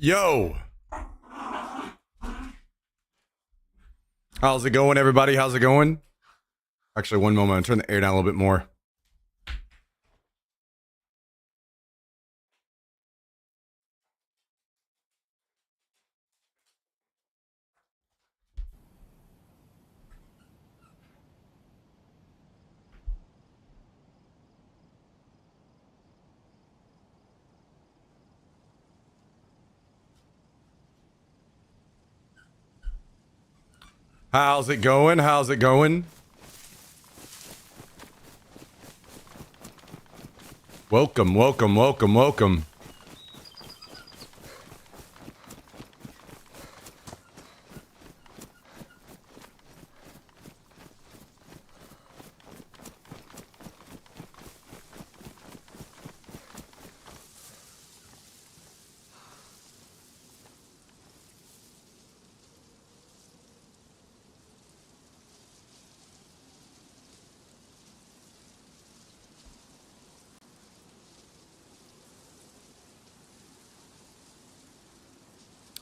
Yo, how's it going, everybody? How's it going? Actually, one moment. I'm turn the air down a little bit more. How's it going? How's it going? Welcome, welcome, welcome, welcome.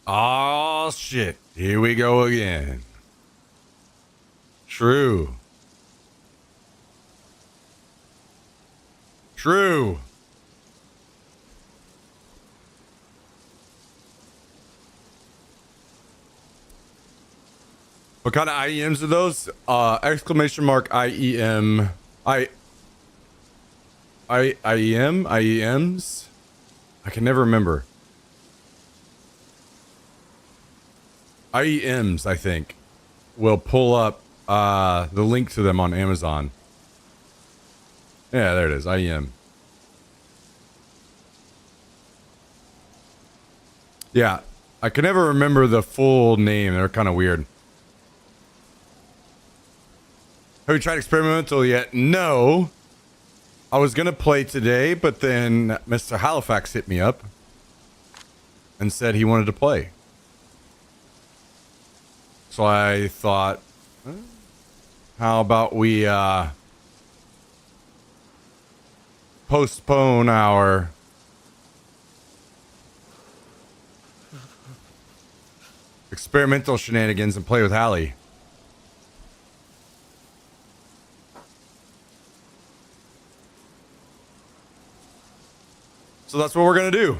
Oh shit, here we go again. True. True. What kind of IEMs are those? Exclamation mark IEM. IEMs? I can never remember. IEMs, I think, will pull up the link to them on Amazon. Yeah, there it is. IEM. Yeah, I can never remember the full name. They're kind of weird. Have you tried experimental yet? No. I was going to play today, but then Mr. Halifax hit me up and said he wanted to play. So I thought, how about we postpone our experimental shenanigans and play with Hallie. So that's what we're going to do.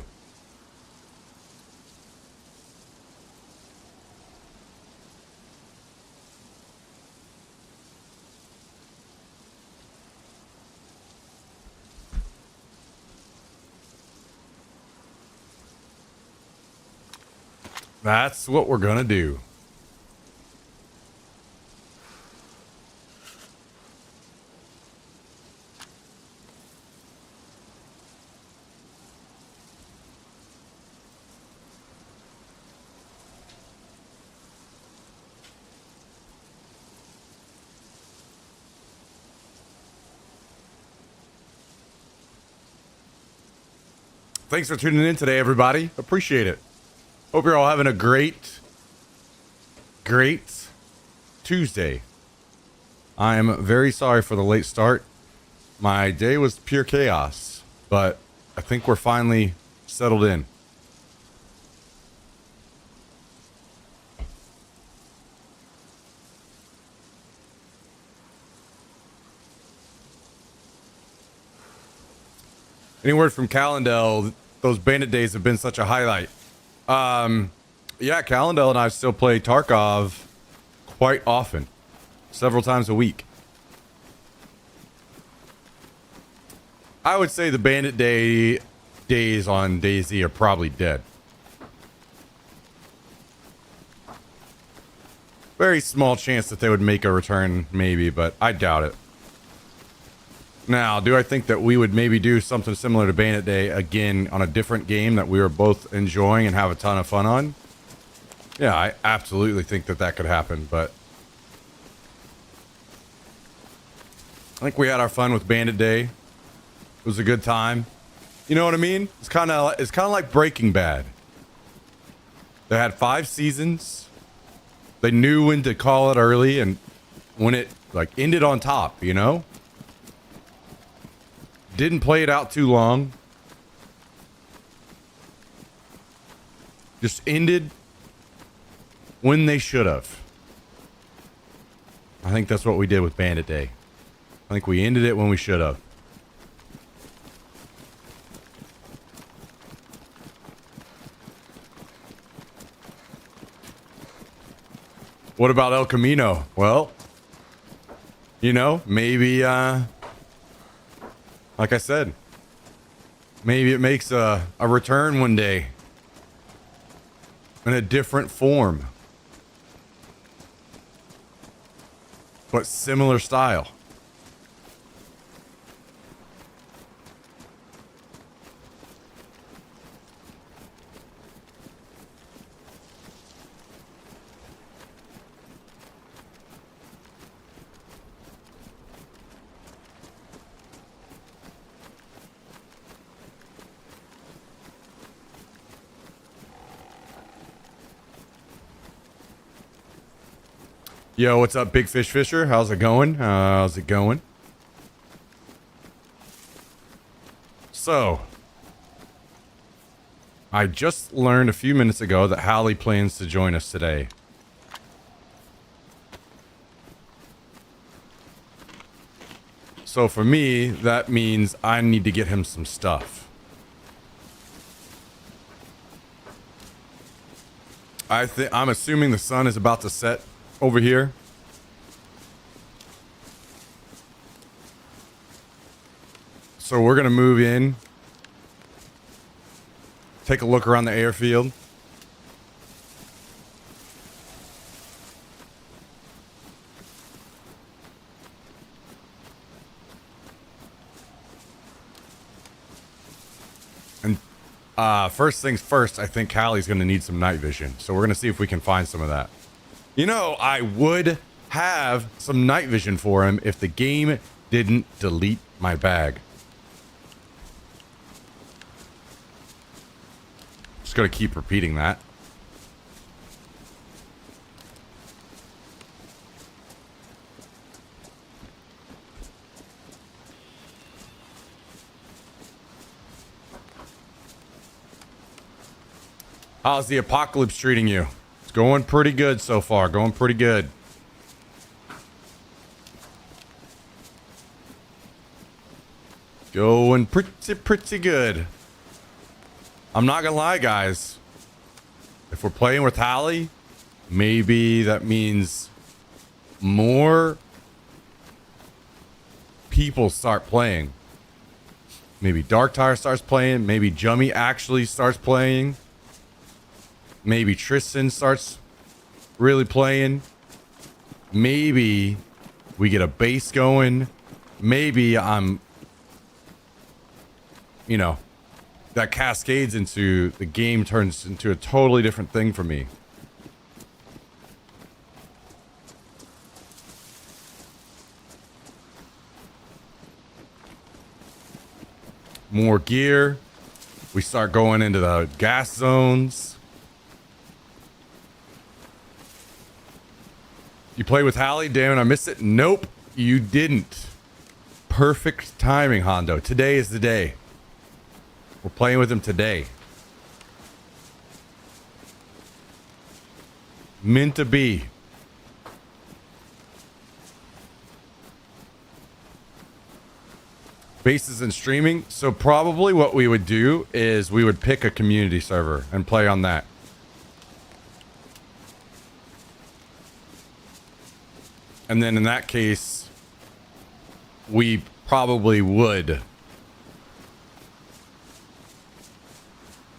That's what we're going to do. Thanks for tuning in today, everybody. Appreciate it. Hope you're all having a great Tuesday. I am very sorry for the late start. My day was pure chaos, but I think we're finally settled in. Any word from Calendel? Those bandit days have been such a highlight. Yeah, Calendel and I still play Tarkov quite often, several times a week. I would say the bandit days on DayZ are probably dead. Very small chance that they would make a return, maybe, but I doubt it. Now, do I think that we would maybe do something similar to Bandit Day again on a different game that we were both enjoying and have a ton of fun on? Yeah, I absolutely think that that could happen, but I think we had our fun with Bandit Day. It was a good time. You know what I mean? It's kind of like Breaking Bad. They had 5 seasons. They knew when to call it early and when it like ended on top, you know? Didn't play it out too long. Just ended when they should have. I think that's what we did with Bandit Day. I think we ended it when we should have. What about El Camino? Well, you know, maybe, like I said, maybe it makes a return one day in a different form, but similar style. Yo, what's up, Big Fish Fisher? How's it going? How's it going? So, I just learned a few minutes ago that Hallie plans to join us today. So for me, that means I need to get him some stuff. I'm assuming the sun is about to set over here. So we're going to move in. Take a look around the airfield. And first things first, I think Callie's going to need some night vision. So we're going to see if we can find some of that. You know, I would have some night vision for him if the game didn't delete my bag. Just going to keep repeating that. How's the apocalypse treating you? It's going pretty good so far. Going pretty good. Going pretty good. I'm not gonna lie, guys. If we're playing with Hallie, maybe that means more people start playing. Maybe Dark Tire starts playing. Maybe Jummy actually starts playing. Maybe Tristan starts really playing. Maybe we get a base going. Maybe I'm, you know, that cascades into the game, turns into a totally different thing for me. More gear. We start going into the gas zones. You play with Hallie? Damn it, I missed it. Nope, you didn't. Perfect timing, Hondo. Today is the day. We're playing with him today. Meant to be. Bases and streaming. So probably what we would do is we would pick a community server and play on that. And then in that case, we probably would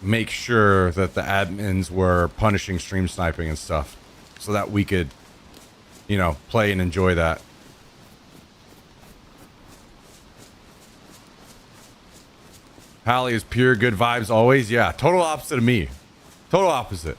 make sure that the admins were punishing stream sniping and stuff so that we could, you know, play and enjoy that. Hallie is pure good vibes always. Yeah, total opposite of me. Total opposite.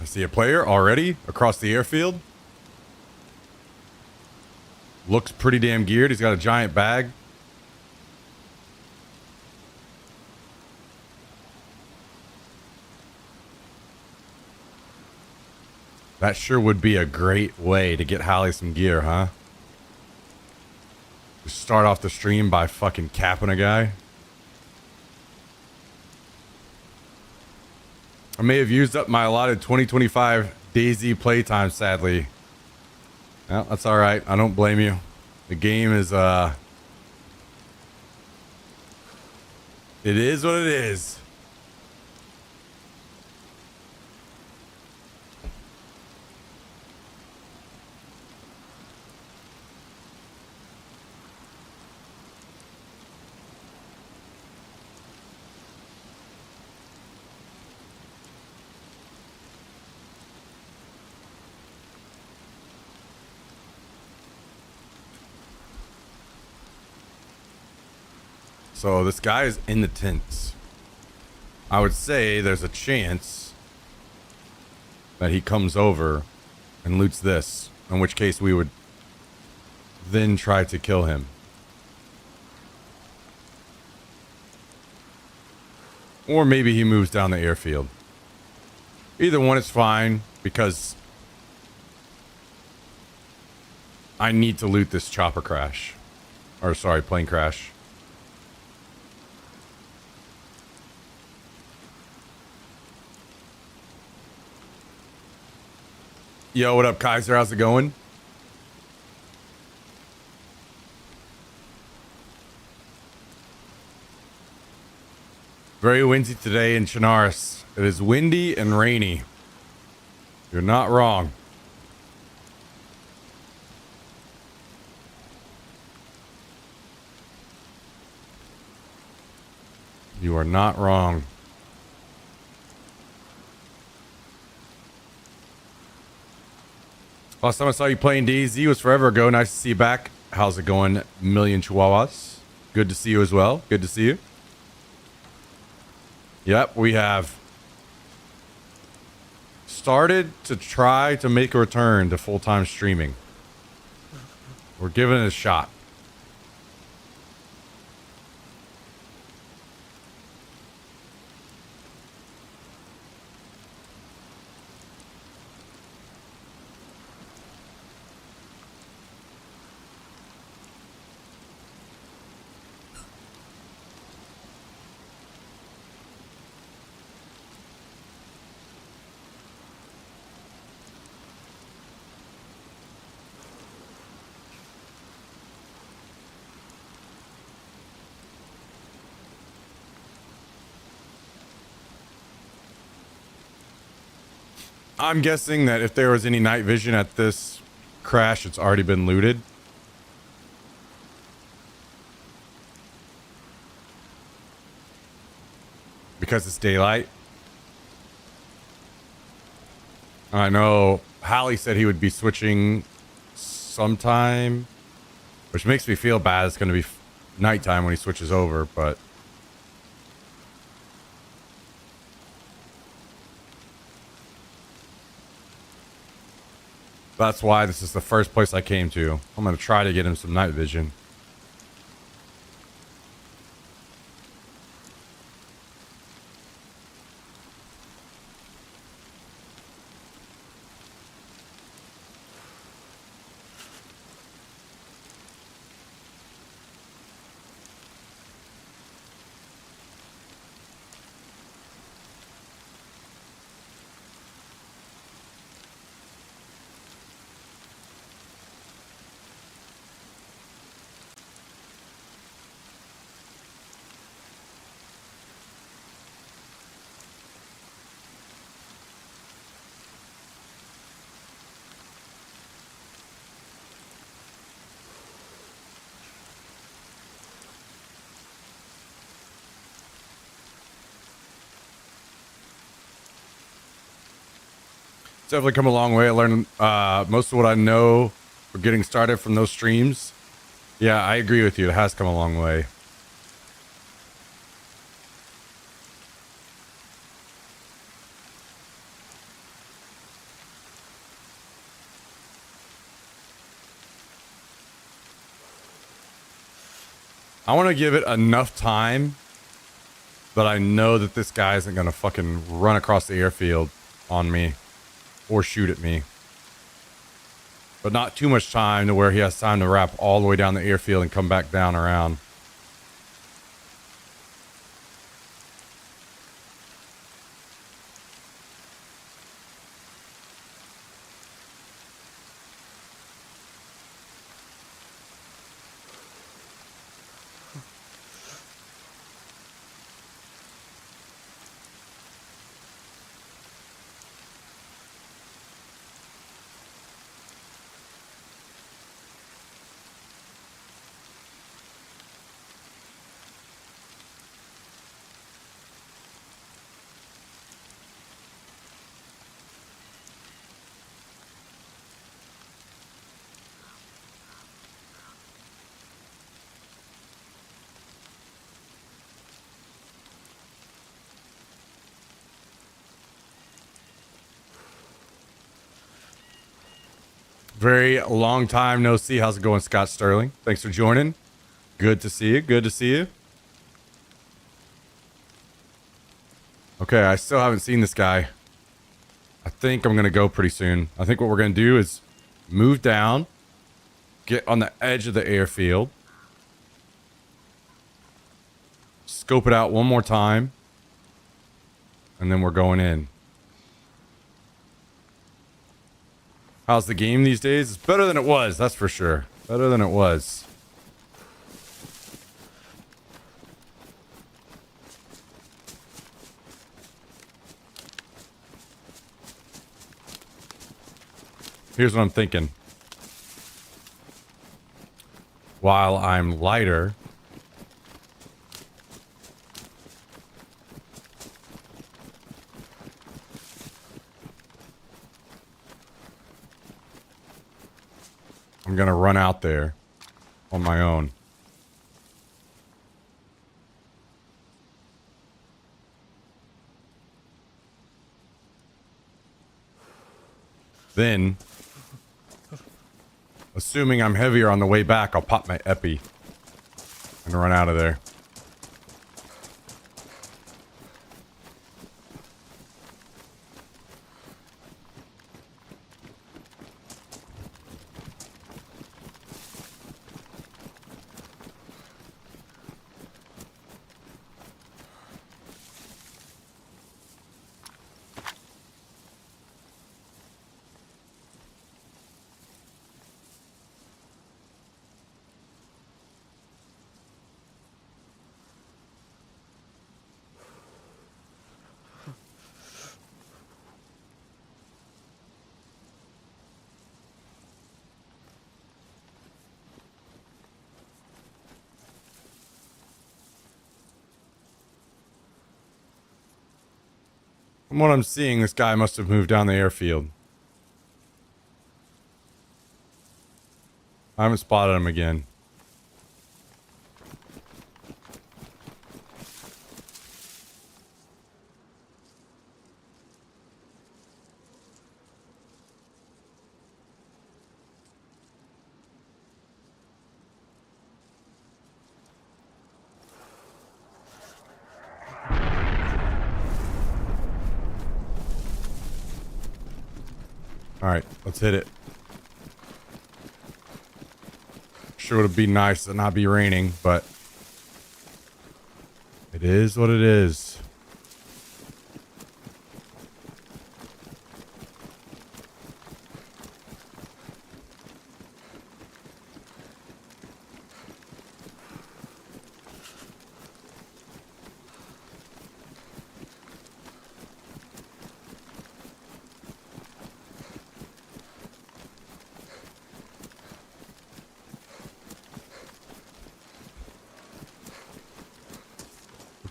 I see a player already across the airfield. Looks pretty damn geared. He's got a giant bag. That sure would be a great way to get Hallie some gear, huh? Just start off the stream by fucking capping a guy. I may have used up my allotted 2025 DayZ playtime, sadly. Well, that's all right. I don't blame you. The game is, it is what it is. So this guy is in the tents. I would say there's a chance that he comes over and loots this, in which case we would then try to kill him. Or maybe he moves down the airfield. Either one is fine, because I need to loot this chopper crash. Or sorry, plane crash. Yo, what up, Kaiser? How's it going? Very windy today in Chernarus. It is windy and rainy. You're not wrong. You are not wrong. Last time I saw you playing DayZ was forever ago. Nice to see you back. How's it going, Million Chihuahuas? Good to see you as well. Good to see you. Yep, we have started to try to make a return to full-time streaming. We're giving it a shot. I'm guessing that if there was any night vision at this crash, it's already been looted. Because it's daylight. I know Hallie said he would be switching sometime, which makes me feel bad. It's going to be nighttime when he switches over, but that's why this is the first place I came to. I'm going to try to get him some night vision. It's definitely come a long way. I learned most of what I know for getting started from those streams. Yeah, I agree with you. It has come a long way. I want to give it enough time that I know that this guy isn't going to fucking run across the airfield on me or shoot at me. But not too much time to where he has time to wrap all the way down the airfield and come back down around. Very long time no see. How's it going, Scott Sterling? Thanks for joining. Good to see you. Good to see you. Okay, I still haven't seen this guy. I think I'm going to go pretty soon. I think what we're going to do is move down, get on the edge of the airfield, scope it out one more time, and then we're going in. How's the game these days? It's better than it was, that's for sure. Better than it was. Here's what I'm thinking. While I'm lighter, I'm gonna run out there on my own. Then, assuming I'm heavier on the way back, I'll pop my epi and run out of there. From what I'm seeing, this guy must have moved down the airfield. I haven't spotted him again. All right, let's hit it. Sure would be nice to not be raining, but it is what it is.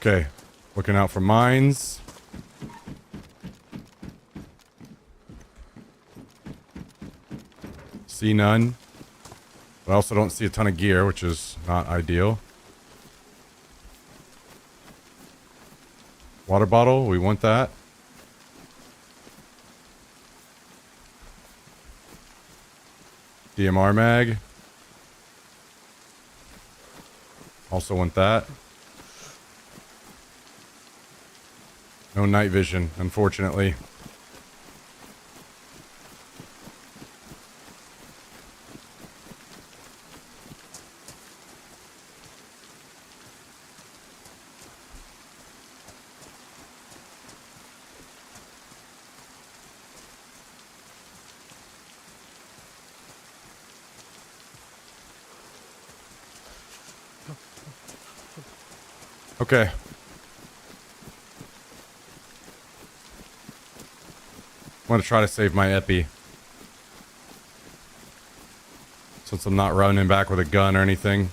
Okay, looking out for mines. See none. But I also don't see a ton of gear, which is not ideal. Water bottle, we want that. DMR mag. Also want that. No night vision, unfortunately. Okay. I'm gonna try to save my epi. Since I'm not running back with a gun or anything.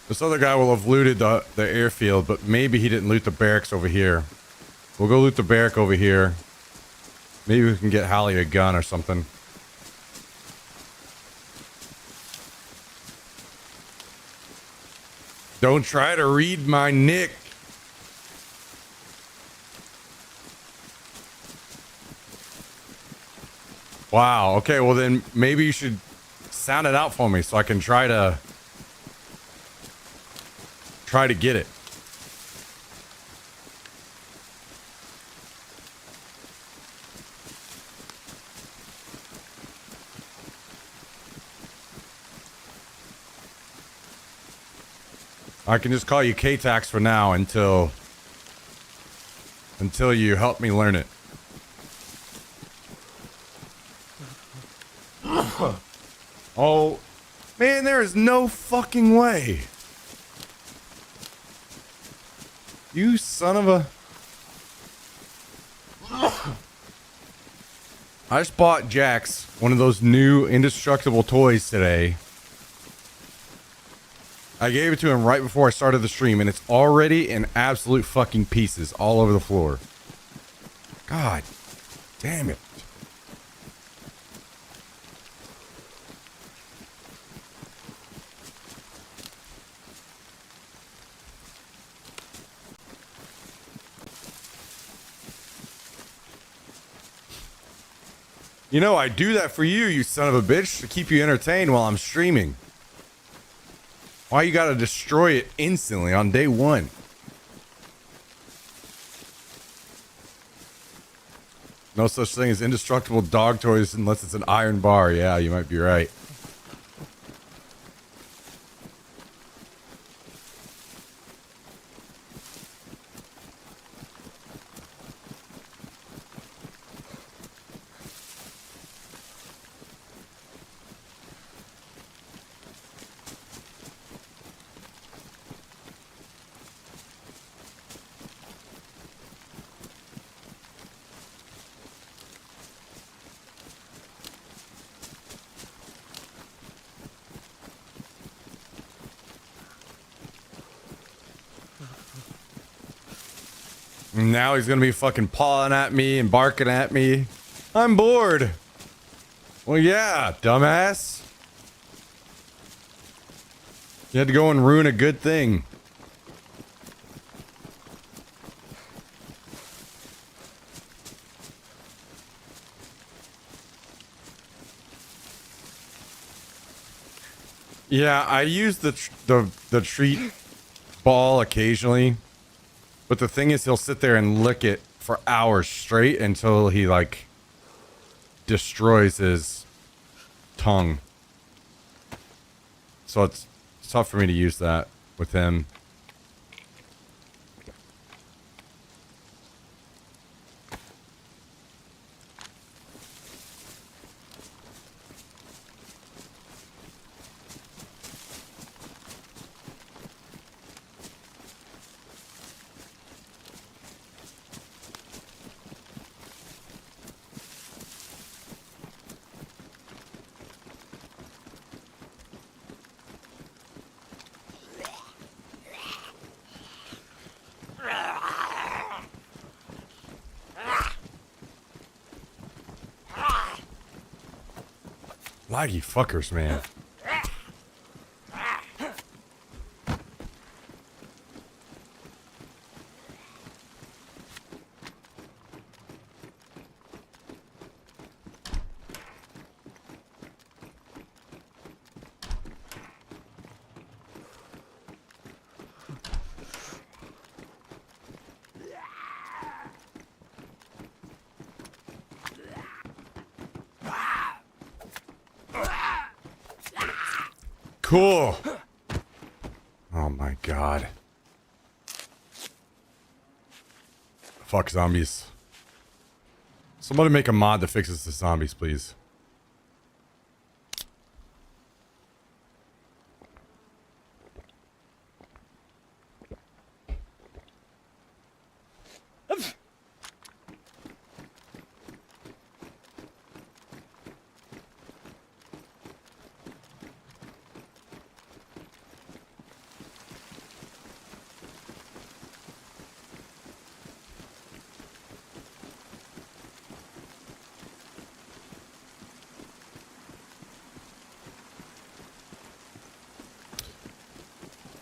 This other guy will have looted the airfield, but maybe he didn't loot the barracks over here. We'll go loot the barrack over here. Maybe we can get Hallie a gun or something. Don't try to read my nick. Wow. Okay, well then maybe you should sound it out for me so I can try to get it. I can just call you K-Tax for now until you help me learn it. Oh, man, there is no fucking way. You son of a... I just bought Jax one of those new indestructible toys today. I gave it to him right before I started the stream, and it's already in absolute fucking pieces all over the floor. God damn it. You know, I do that for you, you son of a bitch, to keep you entertained while I'm streaming. Why you gotta destroy it instantly on day one? No such thing as indestructible dog toys unless it's an iron bar. Yeah, you might be right. Now he's gonna be fucking pawing at me and barking at me. I'm bored. Well, yeah, dumbass. You had to go and ruin a good thing. Yeah, I use the treat ball occasionally. But the thing is, he'll sit there and lick it for hours straight until he, like, destroys his tongue. So it's tough for me to use that with him. Laggy fuckers, man. Cool. Oh my god. Fuck zombies. Somebody make a mod that fixes the zombies, please.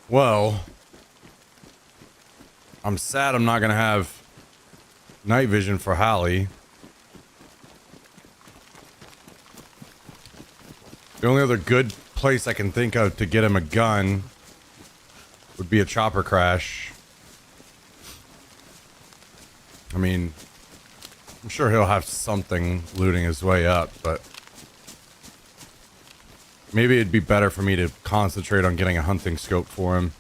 Well, I'm sad I'm not gonna have night vision for Hallie. The only other good place I can think of to get him a gun would be a chopper crash. I mean, I'm sure he'll have something looting his way up, but maybe it'd be better for me to concentrate on getting a hunting scope for him.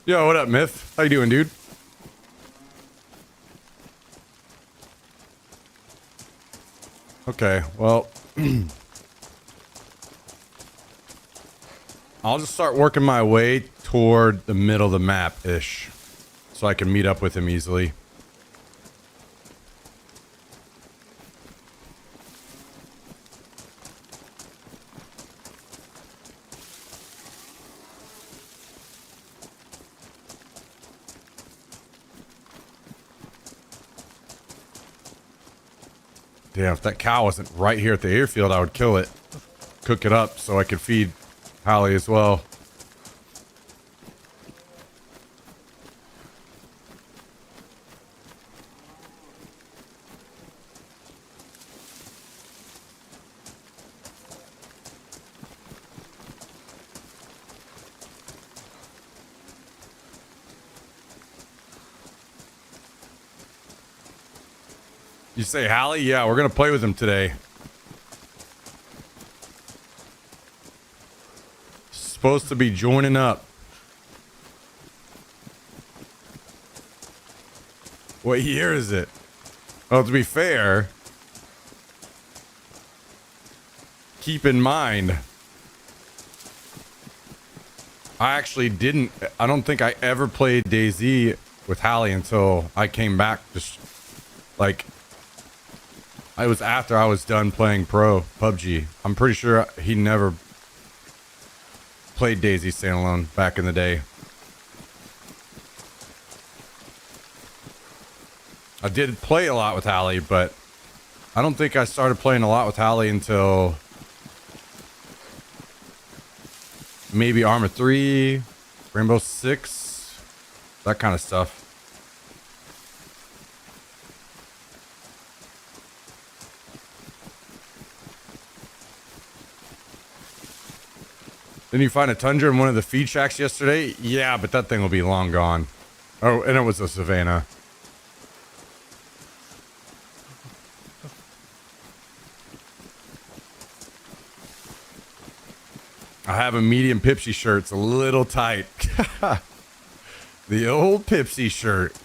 Yo, what up, Myth? How you doing, dude? Okay, well, I'll just start working my way toward the middle of the map-ish, so I can meet up with him easily. Damn, if that cow wasn't right here at the airfield, I would kill it. Cook it up so I could feed Hallie as well. You say Hallie? Yeah, we're gonna play with him today. Supposed to be joining up. What year is it? Well, to be fair, keep in mind, I don't think I ever played DayZ with Hallie until I came back. Just like, it was after I was done playing pro PUBG. I'm pretty sure he never played DayZ standalone back in the day. I did play a lot with Hallie, but I don't think I started playing a lot with Hallie until maybe Arma 3, Rainbow Six, that kind of stuff. Didn't you find a Tundra in one of the feed shacks yesterday? Yeah, but that thing will be long gone. Oh, and it was a Savannah. I have a medium Pipsy shirt. It's a little tight. The old Pipsy shirt.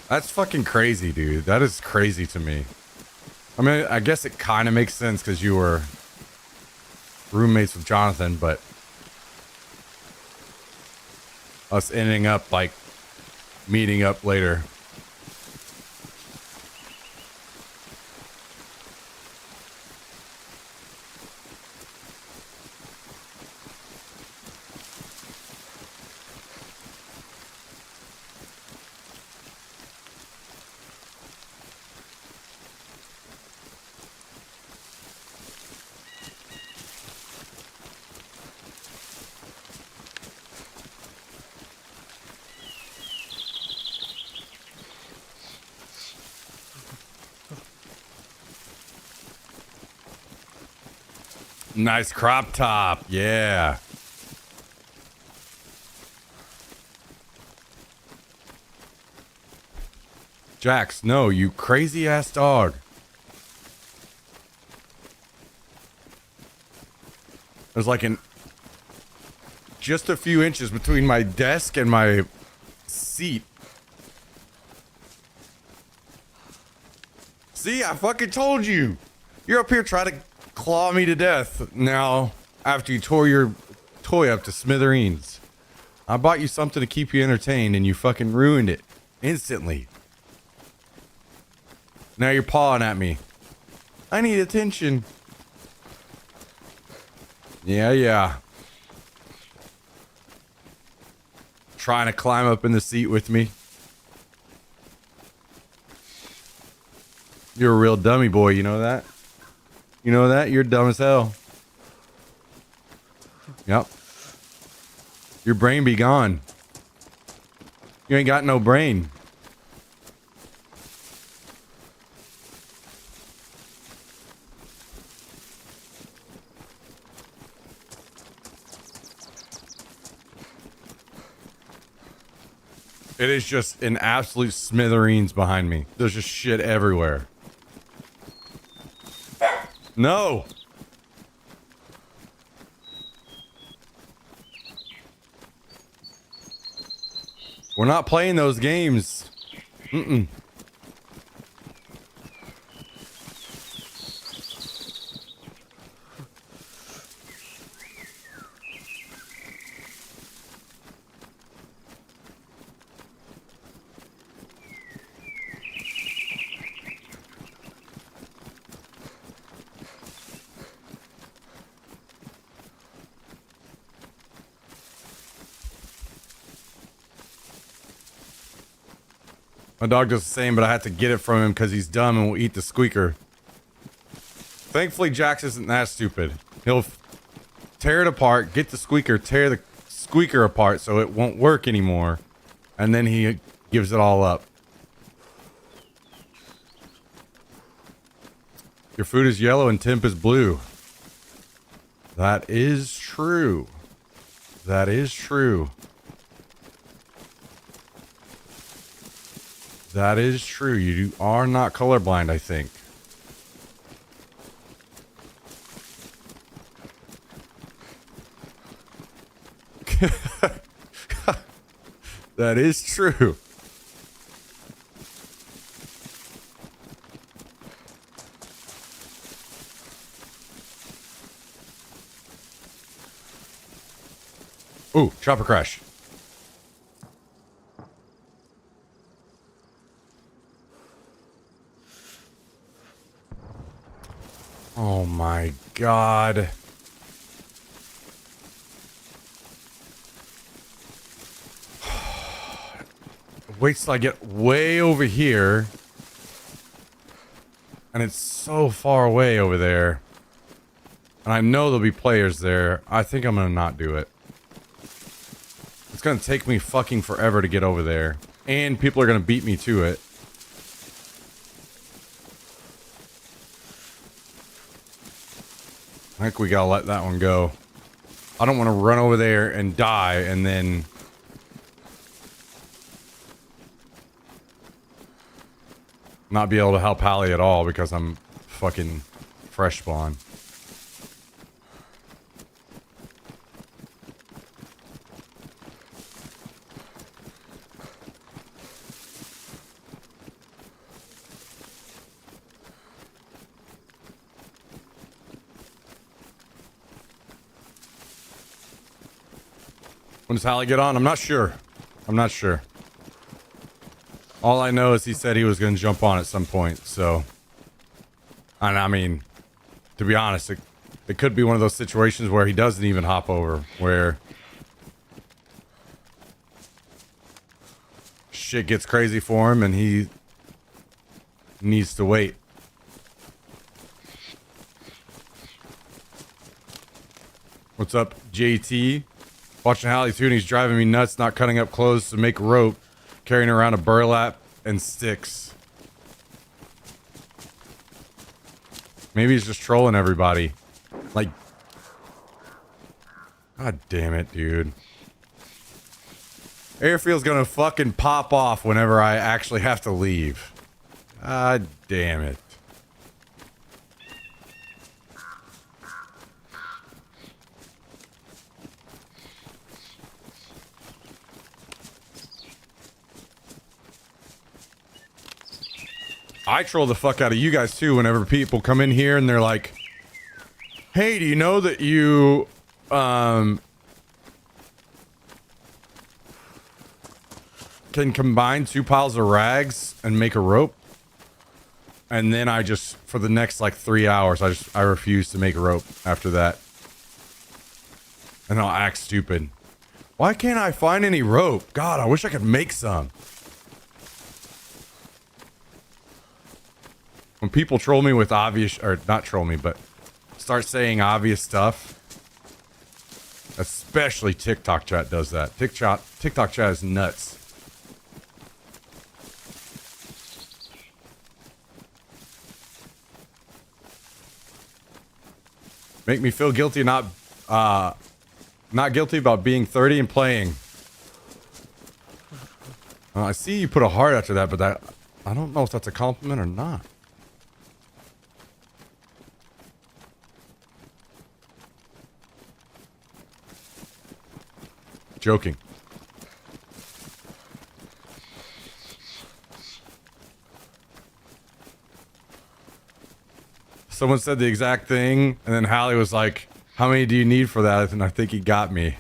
That's fucking crazy, dude. That is crazy to me. I mean, I guess it kind of makes sense because you were roommates with Jonathan, but us ending up like meeting up later. Nice crop top. Yeah. Jax, no, you crazy ass dog. There's like just a few inches between my desk and my seat. See, I fucking told you. You're up here trying to claw me to death now after you tore your toy up to smithereens. I bought you something to keep you entertained and you fucking ruined it instantly. Now you're pawing at me. I need attention. Yeah. Trying to climb up in the seat with me. You're a real dummy boy, you know that? You know that? You're dumb as hell. Yep. Your brain be gone. You ain't got no brain. It is just an absolute smithereens behind me. There's just shit everywhere. No! We're not playing those games. Mm-mm. My dog does the same, but I have to get it from him because he's dumb and will eat the squeaker. Thankfully, Jax isn't that stupid. He'll tear it apart, get the squeaker, tear the squeaker apart so it won't work anymore, and then he gives it all up. Your food is yellow and temp is blue. That is true. That is true. That is true. You are not colorblind, I think. That is true. Ooh, chopper crash. Oh my god. Wait till I get way over here. And it's so far away over there. And I know there'll be players there. I think I'm gonna not do it. It's gonna take me fucking forever to get over there. And people are gonna beat me to it. I think we gotta let that one go. I don't want to run over there and die and then... not be able to help Hallie at all because I'm fucking fresh spawn. When does Hallie get on? I'm not sure. I'm not sure. All I know is he said he was going to jump on at some point, so... And I mean, to be honest, it could be one of those situations where he doesn't even hop over, where... shit gets crazy for him and he... needs to wait. What's up, JT? Watching Hallie too, and he's driving me nuts, not cutting up clothes to make rope, carrying around a burlap and sticks. Maybe he's just trolling everybody. Like, God damn it, dude. Airfield's gonna fucking pop off whenever I actually have to leave. God damn it. I troll the fuck out of you guys too whenever people come in here and they're like, hey, do you know that you can combine 2 piles of rags and make a rope? And then I just, for the next like 3 hours, I refuse to make a rope after that. And I'll act stupid. Why can't I find any rope? God, I wish I could make some. When people troll me with obvious, or not troll me, but start saying obvious stuff, especially TikTok chat does that. TikTok chat is nuts. Make me feel guilty, not guilty about being 30 and playing. I see you put a heart after that, but that, I don't know if that's a compliment or not. Joking. Someone said the exact thing, and then Hallie was like, how many do you need for that? And I think he got me.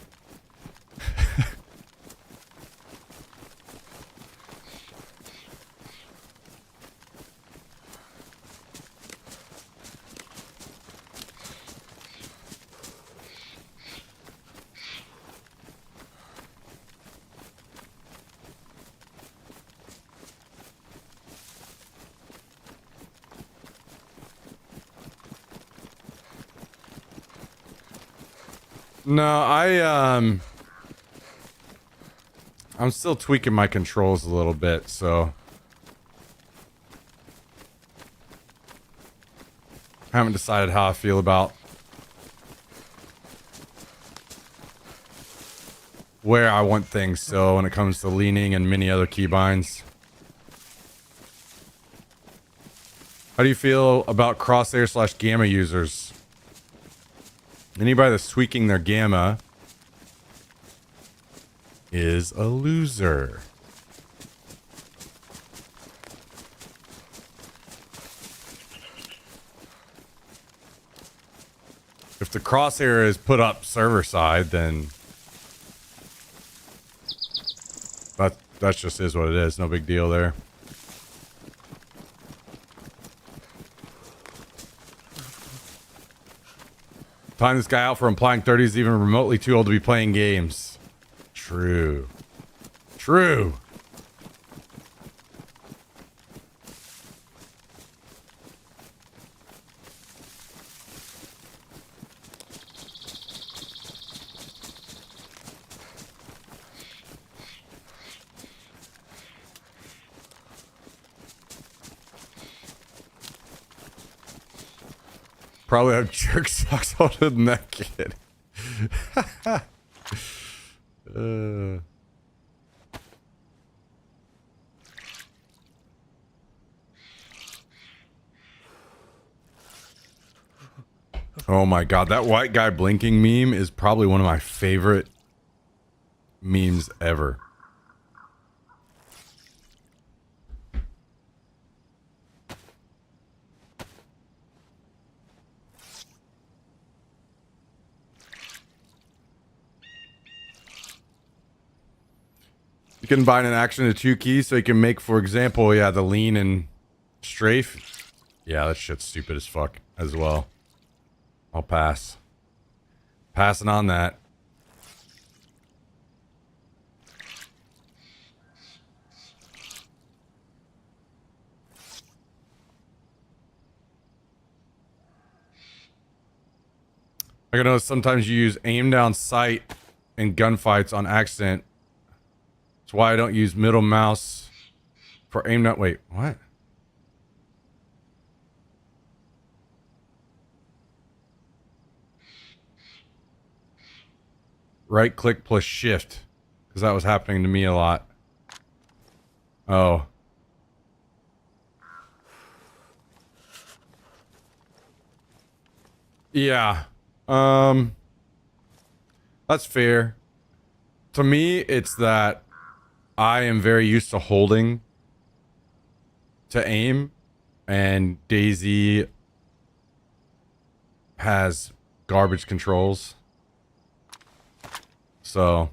No, I'm still tweaking my controls a little bit, so I haven't decided how I feel about where I want things still when it comes to leaning and many other keybinds. How do you feel about crosshair / gamma users? Anybody that's tweaking their gamma is a loser. If the crosshair is put up server side, then that just is what it is. No big deal there. Time this guy out for implying 30 is even remotely too old to be playing games. True. True. Probably have jerk socks older than that kid. Oh my god, that white guy blinking meme is probably one of my favorite memes ever. You can bind an action to 2 keys so you can make, for example, yeah, the lean and strafe. Yeah, that shit's stupid as fuck as well. I'll pass. Passing on that. I know sometimes you use aim down sight in gunfights on accident. That's why I don't use middle mouse for aim down. Wait, what? right click plus shift, because that was happening to me a lot. Oh. Yeah. That's fair. To me, it's that I am very used to holding to aim, and Daisy has garbage controls. So,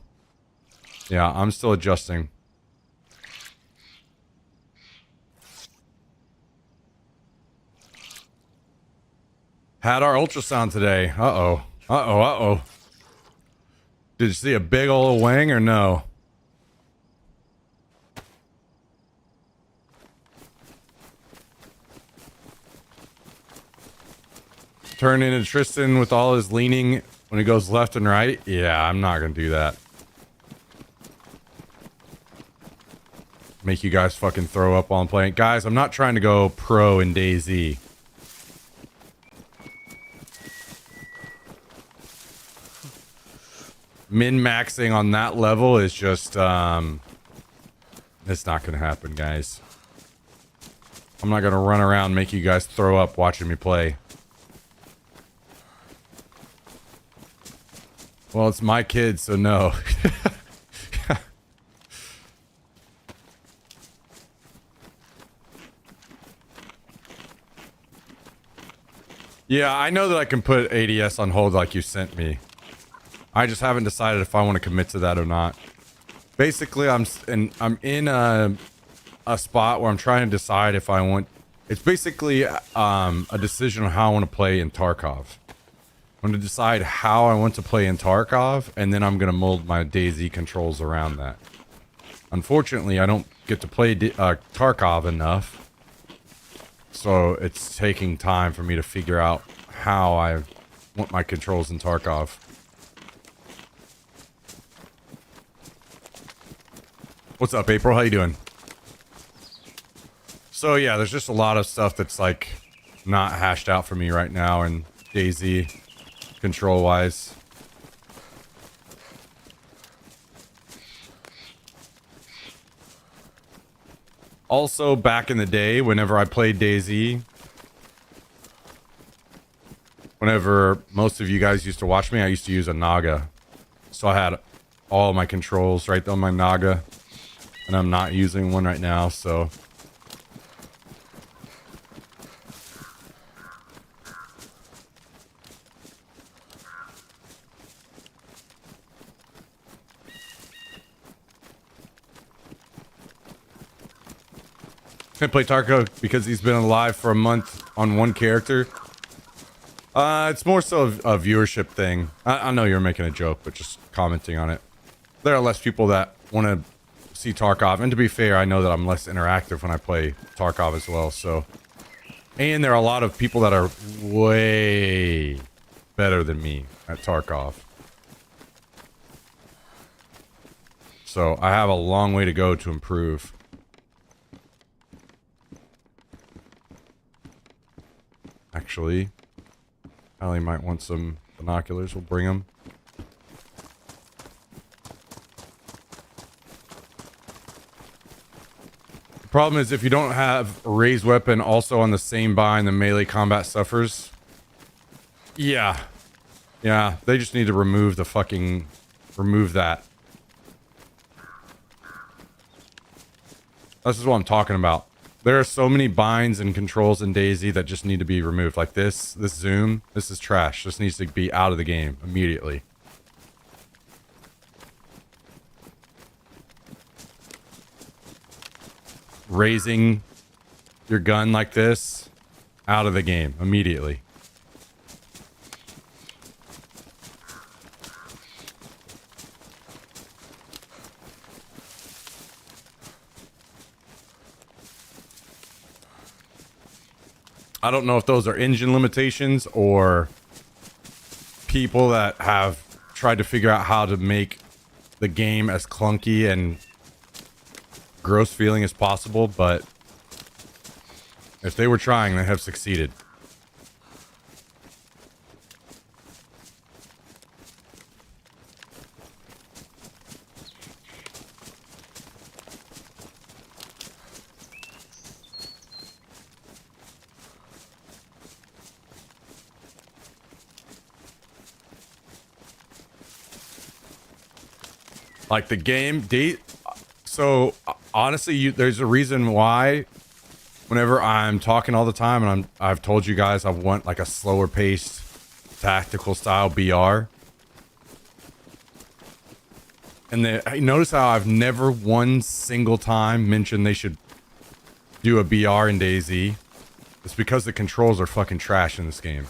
yeah, I'm still adjusting. Had our ultrasound today. Uh-oh. Uh-oh, uh-oh. Did you see a big old wang or no? Turn into Tristan with all his leaning when he goes left and right? Yeah, I'm not gonna do that. Make you guys fucking throw up while I'm playing. Guys, I'm not trying to go pro in DayZ. Min-maxing on that level is just, it's not gonna happen, guys. I'm not gonna run around and make you guys throw up watching me play. Well, it's my kid, so no. Yeah, I know that I can put ADS on hold like you sent me. I just haven't decided if I want to commit to that or not. Basically, I'm in a spot where I'm trying to decide if I want... It's basically a decision on how I want to play in Tarkov. I'm going to decide how I want to play in Tarkov, and then I'm going to mold my DayZ controls around that. Unfortunately, I don't get to play Tarkov enough. So it's taking time for me to figure out how I want my controls in Tarkov. What's up, April? How you doing? So yeah, there's just a lot of stuff that's like not hashed out for me right now in DayZ control-wise. Also, back in the day, whenever I played DayZ, whenever most of you guys used to watch me, I used to use a Naga. So I had all my controls right on my Naga, and I'm not using one right now, so... Can't play Tarkov because he's been alive for a month on one character. It's more so a viewership thing. I know you're making a joke, but just commenting on it. There are less people that want to see Tarkov, and to be fair, I know that I'm less interactive when I play Tarkov as well, so... And there are a lot of people that are way better than me at Tarkov. So I have a long way to go to improve. Actually, Allie might want some binoculars. We'll bring them. The problem is if you don't have a raised weapon also on the same bind, the melee combat suffers. Yeah. Yeah, they just need to remove the fucking... Remove that. This is what I'm talking about. There are so many binds and controls in DayZ that just need to be removed. Like this zoom, this is trash. This needs to be out of the game immediately. Raising your gun like this, out of the game immediately. I don't know if those are engine limitations or people that have tried to figure out how to make the game as clunky and gross feeling as possible, but if they were trying, they have succeeded. Like the game, so honestly, there's a reason why whenever I'm talking all the time and I've told you guys I want like a slower paced tactical style BR. And notice how I've never one single time mentioned they should do a BR in DayZ. It's because the controls are fucking trash in this game.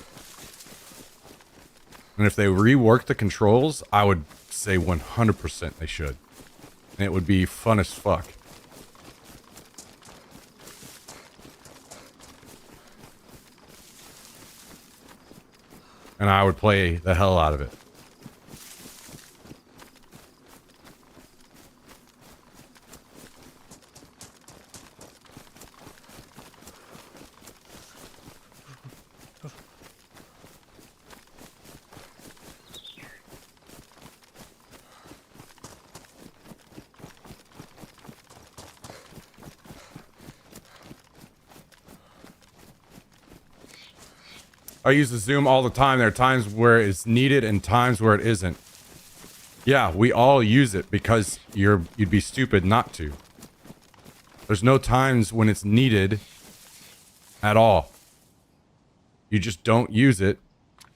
And if they rework the controls, I would say 100% they should. And it would be fun as fuck. And I would play the hell out of it. I use the zoom all the time. There are times where it's needed and times where it isn't. Yeah, we all use it because you'd be stupid not to. There's no times when it's needed at all. You just don't use it,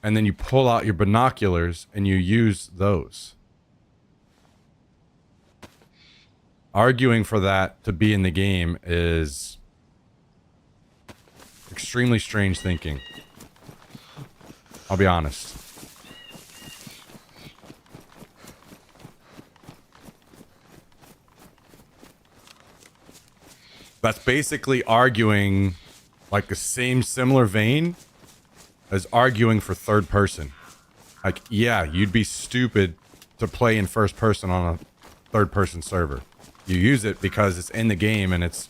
and then you pull out your binoculars and you use those. Arguing for that to be in the game is extremely strange thinking. I'll be honest. That's basically arguing like the same similar vein as arguing for third person. Like, yeah, you'd be stupid to play in first person on a third person server. You use it because it's in the game and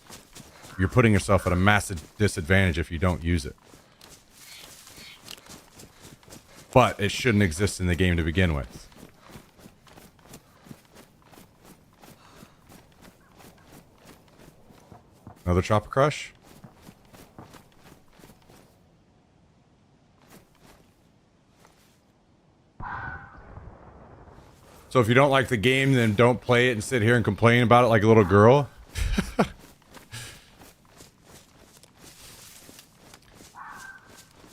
you're putting yourself at a massive disadvantage if you don't use it. But it shouldn't exist in the game to begin with. Another Chopper Crush? So if you don't like the game, then don't play it and sit here and complain about it like a little girl.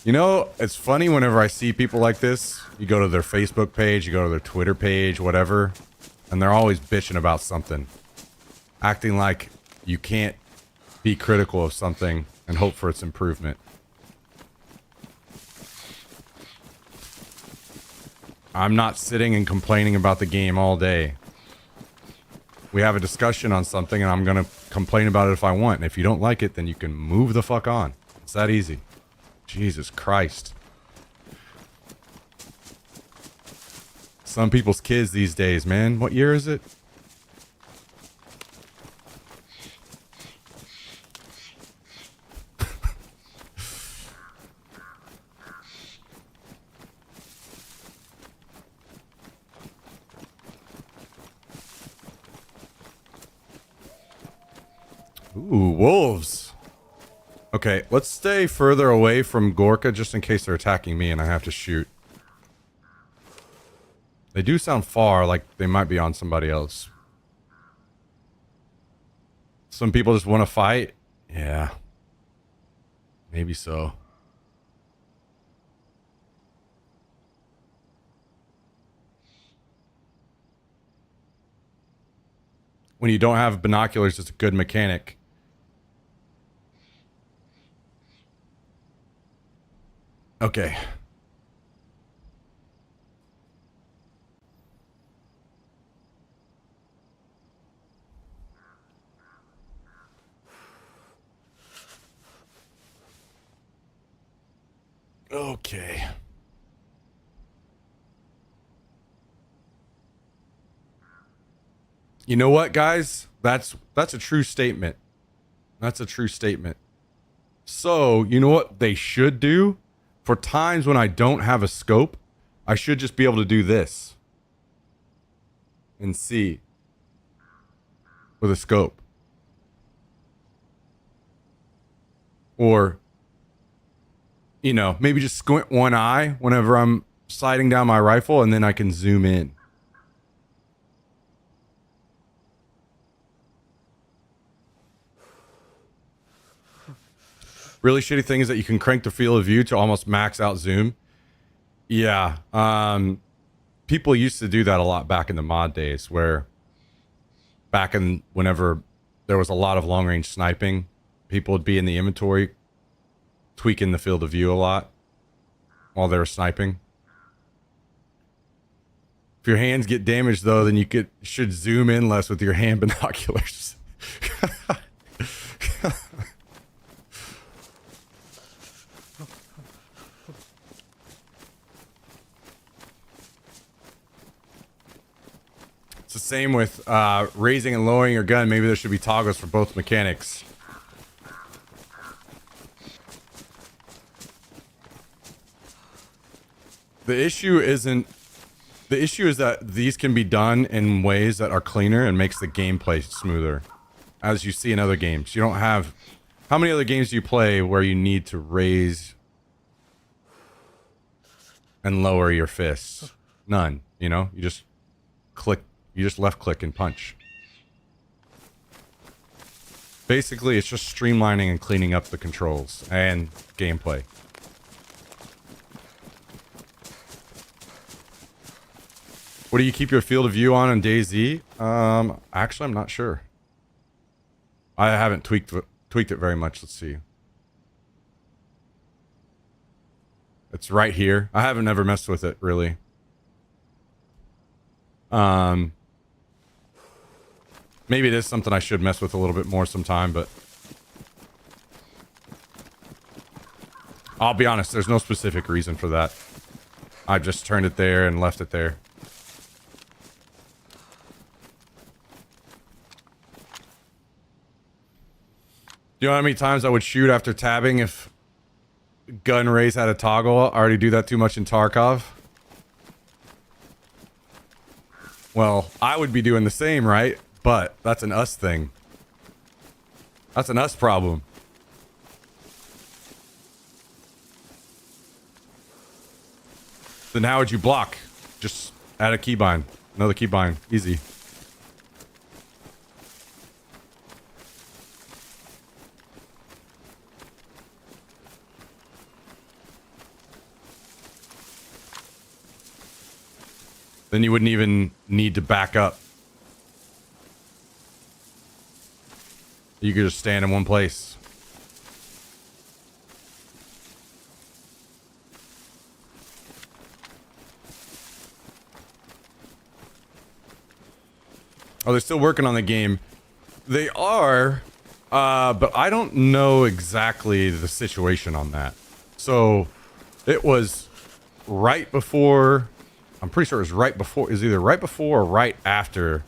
You know, it's funny whenever I see people like this. You go to their Facebook page, you go to their Twitter page, whatever, and they're always bitching about something. Acting like you can't be critical of something and hope for its improvement. I'm not sitting and complaining about the game all day. We have a discussion on something and I'm going to complain about it if I want. And if you don't like it, then you can move the fuck on. It's that easy. Jesus Christ. Some people's kids these days, man. What year is it? Ooh, wolves. Okay, let's stay further away from Gorka just in case they're attacking me and I have to shoot. They do sound far, like they might be on somebody else. Some people just want to fight. Yeah. Maybe so. When you don't have binoculars, it's a good mechanic. Okay. Okay. You know what, guys? That's a true statement. That's a true statement. So, you know what they should do? For times when I don't have a scope, I should just be able to do this. And see. With a scope. Or, you know, maybe just squint one eye whenever I'm sighting down my rifle and then I can zoom in. Really shitty thing is that you can crank the field of view to almost max out zoom. Yeah. People used to do that a lot back in the mod days, where back in whenever there was a lot of long range sniping, people would be in the inventory tweaking the field of view a lot while they were sniping. If your hands get damaged though, then you should zoom in less with your hand binoculars. It's the same with raising and lowering your gun. Maybe there should be toggles for both mechanics. The issue is that these can be done in ways that are cleaner and makes the gameplay smoother. As you see in other games. You don't have... How many other games do you play where you need to raise and lower your fists? None, you know? You just click... You just left click and punch. Basically, it's just streamlining and cleaning up the controls and gameplay. What do you keep your field of view on DayZ? Actually, I'm not sure. I haven't tweaked it very much. Let's see. It's right here. I haven't ever messed with it really. Maybe it is something I should mess with a little bit more sometime, but I'll be honest, there's no specific reason for that. I just turned it there and left it there. Do you know how many times I would shoot after tabbing if gun raise had a toggle? I already do that too much in Tarkov. Well, I would be doing the same, right? But that's an us thing. That's an us problem. Then how would you block? Just add a keybind. Another keybind. Easy. Then you wouldn't even need to back up. You could just stand in one place. Oh, they're still working on the game. They are, but I don't know exactly the situation on that. So, it was right before... I'm pretty sure it was right before... It was either right before or right after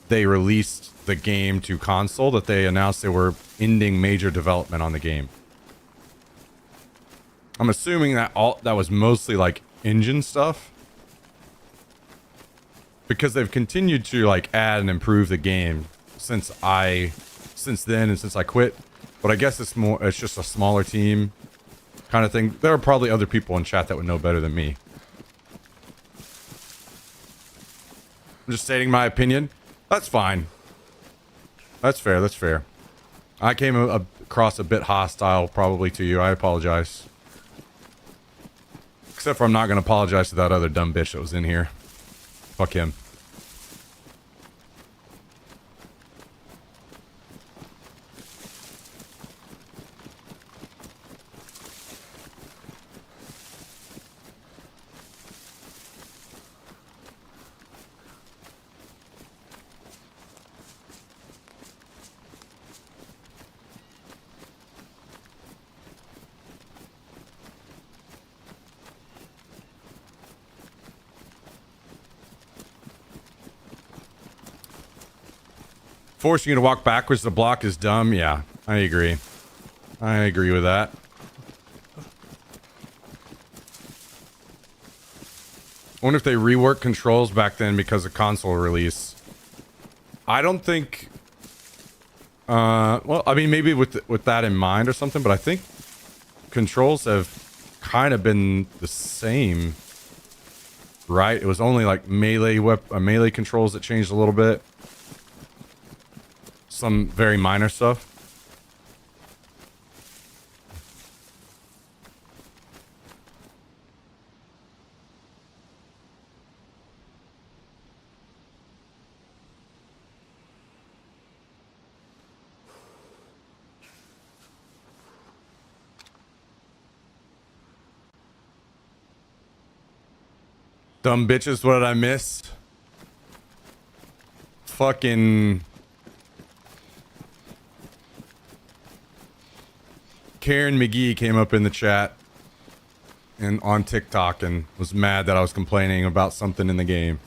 they released the game to console that they announced they were ending major development on the game. I'm assuming that that was mostly like engine stuff, because they've continued to like add and improve the game since then and since I quit. But I guess it's just a smaller team kind of thing. There are probably other people in chat that would know better than me. I'm just stating my opinion. That's fine. That's fair. That's fair. I came across a bit hostile probably to you. I apologize. Except for I'm not going to apologize to that other dumb bitch that was in here. Fuck him. Forcing you to walk backwards to block is dumb. Yeah, I agree. I agree with that. I wonder if they reworked controls back then because of console release. I don't think... well, I mean, maybe with that in mind or something, but I think controls have kind of been the same, right? It was only like melee controls that changed a little bit. Some very minor stuff. Dumb bitches, what did I miss? Fucking Karen McGee came up in the chat and on TikTok and was mad that I was complaining about something in the game.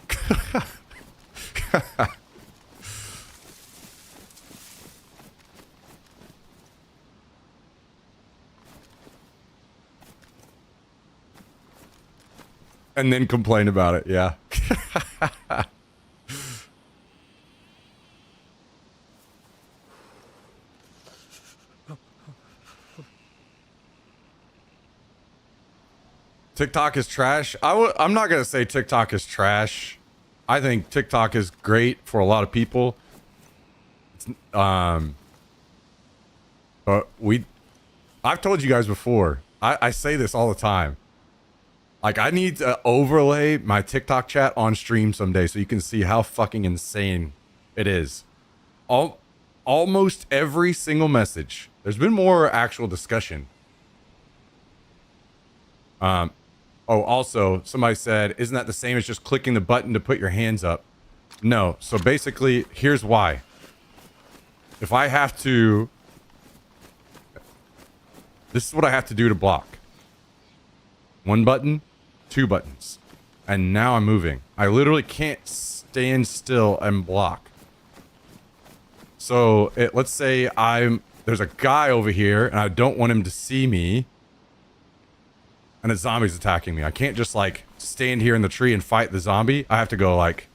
And then complain about it, yeah. TikTok is trash. I'm not going to say TikTok is trash. I think TikTok is great for a lot of people. But I've told you guys before, I say this all the time. Like, I need to overlay my TikTok chat on stream someday so you can see how fucking insane it is. Almost every single message. There's been more actual discussion. Oh, also, somebody said, isn't that the same as just clicking the button to put your hands up? No. So basically, here's why. If I have to... This is what I have to do to block. One button, two buttons. And now I'm moving. I literally can't stand still and block. So, let's say there's a guy over here, and I don't want him to see me. And a zombie's attacking me. I can't just, like, stand here in the tree and fight the zombie. I have to go, like...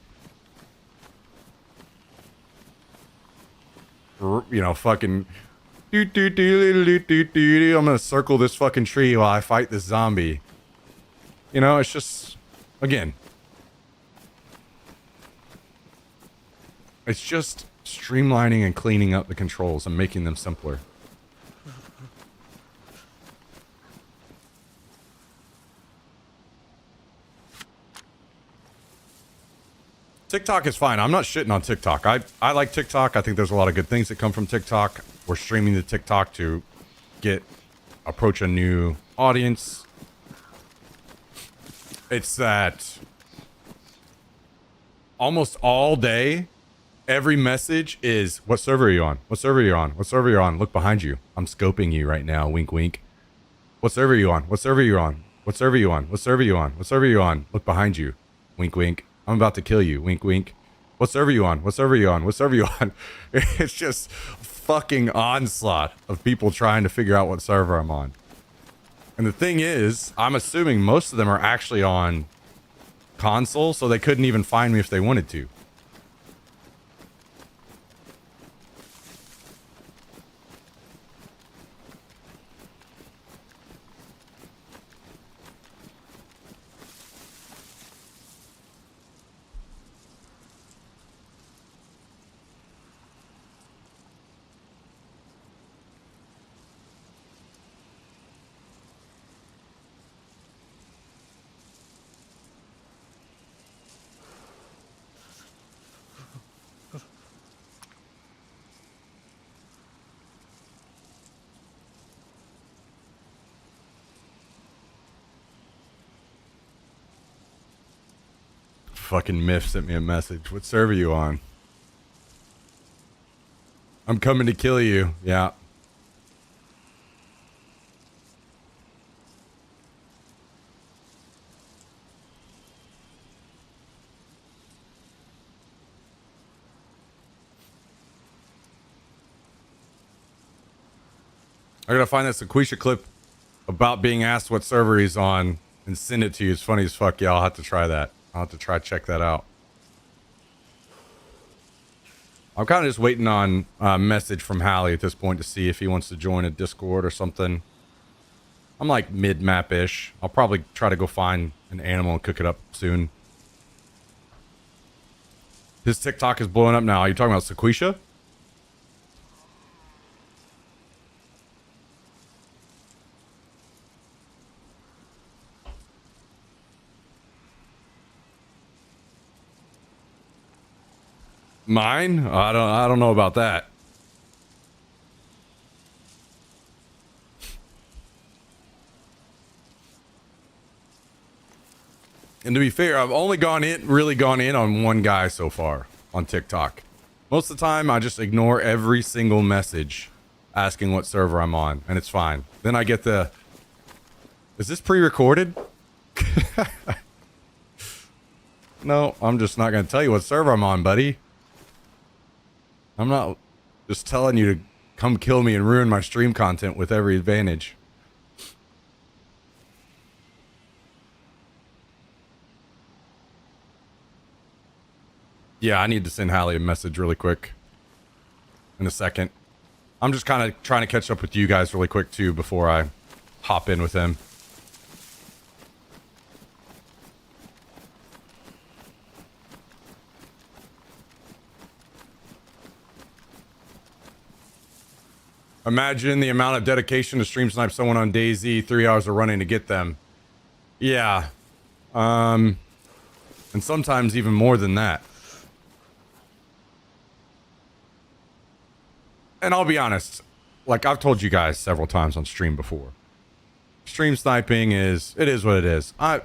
You know, fucking... I'm gonna circle this fucking tree while I fight this zombie. You know, it's just... Again. It's just streamlining and cleaning up the controls and making them simpler. TikTok is fine. I'm not shitting on TikTok. I like TikTok. I think there's a lot of good things that come from TikTok. We're streaming to TikTok to approach a new audience. It's that almost all day, every message is, what server are you on? What server are you on? What server are you on? Look behind you. I'm scoping you right now. Wink, wink. What server are you on? What server are you on? What server are you on? What server are you on? What server are you on? Look behind you. Wink, wink. I'm about to kill you. Wink, wink. What server are you on? What server are you on? What server are you on? It's just fucking onslaught of people trying to figure out what server I'm on. And the thing is, I'm assuming most of them are actually on console, so they couldn't even find me if they wanted to. Fucking Myth sent me a message. What server are you on? I'm coming to kill you. Yeah. I gotta find that Sequisha clip about being asked what server he's on and send it to you. It's funny as fuck. Yeah, I'll have to try that. I'll have to check that out. I'm kind of just waiting on a message from Hallie at this point to see if he wants to join a Discord or something. I'm like mid-map-ish. I'll probably try to go find an animal and cook it up soon. His TikTok is blowing up now. Are you talking about Sequisha? Mine? I don't know about that. And to be fair, I've only really gone in on one guy so far on TikTok. Most of the time, I just ignore every single message asking what server I'm on, and it's fine. Then I get the, is this pre-recorded? No, I'm just not going to tell you what server I'm on, buddy. I'm not just telling you to come kill me and ruin my stream content with every advantage. Yeah, I need to send Hallie a message really quick in a second. I'm just kind of trying to catch up with you guys really quick too before I hop in with him. Imagine the amount of dedication to stream snipe someone on DayZ, 3 hours of running to get them. Yeah. And sometimes even more than that. And I'll be honest, like I've told you guys several times on stream before. Stream sniping is what it is. I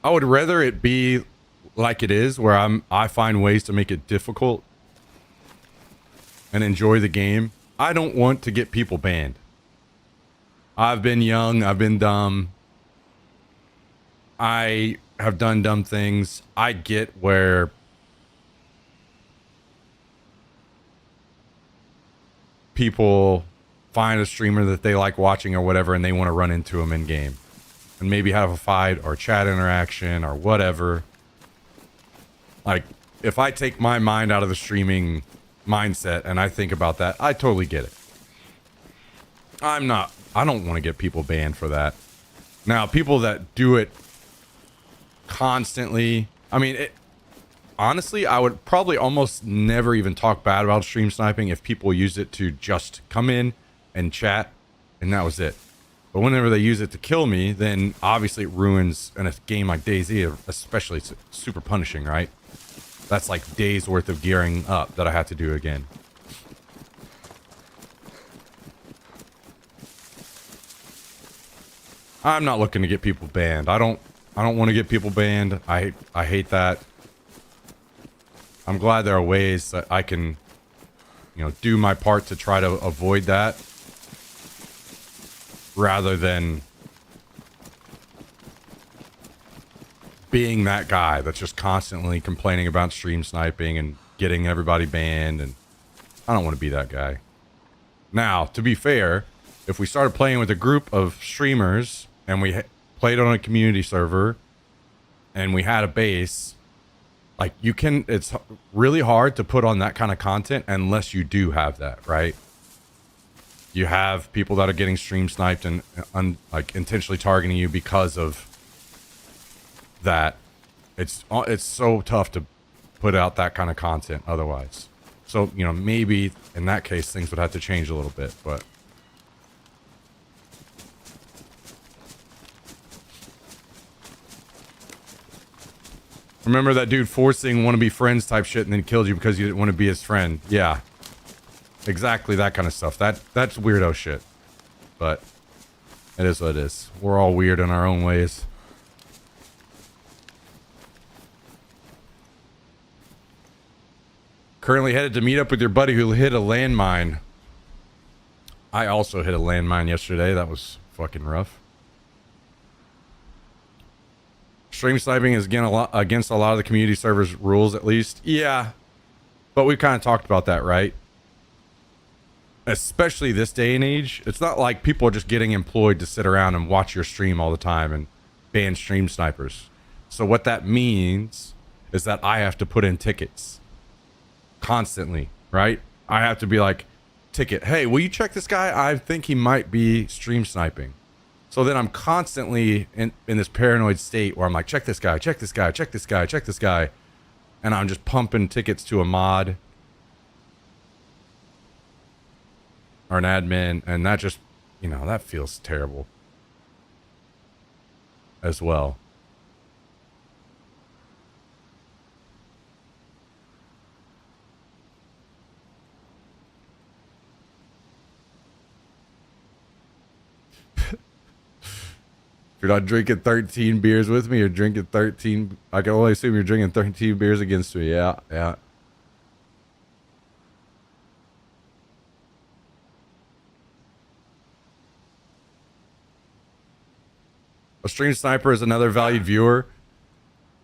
would rather it be like it is, where I find ways to make it difficult and enjoy the game. I don't want to get people banned. I've been young, I've been dumb. I have done dumb things. I get where people find a streamer that they like watching or whatever, and they want to run into them in game and maybe have a fight or chat interaction or whatever. Like, if I take my mind out of the streaming mindset and I think about that, I totally get it. I don't want to get people banned for that. Now, people that do it constantly, I mean, honestly, I would probably almost never even talk bad about stream sniping if people use it to just come in and chat, and that was it. But whenever they use it to kill me, then obviously it ruins, in a game like DayZ, especially, it's super punishing, right? That's like days worth of gearing up that I have to do again. I'm not looking to get people banned. I don't want to get people banned. I hate that. I'm glad there are ways that I can, do my part to try to avoid that, rather than being that guy that's just constantly complaining about stream sniping and getting everybody banned. And I don't want to be that guy. Now, to be fair, if we started playing with a group of streamers and we played on a community server and we had a base, like, it's really hard to put on that kind of content unless you do have that, right? You have people that are getting stream sniped and like intentionally targeting you because of that. It's so tough to put out that kind of content otherwise. So, maybe in that case things would have to change a little bit, but remember that dude forcing want to be friends type shit and then killed you because you didn't want to be his friend. Yeah. Exactly that kind of stuff. That's weirdo shit. But it is what it is. We're all weird in our own ways. Currently headed to meet up with your buddy who hit a landmine. I also hit a landmine yesterday. That was fucking rough. Stream sniping is against a lot of the community servers rules, at least. Yeah. But we kind of talked about that, right? Especially this day and age. It's not like people are just getting employed to sit around and watch your stream all the time and ban stream snipers. So what that means is that I have to put in tickets constantly, right? I have to be like, ticket, hey, will you check this guy? I think he might be stream sniping. So then I'm constantly in this paranoid state where I'm like, check this guy, check this guy, check this guy, check this guy. And I'm just pumping tickets to a mod or an admin. And that just, that feels terrible as well. If you're not drinking 13 beers with me, you're drinking 13. I can only assume you're drinking 13 beers against me. Yeah, yeah. A stream sniper is another valued viewer.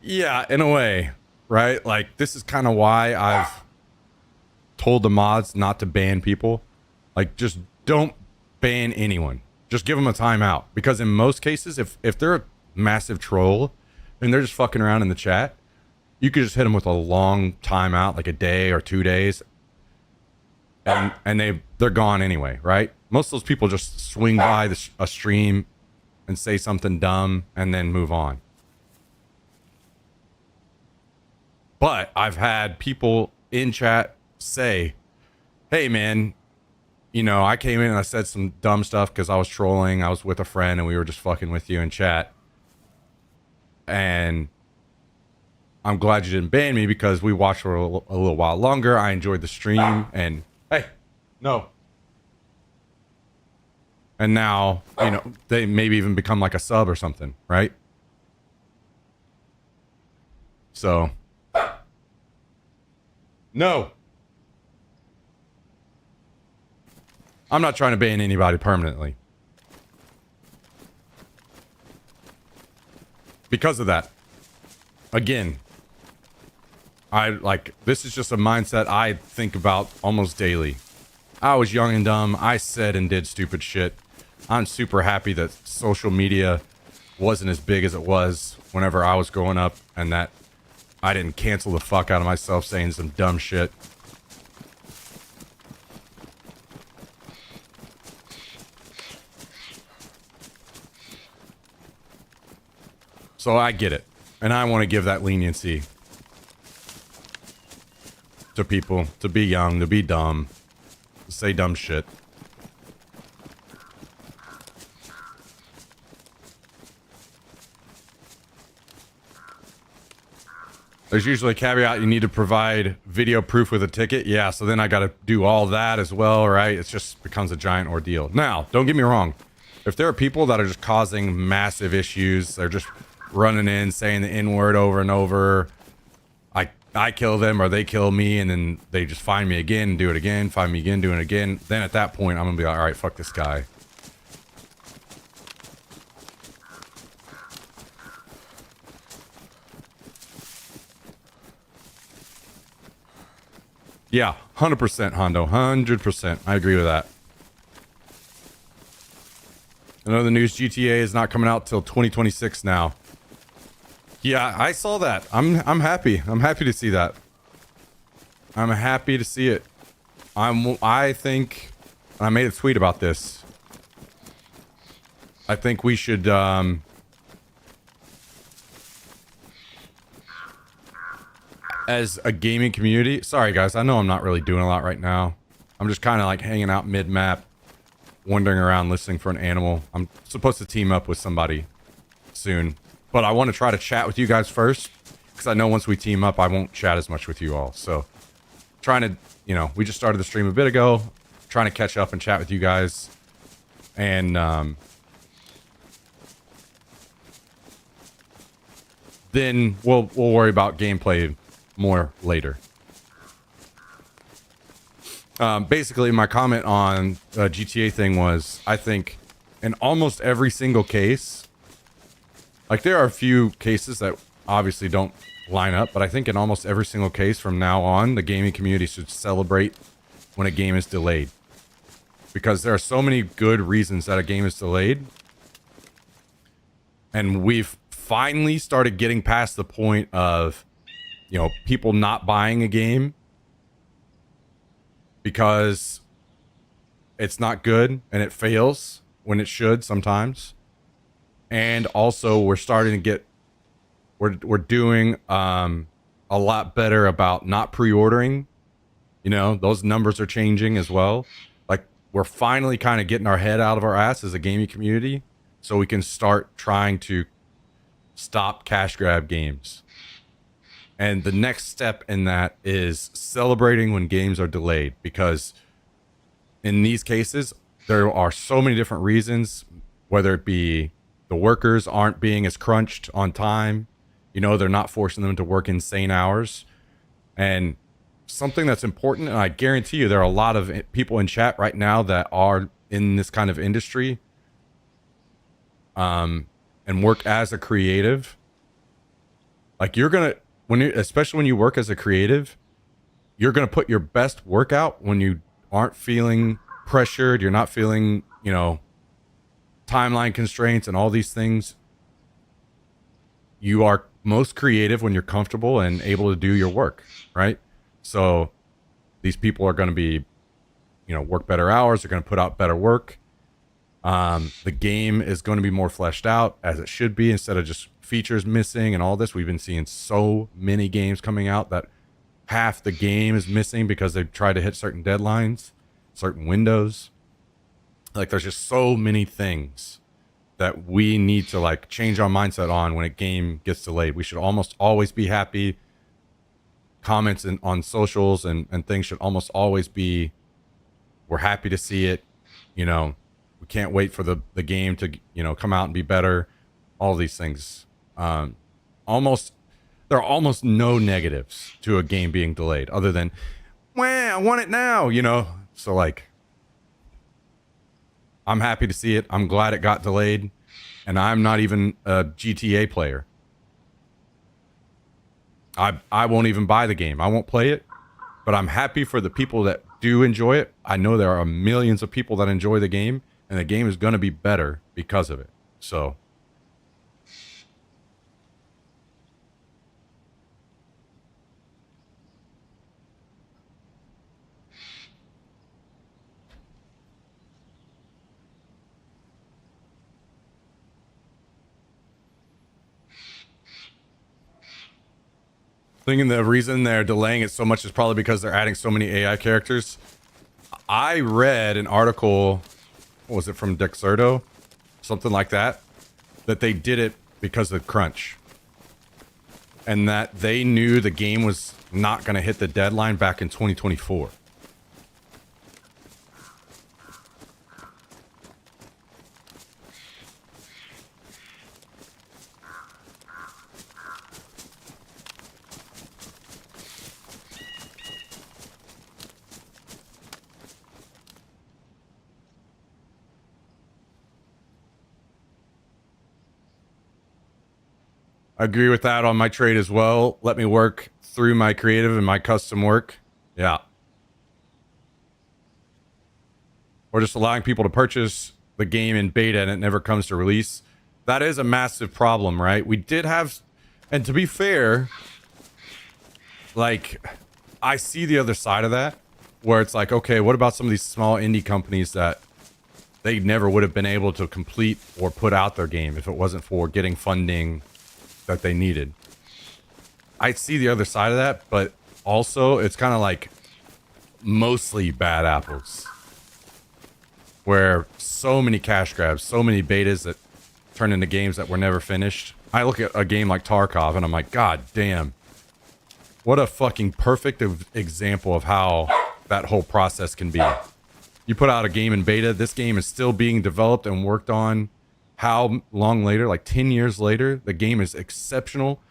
Yeah, in a way, right? Like, this is kind of why I've told the mods not to ban people. Like, just don't ban anyone. Just give them a timeout. Because in most cases, if they're a massive troll and they're just fucking around in the chat, you could just hit them with a long timeout, like a day or 2 days, and they're gone anyway, right? Most of those people just swing by a stream and say something dumb and then move on. But I've had people in chat say, hey man, you know, I came in and I said some dumb stuff because I was trolling. I was with a friend and we were just fucking with you in chat. And I'm glad you didn't ban me because we watched for a little while longer. I enjoyed the stream and hey, no. And now, you know, they maybe even become like a sub or something, right? So, no. I'm not trying to ban anybody permanently. Because of that. Again, this is just a mindset I think about almost daily. I was young and dumb. I said and did stupid shit. I'm super happy that social media wasn't as big as it was whenever I was growing up and that I didn't cancel the fuck out of myself saying some dumb shit. So I get it. And I want to give that leniency to people, to be young, to be dumb, to say dumb shit. There's usually a caveat, you need to provide video proof with a ticket. Yeah, so then I got to do all that as well, right? It just becomes a giant ordeal. Now, don't get me wrong. If there are people that are just causing massive issues, they're just running in, saying the N-word over and over, I kill them or they kill me, and then they just find me again and do it again, find me again, do it again. Then at that point, I'm going to be like, all right, fuck this guy. Yeah, 100% Hondo, 100%. I agree with that. I know the news GTA is not coming out till 2026 now. Yeah, I saw that. I'm happy. I'm happy to see that. I'm happy to see it. I think I made a tweet about this. I think we should as a gaming community. Sorry guys, I know I'm not really doing a lot right now. I'm just kind of like hanging out mid-map, wandering around listening for an animal. I'm supposed to team up with somebody soon. But I want to try to chat with you guys first, because I know once we team up, I won't chat as much with you all. So, trying to, you know, we just started the stream a bit ago, trying to catch up and chat with you guys. And, then we'll worry about gameplay more later. Basically, my comment on the GTA thing was, I think in almost every single case, like, there are a few cases that obviously don't line up, but I think in almost every single case from now on, the gaming community should celebrate when a game is delayed. Because there are so many good reasons that a game is delayed. And we've finally started getting past the point of, you know, people not buying a game because it's not good and it fails when it should sometimes. And also we're starting to get, we're doing a lot better about not pre-ordering. You know, those numbers are changing as well. Like, we're finally kind of getting our head out of our ass as a gaming community so we can start trying to stop cash grab games. And the next step in that is celebrating when games are delayed, because in these cases, there are so many different reasons, whether it be The workers aren't being as crunched on time. You know, they're not forcing them to work insane hours. And something that's important, and I guarantee you there are a lot of people in chat right now that are in this kind of industry, and work as a creative. Like, you're gonna, especially when you work as a creative, you're gonna put your best work out when you aren't feeling pressured. You're not feeling, you know, timeline constraints and all these things. You are most creative when you're comfortable and able to do your work, right? So these people are going to be, you know, work better hours. They're going to put out better work. The game is going to be more fleshed out, as it should be, instead of just features missing and all this. We've been seeing so many games coming out that half the game is missing because they try to hit certain deadlines, certain windows. Like, there's just so many things that we need to like change our mindset on when a game gets delayed. We should almost always be happy. Comments on socials and things should almost always be, we're happy to see it. You know, we can't wait for the game to, you know, come out and be better. All these things. There are almost no negatives to a game being delayed other than, well, I want it now, you know? So like, I'm happy to see it. I'm glad it got delayed. And I'm not even a GTA player. I won't even buy the game. I won't play it. But I'm happy for the people that do enjoy it. I know there are millions of people that enjoy the game. And the game is going to be better because of it. So... thinking the reason they're delaying it so much is probably because they're adding so many AI characters. I read an article, what was it, from Dexerto? Something like that. That they did it because of crunch. And that they knew the game was not going to hit the deadline back in 2024. I agree with that on my trade as well. Let me work through my creative and my custom work. Yeah. Or just allowing people to purchase the game in beta and it never comes to release. That is a massive problem, right? We did have, and to be fair, like, I see the other side of that, where it's like, okay, what about some of these small indie companies that they never would have been able to complete or put out their game if it wasn't for getting funding that they needed? I see the other side of that, but also it's kind of like mostly bad apples, where so many cash grabs, so many betas that turn into games that were never finished. I look at a game like Tarkov and I'm like, God damn, what a fucking perfect example of how that whole process can be. You put out a game in beta, this game is still being developed and worked on. How long later? Like 10 years later, the game is exceptional.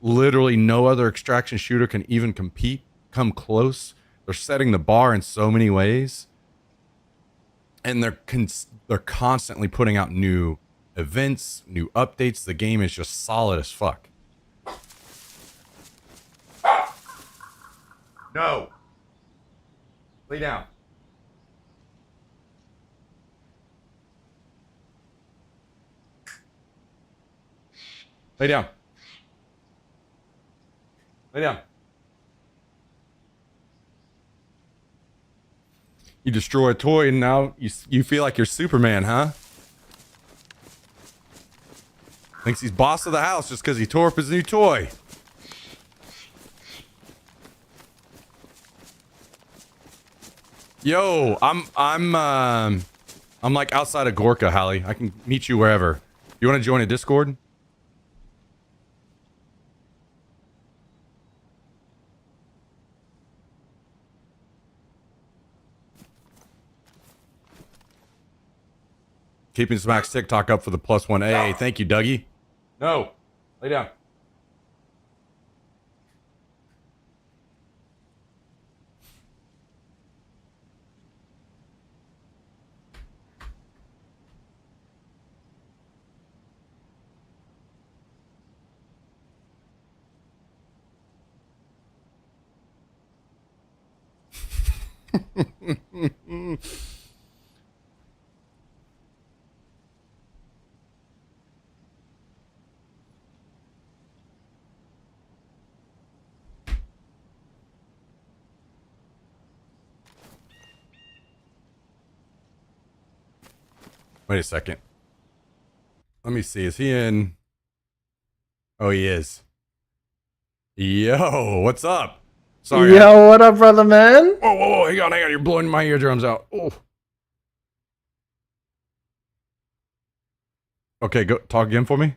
Literally no other extraction shooter can even come close. They're setting the bar in so many ways. And they're constantly putting out new events, new updates. The game is just solid as fuck. No. Lay down. Lay down. Lay down. You destroy a toy and now you feel like you're Superman, huh? Thinks he's boss of the house just because he tore up his new toy. Yo, I'm like outside of Gorka, Hallie. I can meet you wherever. You want to join a Discord? Keeping Smack's TikTok up for the +1 AA. Thank you, Dougie. No. Lay down. Wait a second. Let me see. Is he in? Oh, he is. Yo, what's up? Sorry. Yo, what up, brother man? Whoa, whoa, whoa. Hang on. You're blowing my eardrums out. Oh. Okay, go talk again for me.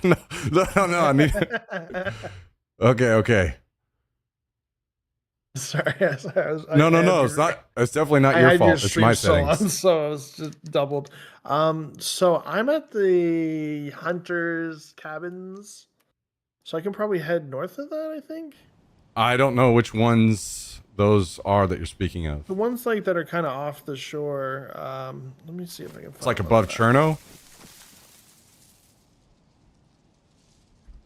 no. I mean. Okay. Sorry, No. It's not. It's definitely not your fault. It's my settings. So I was just doubled. So I'm at the hunters' cabins, so I can probably head north of that. I think I don't know which ones those are that you're speaking of. the ones like that are kind of off the shore. Let me see if I can. It's like above Cherno.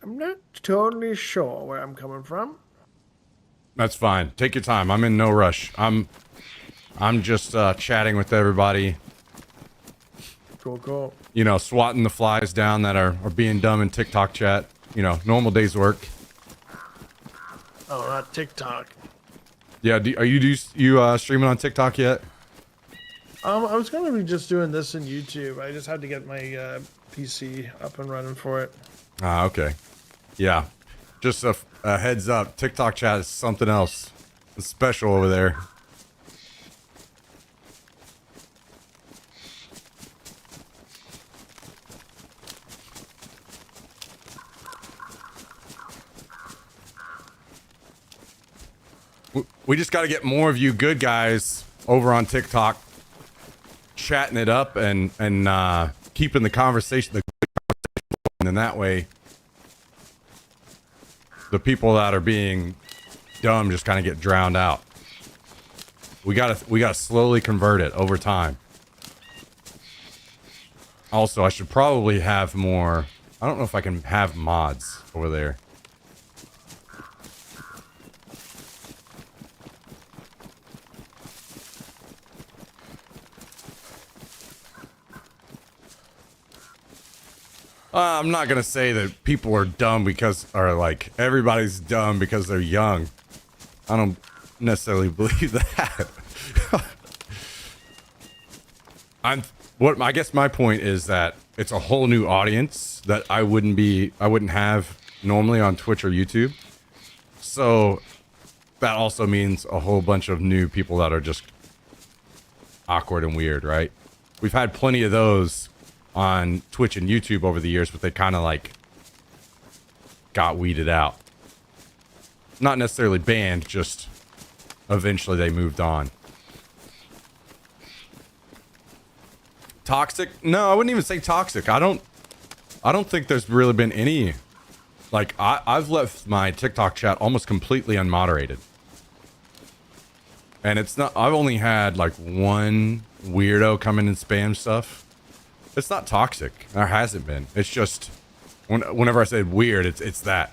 I'm not totally sure where I'm coming from. That's fine. Take your time. I'm in no rush. I'm just chatting with everybody. Cool. You know, swatting the flies down that are being dumb in TikTok chat. You know, normal day's work. Oh, not TikTok. Yeah. Are you streaming on TikTok yet? I was gonna be just doing this in YouTube. I just had to get my PC up and running for it. Ah, okay. Yeah. Just a heads up. TikTok chat is something else. It's special over there. We just got to get more of you good guys over on TikTok chatting it up and keeping the conversation, and then that way the people that are being dumb just kind of get drowned out. We gotta slowly convert it over time. Also, I should probably have more. I don't know if I can have mods over there. I'm not gonna say that people are dumb like everybody's dumb because they're young. I don't necessarily believe that. I guess my point is that it's a whole new audience that I wouldn't have normally on Twitch or YouTube. So that also means a whole bunch of new people that are just awkward and weird, right? We've had plenty of those on Twitch and YouTube over the years, but they kind of like got weeded out. Not necessarily banned, just eventually they moved on. Toxic? No, I wouldn't even say toxic. I don't think there's really been any. Like, I've left my TikTok chat almost completely unmoderated. And it's not, I've only had like one weirdo come in and spam stuff. It's not toxic. There hasn't been. It's just, whenever I say weird, it's that.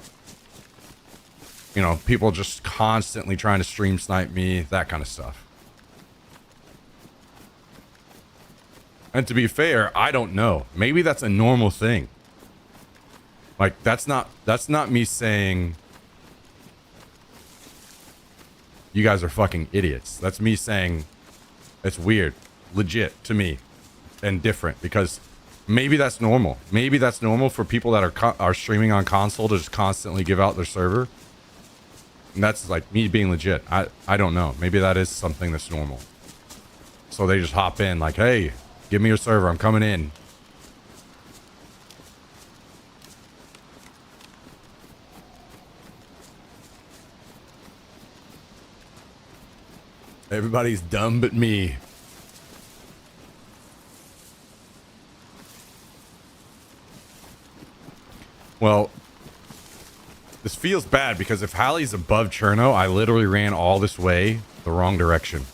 You know, people just constantly trying to stream snipe me, that kind of stuff. And to be fair, I don't know. Maybe that's a normal thing. Like, that's not me saying you guys are fucking idiots. That's me saying it's weird, legit to me, and different, because maybe that's normal. Maybe that's normal for people that are streaming on console to just constantly give out their server. And that's like me being legit. I don't know. Maybe that is something that's normal. So they just hop in like, hey, give me your server. I'm coming in. Everybody's dumb but me. Well, this feels bad because if Hallie's above Cherno, I literally ran all this way the wrong direction.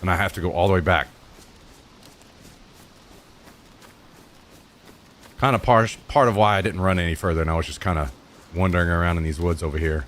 And I have to go all the way back. Kind of part of why I didn't run any further, and I was just kind of wandering around in these woods over here.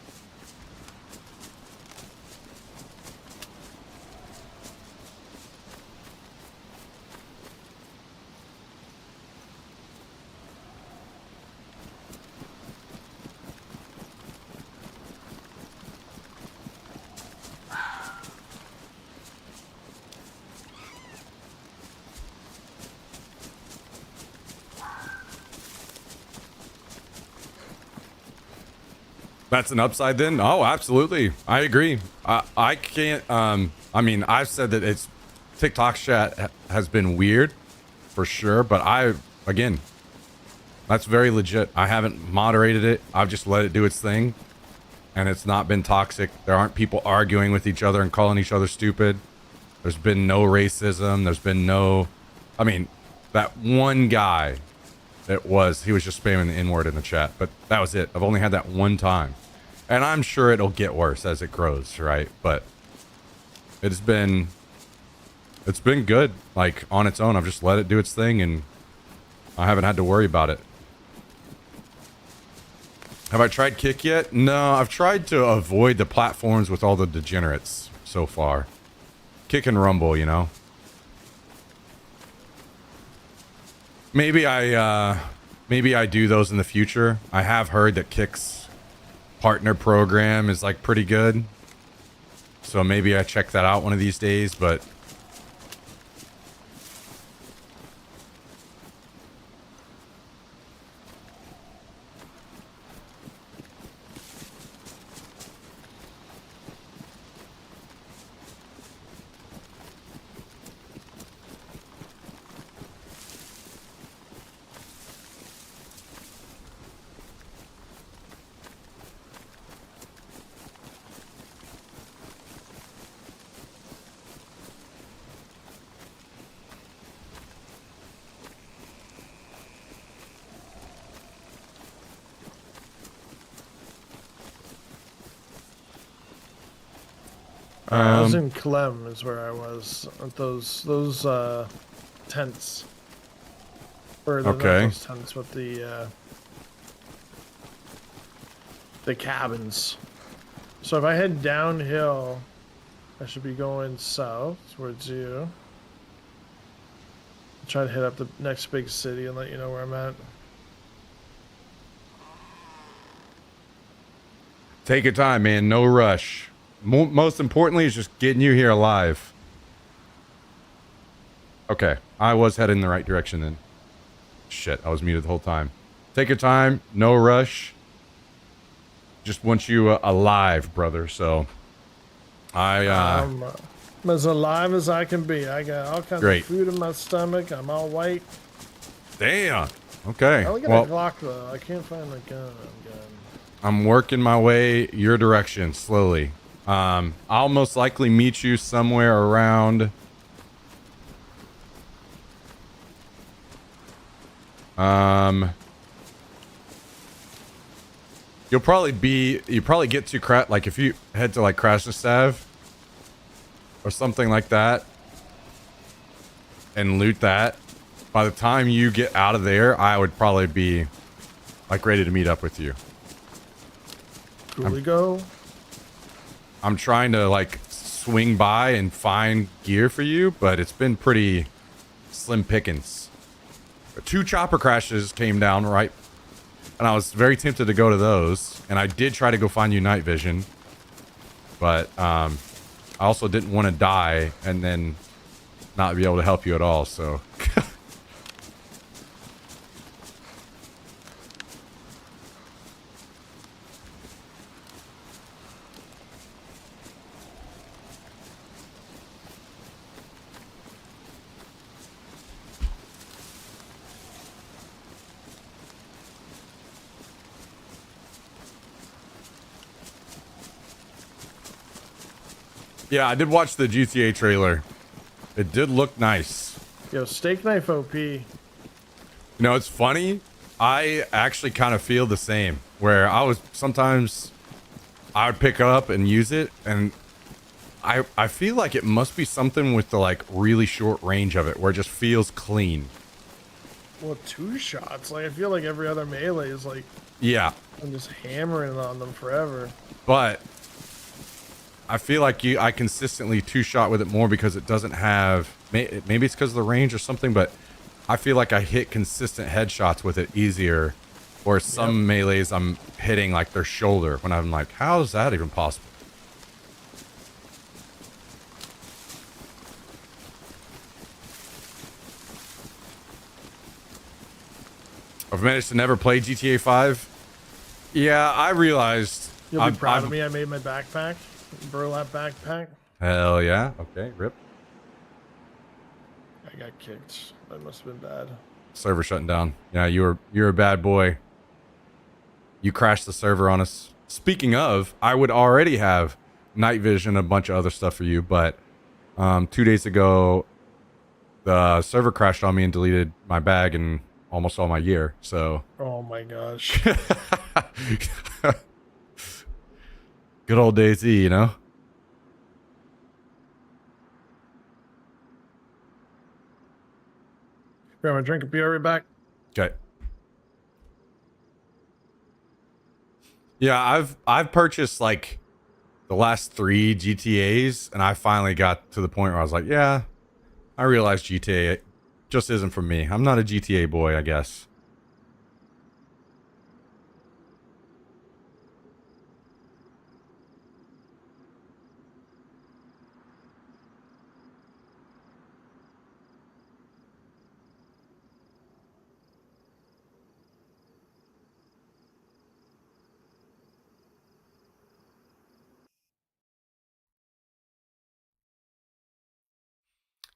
That's an upside then? Oh, absolutely. I agree. I can't, I mean, I've said that it's TikTok chat has been weird for sure, but again, that's very legit. I haven't moderated it. I've just let it do its thing and it's not been toxic. There aren't people arguing with each other and calling each other stupid. There's been no racism. There's been no, I mean, that one guy he was just spamming the N-word in the chat, but that was it. I've only had that one time. And I'm sure it'll get worse as it grows, right? But it's been good. Like, on its own, I've just let it do its thing, and I haven't had to worry about it. Have I tried Kick yet? No, I've tried to avoid the platforms with all the degenerates so far. Kick and Rumble, you know? Maybe I do those in the future. I have heard that Kick's partner program is like pretty good. So maybe I check that out one of these days, but I was in Clem is where I was at those tents. Or not those tents, but the cabins. So if I head downhill, I should be going south towards you. Try to hit up the next big city and let you know where I'm at. take your time, man. No rush. Most importantly is just getting you here alive. Okay, I was heading in the right direction then. Shit, I was muted the whole time. Take your time, no rush. Just want you alive, brother. So, I'm as alive as I can be. I got all kinds Great. of food in my stomach. I'm all white. Damn. Okay. I only got a Glock though. I can't find my gun. I'm working my way your direction slowly. I'll most likely meet you somewhere around. You probably get to like if you head to like Krasnostav or something like that and loot that. By the time you get out of there, I would probably be like ready to meet up with you. Coolly go. I'm trying to like swing by and find gear for you, but it's been pretty slim pickings. 2 chopper crashes came down, right? And I was very tempted to go to those. And I did try to go find you night vision. But I also didn't want to die and then not be able to help you at all, so... Yeah, I did watch the GTA trailer. It did look nice. Yo, steak knife OP. You know, it's funny. I actually kind of feel the same. Where I was sometimes I would pick up and use it, and I feel like it must be something with the like really short range of it, where it just feels clean. Well, 2 shots. Like I feel like every other melee is like Yeah, I'm just hammering on them forever. but I feel like I consistently 2-shot with it more because it doesn't have. Maybe it's because of the range or something, but I feel like I hit consistent headshots with it easier. Or some melees I'm hitting like their shoulder when I'm like, how is that even possible? I've managed to never play GTA 5. Yeah, I realized. You'll be proud of me. I made my backpack, burlap backpack. Hell yeah. Okay, rip. I got kicked. That must have been bad. Server shutting down. Yeah, you're a bad boy. You crashed the server on us. Speaking of, I would already have night vision, a bunch of other stuff for you, but 2 days ago, the server crashed on me and deleted my bag and almost all my gear. So. Oh my gosh. Good old DayZ, you know. Grab my drink and be right back. Okay. Yeah, I've purchased like the last 3 GTAs, and I finally got to the point where I was like, yeah, I realized GTA just isn't for me. I'm not a GTA boy, I guess.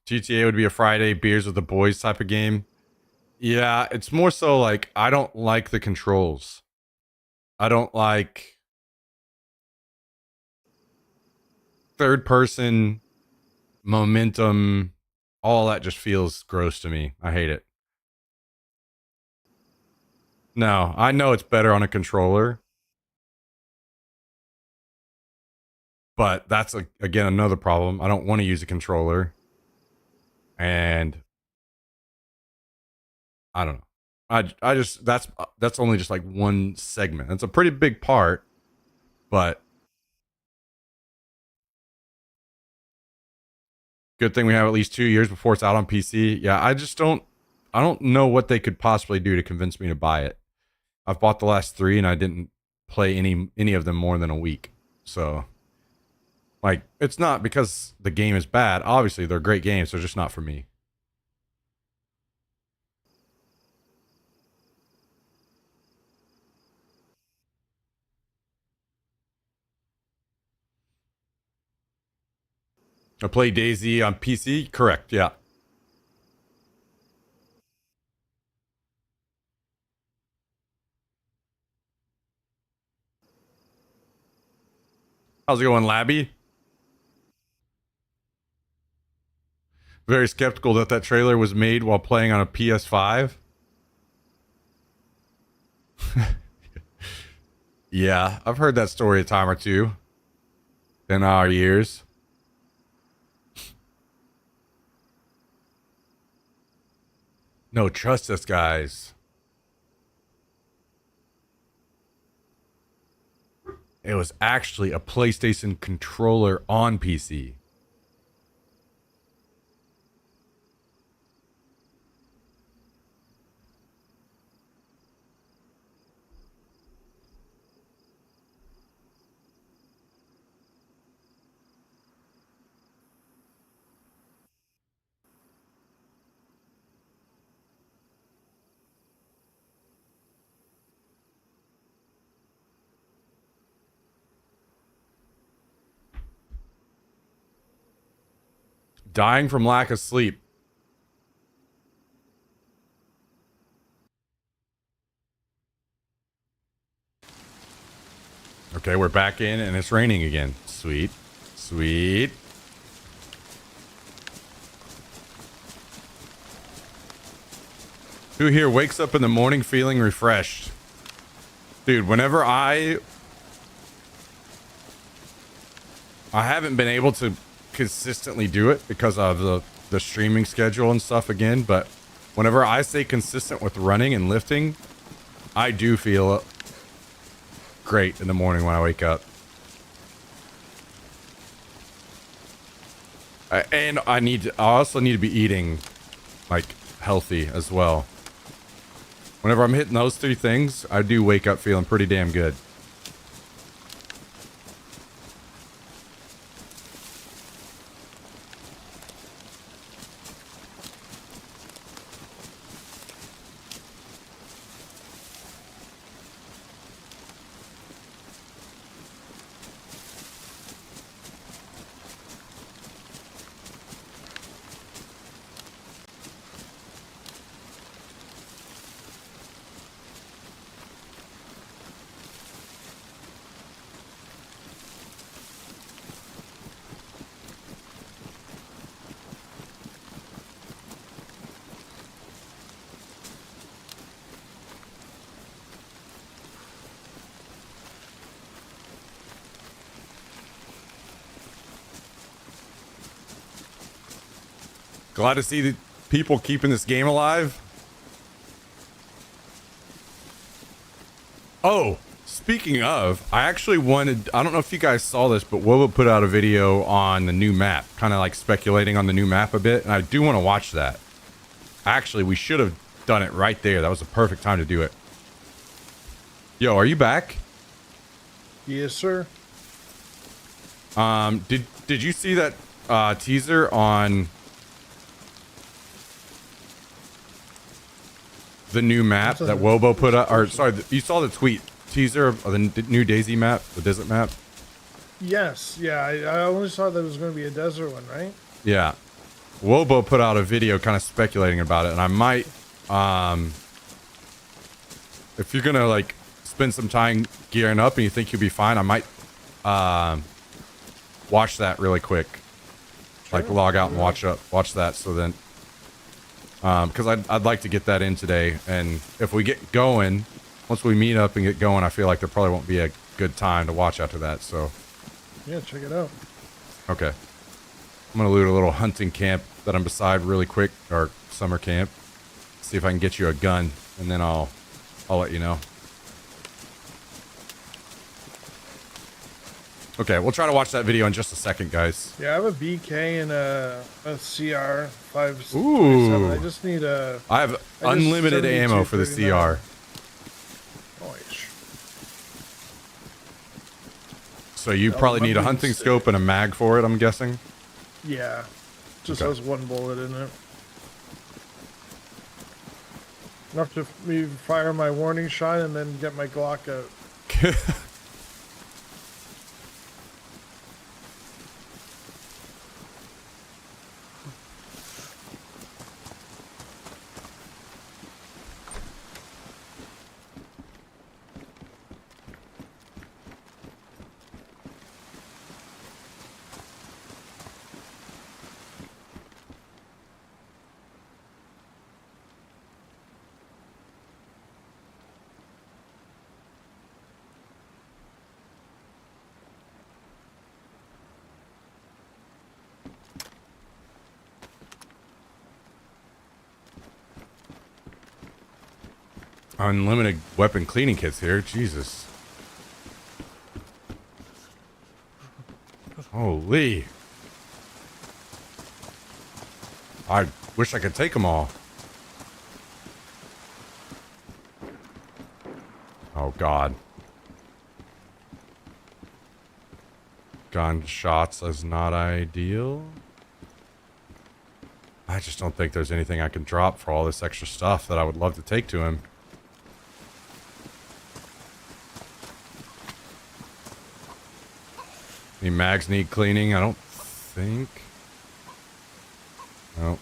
GTA would be a Friday beers with the boys type of game. Yeah, it's more so like I don't like the controls. I don't like third person momentum. All that just feels gross to me. I hate it. No, I know it's better on a controller, but that's again another problem. I don't want to use a controller, and I don't know. I just that's only just like one segment. It's a pretty big part, but good thing we have at least 2 years before it's out on PC. Yeah, I don't know what they could possibly do to convince me to buy it. I've bought the last 3 and I didn't play any of them more than a week. So like it's not because the game is bad. Obviously, they're great games. They're just not for me. I play DayZ on PC. Correct. Yeah. How's it going, Labby? Very skeptical that that trailer was made while playing on a PS5. Yeah, I've heard that story a time or two in our years. No, trust us, guys. It was actually a PlayStation controller on PC. Dying from lack of sleep. Okay, we're back in and it's raining again. Sweet. Sweet. Who here wakes up in the morning feeling refreshed? Dude, whenever I haven't been able to consistently do it because of the streaming schedule and stuff again, but whenever I stay consistent with running and lifting, I do feel great in the morning when I wake up. And I also need to be eating like healthy as well. Whenever I'm hitting those three things, I do wake up feeling pretty damn good. Glad to see the people keeping this game alive. Oh, speaking of, I actually wanted, I don't know if you guys saw this, but Wobo put out a video on the new map, kind of like speculating on the new map a bit, and I do want to watch that. Actually, we should have done it right there. That was the perfect time to do it. Yo, are you back? Yes, sir. Did you see that teaser on the new map that Wobo put up? Or sorry, you saw the tweet teaser of the new Daisy map, the desert map? Yes, yeah. I only saw that it was going to be a desert one, right? Yeah. Wobo put out a video kind of speculating about it, and I might, if you're gonna like spend some time gearing up and you think you'll be fine, I might watch that really quick. Sure. Like log out and watch that, so then because I'd like to get that in today, and if we get going, once we meet up and get going, I feel like there probably won't be a good time to watch after that. So yeah, check it out. Okay, I'm gonna loot a little hunting camp that I'm beside really quick, or summer camp. See if I can get you a gun, and then I'll let you know. Okay, we'll try to watch that video in just a second, guys. Yeah, I have a BK and a CR 5. Ooh. I just need a... I have unlimited ammo for the CR. Nice. So you probably need a hunting scope and a mag for it, I'm guessing? Yeah. Just has one bullet in it. Enough to me fire my warning shot and then get my Glock out. Unlimited weapon cleaning kits here. Jesus. Holy. I wish I could take them all. Oh, God. Gunshots is not ideal. I just don't think there's anything I can drop for all this extra stuff that I would love to take to him. Any mags need cleaning? I don't think. Nope.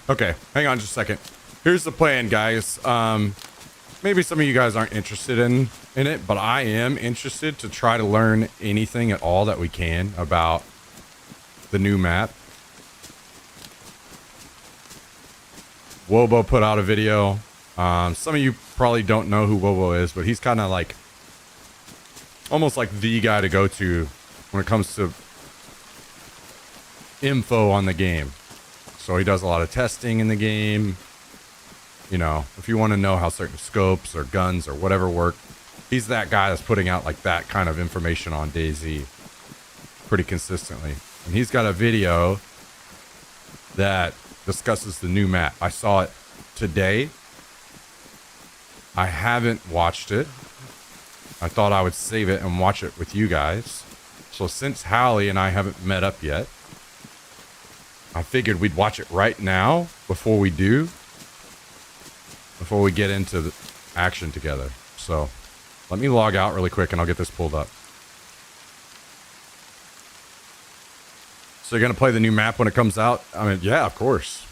Okay, hang on just a second. Here's the plan, guys. Maybe some of you guys aren't interested in it, but I am interested to try to learn anything at all that we can about the new map. Wobo put out a video. Some of you probably don't know who Wobo is, but he's kind of like almost like the guy to go to when it comes to info on the game. So he does a lot of testing in the game. You know, if you want to know how certain scopes or guns or whatever work, he's that guy that's putting out like that kind of information on DayZ pretty consistently. And he's got a video that discusses the new map. I saw it today. I haven't watched it. I thought I would save it and watch it with you guys. So since Hallie and I haven't met up yet, I figured we'd watch it right now before we get into the action together. So let me log out really quick and I'll get this pulled up. So you're going to play the new map when it comes out? I mean, yeah, of course.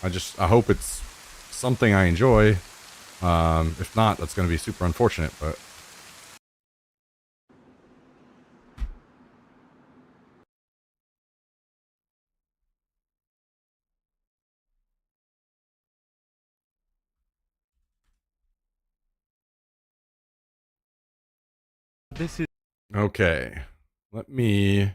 I hope it's something I enjoy. If not, that's going to be super unfortunate, but this is okay. Let me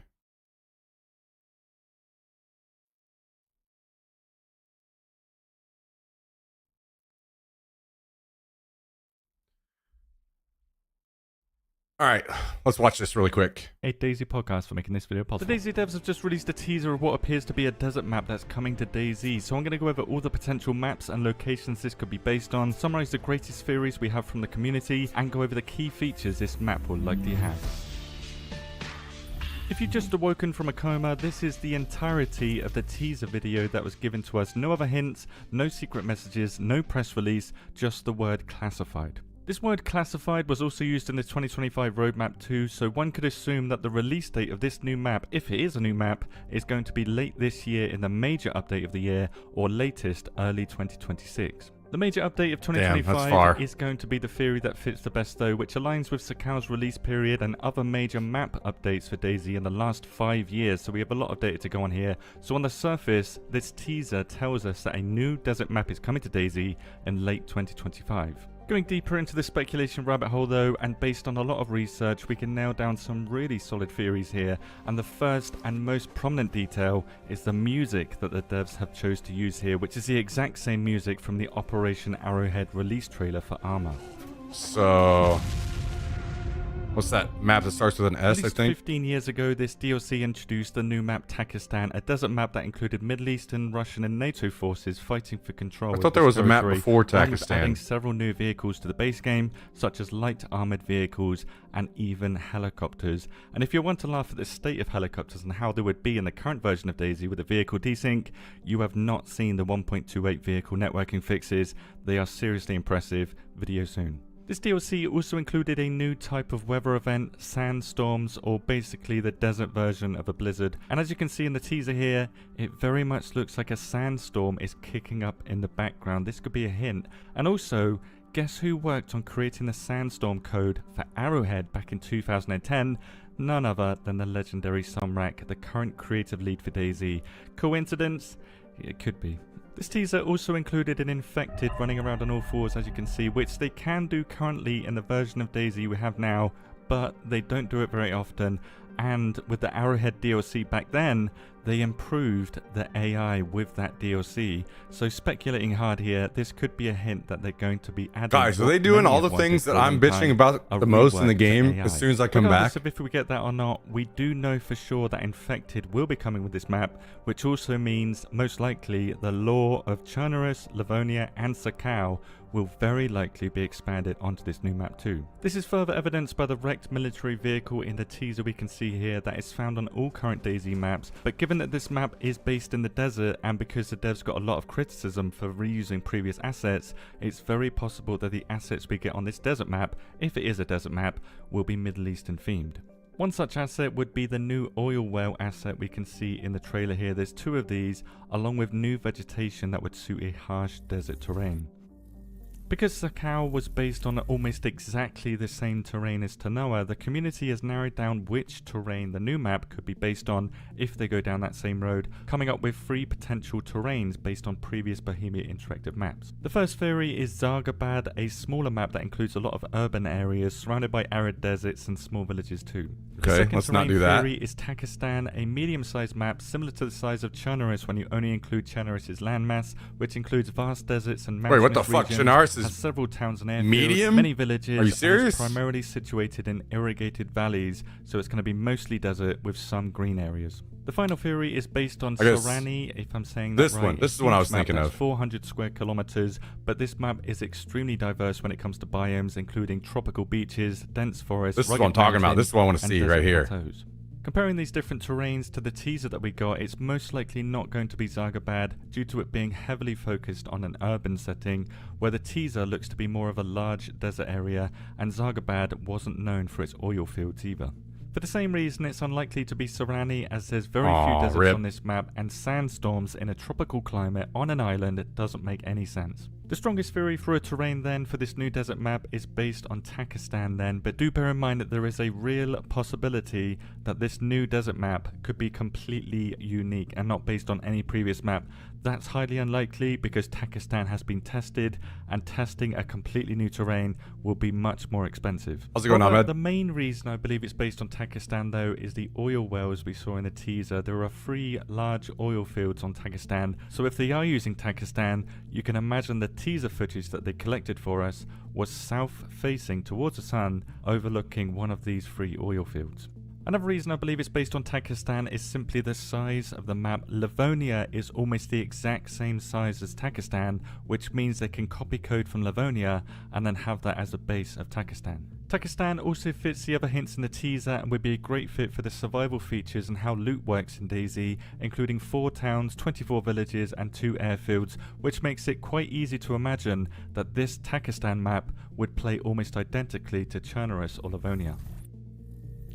all right, let's watch this really quick. a DayZ podcast for making this video possible. The DayZ devs have just released a teaser of what appears to be a desert map that's coming to DayZ, so I'm going to go over all the potential maps and locations this could be based on, summarize the greatest theories we have from the community, and go over the key features this map will likely have. If you've just awoken from a coma, this is the entirety of the teaser video that was given to us. No other hints, no secret messages, no press release, just the word classified. This word classified was also used in the 2025 roadmap too, so one could assume that the release date of this new map, if it is a new map, is going to be late this year in the major update of the year, or latest early 2026. The major update of 2025 is going to be the theory that fits the best though, which aligns with Sakau's release period and other major map updates for DayZ in the last 5 years, so we have a lot of data to go on here. So on the surface, this teaser tells us that a new desert map is coming to DayZ in late 2025. Going deeper into the speculation rabbit hole though, and based on a lot of research, we can nail down some really solid theories here, and the first and most prominent detail is the music that the devs have chose to use here, which is the exact same music from the Operation Arrowhead release trailer for Arma. So what's that map that starts with an S, I think? 15 years ago, this DLC introduced the new map Takistan, a desert map that included Middle Eastern, Russian and NATO forces fighting for control. I thought there was a map before Takistan. Adding several new vehicles to the base game, such as light armored vehicles and even helicopters. And if you want to laugh at the state of helicopters and how they would be in the current version of DayZ with a vehicle desync, you have not seen the 1.28 vehicle networking fixes. They are seriously impressive. Video soon. This DLC also included a new type of weather event, sandstorms, or basically the desert version of a blizzard. And as you can see in the teaser here, it very much looks like a sandstorm is kicking up in the background. This could be a hint. And also, guess who worked on creating the sandstorm code for Arrowhead back in 2010? None other than the legendary Somrak, the current creative lead for DayZ. Coincidence? It could be. This teaser also included an infected running around on all fours, as you can see, which they can do currently in the version of DayZ we have now, but they don't do it very often. And with the Arrowhead DLC back then, they improved the AI with that DLC. So speculating hard here, this could be a hint that they're going to be adding. Guys, are they doing all the things that I'm bitching about the most in the game as soon as I come back? If we get that or not, we do know for sure that Infected will be coming with this map, which also means most likely the lore of Chernarus, Livonia and Sakau will very likely be expanded onto this new map too. This is further evidenced by the wrecked military vehicle in the teaser we can see here that is found on all current DayZ maps, but given that this map is based in the desert and because the devs got a lot of criticism for reusing previous assets, it's very possible that the assets we get on this desert map, if it is a desert map, will be Middle Eastern themed. One such asset would be the new oil well asset we can see in the trailer here. There's 2 of these, along with new vegetation that would suit a harsh desert terrain. Because Sakau was based on almost exactly the same terrain as Tanoa, the community has narrowed down which terrain the new map could be based on if they go down that same road, coming up with 3 potential terrains based on previous Bohemia interactive maps. The first theory is Zagabad, a smaller map that includes a lot of urban areas surrounded by arid deserts and small villages too. Okay, let's not do that. The second theory is Takistan, a medium-sized map similar to the size of Chernarus when you only include Chernarus' landmass, which includes vast deserts and mountainous Wait, what the fuck? regions. Chernarus Has is several towns and airfields, medium? many villages. Are you serious? And is primarily situated in irrigated valleys, so it's going to be mostly desert with some green areas. The final theory is based on Sorani, if I'm saying that this right. one. This is what I was thinking of. 400 square kilometers, but this map is extremely diverse when it comes to biomes, including tropical beaches, dense forests. This is what I'm talking about. This is what I want to see right here. Plateaus. Comparing these different terrains to the teaser that we got, it's most likely not going to be Zagabad due to it being heavily focused on an urban setting, where the teaser looks to be more of a large desert area, and Zagabad wasn't known for its oil fields either. For the same reason, it's unlikely to be Sorani, as there's very few deserts on this map, and sandstorms in a tropical climate on an island doesn't make any sense. The strongest theory for a terrain then for this new desert map is based on Takistan then, but do bear in mind that there is a real possibility that this new desert map could be completely unique and not based on any previous map. That's highly unlikely because Takistan has been tested, and testing a completely new terrain will be much more expensive. How's it going, Ahmed? The main reason I believe it's based on Takistan though is the oil wells we saw in the teaser. There are 3 large oil fields on Takistan, so if they are using Takistan, you can imagine the teaser footage that they collected for us was south facing towards the sun, overlooking one of these 3 oil fields. Another reason I believe it's based on Takistan is simply the size of the map. Livonia is almost the exact same size as Takistan, which means they can copy code from Livonia and then have that as a base of Takistan. Takistan also fits the other hints in the teaser and would be a great fit for the survival features and how loot works in DayZ, including 4 towns, 24 villages and 2 airfields, which makes it quite easy to imagine that this Takistan map would play almost identically to Chernarus or Livonia.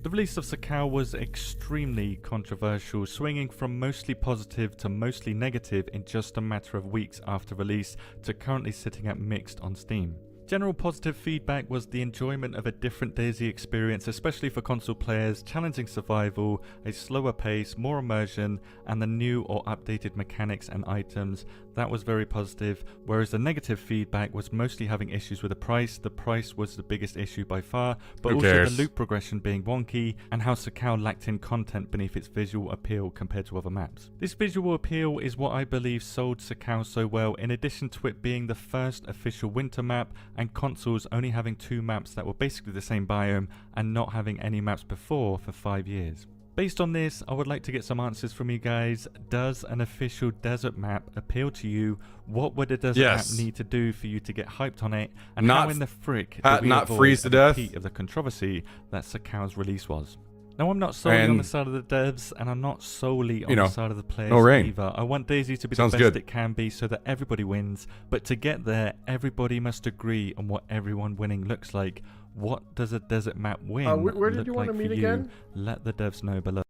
The release of Sakau was extremely controversial, swinging from mostly positive to mostly negative in just a matter of weeks after release to currently sitting at mixed on Steam. General positive feedback was the enjoyment of a different DayZ experience, especially for console players, challenging survival, a slower pace, more immersion, and the new or updated mechanics and items. That was very positive, whereas the negative feedback was mostly having issues with the price. The price was the biggest issue by far, but also the loot progression being wonky, and how Sakau lacked in content beneath its visual appeal compared to other maps. This visual appeal is what I believe sold Sakau so well, in addition to it being the first official winter map, and consoles only having 2 maps that were basically the same biome, and not having any maps before for 5 years. Based on this, I would like to get some answers from you guys. Does an official desert map appeal to you? What would a desert map need to do for you to get hyped on it? And how in the frick do we not freeze to death? Repeat of the controversy that Sakau's release was? Now, I'm not solely on the side of the devs, and I'm not solely on the side of the players either. I want DayZ to be the best it can be so that everybody wins, but to get there, everybody must agree on what everyone winning looks like. What does a desert map win where did you want to meet again? Let the devs know below.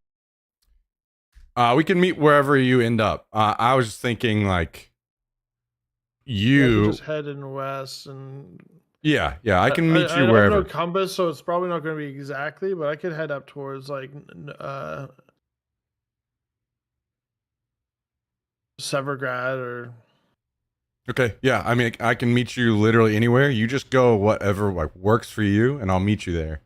We can meet wherever you end up. I was just thinking, like, you just heading west and yeah, I can meet you wherever. I have no compass, so it's probably not going to be exactly, but I could head up towards like Severgrad or. Okay, yeah, I mean, I can meet you literally anywhere. You just go whatever like works for you, and I'll meet you there.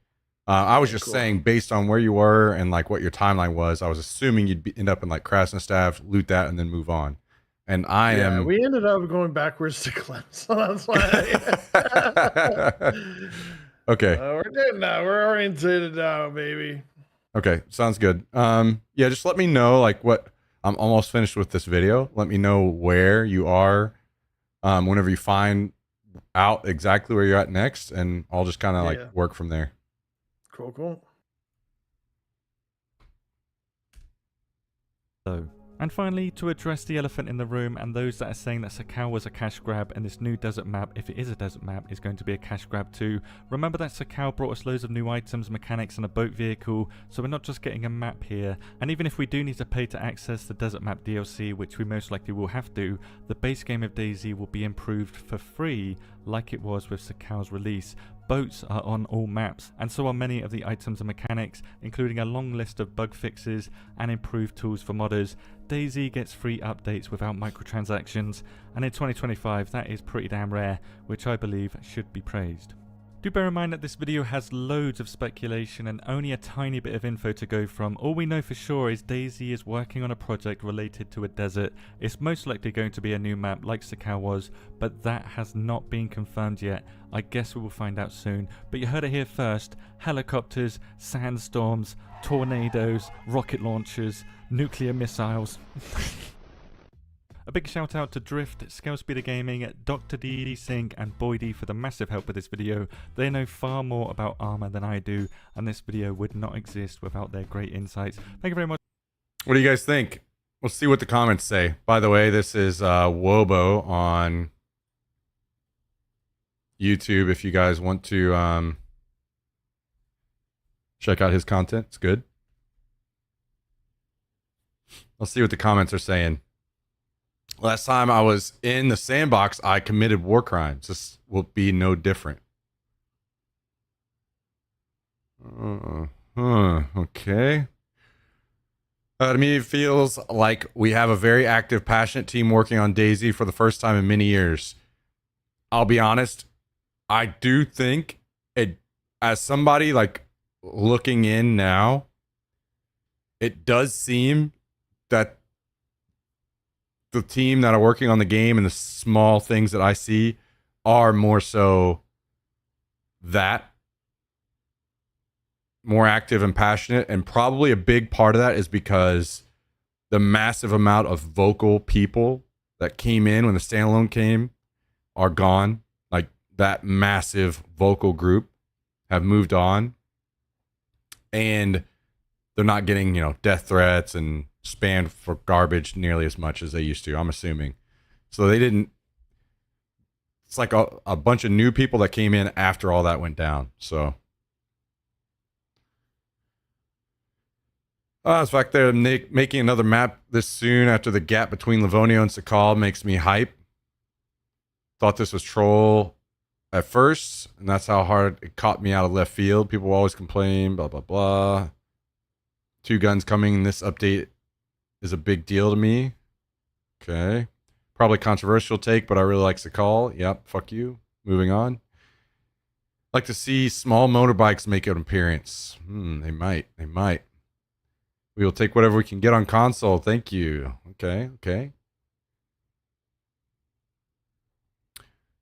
I was just saying, based on where you were and like what your timeline was, I was assuming you'd end up in like Krasnostav, loot that, and then move on. And we ended up going backwards to Clem, so that's why. Okay. We're good now. We're orientated now, baby. Okay, sounds good. Yeah, just let me know like what. I'm almost finished with this video. Let me know where you are. Whenever you find out exactly where you're at next, and I'll just kind of like work from there. Cool. So, And finally, to address the elephant in the room and those that are saying that Sakal was a cash grab and this new desert map, if it is a desert map, is going to be a cash grab too. Remember that Sakal brought us loads of new items, mechanics and a boat vehicle, so we're not just getting a map here. And even if we do need to pay to access the desert map DLC, which we most likely will have to, the base game of DayZ will be improved for free like it was with Sakal's release. Boats are on all maps, and so are many of the items and mechanics, including a long list of bug fixes and improved tools for modders. DayZ gets free updates without microtransactions, and in 2025 that is pretty damn rare, which I believe should be praised. Do bear in mind that this video has loads of speculation and only a tiny bit of info to go from. All we know for sure is DayZ is working on a project related to a desert. It's most likely going to be a new map like Sakal was, but that has not been confirmed yet. I guess we will find out soon, but you heard it here first. Helicopters, sandstorms, tornadoes, rocket launchers, nuclear missiles. A big shout out to Drift, Scale Speeder Gaming, Dr. D Sync and Boydie for the massive help with this video. They know far more about armor than I do, and this video would not exist without their great insights. Thank you very much. What do you guys think? We'll see what the comments say. By the way, this is Wobo on YouTube if you guys want to check out his content. It's good. I'll see what the comments are saying. Last time I was in the sandbox, I committed war crimes. This will be no different. Okay. To me, it feels like we have a very active, passionate team working on DayZ for the first time in many years. I'll be honest, I do think it, as somebody like looking in now, it does seem that the team that are working on the game and the small things that I see are more so that more active and passionate, and probably a big part of that is because the massive amount of vocal people that came in when the standalone came are gone. Like that massive vocal group have moved on, and they're not getting, you know, death threats and spammed for garbage nearly as much as they used to, I'm assuming. So they didn't, it's like a bunch of new people that came in after all that went down. So the fact they're making another map this soon after the gap between Livonia and Sakal makes me hype. Thought this was troll at first, and that's how hard it caught me out of left field. People always complain, blah, blah, blah. 2 guns coming in this update is a big deal to me. Okay. Probably controversial take, but I really like Sakal. Yep, fuck you. Moving on. Like to see small motorbikes make an appearance. They might. They might. We will take whatever we can get on console. Thank you. Okay, okay.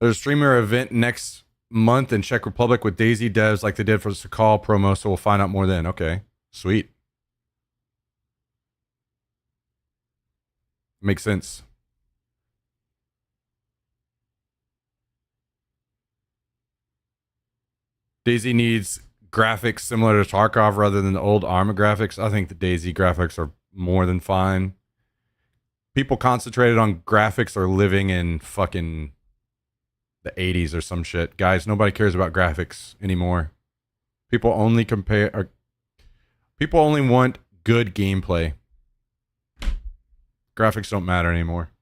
There's a streamer event next month in Czech Republic with DayZ devs like they did for the Sakal promo, so we'll find out more then. Okay, sweet. Makes sense. DayZ needs graphics similar to Tarkov rather than the old Arma graphics. I think the DayZ graphics are more than fine. People concentrated on graphics are living in fucking the 80s or some shit. Guys, nobody cares about graphics anymore. People only people only want good gameplay. Graphics don't matter anymore.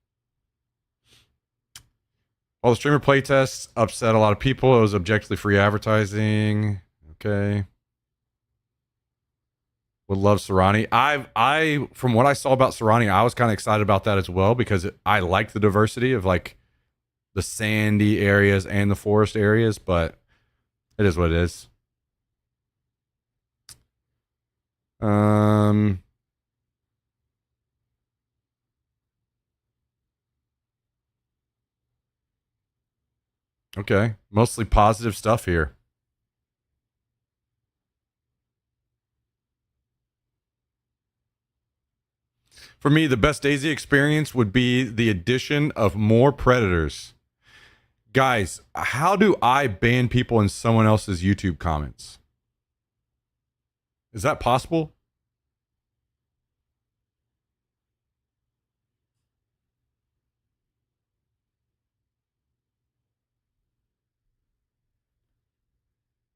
While the streamer playtests upset a lot of people, it was objectively free advertising. Okay. Would love Serrani. I from what I saw about Serrani, I was kind of excited about that as well because I like the diversity of like the sandy areas and the forest areas, but it is what it is. Okay, mostly positive stuff here. For me, the best DayZ experience would be the addition of more predators. Guys, how do I ban people in someone else's YouTube comments? Is that possible?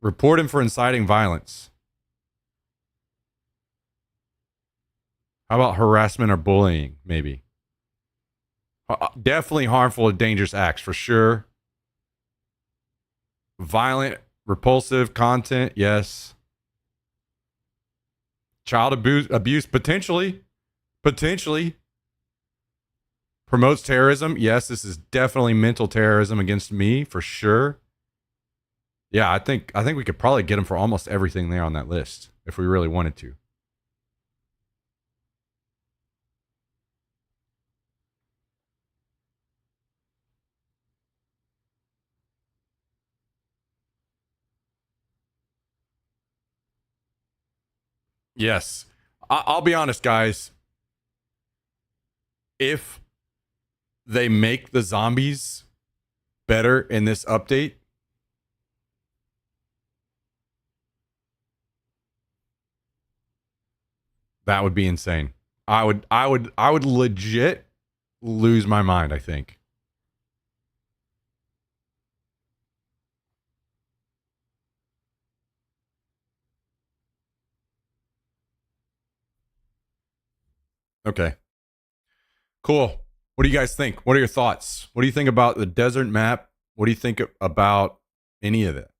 Report him for inciting violence. How about harassment or bullying, maybe? Definitely harmful or dangerous acts, for sure. Violent, repulsive content, yes. Child abuse, potentially. Potentially. Promotes terrorism. Yes, this is definitely mental terrorism against me, for sure. Yeah, I think we could probably get him for almost everything there on that list if we really wanted to. Yes. I'll be honest, guys. If they make the zombies better in this update, that would be insane. I would legit lose my mind, I think. Okay. Cool. What do you guys think? What are your thoughts? What do you think about the desert map? What do you think about any of it?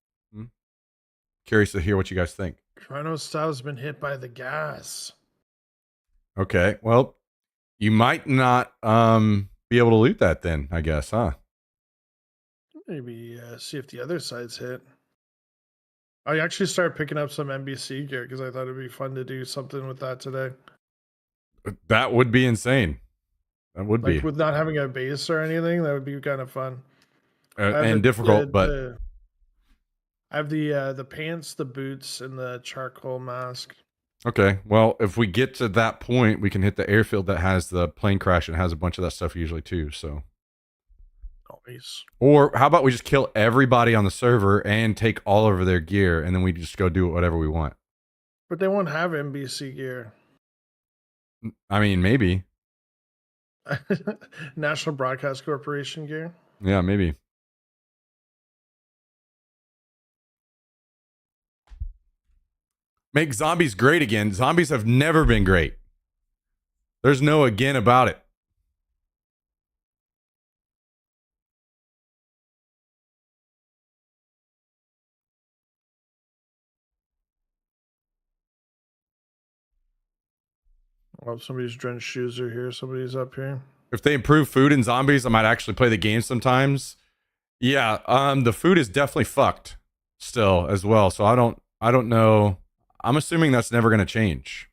Curious to hear what you guys think. Chernarus style's been hit by the gas. Okay. Well, you might not be able to loot that then, I guess, huh? Maybe see if the other side's hit. I actually started picking up some NBC gear because I thought it'd be fun to do something with that today. That would be insane. That would Like be. with not having a base or anything, that would be kind of fun. And difficult, but I have the pants, the boots, and the charcoal mask. okay. Well, if we get to that point, we can hit the airfield that has the plane crash and has a bunch of that stuff usually too. So, Nice. or how about we just kill everybody on the server and take all of their gear, and then we just go do whatever we want. But they won't have NBC gear. I mean, maybe. National Broadcast Corporation gear. Yeah, maybe. Make zombies great again. Zombies have never been great. There's no again about it. Well, somebody's drenched shoes are here. Somebody's up here. If they improve food in zombies, I might actually play the game sometimes. Yeah, the food is definitely fucked still as well. So I don't know. I'm assuming that's never going to change.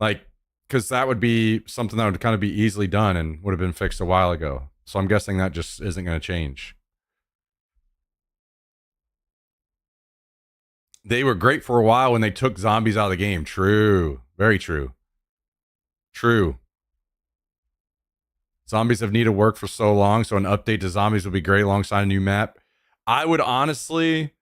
Like, because that would be something that would kind of be easily done and would have been fixed a while ago. So I'm guessing that just isn't going to change. They were great for a while when they took zombies out of the game. True. Very true. True. Zombies have needed work for so long, so an update to zombies would be great alongside a new map. I would honestly...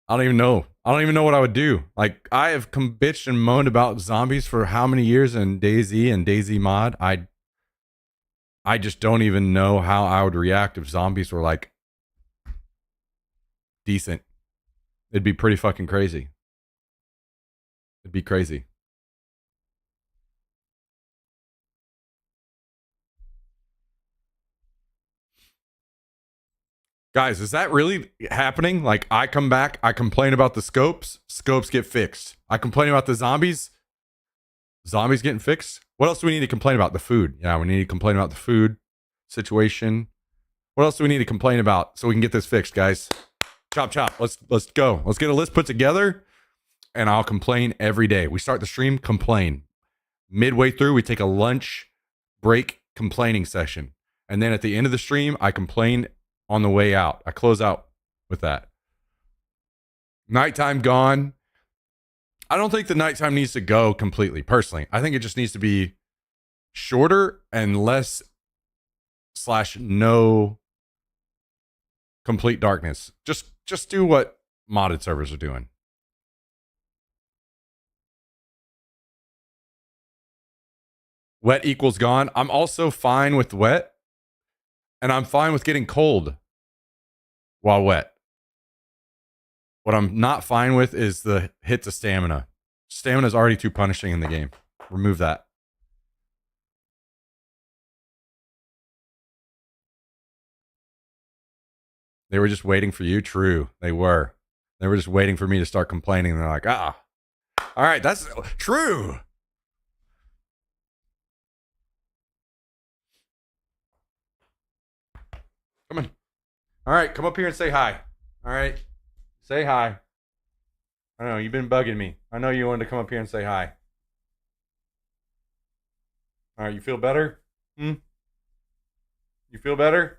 I don't even know. I don't even know what I would do. Like, I have bitched and moaned about zombies for how many years in DayZ and DayZ mod. I just don't even know how I would react if zombies were like decent. It'd be pretty fucking crazy. It'd be crazy. Guys, is that really happening? Like, I come back, I complain about the scopes get fixed. I complain about the zombies getting fixed. What else do we need to complain about? The food. Yeah, we need to complain about the food situation. What else do we need to complain about so we can get this fixed, guys? Chop, chop. Let's go. Let's get a list put together, and I'll complain every day. We start the stream, complain. Midway through, we take a lunch break complaining session. And then at the end of the stream, I complain on the way out. I close out with that. Nighttime gone. I don't think the nighttime needs to go completely, personally. I think it just needs to be shorter and less / no complete darkness. Just do what modded servers are doing. Wet equals gone. I'm also fine with wet. And I'm fine with getting cold while wet. What I'm not fine with is the hit to stamina. Stamina is already too punishing in the game. Remove that. They were just waiting for you? True. They were. They were just waiting for me to start complaining. They're like, all right, that's true. Come on. All right, come up here and say hi. All right. Say hi. I know, you've been bugging me. I know you wanted to come up here and say hi. All right, you feel better? You feel better?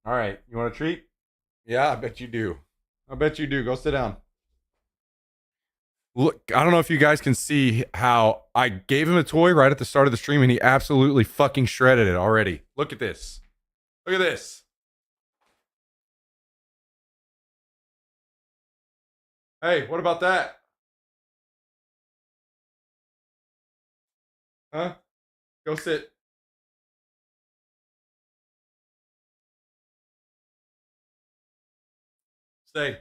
All right, you want a treat? Yeah, I bet you do. I bet you do. Go sit down. Look, I don't know if you guys can see how I gave him a toy right at the start of the stream and he absolutely fucking shredded it already. Look at this. Look at this. Hey, what about that? Huh? Go sit. Stay.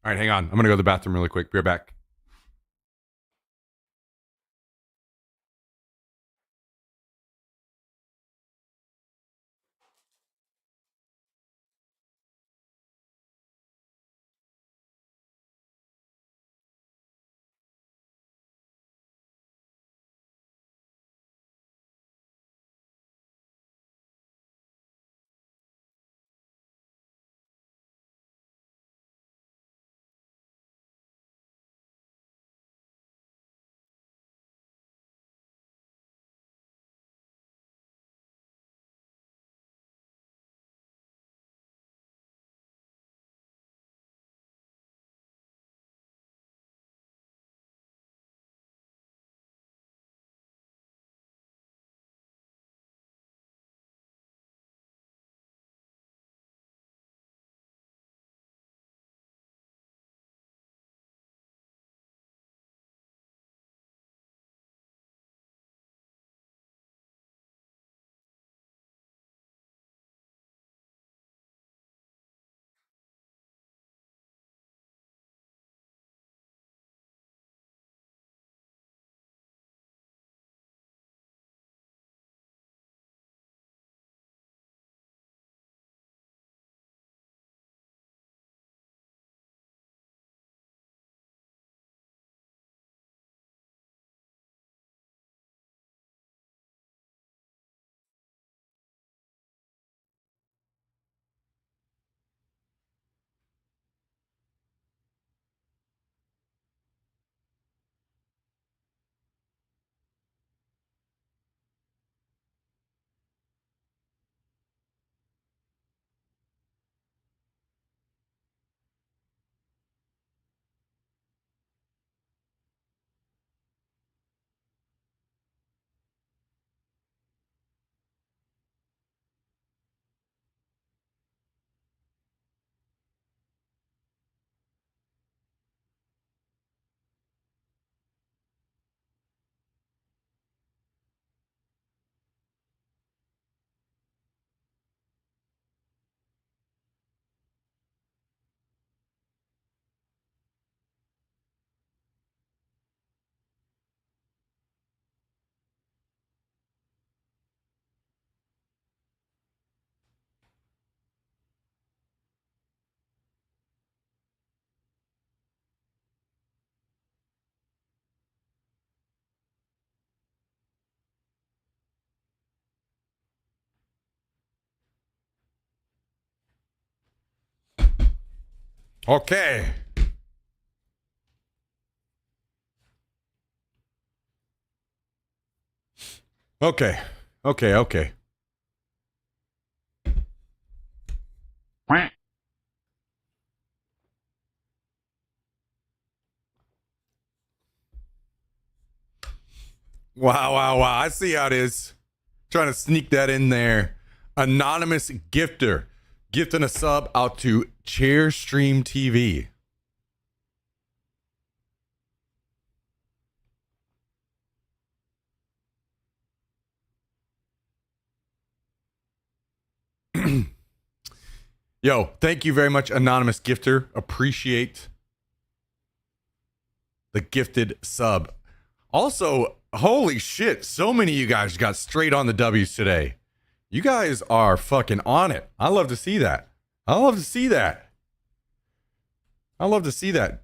All right, hang on. I'm going to go to the bathroom really quick. Be right back. Okay. Okay. Okay. Okay. Wow, wow, wow. I see how it is. Trying to sneak that in there. Anonymous gifter gifting a sub out to Chairstream TV. Yo, thank you very much, Anonymous gifter. Appreciate the gifted sub. Also, holy shit, so many of you guys got straight on the W's today. You guys are fucking on it. I love to see that. I love to see that. I love to see that.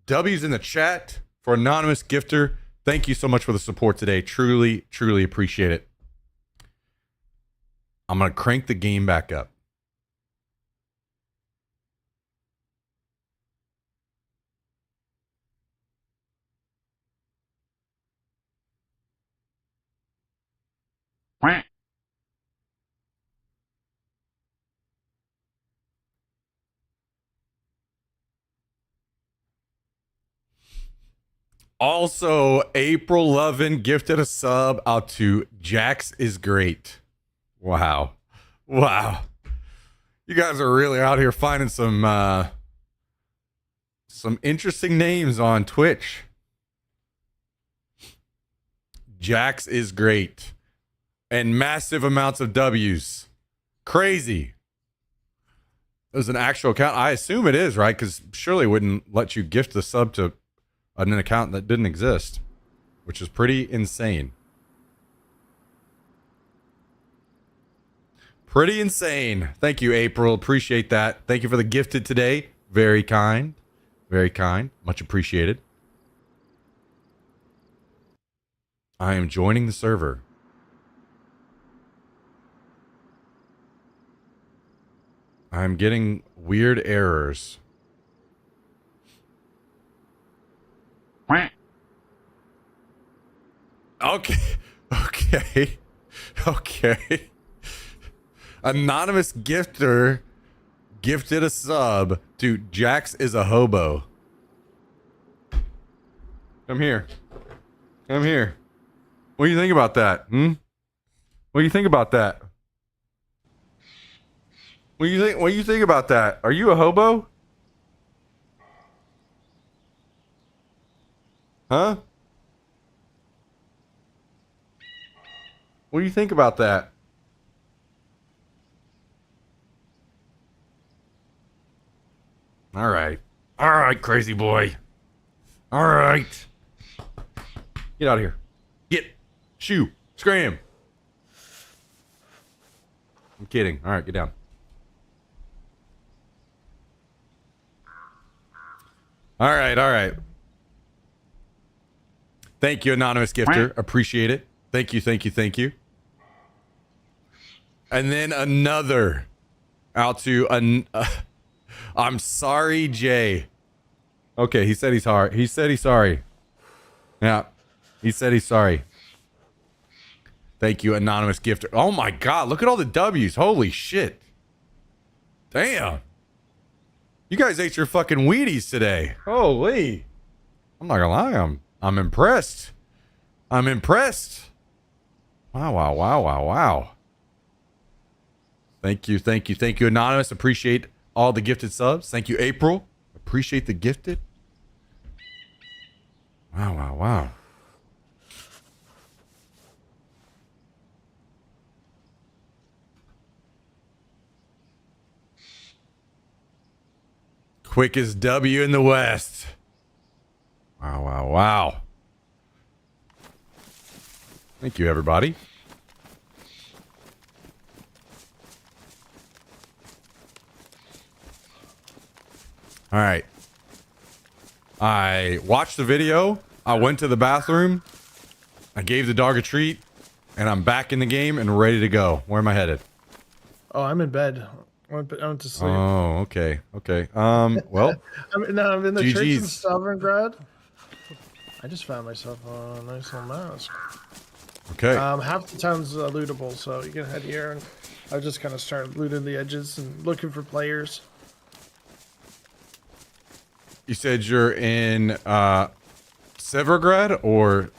W's in the chat for Anonymous gifter. Thank you so much for the support today. Truly, truly appreciate it. I'm going to crank the game back up. Also, April Lovin gifted a sub out to Jax is Great. Wow. Wow. You guys are really out here finding some interesting names on Twitch. Jax is Great. And massive amounts of W's. Crazy. There's an actual account. I assume it is, right? Because surely it wouldn't let you gift the sub to an account that didn't exist, which is pretty insane. Pretty insane. Thank you, April. Appreciate that. Thank you for the gifted today. Very kind. Very kind. Much appreciated. I am joining the server. I'm getting weird errors. Okay. Okay. Okay. Anonymous gifter gifted a sub to Jax is a hobo. Come here. Come here. What do you think about that? What do you think about that? What do you think about that? Are you a hobo? Huh? What do you think about that? All right. All right, crazy boy. All right. Get out of here. Get. Shoo. Scram. I'm kidding. All right, get down. All right, all right. Thank you, Anonymous Gifter. Appreciate it. Thank you, thank you, thank you. And then another out to I'm sorry, Jay. Okay, he said he's sorry. He said he's sorry. Yeah, he said he's sorry. Thank you, Anonymous Gifter. Oh my God, look at all the W's. Holy shit. Damn. You guys ate your fucking Wheaties today. Holy. I'm not gonna lie, I'm impressed. I'm impressed. Wow, wow, wow, wow, wow. Thank you, thank you, thank you, Anonymous. Appreciate all the gifted subs. Thank you, April. Appreciate the gifted. Wow, wow, wow. Quickest W in the West. Wow, wow, wow. Thank you, everybody. All right. I watched the video. I went to the bathroom. I gave the dog a treat. And I'm back in the game and ready to go. Where am I headed? Oh, I'm in bed. I went to sleep. Oh, okay. Okay. Well, I'm in the church in GG's. Stalingrad. I just found myself a nice little mask. Okay. Half the town's lootable, so you can head here. And I just kind of started looting the edges and looking for players. You said you're in Severgrad or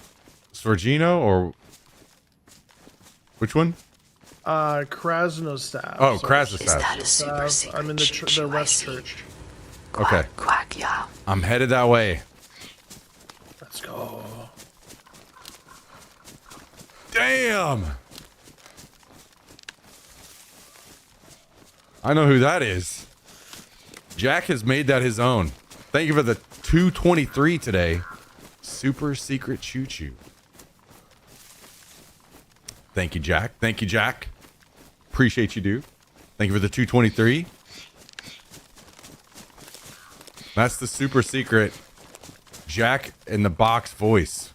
Svergino or which one? Krasnostav. Oh, so Krasnostav. Is that a super secret I'm in the West Church. Okay. Quack, yeah. I'm headed that way. Let's go. Damn. I know who that is. Jack has made that his own. Thank you for the 223 today. Super secret choo-choo. Thank you, Jack. Thank you, Jack. Appreciate you, dude. Thank you for the 223. That's the super secret Jack in the Box voice.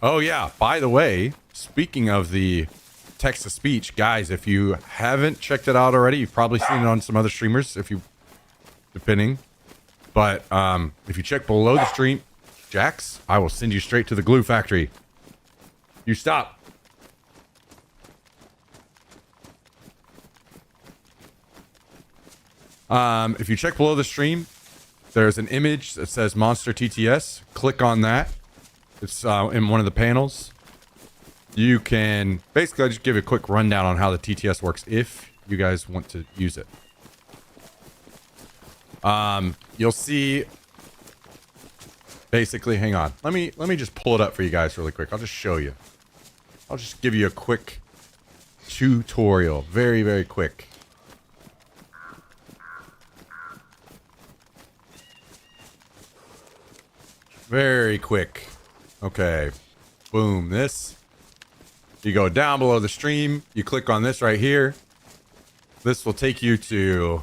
Oh, yeah. By the way, speaking of the text-to-speech, guys, if you haven't checked it out already, you've probably seen it on some other streamers, depending. But if you check below the stream, Jax, I will send you straight to the glue factory. You stop. If you check below the stream, there's an image that says Monster TTS. Click on that. It's in one of the panels. You can basically, I'll just give you a quick rundown on how the TTS works if you guys want to use it. You'll see basically, hang on. Let me just pull it up for you guys really quick. I'll just show you. I'll just give you a quick tutorial. Very, very quick. Very quick. Okay. Boom. This. You go down below the stream. You click on this right here. This will take you to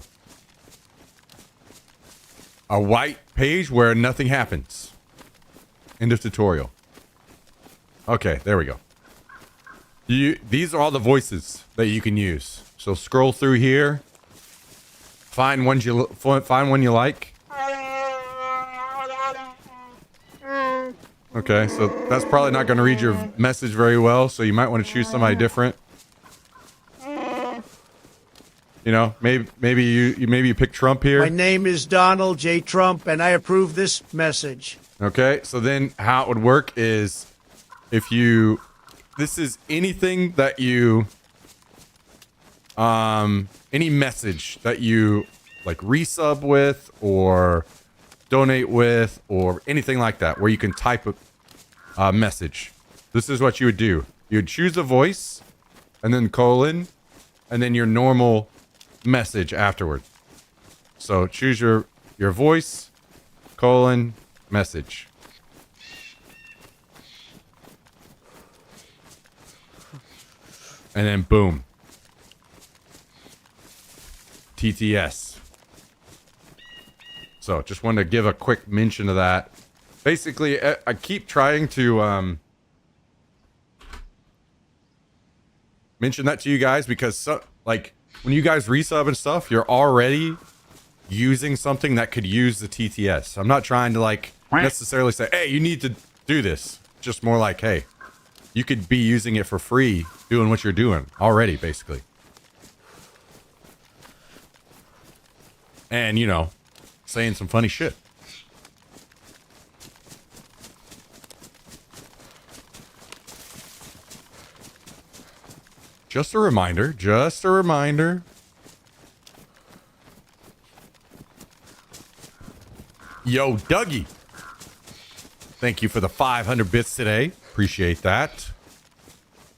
a white page where nothing happens. End of tutorial. Okay, there we go. These are all the voices that you can use. So scroll through here. Find one you like. Okay, so that's probably not going to read your message very well, so you might want to choose somebody different. You know, maybe you pick Trump here. My name is Donald J. Trump, and I approve this message. Okay, so then how it would work is this is anything that you, any message that you like resub with or donate with or anything like that where you can type a message. This is what you would do. You would choose a voice and then colon and then your normal message afterward. So choose your voice, colon, message. And then boom. TTS. So just wanted to give a quick mention of that. Basically, I keep trying to mention that to you guys because like when you guys resub and stuff, you're already using something that could use the TTS. I'm not trying to like necessarily say, hey, you need to do this. Just more like, hey, you could be using it for free doing what you're doing already, basically. And, you know, saying some funny shit. Just a reminder. Just a reminder. Yo, Dougie. Thank you for the 500 bits today. Appreciate that.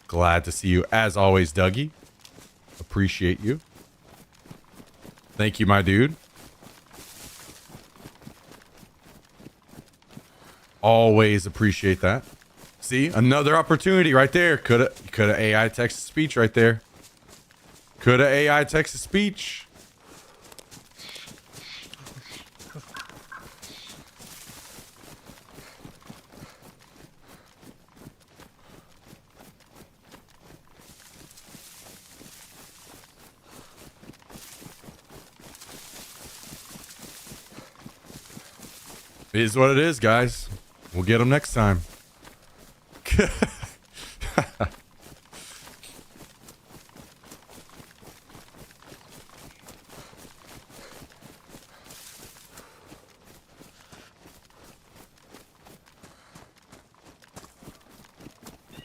Glad to see you as always, Dougie. Appreciate you. Thank you, my dude. Always appreciate that. See, another opportunity right there. Coulda AI text to speech right there. Coulda AI text to speech. It is what it is, guys. We'll get them next time.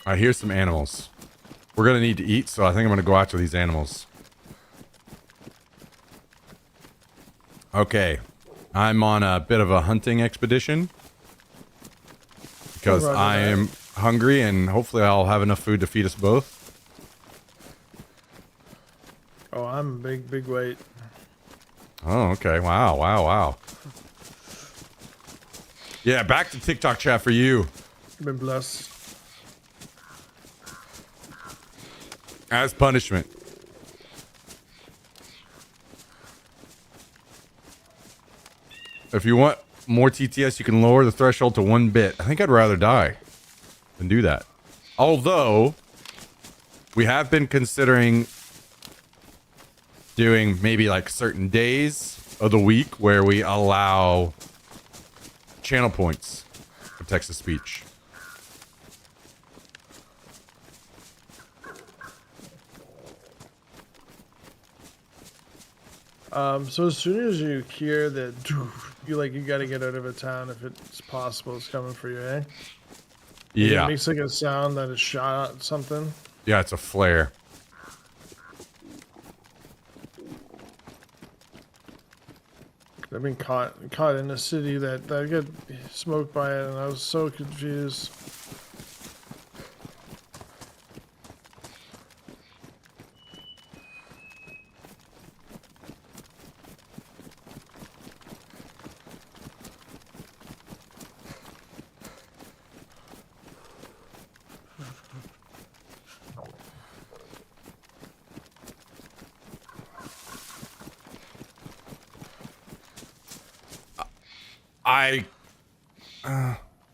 All right, here's some animals. We're going to need to eat, so I think I'm going to go after these animals. Okay. I'm on a bit of a hunting expedition. Because I am hungry, and hopefully I'll have enough food to feed us both. Oh, I'm big weight. Oh, okay. Wow. Yeah, back to TikTok chat for you. Been blessed. As punishment. If you want more TTS, you can lower the threshold to 1 bit. I think I'd rather die than do that. Although, we have been considering doing maybe like certain days of the week where we allow channel points for text-to-speech. So as soon as you hear that, you gotta get out of a town if it's possible. It's coming for you, eh? Yeah. It makes like a sound that is shot at something. Yeah, it's a flare. I've been caught in a city that got smoked by it, and I was so confused.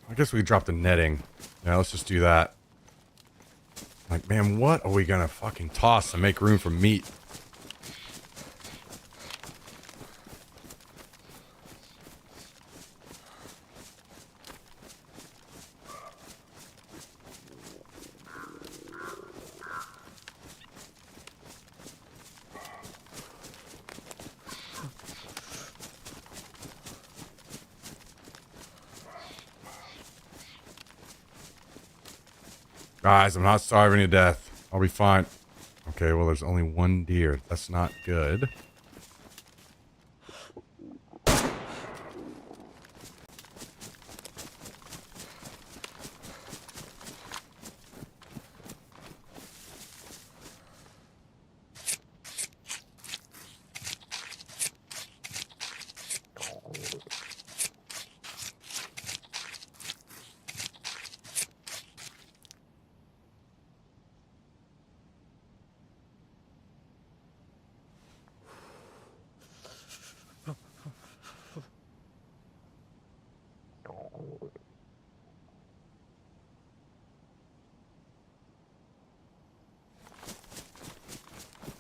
I guess we could drop the netting. Yeah, let's just do that. Like, man, what are we gonna fucking toss to make room for meat? Guys, I'm not starving to death. I'll be fine. Okay, well, there's only 1 deer. That's not good.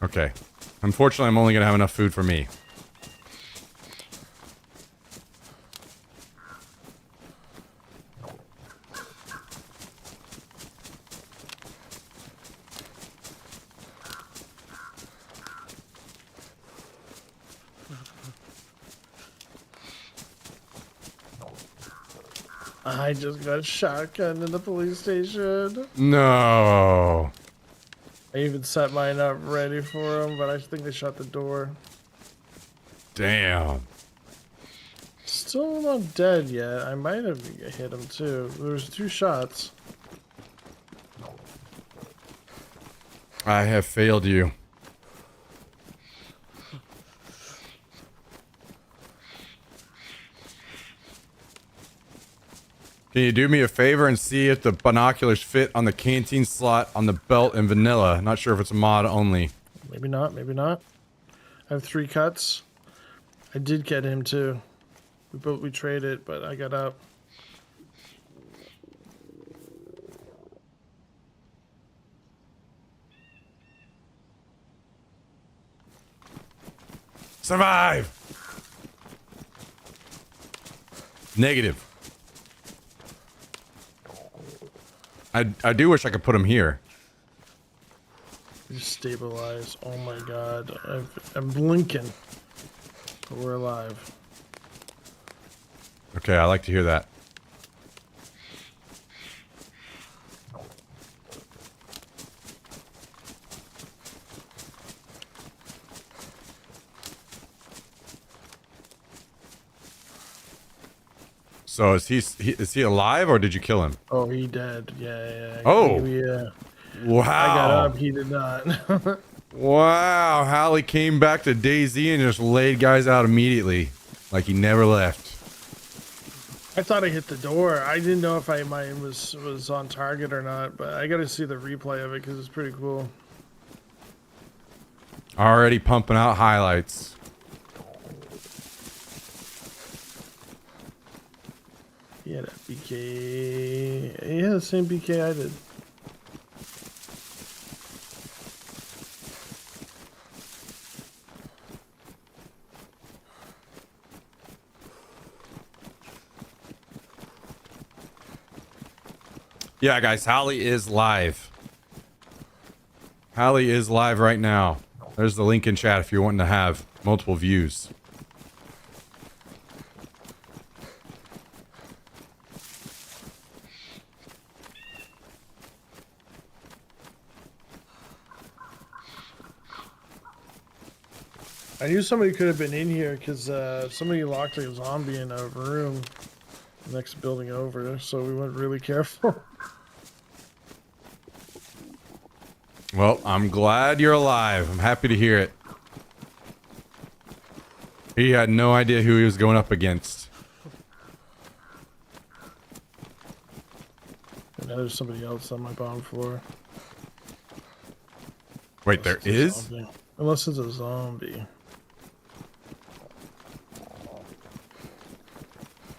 Okay. Unfortunately, I'm only going to have enough food for me. I just got shotgunned in the police station. No. I even set mine up ready for them, but I think they shut the door. Damn. Still not dead yet. I might have hit him too. There was 2 shots. I have failed you. Can you do me a favor and see if the binoculars fit on the canteen slot on the belt in vanilla? Not sure if it's a mod only. Maybe not, maybe not. I have 3 cuts. I did get him too. We traded, but I got up. Survive! Negative. I do wish I could put him here. Just stabilize. Oh my god. I'm blinking. But we're alive. Okay, I like to hear that. So is he alive or did you kill him? Oh, he dead. Yeah. Oh. Yeah. Wow. I got up. He did not. Wow. Hallie came back to DayZ and just laid guys out immediately. Like he never left. I thought I hit the door. I didn't know if mine was on target or not, but I got to see the replay of it because it's pretty cool. Already pumping out highlights. He had a BK. He had the same BK I did. Yeah, guys, Hallie is live. Hallie is live right now. There's the link in chat if you're wanting to have multiple views. I knew somebody could have been in here because somebody locked a zombie in a room next building over, so we went really careful. Well, I'm glad you're alive. I'm happy to hear it. He had no idea who he was going up against. And now there's somebody else on my bottom floor. Wait, there is? Unless it's a zombie.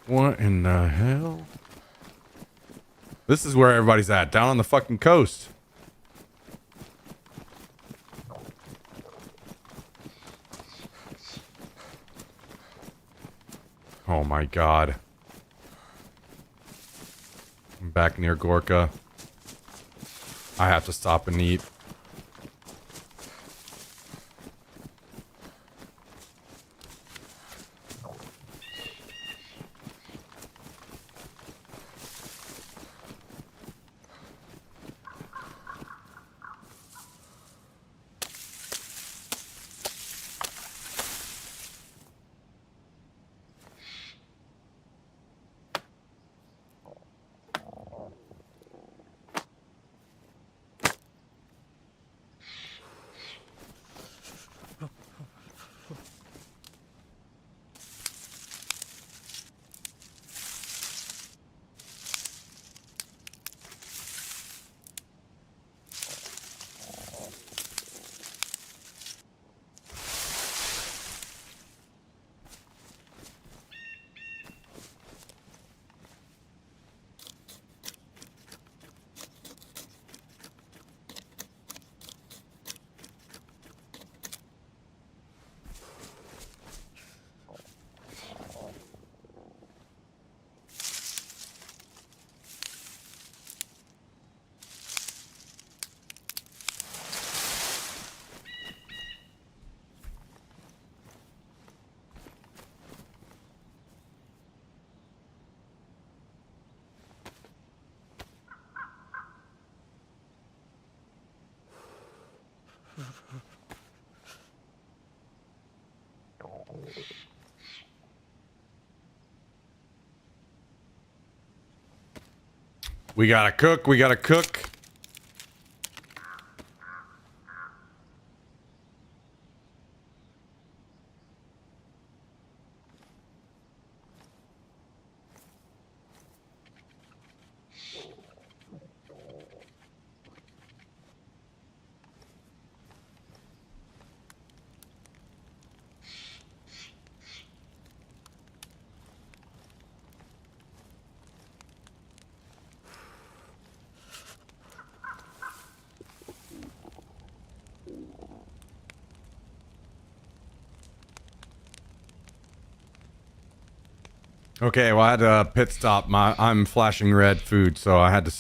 What in the hell? This is where everybody's at, down on the fucking coast. Oh my god. I'm back near Gorka. I have to stop and eat. We gotta cook, we gotta cook. Okay, well, I had to pit stop. I'm flashing red food, so I had to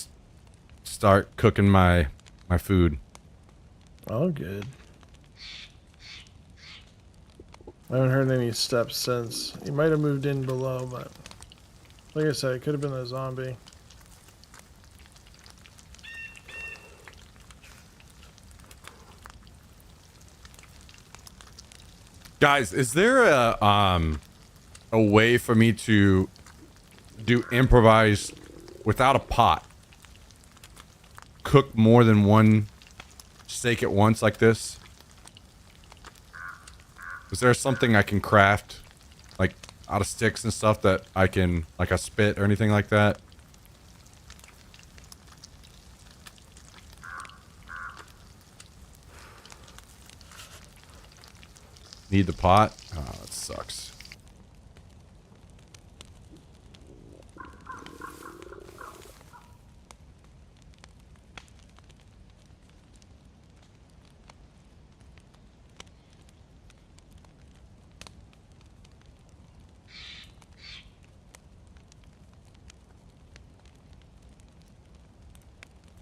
start cooking my food. Oh, good. I haven't heard any steps since. He might have moved in below, but like I said, it could have been a zombie. Guys, is there a way for me to do improvise without a pot? Cook more than one steak at once like this? Is there something I can craft, like out of sticks and stuff that I can, like a spit or anything like that? Need the pot? Oh, that sucks.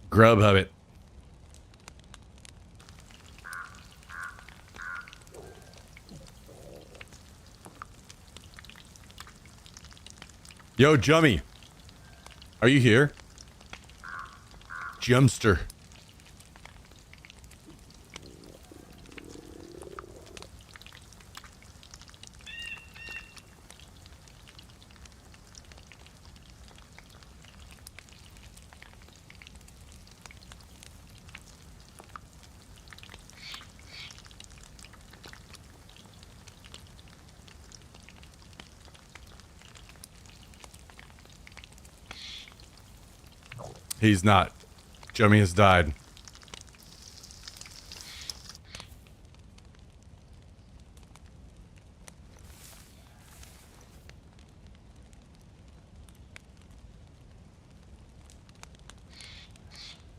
Grubhub it. Yo, Jummy. Are you here? Jumster. He's not. Jummy has died.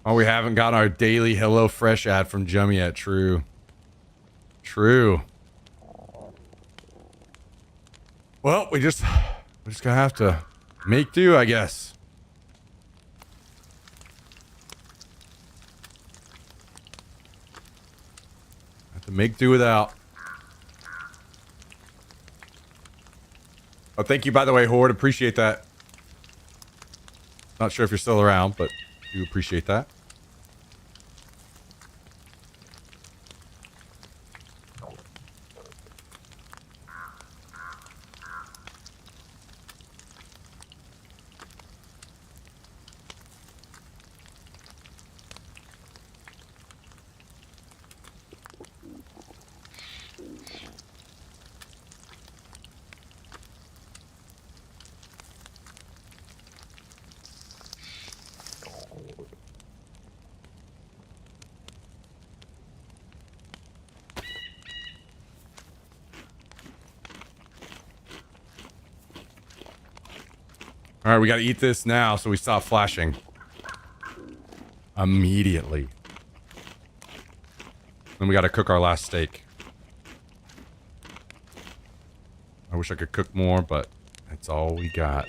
Oh, we haven't gotten our daily Hello Fresh ad from Jummy yet. True. True. Well, we're just gonna have to make do, I guess. Make do without. Oh, thank you, by the way, Horde. Appreciate that. Not sure if you're still around, but do appreciate that. All right, we got to eat this now so we stop flashing. Immediately. Then we got to cook our last steak. I wish I could cook more, but that's all we got.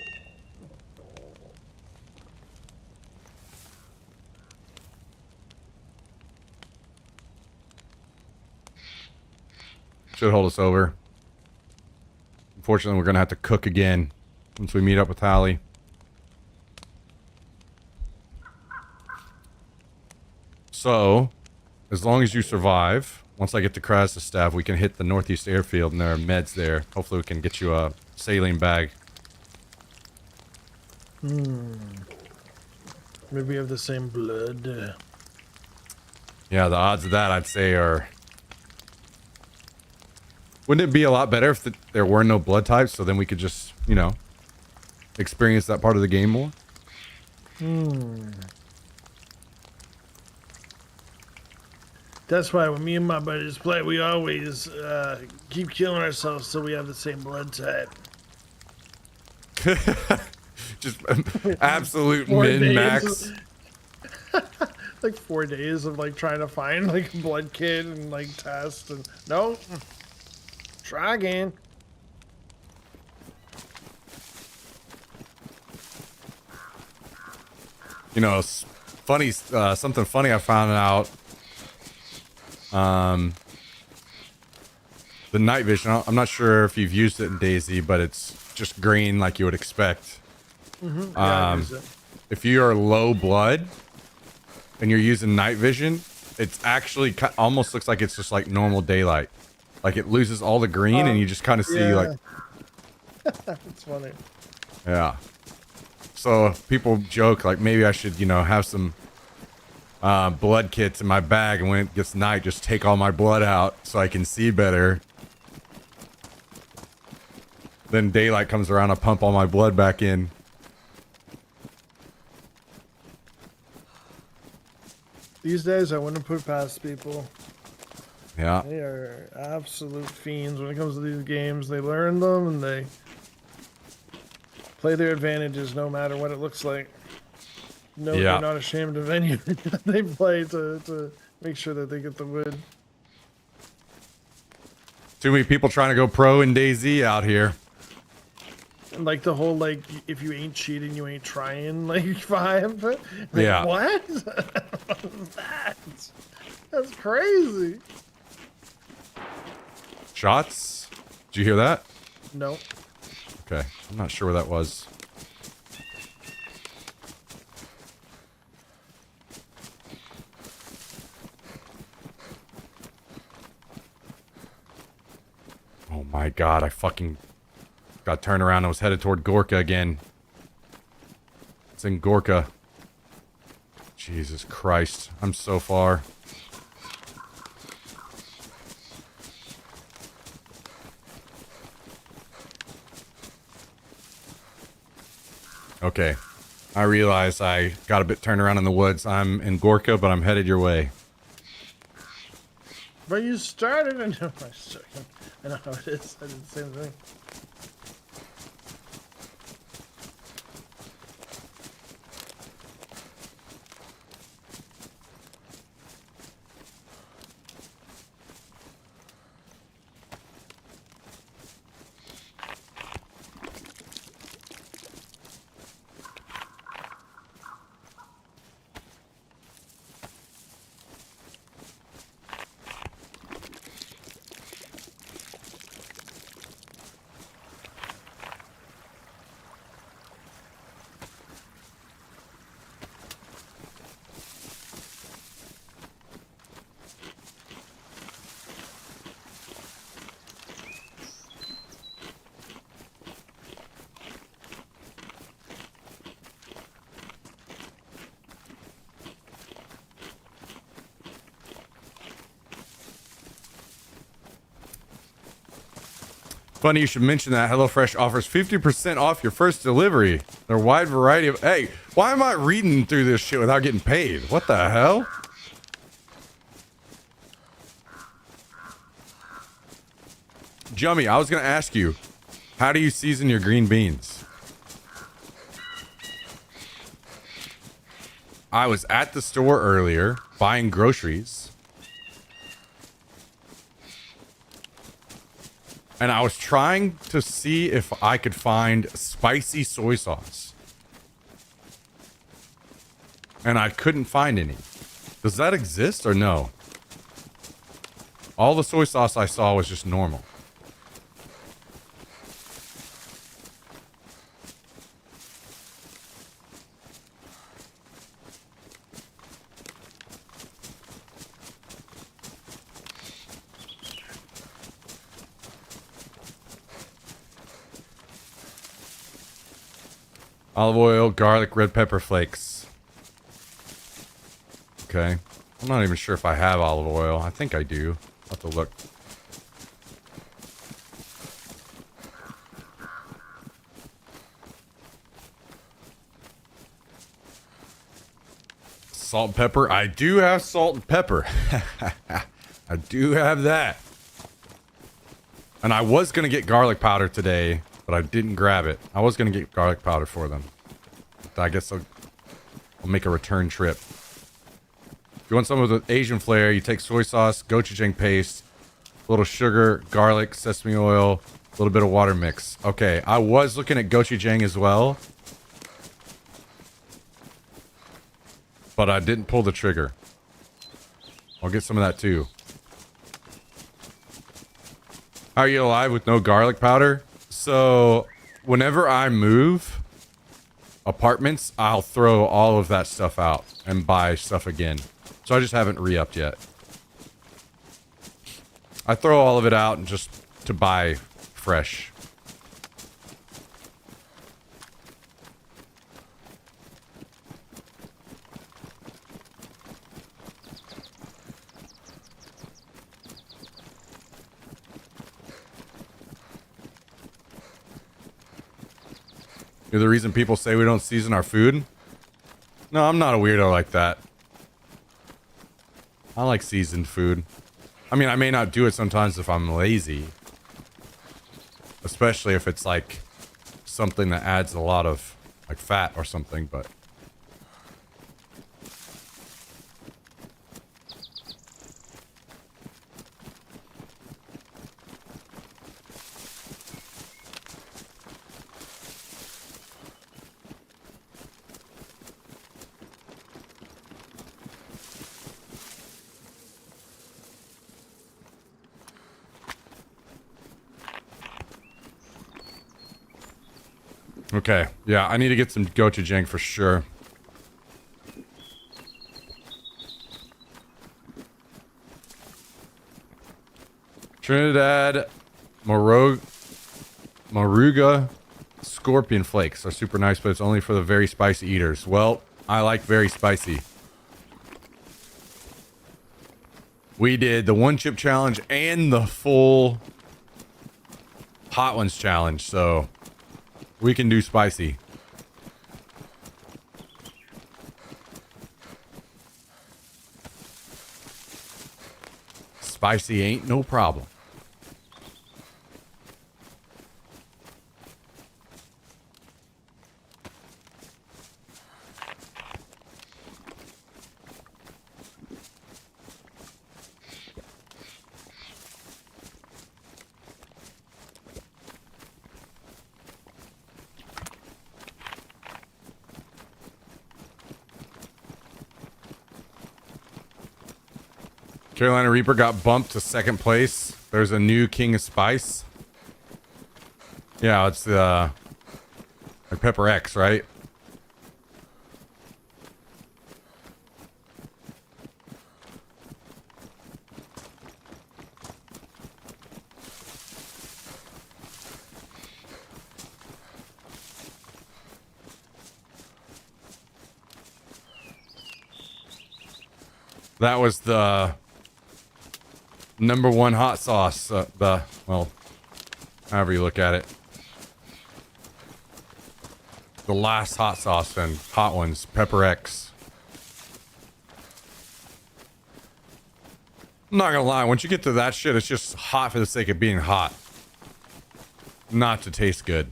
Should hold us over. Unfortunately, we're going to have to cook again once we meet up with Hallie. So, as long as you survive, once I get to Chernarus staff, we can hit the northeast airfield and there are meds there. Hopefully we can get you a saline bag. Maybe we have the same blood. Yeah, the odds of that, I'd say, are... Wouldn't it be a lot better if there were no blood types, so then we could just, you know, experience that part of the game more? That's why when me and my buddies play, we always keep killing ourselves so we have the same blood type. Just absolute 4 min-max. Like 4 days of like trying to find like a blood kit and like test and no. Try again. You know, funny, something funny I found out. The night vision, I'm not sure if you've used it in DayZ, but it's just green like you would expect. Yeah, I use it. If you are low blood and you're using night vision, it's actually almost looks like it's just like normal daylight. Like it loses all the green and you just kind of see like... It's funny. Yeah. So people joke like maybe I should, you know, have some blood kits in my bag, and when it gets night, just take all my blood out so I can see better. Then daylight comes around, I pump all my blood back in. These days, I wouldn't put past people. Yeah. They are absolute fiends when it comes to these games. They learn them and they play their advantages no matter what it looks like. No, Yeah. they're not ashamed of anything that they play to make sure that they get the win. Too many people trying to go pro in DayZ out here. And like the whole, like, if you ain't cheating, you ain't trying, like, vibe. Like, Yeah. What? What is that? That's crazy. Shots? Did you hear that? No. Okay. I'm not sure where that was. Oh my god, I fucking got turned around and was headed toward Gorka again. It's in Gorka. Jesus Christ. I'm so far. Okay. I realize I got a bit turned around in the woods. I'm in Gorka, but I'm headed your way. But you started and I know how it is. I did the same thing. Funny you should mention that. HelloFresh offers 50% off your first delivery. Their wide variety of... Hey, why am I reading through this shit without getting paid? What the hell? Jummy, I was going to ask you, how do you season your green beans? I was at the store earlier buying groceries. And I was trying to see if I could find spicy soy sauce. And I couldn't find any. Does that exist or no? All the soy sauce I saw was just normal. Olive oil, garlic, red pepper flakes. Okay. I'm not even sure if I have olive oil. I think I do. I'll have to look. Salt and pepper. I do have salt and pepper. I do have that. And I was going to get garlic powder today, but I didn't grab it. I was going to get garlic powder for them. I guess I'll make a return trip. If you want some of the Asian flair, you take soy sauce, gochujang paste, a little sugar, garlic, sesame oil, a little bit of water mix. Okay, I was looking at gochujang as well. but I didn't pull the trigger. I'll get some of that too. How are you alive with no garlic powder? So whenever I move apartments, I'll throw all of that stuff out and buy stuff again. So I just haven't re-upped yet. I throw all of it out and just to buy fresh. You're the reason people say we don't season our food? No, I'm not a weirdo like that. I like seasoned food. I mean, I may not do it sometimes if I'm lazy. Especially if it's like something that adds a lot of like fat or something, but... Okay, yeah, I need to get some gochujang for sure. Trinidad Moruga scorpion flakes are super nice, but it's only for the very spicy eaters. Well, I like very spicy. We did the one chip challenge and the full hot ones challenge, so... we can do spicy. Spicy ain't no problem. Carolina Reaper got bumped to second place. There's a new King of Spice. Yeah, it's like Pepper X, right? That was the #1 hot sauce. Well, however you look at it. The last hot sauce and hot ones, Pepper X. I'm not gonna lie, once you get to that shit, it's just hot for the sake of being hot. Not to taste good.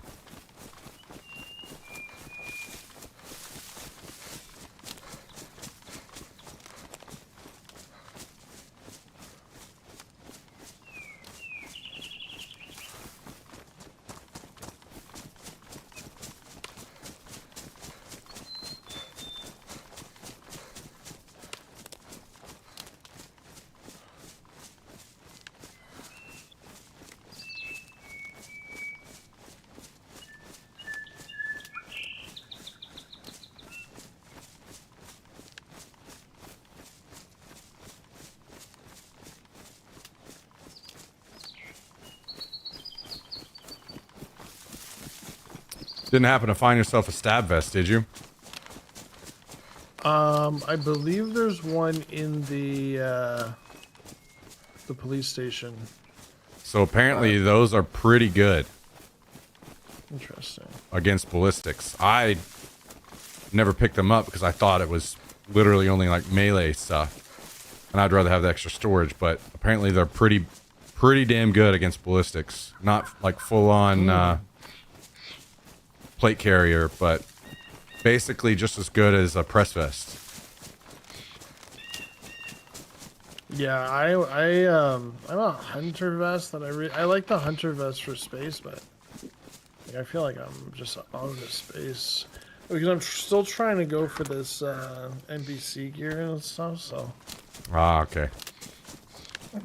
Didn't happen to find yourself a stab vest, did you? I believe there's one in the police station. So apparently those are pretty good Interesting. against ballistics. I never picked them up because I thought it was literally only like melee stuff. And I'd rather have the extra storage, but apparently they're pretty damn good against ballistics. Not like full on plate carrier, but basically just as good as a press vest. Yeah, I'm a hunter vest, and I like the hunter vest for space, but like, I feel like I'm just out of space. Because I'm still trying to go for this NPC gear and stuff, so Ah, okay. it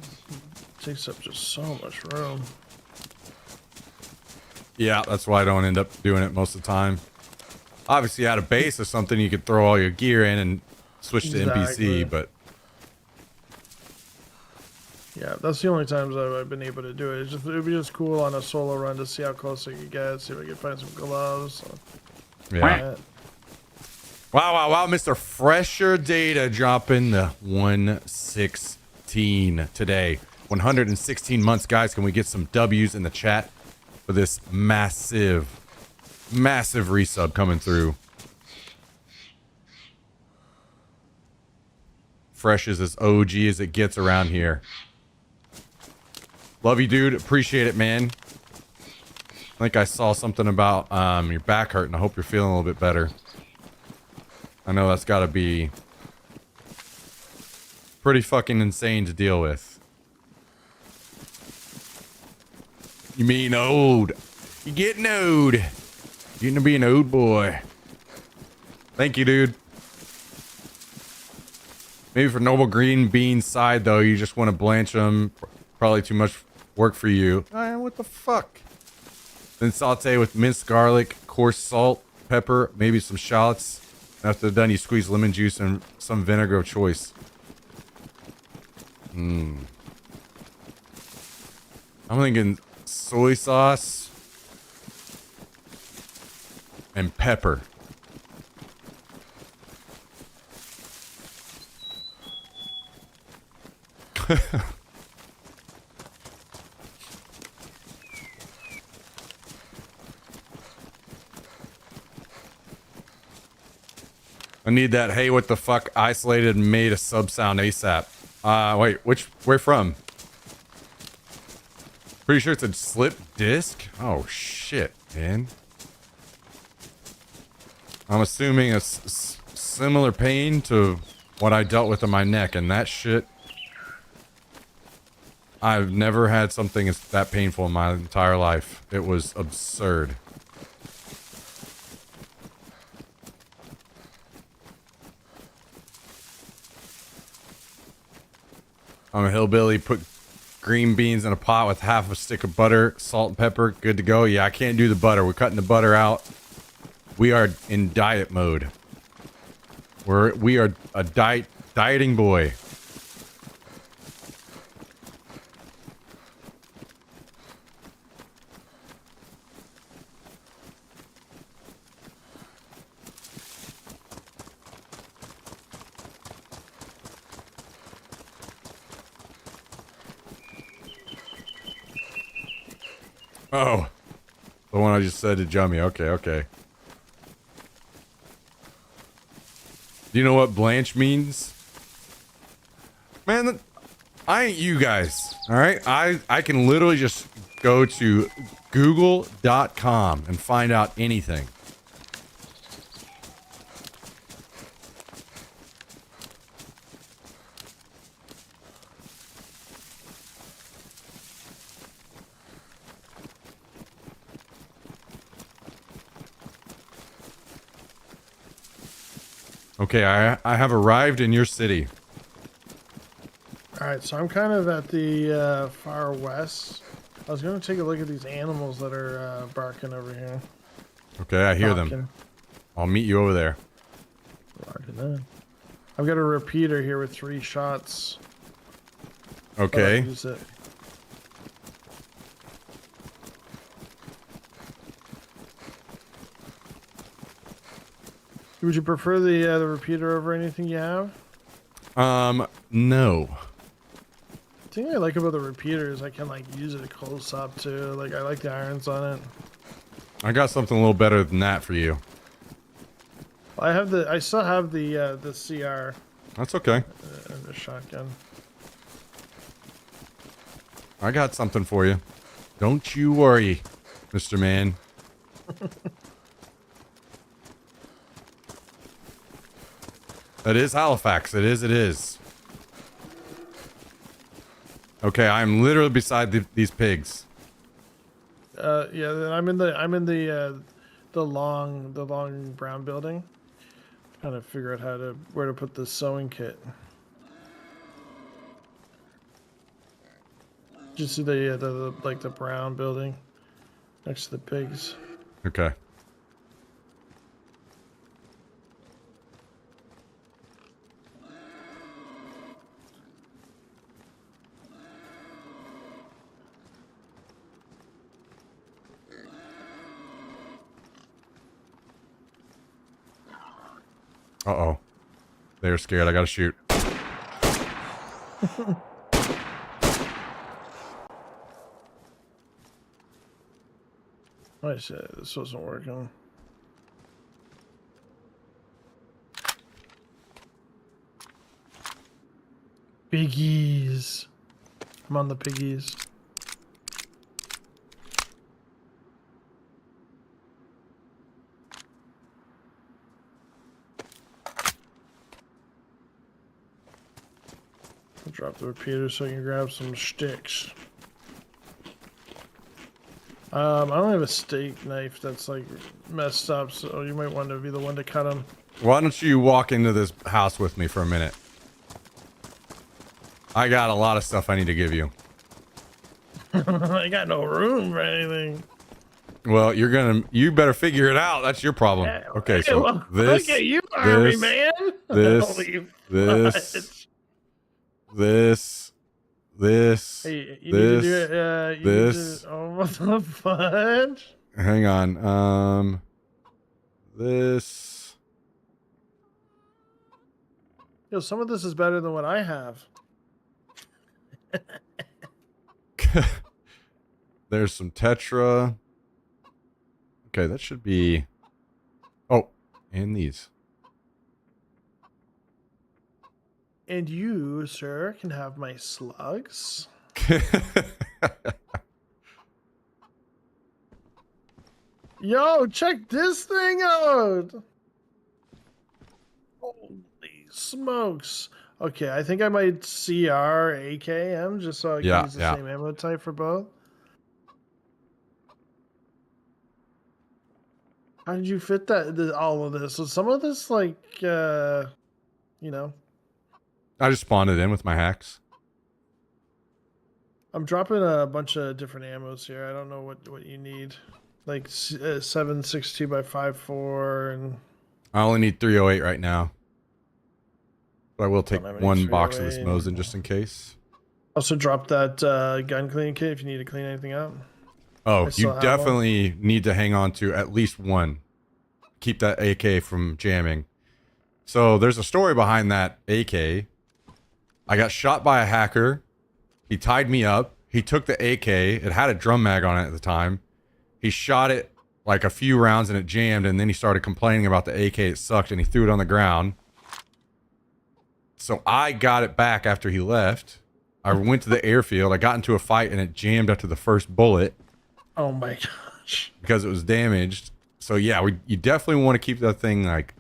takes up just so much room. Yeah, that's why I don't end up doing it most of the time. Obviously, at a base or something, you could throw all your gear in and switch to Exactly. NPC, but Yeah, that's the only times I've been able to do it. It'd be just cool on a solo run to see how close I could get, see if I could find some gloves. So, yeah. Wow, Mr. Fresher Data dropping the 116 today. 116 months, guys. Can we get some W's in the chat for this massive resub coming through? Fresh is as OG as it gets around here. Love you, dude. Appreciate it, man. I think I saw something about your back hurting. I hope you're feeling a little bit better. I know that's got to be pretty fucking insane to deal with. You mean old? You getting old? Getting to be an old boy. Thank you, dude. Maybe for Noble Green Bean's side, though, you just want to blanch them. Probably too much work for you. What the fuck? Then saute with minced garlic, coarse salt, pepper, maybe some shallots. After they're done, you squeeze lemon juice and some vinegar of choice. I'm thinking soy sauce and pepper. I need that, hey, what the fuck, isolated and made a sub sound ASAP. Wait, where from? Pretty sure it's a slip disc? Oh, shit, man. I'm assuming a similar pain to what I dealt with in my neck, and that shit... I've never had something that painful in my entire life. It was absurd. I'm a hillbilly, put green beans in a pot with half a stick of butter, salt and pepper, good to go. Yeah, I can't do the butter. We're cutting the butter out. We are in diet mode. We are a dieting boy. Oh, the one I just said to Jummy. Okay. Do you know what blanch means? Man, I ain't you guys, all right? I can literally just go to google.com and find out anything. Okay, I have arrived in your city. Alright, so I'm kind of at the far west. I was going to take a look at these animals that are barking over here. Okay, I hear them. I'll meet you over there. I've got a repeater here with 3 shots. Okay. Use it. Would you prefer the repeater over anything you have? No. The thing I like about the repeater is I can like use it close up too. Like I like the irons on it. I got something a little better than that for you. I still have the CR. That's okay. And the shotgun. I got something for you. Don't you worry, Mr. Man. That is Halifax. It is. Okay, I'm literally beside these pigs. Yeah, then I'm in the long brown building. Trying to figure out where to put the sewing kit. Did you see the brown building next to the pigs? Okay. Uh-oh. They're scared. I gotta shoot. Oh shit, this wasn't working. Piggies. I'm on the piggies. I'll drop the repeater so I can grab some sticks. I don't have a steak knife that's like messed up, so you might want to be the one to cut them. Why don't you walk into this house with me for a minute? I got a lot of stuff I need to give you. I got no room for anything. Well, you better figure it out. That's your problem. Okay, so well, this, look at you, Army man. this, Holy this, fudge. this, Hey, you this, need to do it. this. Oh, what the fudge? Hang on. This. Yo, some of this is better than what I have. There's some Tetra. Okay, that should be... Oh, and these. And you, sir, can have my slugs. Yo, check this thing out. Holy smokes. Okay, I think I might CR AKM just so I can use the same ammo type for both. How did you fit all of this? So some of this, like, you know. I just spawned it in with my hacks. I'm dropping a bunch of different ammos here. I don't know what you need. Like 7.62 by 5.4 and... I only need 308 right now. But I will take one box of this 308. Mosin just in case. Also drop that gun cleaning kit if you need to clean anything up. Oh, you definitely need to hang on to at least one. Keep that AK from jamming. So there's a story behind that AK. I got shot by a hacker. He tied me up. He took the AK. It had a drum mag on it at the time. He shot it like a few rounds and it jammed, and then he started complaining about the AK. It sucked, and he threw it on the ground. So I got it back after he left. I went to the airfield. I got into a fight, and it jammed after the first bullet. Oh my gosh. Because it was damaged. So yeah, you definitely want to keep that thing like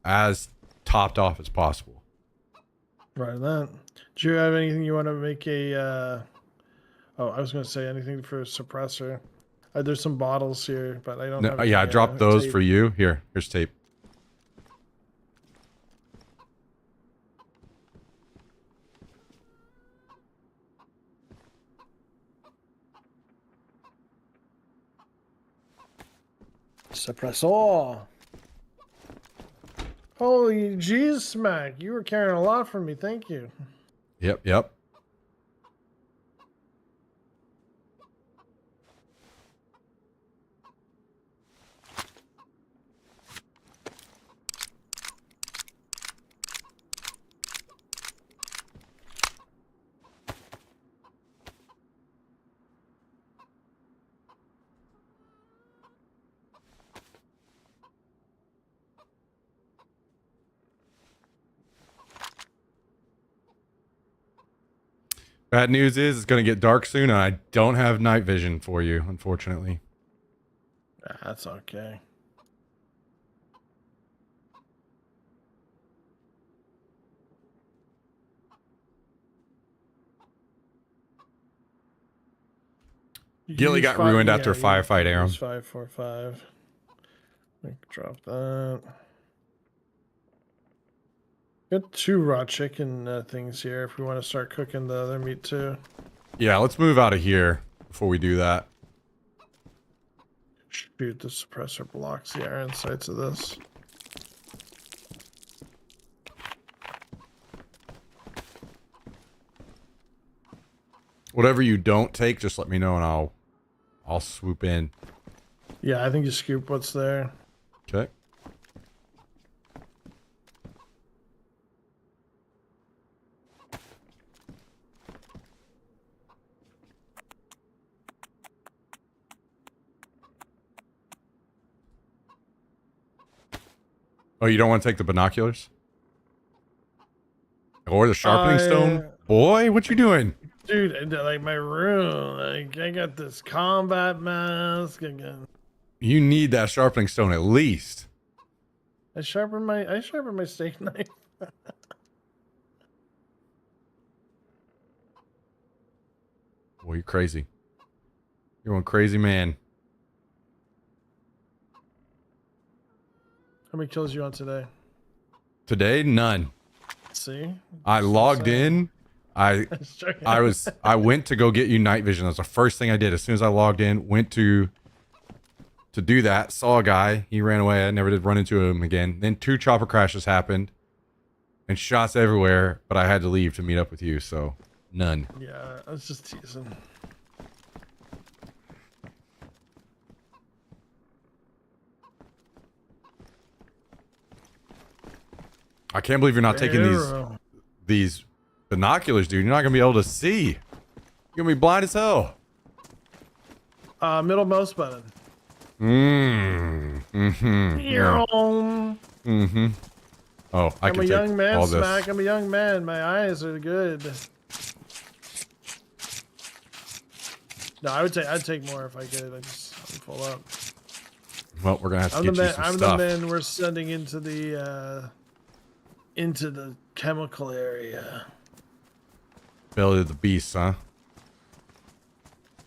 as topped off as possible. Right, that. Do you have anything you want to make a... Oh, I was going to say anything for a suppressor. There's some bottles here, but I don't have... Yeah, I dropped those tape. for you. Here's tape. Suppressor. Holy jeez, Smack. You were carrying a lot for me. Thank you. Yep. Bad news is it's going to get dark soon, and I don't have night vision for you, unfortunately. That's okay. Gilly got ruined after a firefight, Aaron. 545. Drop that. Got 2 raw chicken things here if we want to start cooking the other meat too. Yeah, let's move out of here before we do that. Shoot, the suppressor blocks the iron sights of this. Whatever you don't take, just let me know and I'll swoop in. Yeah, I think you scoop what's there. Okay. Oh, you don't want to take the binoculars? Or the sharpening stone? Boy, what you doing? Dude, like my room, like I got this combat mask again. You need that sharpening stone at least. I sharpen my steak knife. Boy, you're crazy. You're one crazy man. How many kills you on today? Today, none. See? I logged in. I went to go get you night vision. That's the first thing I did. As soon as I logged in, went to do that, saw a guy. He ran away. I never did run into him again. Then 2 chopper crashes happened and shots everywhere, but I had to leave to meet up with you, so none. Yeah, I was just teasing. I can't believe you're not taking these binoculars, dude. You're not gonna be able to see. You're gonna be blind as hell. Middle mouse button. Yeah. Oh, I'm a young man, Smack. I'm a young man. My eyes are good. No, I'd take more if I could. I'm full up. Well, we're gonna have to get you some I'm stuff. the man we're sending into the chemical area. Belly of the beast, huh?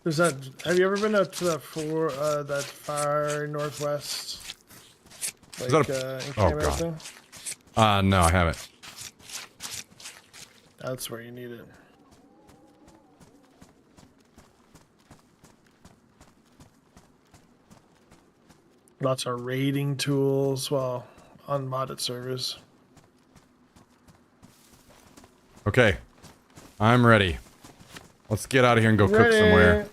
There's that. Have you ever been up to that far northwest? Like, Is that in God. there? No, I haven't. That's where you need it. Lots of raiding tools, well, on modded servers. Okay, I'm ready. Let's get out of here and go cook somewhere.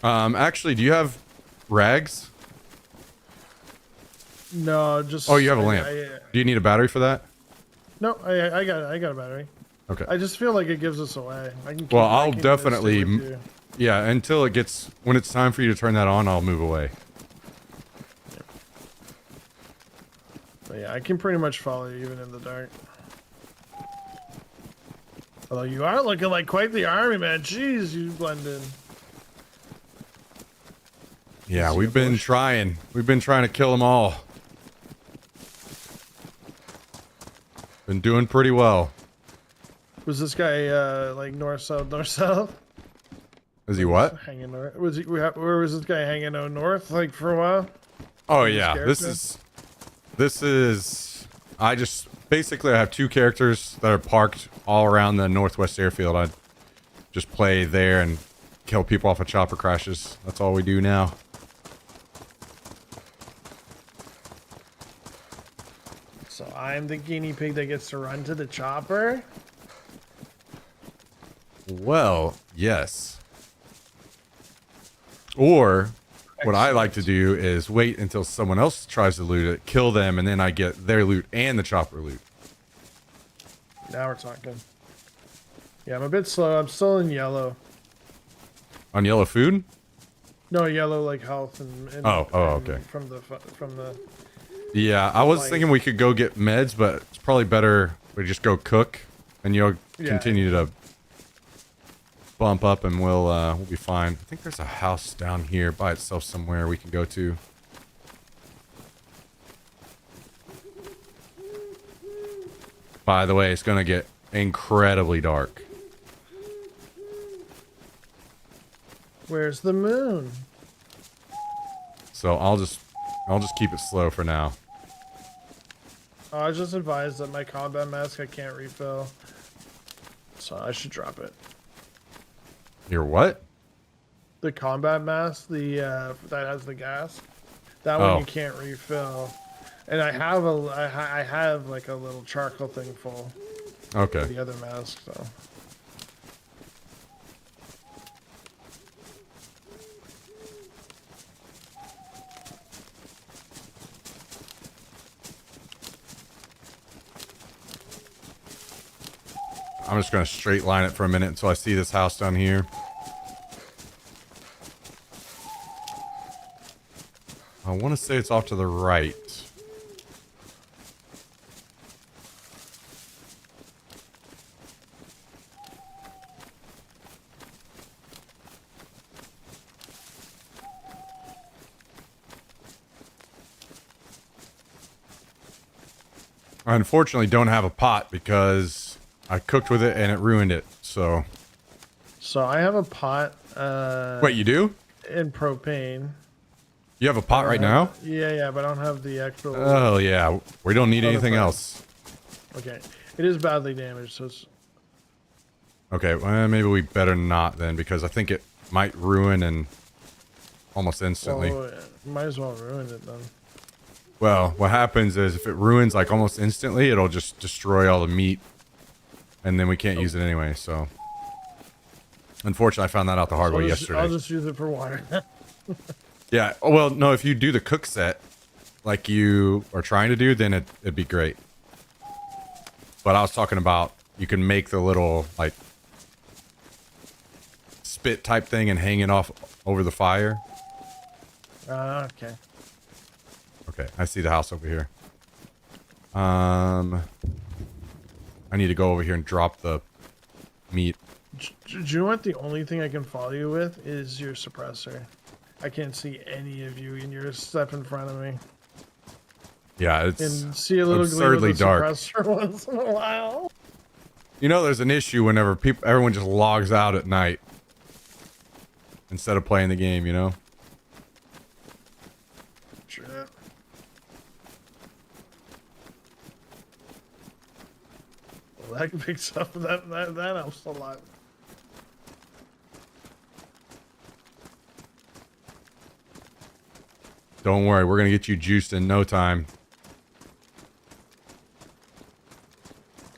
Actually, do you have rags? No, just. Oh, you have a lamp. Do you need a battery for that? No, I got a battery. Okay. I just feel like it gives us away. Well, I'll definitely. Yeah, until it gets when it's time for you to turn that on, I'll move away. But yeah, I can pretty much follow you even in the dark. Although you are looking like quite the army, man. Jeez, you blend in. Yeah, we've been trying. We've been trying to kill them all. Been doing pretty well. Was this guy like north south? Is he what? Hanging north? Was he? Where was this guy hanging out north like for a while? Oh yeah, this is. I just basically I have 2 characters that are parked all around the northwest airfield. I just play there and kill people off of chopper crashes. That's all we do now. So I'm the guinea pig that gets to run to the chopper? Well, yes. Or what I like to do is wait until someone else tries to loot it, kill them, and then I get their loot and the chopper loot. Now we're talking. Yeah, I'm a bit slow. I'm still in yellow. On yellow food? No, yellow like health and okay. From the. Yeah, I was thinking we could go get meds, but it's probably better we just go cook, and you'll continue to bump up, and we'll be fine. I think there's a house down here by itself somewhere we can go to. By the way, it's gonna get incredibly dark. Where's the moon? So I'll just keep it slow for now. Oh, I just advised that my combat mask I can't refill, so I should drop it. Your what? The combat mask, that has the gas, that one Oh. you can't refill. And I have like a little charcoal thing full. Okay. The other mask, so. I'm just gonna straight line it for a minute until I see this house down here. I want to say it's off to the right. I unfortunately don't have a pot because I cooked with it and it ruined it, so... So I have a pot, Wait, you do? in propane. You have a pot right now? Yeah, but I don't have the actual... Oh, yeah. We don't need anything else. Okay. It is badly damaged, so it's... Okay, well, maybe we better not then, because I think it might ruin and almost instantly. Well, might as well ruin it then. Well, what happens is if it ruins like almost instantly, it'll just destroy all the meat, and then we can't use it anyway, so... Unfortunately, I found that out the hard way yesterday. I'll just use it for water. Yeah, oh, well, no, if you do the cook set like you are trying to do, then it'd be great. But I was talking about you can make the little, like, spit type thing and hang it off over the fire. Okay. Okay, I see the house over here. I need to go over here and drop the meat. Do you know what the only thing I can follow you with is your suppressor? I can't see any of you, and you're a step in front of me. Yeah, it's And see a little absurdly gleam of the dark. suppressor once in a while. You know, there's an issue whenever everyone just logs out at night instead of playing the game, you know? Shit. Well, that picks up. That helps a lot. Don't worry, we're gonna get you juiced in no time.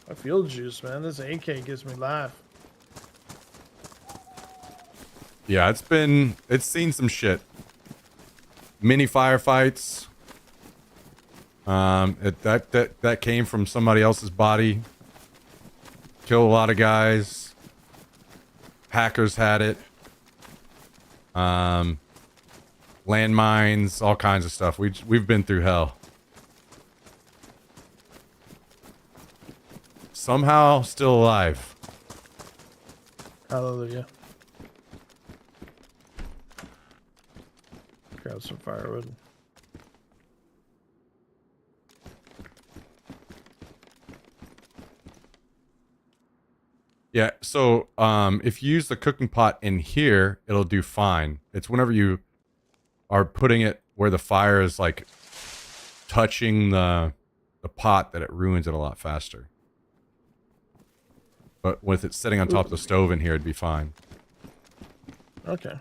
I feel juice, man. This AK gives me life. Yeah, it's seen some shit. Mini firefights. That came from somebody else's body. Killed a lot of guys. Hackers had it. Landmines, all kinds of stuff. We've been through hell. Somehow still alive. Hallelujah. Grab some firewood. Yeah, so if you use the cooking pot in here, it'll do fine. It's whenever you are putting it where the fire is like touching the pot that it ruins it a lot faster. But with it sitting on top of the stove in here, it'd be fine. Okay.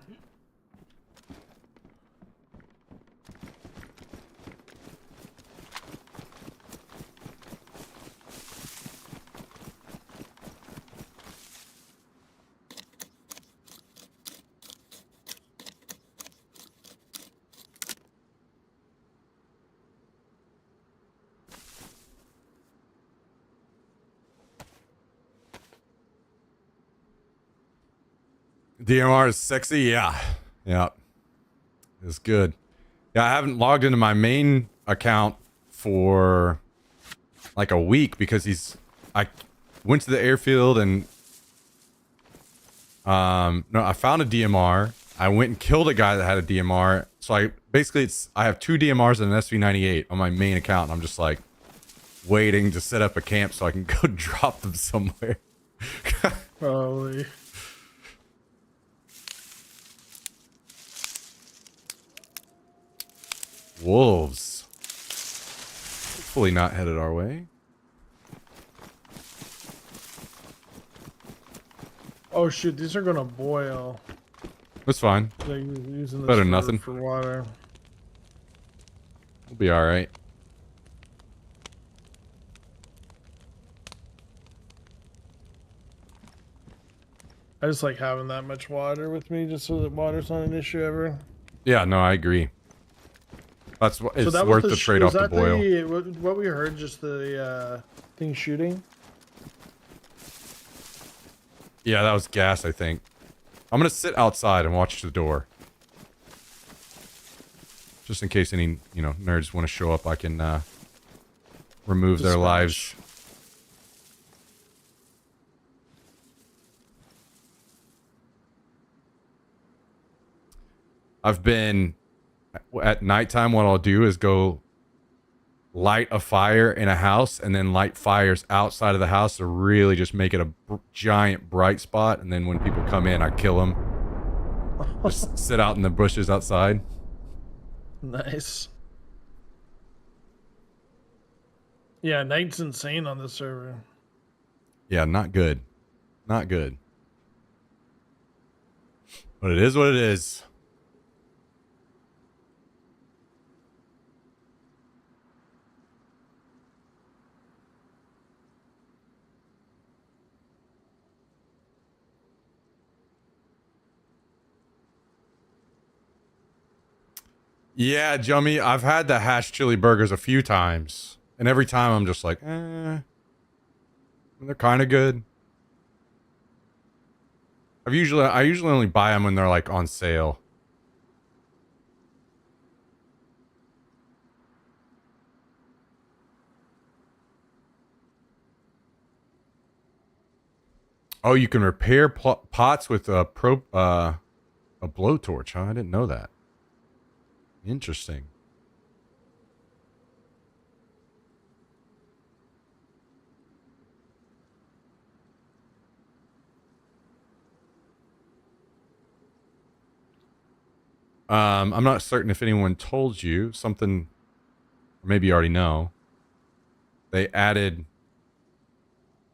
DMR is sexy, yeah. Yeah. It's good. Yeah, I haven't logged into my main account for like a week because I went to the airfield and no, I found a DMR. I went and killed a guy that had a DMR. So I have 2 DMRs and an SV98 on my main account. And I'm just like waiting to set up a camp so I can go drop them somewhere. Probably. Wolves. Hopefully not headed our way. Oh shoot, these are gonna boil. That's fine. They're using this Better than nothing. for water. We'll be alright. I just like having that much water with me, just so that water's not an issue ever. Yeah, no, I agree. That's what it's So that worth was the trade-off to boil. What we heard, just the thing shooting. Yeah, that was gas, I think. I'm gonna sit outside and watch the door. Just in case any, nerds want to show up, I can remove their lives. I've been at nighttime. What I'll do is go light a fire in a house and then light fires outside of the house to really just make it a giant bright spot. And then when people come in, I kill them. Just sit out in the bushes outside. Nice. Yeah, night's insane on this server. Yeah, not good. Not good. But it is what it is. Yeah, Jummy, I've had the hash chili burgers a few times. And every time I'm just like, they're kind of good. I usually only buy them when they're like on sale. Oh, you can repair pots with a blowtorch, huh? I didn't know that. Interesting. I'm not certain if anyone told you something, or maybe you already know. They added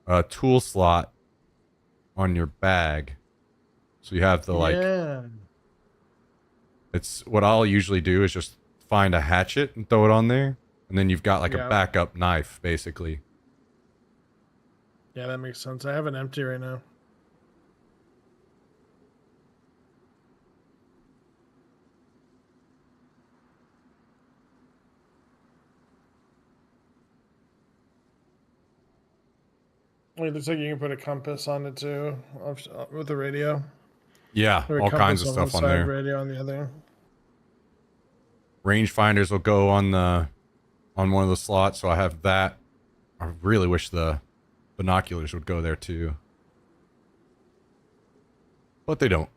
a tool slot on your bag. So you have the Yeah. It's what I'll usually do is just find a hatchet and throw it on there. And then you've got like a backup knife, basically. Yeah, that makes sense. I have an empty right now. Wait, looks like you can put a compass on it too, with the radio. Yeah, all kinds of stuff on there. Radio on the other. Rangefinders will go on one of the slots, so I have that. I really wish the binoculars would go there too. But they don't.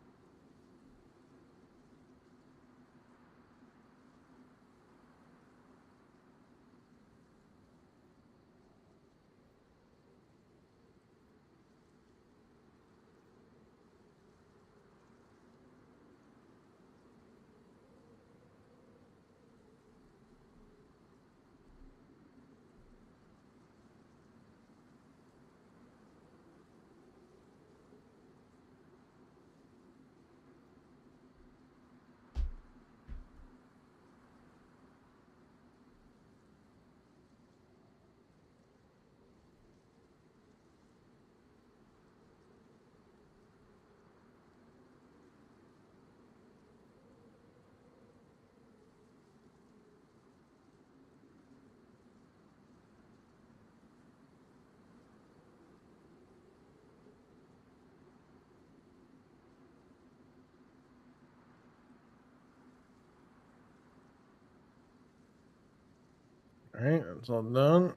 All right, it's all done.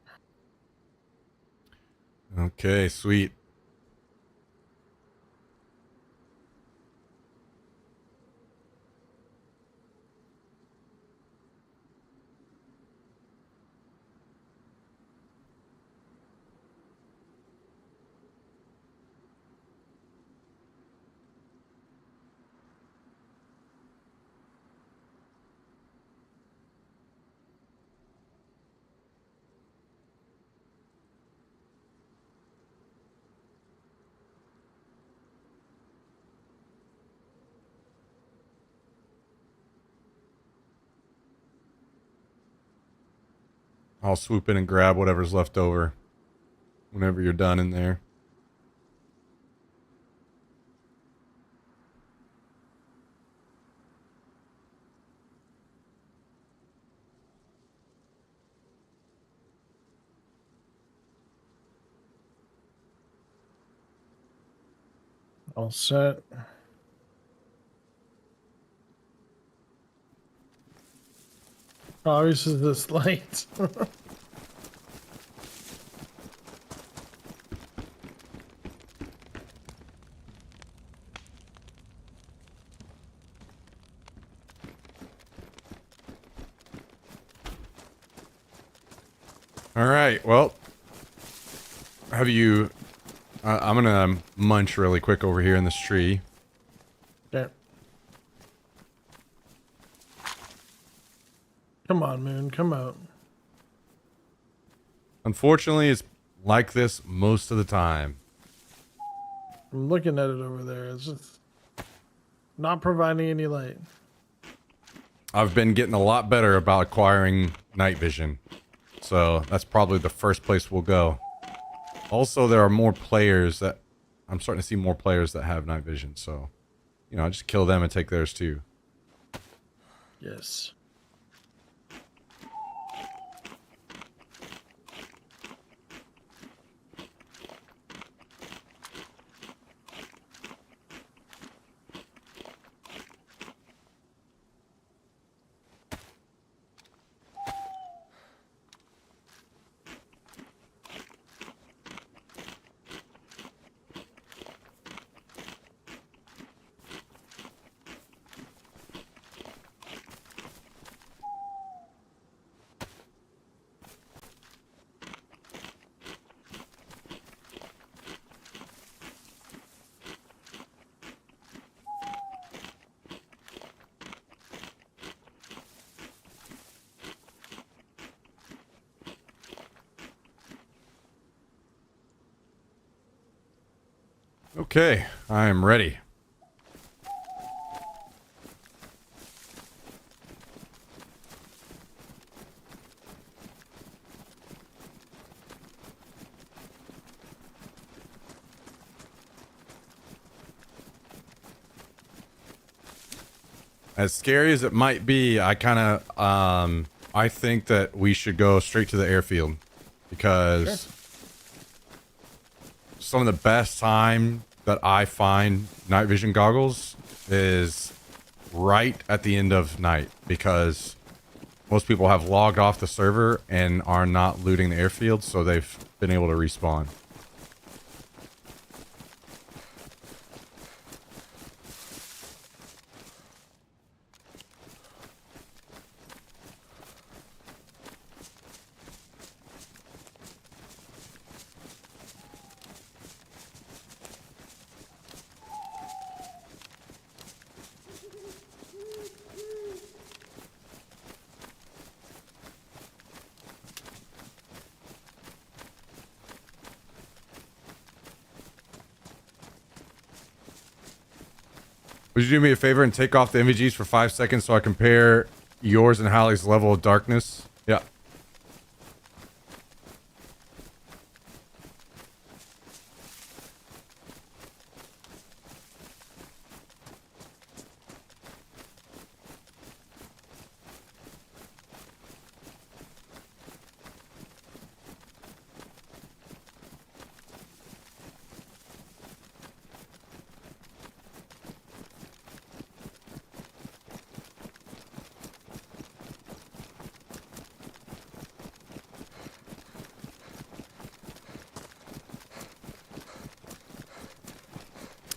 Okay, sweet. I'll swoop in and grab whatever's left over whenever you're done in there. All set. Obviously, this light. All right. Well, have you... I'm going to munch really quick over here in this tree. Yeah. Come on, Moon. Come out. Unfortunately, it's like this most of the time. I'm looking at it over there. It's just not providing any light. I've been getting a lot better about acquiring night vision. So that's probably the first place we'll go. Also, there are more players that... I'm starting to see more players that have night vision. So, you know, I just kill them and take theirs too. Yes. Okay, I am ready. As scary as it might be, I I think that we should go straight to the airfield because some of the best time that I find night vision goggles is right at the end of night because most people have logged off the server and are not looting the airfield, so they've been able to respawn. Would you do me a favor and take off the MVGs for 5 seconds so I compare yours and Hallie's level of darkness? Yeah.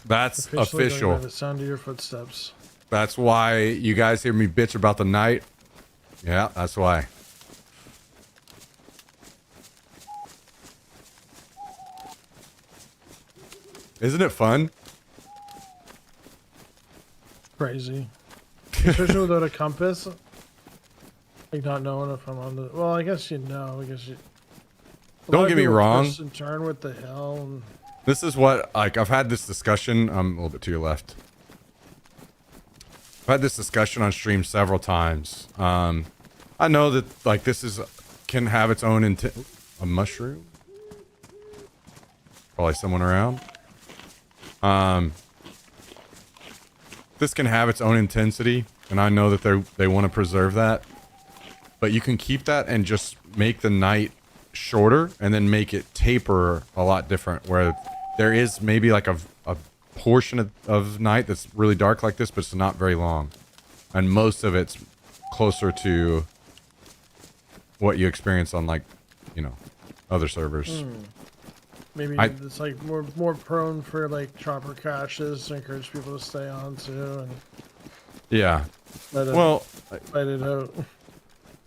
That's Officially official. going by the sound of your footsteps. That's why you guys hear me bitch about the night. Yeah, that's why. Isn't it fun? Crazy. Especially without a compass. Like not knowing if I'm on the... Well, I guess you know. I guess you... Don't get me wrong. Twist and turn with the hill. And... This is what, like, I've had this discussion. I'm a little bit to your left. I've had this discussion on stream several times. I know that, like, this is can have its own a mushroom. Probably someone around. This can have its own intensity, and I know that they want to preserve that. But you can keep that and just make the night shorter, and then make it taper a lot different. Where there is maybe like a portion of night that's really dark like this, but it's not very long, and most of it's closer to what you experience on, like, you know, other servers. Maybe it's like more prone for like chopper caches to encourage people to stay on too, and yeah. let it out.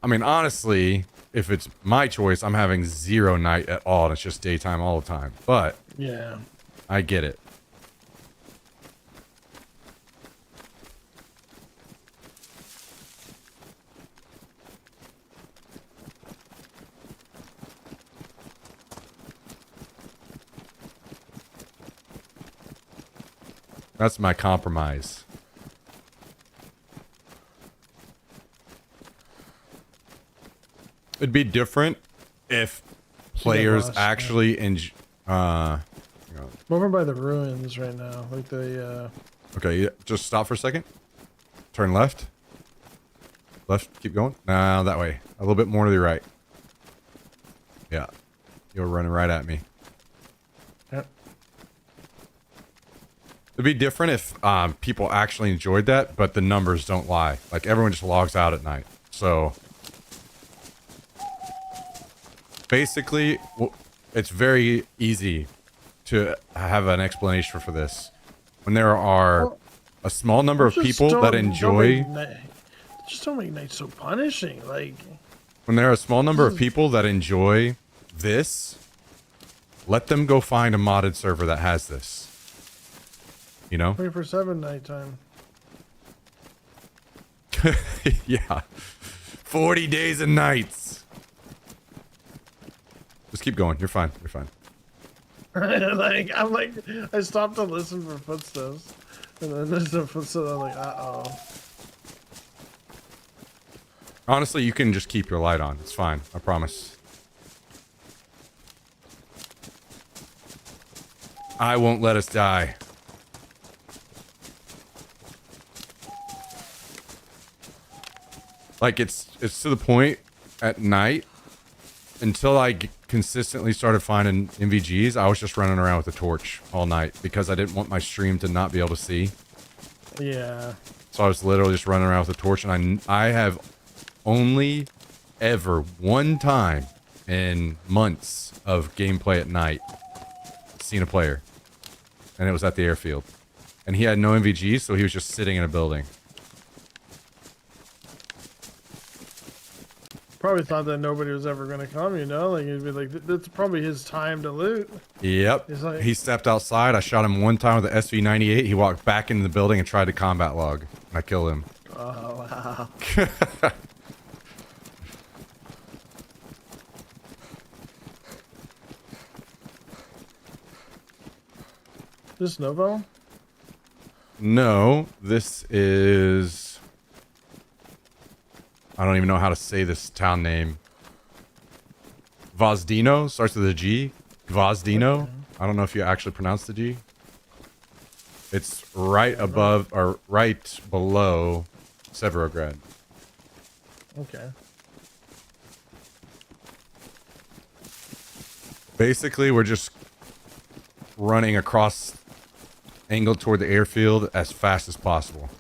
I mean, honestly, if it's my choice, I'm having 0 night at all, and it's just daytime all the time. But Yeah. I get it. That's my compromise. It'd be different if players actually I'm over by the ruins right now. Like the Okay, yeah, just stop for a second. Turn left. Left, keep going. No, that way. A little bit more to the right. Yeah. You're running right at me. Yep. It'd be different if people actually enjoyed that, but the numbers don't lie. Like, everyone just logs out at night. So basically, it's very easy to have an explanation for this. When there are a small number of people that enjoy... Just don't make night so punishing. Like, when there are a small number of people that enjoy this, let them go find a modded server that has this. You know? 24/7 nighttime. Yeah. 40 days and nights. Just keep going. You're fine. You're fine. I stopped to listen for footsteps, and then there's a footstep. I'm like, uh-oh. Honestly, you can just keep your light on. It's fine. I promise. I won't let us die. Like, it's to the point at night, until I consistently started finding MVGs, I was just running around with a torch all night because I didn't want my stream to not be able to see. Yeah. So I was literally just running around with a torch, and I have only ever one time in months of gameplay at night seen a player, and it was at the airfield, and he had no MVGs, so he was just sitting in a building. Probably thought that nobody was ever going to come, you know? Like, he'd be like, that's probably his time to loot. Yep. Like, he stepped outside. I shot him one time with the SV-98. He walked back into the building and tried to combat log. I killed him. Oh, wow. This Novo? No, this is... I don't even know how to say this town name. Gvozdino? Starts with a G. Gvozdino? Okay. I don't know if you actually pronounce the G. It's right above, or right below Severograd. Okay. Basically, we're just running across, angled toward the airfield as fast as possible.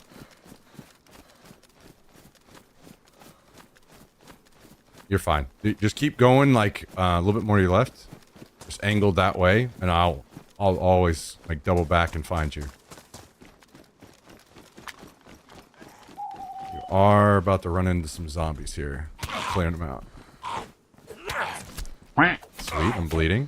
You're fine. Just keep going, like, a little bit more to your left. Just angled that way, and I'll always, like, double back and find you. You are about to run into some zombies here. Clearing them out. Sweet, I'm bleeding.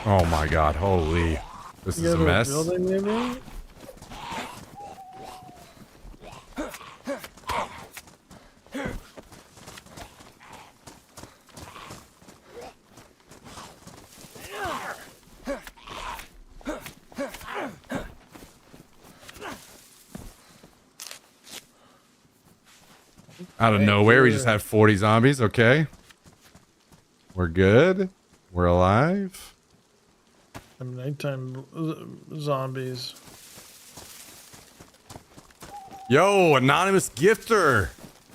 Oh my god, holy. This is a mess. Building, maybe? Out of Thank nowhere, we you. just had 40 zombies. Okay. We're good. We're alive. Them nighttime zombies. Yo, anonymous gifter.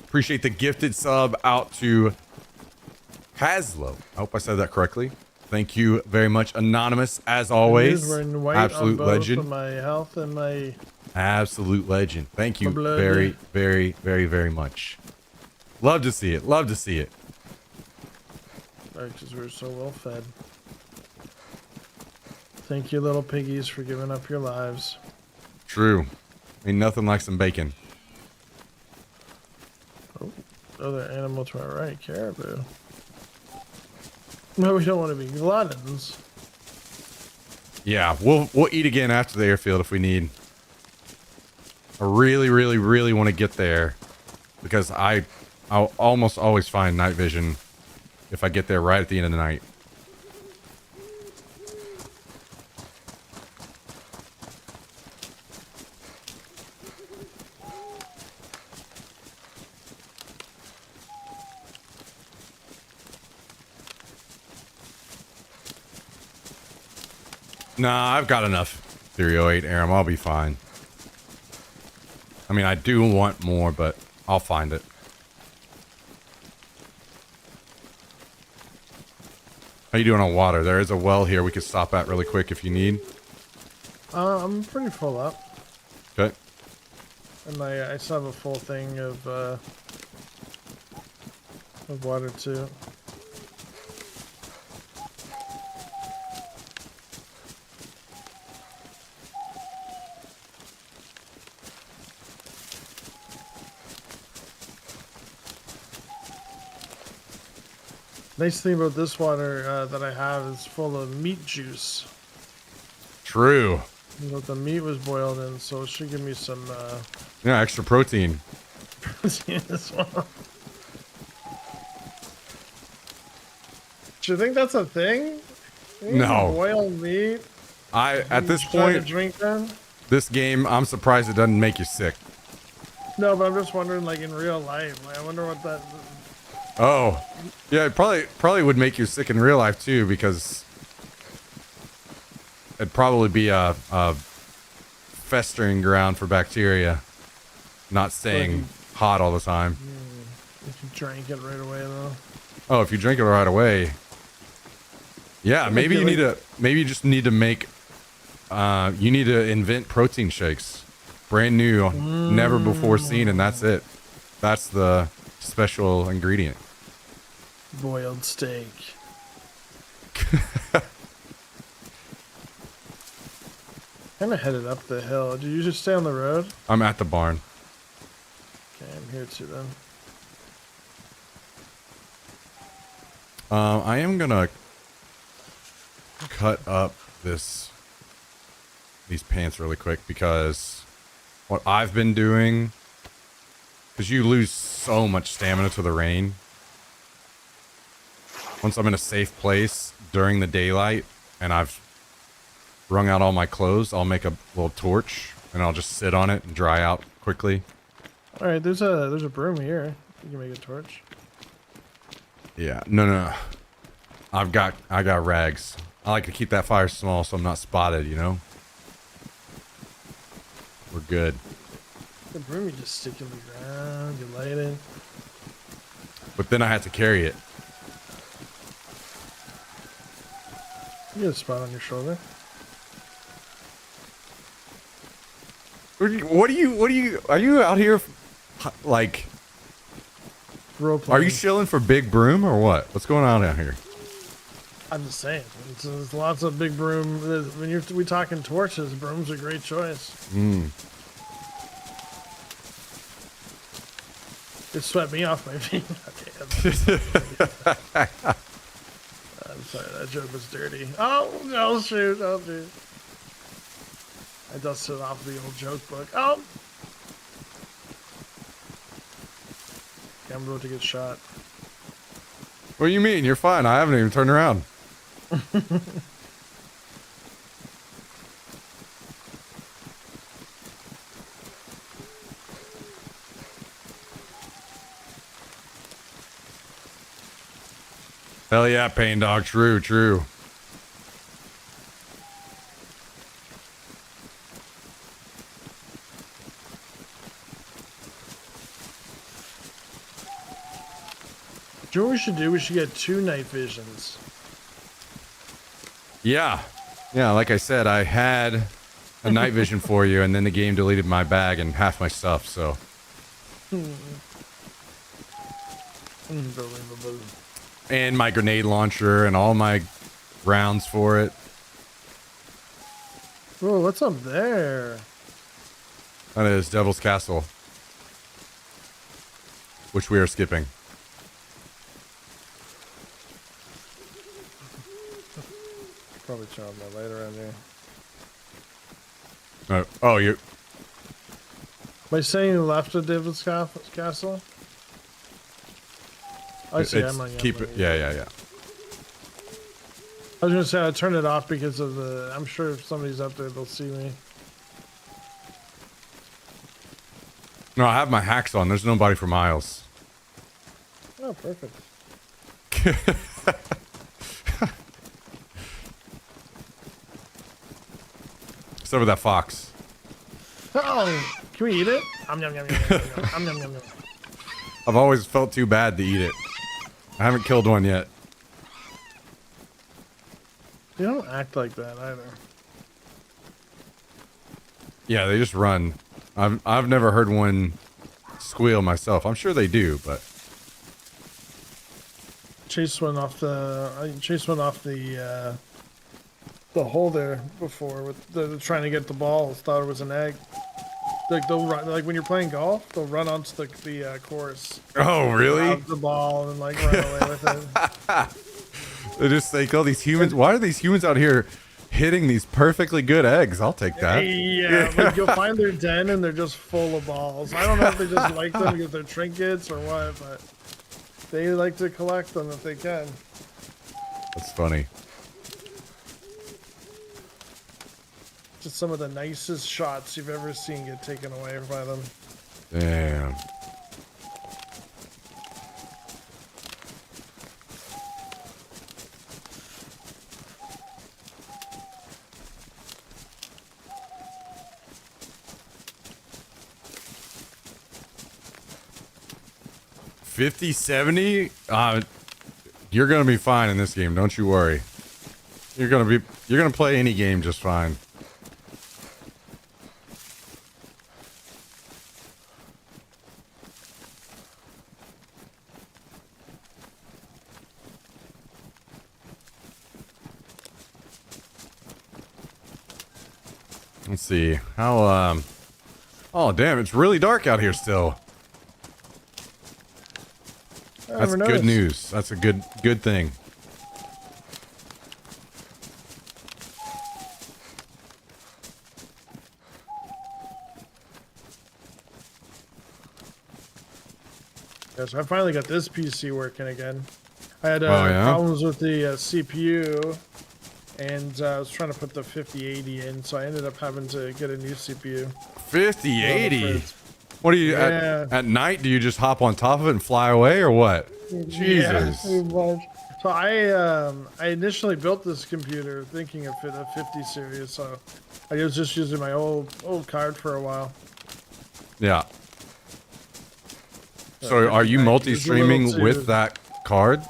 Appreciate the gifted sub out to Haslo. I hope I said that correctly. Thank you very much, anonymous, as always. Wearing white Absolute on both legend. of my health and my Absolute legend. Thank you blood. very, very, very, very much. Love to see it. Love to see it. Because we're so well fed. Thank you, little piggies, for giving up your lives. True. Ain't nothing like some bacon. Oh, other animal to our right, caribou. No, we don't want to be gluttons. Yeah, we'll eat again after the airfield if we need. I really, really, really want to get there because I'll almost always find night vision if I get there right at the end of the night. Nah, I've got enough 308 Aram. I'll be fine. I mean, I do want more, but I'll find it. How you doing on water? There is a well here we could stop at really quick if you need. I'm pretty full up. Okay. And I still have a full thing of water too. Nice thing about this water that I have is full of meat juice. True. What the meat was boiled in, so it should give me some Yeah, extra protein. protein as well. Do you think that's a thing? You No. boil meat. At this Try to point, drink them. this game, I'm surprised it doesn't make you sick. No, but I'm just wondering, like in real life, like, I wonder what that. Oh, yeah, it probably would make you sick in real life too, because it'd probably be a festering ground for bacteria, not staying hot all the time. If you drank it right away, though. Oh, if you drink it right away, yeah, Like maybe you you need to. Maybe you just need to make. You need to invent protein shakes, brand new, never before seen, and that's it. That's the special ingredient. Boiled steak. Kind of headed up the hill. Did you just stay on the road? I'm at the barn. Okay, I'm here too then. I am gonna cut up these pants really quick because what I've been doing, because you lose so much stamina to the rain. Once I'm in a safe place during the daylight and I've wrung out all my clothes, I'll make a little torch and I'll just sit on it and dry out quickly. All right, there's a broom here. You can make a torch. Yeah, no. I got rags. I like to keep that fire small so I'm not spotted, you know? We're good. The broom you just stick in the ground, you light it. But then I had to carry it. You get a spot on your shoulder. What are you out here, like, Role are playing. you shilling for Big Broom or what? What's going on out here? I'm just saying. There's lots of big broom. When we talking torches, broom's a great choice. It swept me off my feet. Okay, I'm sorry, that joke was dirty. Oh, no, shoot. Oh, dude. I dusted off the old joke book. Oh! Okay, I'm about to get shot. What do you mean? You're fine. I haven't even turned around. Hell yeah, Pain Dog. True, true. Do you know what we should do? We should get 2 night visions. Yeah. Yeah, like I said, I had a night vision for you, and then the game deleted my bag and half my stuff, so. Unbelievable. And my grenade launcher and all my rounds for it. Whoa, what's up there? That is Devil's Castle, which we are skipping. Probably turn on my light around here. Oh, you. Am I saying left of David's Castle? I see. I'm on keep it. Yeah, yeah, yeah. I was gonna say I turned it off because of the. I'm sure if somebody's up there, they'll see me. No, I have my hacks on. There's nobody for miles. Oh, perfect. Except for that fox. Oh, can we eat it? Yum, yum, yum, yum, yum, yum, yum, yum, yum. I've always felt too bad to eat it. I haven't killed one yet. You don't act like that either. Yeah, they just run. I've never heard one squeal myself. I'm sure they do, but Chased one off the hole there before with the trying to get the ball. Thought it was an egg. Like they'll run, like when you're playing golf, they'll run onto the course. oh really? Grab the ball and like run away with it. They just think, oh, these humans. Why are these humans out here hitting these perfectly good eggs? I'll take that. Yeah, like you'll find their den and they're just full of balls. I don't know if they just like them because they're trinkets or what, but they like to collect them if they can. That's funny. Just some of the nicest shots you've ever seen get taken away by them. Damn. $50, $70? You're gonna be fine in this game, don't you worry. You're gonna play any game just fine. Let's see. How oh damn, it's really dark out here still. That's good news. That's a good thing. Yeah, so I finally got this PC working again. I had yeah? problems with the CPU, and I was trying to put the 5080 in, so I ended up having to get a new CPU. 5080? What do you, Yeah. at night, do you just hop on top of it and fly away, or what? Yeah, Jesus. pretty much. So I initially built this computer thinking of a 50 series, so I was just using my old card for a while. Yeah. So are you multi-streaming with that card?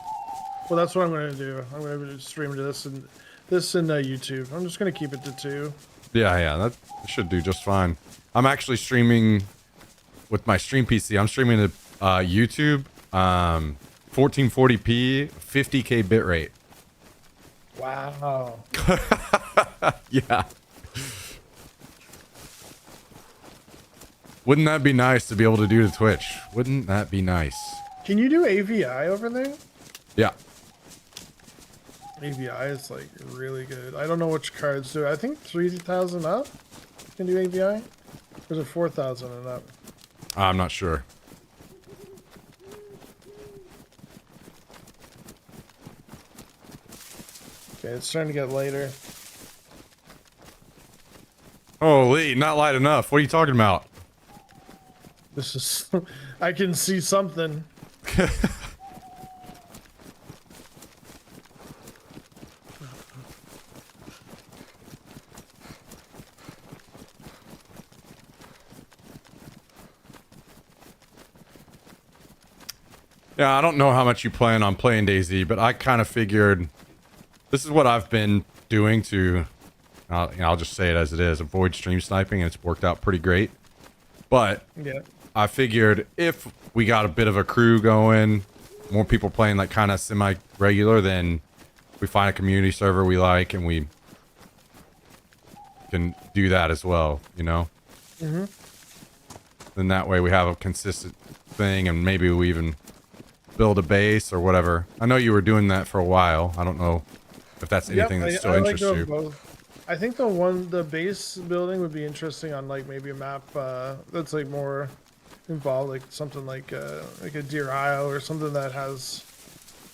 Well, that's what I'm going to do. I'm going to stream to this and YouTube. I'm just going to keep it to 2. Yeah, that should do just fine. I'm actually streaming with my stream PC. I'm streaming to YouTube, 1440p, 50k bitrate. Wow. Yeah. Wouldn't that be nice to be able to do to Twitch? Wouldn't that be nice? Can you do AVI over there? Yeah. AVI is like really good. I don't know which cards do. I think 3,000 up can do AVI. Or is it 4,000 and up? I'm not sure. Okay, it's starting to get later. Holy, not light enough. What are you talking about? This is... I can see something. Yeah, I don't know how much you plan on playing DayZ, but I kind of figured this is what I've been doing to, I'll just say it as it is, avoid stream sniping, and it's worked out pretty great. But Yeah. I figured if we got a bit of a crew going, more people playing like kind of semi-regular, then we find a community server we like and we can do that as well, you know? Mm-hmm. Then that way we have a consistent thing, and maybe we even build a base or whatever. I know you were doing that for a while. I don't know if that's anything that still interests you. Both. I think the base building would be interesting on like maybe a map that's like more involved, like something like a Deer Isle or something that has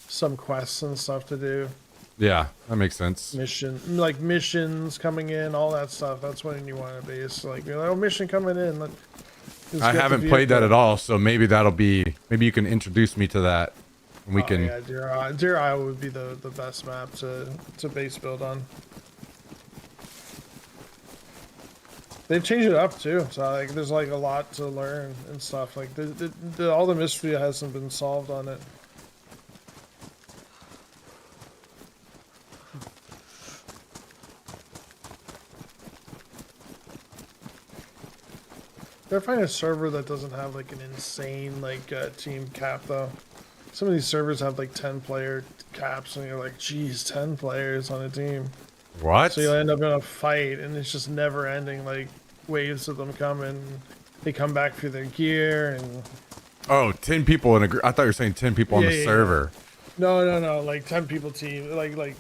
some quests and stuff to do. Yeah, that makes sense. Missions coming in, all that stuff. That's when you want a base. Like, you're like, oh, mission coming in. I haven't played that at all, so maybe maybe you can introduce me to that. And we can. Yeah, Deer Isle would be the best map to base build on. They've changed it up too, so like there's like a lot to learn and stuff. Like all the mystery hasn't been solved on it. Gotta find a server that doesn't have like an insane like team cap though. Some of these servers have like 10-player caps, and you're like, geez, 10 players on a team. What? So you'll end up in a fight, and it's just never ending. Like waves of them coming, they come back for their gear, and oh, 10 people in a. I thought you were saying 10 people on the server. No, like 10 people team, like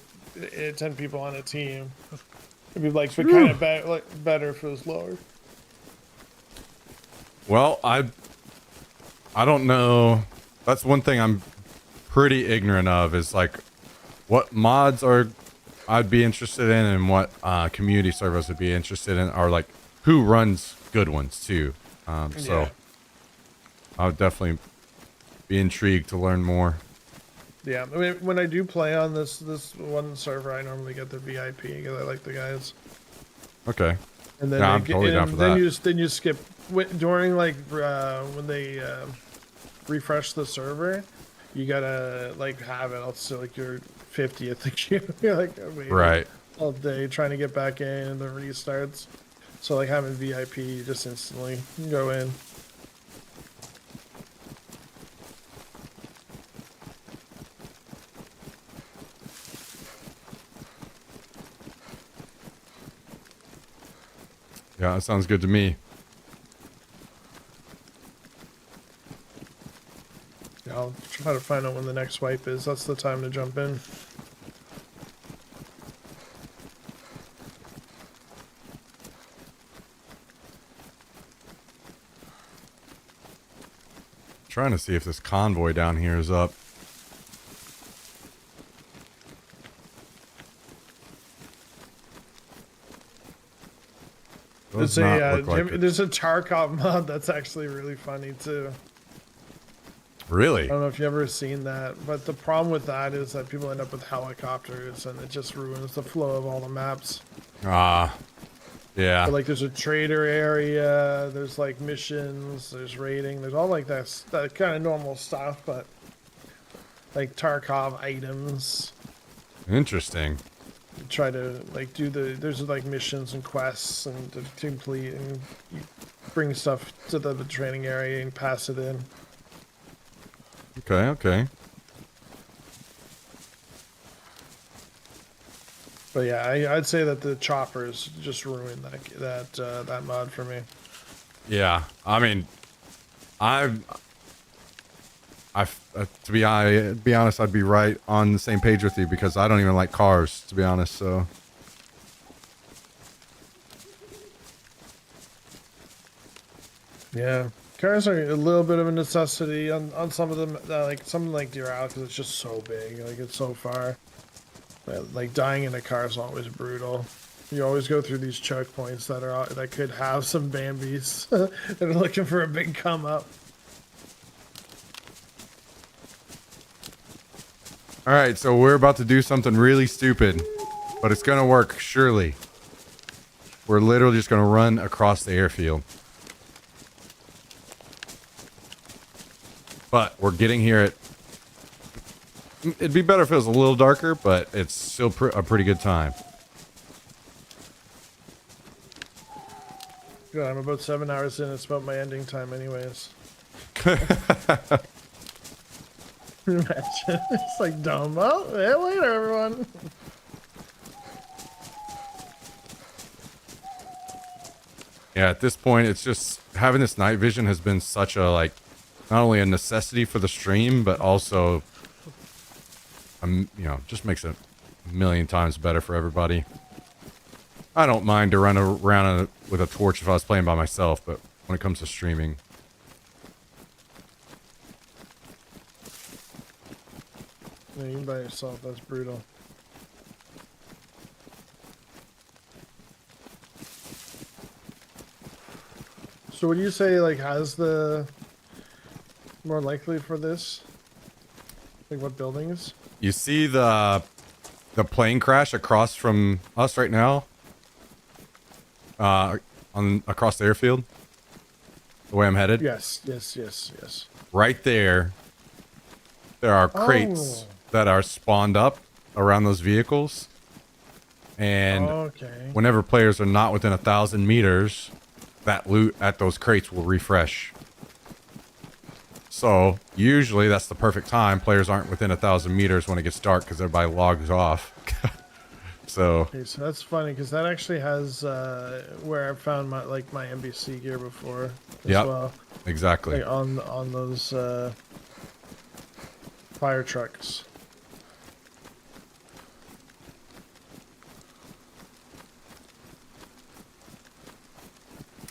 10 people on a team. It'd be like, but kind of better if it was lower. Well, I don't know. That's one thing I'm pretty ignorant of, is like what mods I'd be interested in, and what community servers would be interested in, are like who runs good ones too. So I would definitely be intrigued to learn more. Yeah, I mean, when I do play on this one server, I normally get the VIP because I like the guys. Okay. And then I'm totally down for that. Then you skip during like when they refresh the server. You gotta like have it else like your 50th queue. You're like right all day trying to get back in, and the restarts. So like having VIP, you just instantly go in. Yeah, that sounds good to me. Yeah, I'll try to find out when the next wipe is. That's the time to jump in. Trying to see if this convoy down here is up. There's a Tarkov mod that's actually really funny too. Really? I don't know if you've ever seen that, but the problem with that is that people end up with helicopters, and it just ruins the flow of all the maps. Yeah. But like, there's a trader area, there's like missions, there's raiding, there's all like that kind of normal stuff, but like Tarkov items. Interesting. You try to like there's like missions and quests and to complete, and you bring stuff to the training area and pass it in. Okay. But yeah, I'd say that the choppers just ruined that mod for me. Yeah, I mean, to be honest, I'd be right on the same page with you, because I don't even like cars, to be honest. So. Yeah, cars are a little bit of a necessity on some of them, like something like Deer Isle, because it's just so big, like it's so far. Like dying in a car is always brutal. You always go through these choke points that could have some Bambis that are looking for a big come up. All right, so we're about to do something really stupid, but it's gonna work, surely. We're literally just gonna run across the airfield. But we're getting here at It'd be better if it was a little darker, but it's still a pretty good time. Good, I'm about 7 hours in. It's about my ending time, anyways. Imagine. It's like dumb. Well, yeah, later, everyone. Yeah, at this point, it's just having this night vision has been such a, like, not only a necessity for the stream, but also, you know, just makes it a million times better for everybody. I don't mind to run around with a torch if I was playing by myself, but when it comes to streaming. Yeah, you can by yourself. That's brutal. So would you say, like, has the more likely for this? Like, what buildings? You see the plane crash across from us right now? Across the airfield? The way I'm headed? Yes, yes, yes, yes. Right there, there are crates that are spawned up around those vehicles. And Okay. whenever players are not within 1,000 meters, that loot at those crates will refresh. So usually that's the perfect time. Players aren't within 1,000 meters when it gets dark because everybody logs off. So Okay, so that's funny because that actually has where I found my NBC gear before as Yep. well. exactly. Like on those fire trucks.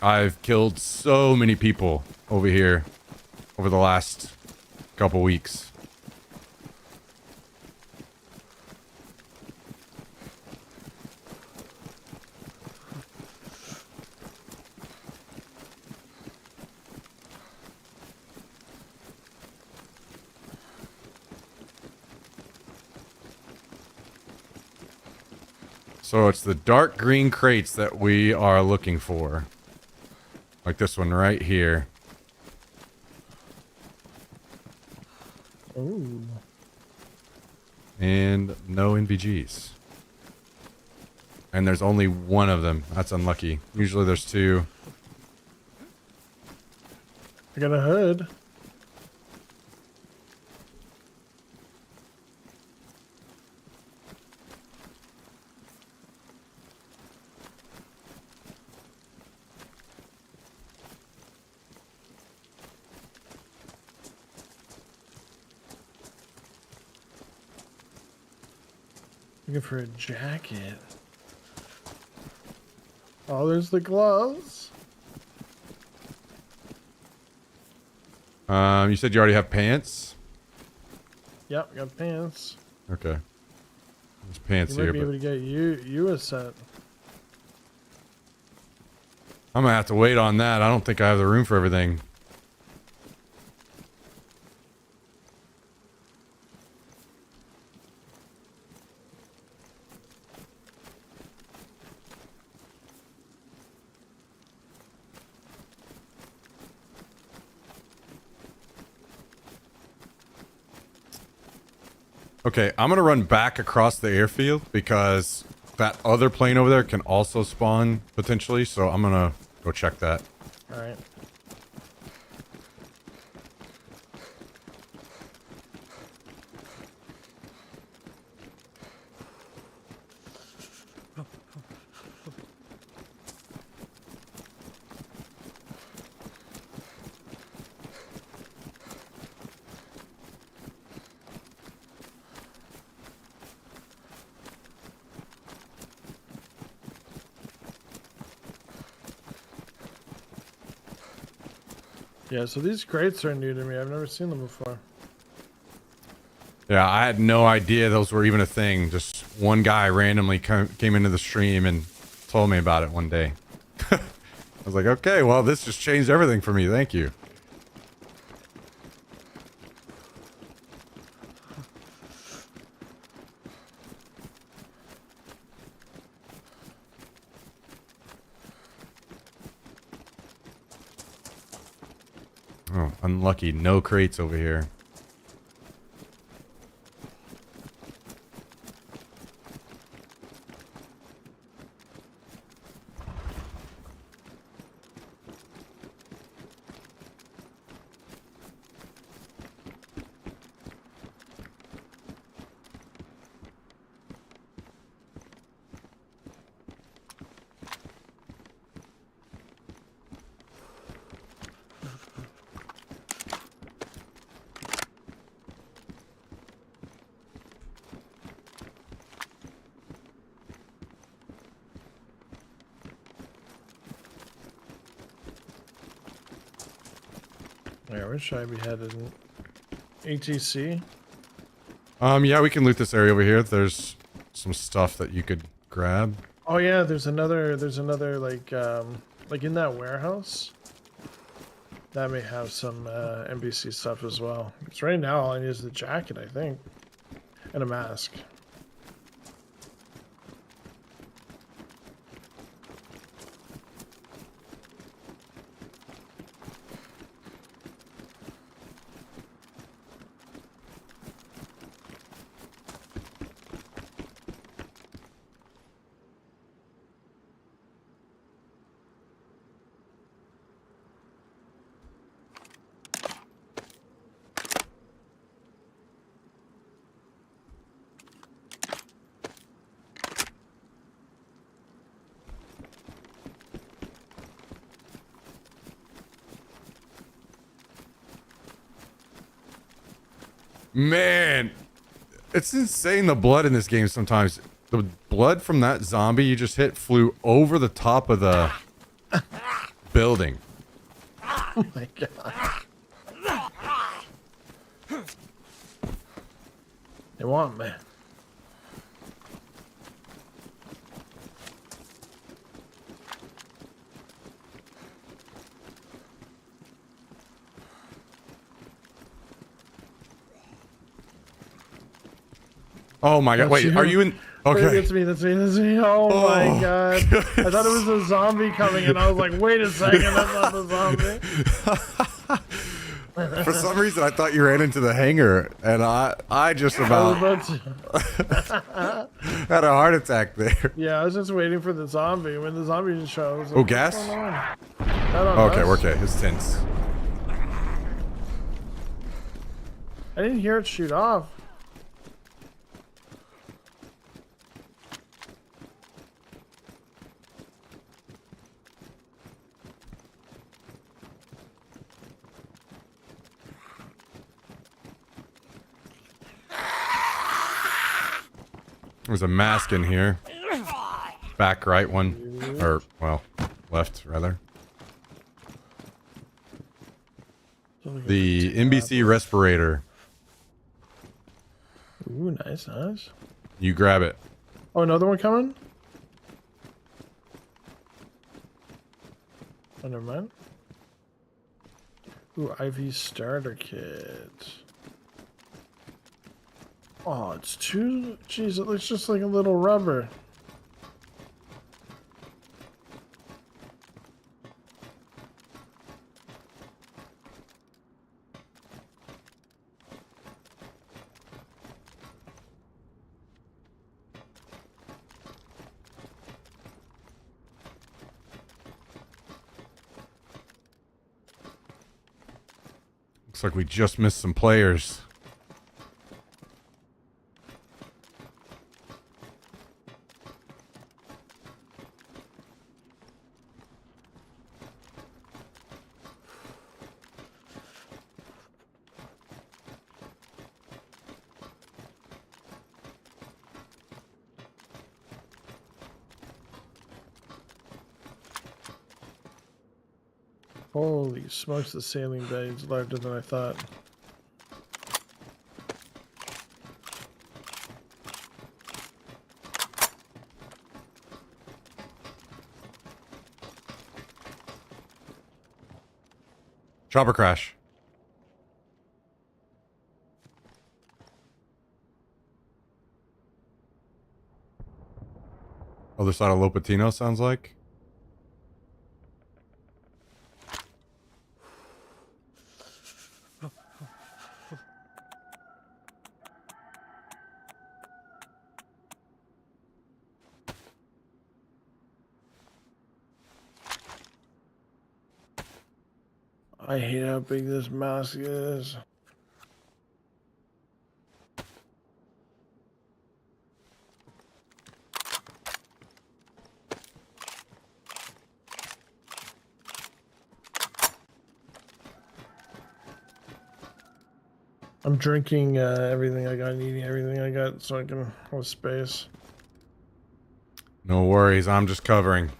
I've killed so many people over here over the last couple weeks. So it's the dark green crates that we are looking for. Like this one right here. Ooh. And no NVGs. And there's only one of them. That's unlucky. Usually there's two. I got a hood. Looking for a jacket. Oh, there's the gloves. You said you already have pants? Yep, got pants. Okay. There's pants You might here, be but able to get you a set. I'm gonna have to wait on that. I don't think I have the room for everything. Okay, I'm gonna run back across the airfield because that other plane over there can also spawn potentially, so I'm gonna go check that. All right. Yeah, so these crates are new to me. I've never seen them before. Yeah, I had no idea those were even a thing. Just one guy randomly came into the stream and told me about it one day. I was like, okay, well, this just changed everything for me. Thank you. Oh, unlucky. No crates over here. Where should I be headed? ATC? Yeah, we can loot this area over here. There's some stuff that you could grab. Oh yeah, there's another like in that warehouse. That may have some NPC stuff as well. Because right now all I need is the jacket, I think. And a mask. Man, it's insane the blood in this game sometimes. The blood from that zombie you just hit flew over the top of the building. Oh my god. They want me. Oh my god, wait, are you in... Wait, Okay. that's me. Oh, my god. I thought it was a zombie coming and I was like, wait a second, that's not the zombie. For some reason, I thought you ran into the hangar, and I just about had a heart attack there. Yeah, I was just waiting for the zombie. When the zombie just showed, I was like, Oh, gas? what's going on? Not on Okay, us. we're okay. It's tense. I didn't hear it shoot off. There's a mask in here. Back right one. Or, well, left, rather. The NBC respirator. Ooh, nice, nice. You grab it. Oh, another one coming? Oh, never mind. Ooh, IV starter kit. Oh, it's too... Jeez, it looks just like a little rubber. Looks like we just missed some players. Holy smokes, the sailing bay is larger than I thought. Chopper crash. Other side of Lopatino, sounds like. I hate how big this mask is. I'm drinking everything I got and eating everything I got so I can have space. No worries, I'm just covering.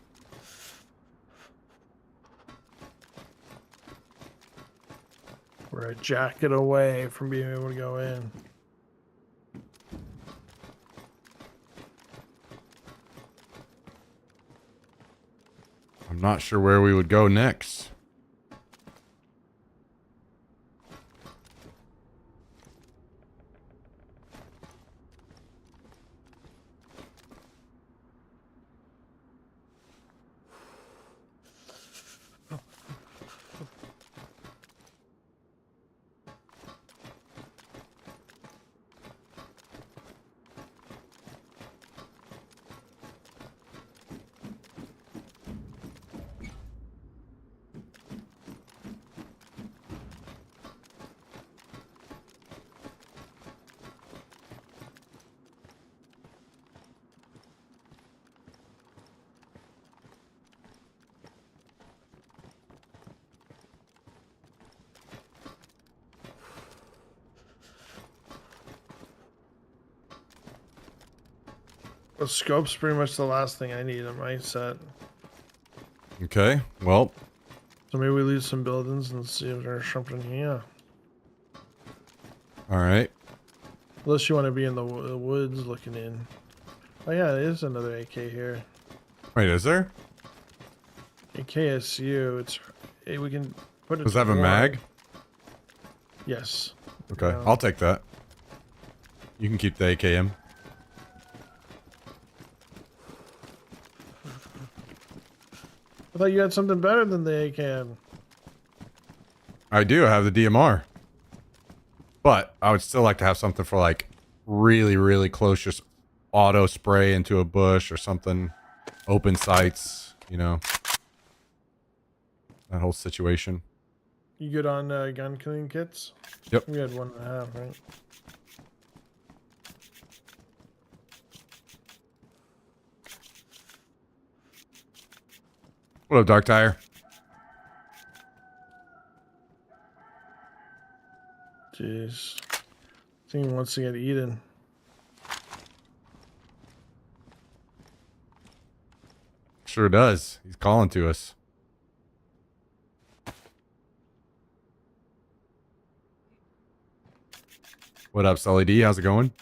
We're a jacket away from being able to go in. I'm not sure where we would go next. The scope's pretty much the last thing I need in my set. Okay, well, So maybe we leave some buildings and see if there's something here. all right. Unless you want to be in the woods looking in. Oh yeah, there is another AK here. Wait, is there? AKSU. It's we can put it. Does to that have a war. mag? Yes. Okay, Yeah. I'll take that. You can keep the AKM. I thought you had something better than the AKM. I do have the DMR. But I would still like to have something for like really, really close, just auto spray into a bush or something. Open sights, you know. That whole situation. You good on gun cleaning kits? Yep. We had 1.5, right? What up, Dark Tire? Jeez. I think he wants to get eaten. Sure does. He's calling to us. What up, Sully D? How's it going?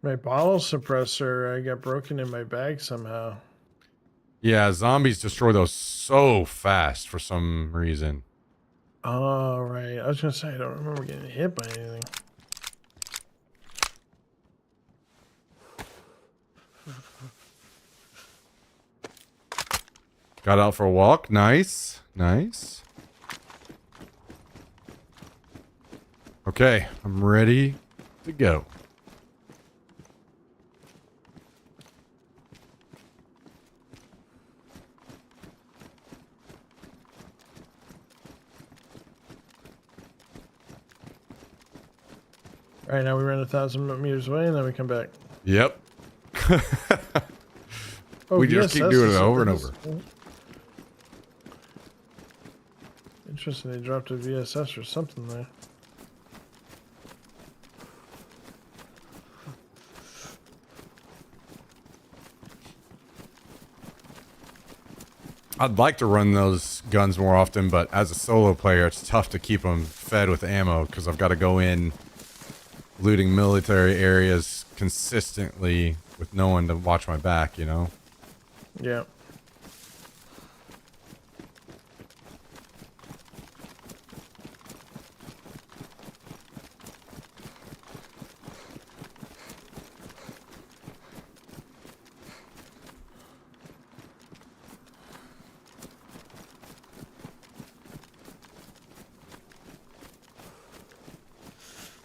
My bottle suppressor got broken in my bag somehow. Yeah, zombies destroy those so fast for some reason. Oh, right. I was going to say, I don't remember getting hit by anything. Got out for a walk. Nice. Nice. Okay, I'm ready to go. All right, now we run 1,000 meters away and then we come back. Yep. Oh, We just keep VSS doing it is- over and is- over. Interesting, they dropped a VSS or something there. I'd like to run those guns more often, but as a solo player, it's tough to keep them fed with ammo because I've got to go in looting military areas consistently with no one to watch my back, you know? Yeah.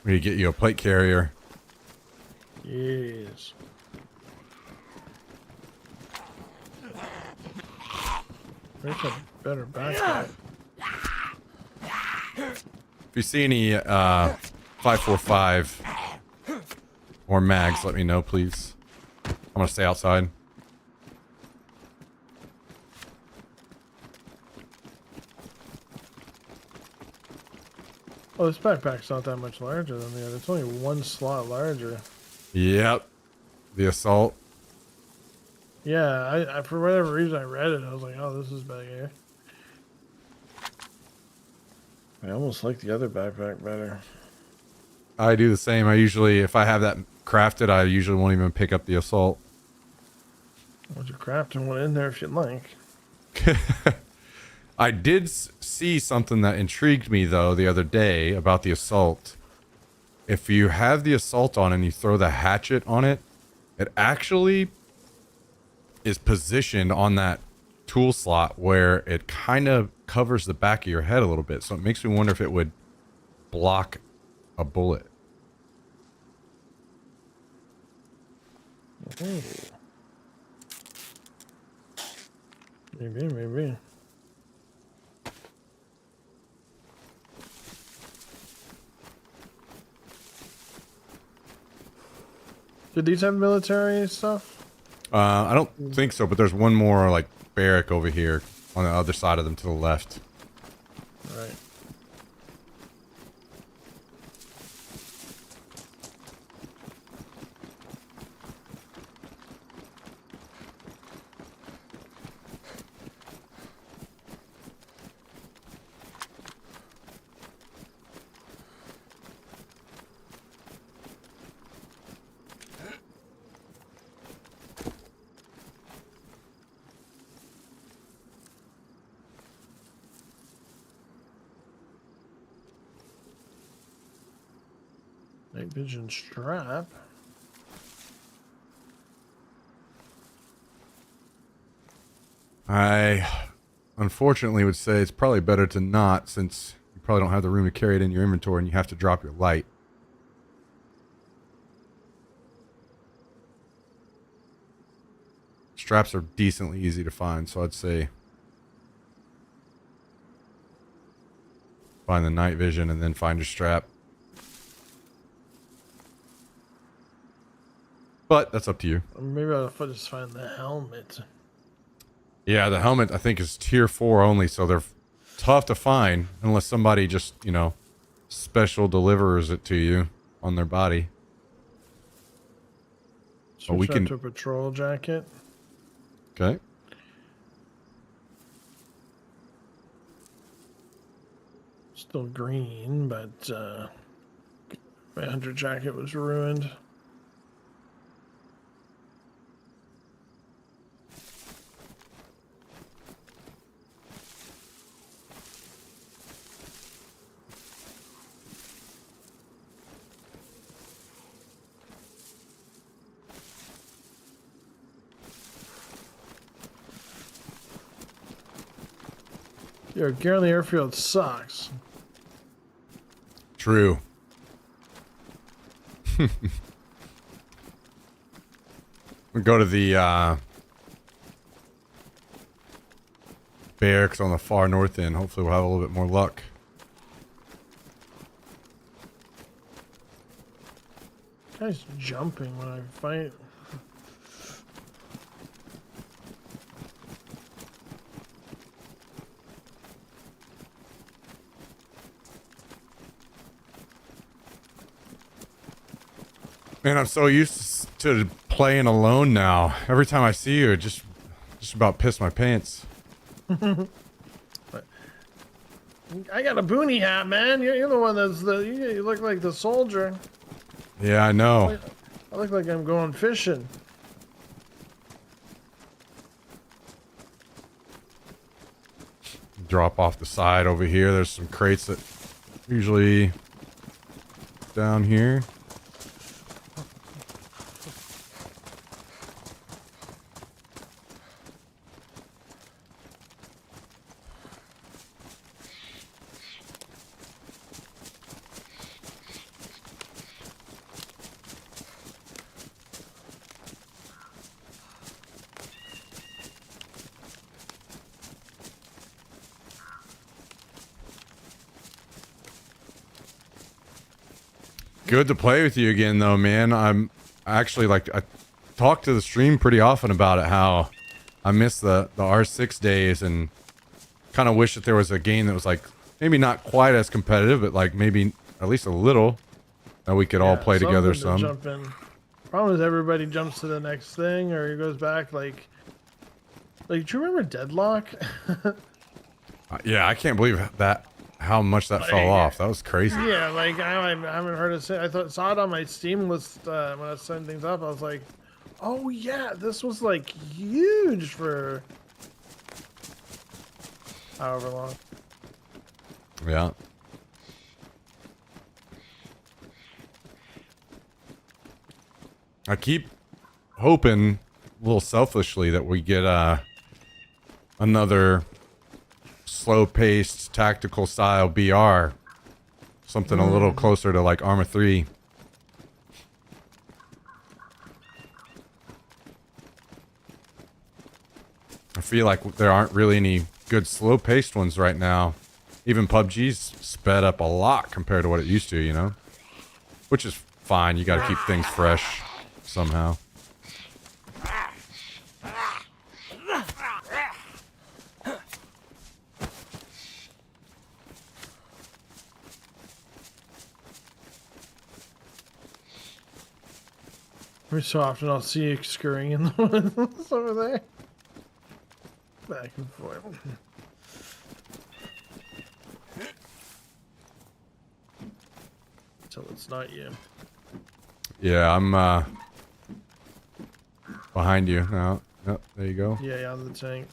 We need to get you a plate carrier. Yes. There's a better backpack. If you see any 545 or mags, let me know, please. I'm gonna stay outside. Oh, this backpack's not that much larger than the other. It's only one slot larger. Yep. The assault. Yeah, I for whatever reason I read it. I was like, oh, this is bigger. I almost like the other backpack better. I do the same. I usually, if I have that crafted, I usually won't even pick up the assault. Would you crafting one in there if you'd like? I did see something that intrigued me though the other day about the assault. If you have the assault on and you throw the hatchet on it, it actually is positioned on that tool slot where it kind of covers the back of your head a little bit. So it makes me wonder if it would block a bullet. Ooh. Maybe. Did these have military stuff? I don't think so, but there's one more like barrack over here on the other side of them to the left. Right. Night vision strap. I unfortunately would say it's probably better to not, since you probably don't have the room to carry it in your inventory and you have to drop your light. Straps are decently easy to find, so I'd say find the night vision and then find your strap. But that's up to you. Maybe I'll just find the helmet. Yeah, the helmet I think is tier 4 only, so they're tough to find unless somebody just, you know, special delivers it to you on their body. Switch we can to a patrol jacket. Okay. Still green, but my hunter jacket was ruined. Yo, gear on the airfield sucks. True. We go to the barracks on the far north end. Hopefully we'll have a little bit more luck. Guy's jumping when I fight. Man, I'm so used to playing alone now. Every time I see you, it just about piss my pants. I got a boonie hat, man. You're the one that's you look like the soldier. Yeah, I know. I look like I'm going fishing. Drop off the side over here. There's some crates that usually down here. Good to play with you again, though, man. I'm actually like I talk to the stream pretty often about it. How I miss the R6 days, and kind of wish that there was a game that was like maybe not quite as competitive, but like maybe at least a little that we could all play together. Something to Some. jump in. Problem is everybody jumps to the next thing or goes back do you remember Deadlock? Yeah, I can't believe that how much that fell off. That was crazy. Yeah, like I haven't heard it say. Saw it on my Steam list when I was setting things up. I was like, oh yeah, this was like huge for however long. Yeah. I keep hoping, a little selfishly, that we get another slow-paced, tactical style BR. Something a little closer to like Arma 3. I feel like there aren't really any good slow-paced ones right now. Even PUBG's sped up a lot compared to what it used to, you know? Which is fine. You gotta keep things fresh somehow. Every so often I'll see you scurrying in the woods over there. Back and forth. So it's not you. Yeah, I'm behind you. No, yep, there you go. Yeah, on the tank.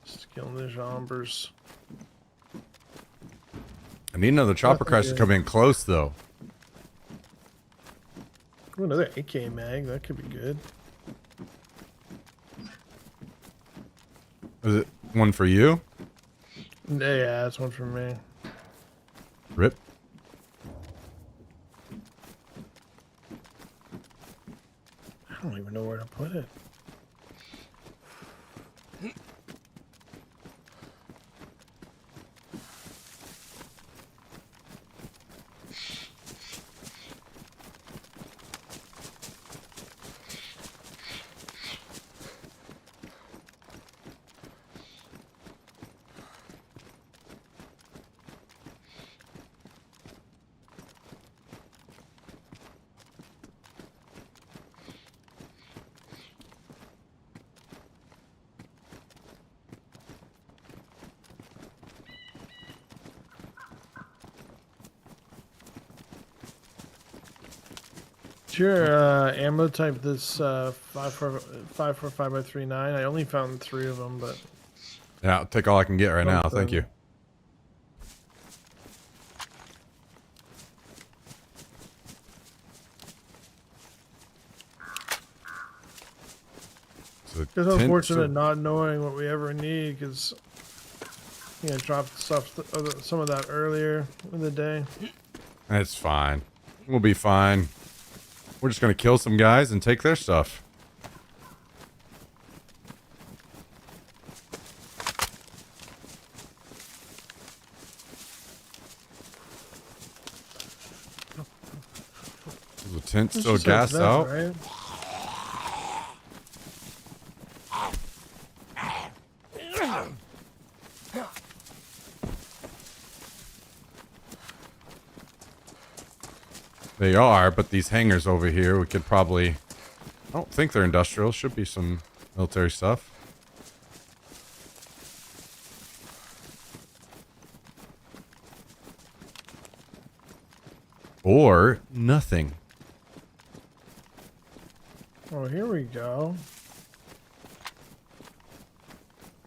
Just killing the jombers. I need another chopper crash to come in close, though. Ooh, another AK mag. That could be good. Is it one for you? Yeah, that's one for me. Rip. I don't even know where to put it. Your ammo type this 545x39. I only found 3 of them, but Yeah, I'll take all I can get right now. Thank you. So it's unfortunate not knowing what we ever need because I dropped some of that earlier in the day. It's fine. We'll be fine. We're just gonna kill some guys and take their stuff. Is the tent still gassed out? Right? They are, but these hangars over here, we could probably... I don't think they're industrial. Should be some military stuff. Or nothing. Oh, here we go.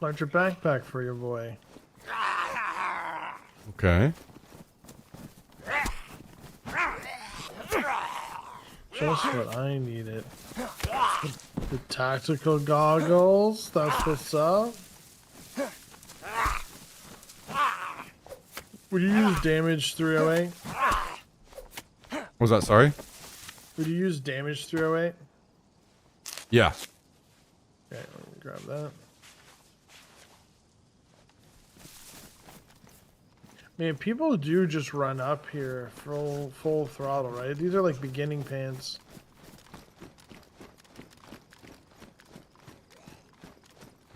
Larger backpack for your boy. Okay. Just what I needed. The tactical goggles. That's what's up. Would you use damage 308? What was that? Sorry? Would you use damage 308? Yeah. Okay, let me grab that. Man, people do just run up here full throttle, right? These are like beginning pants.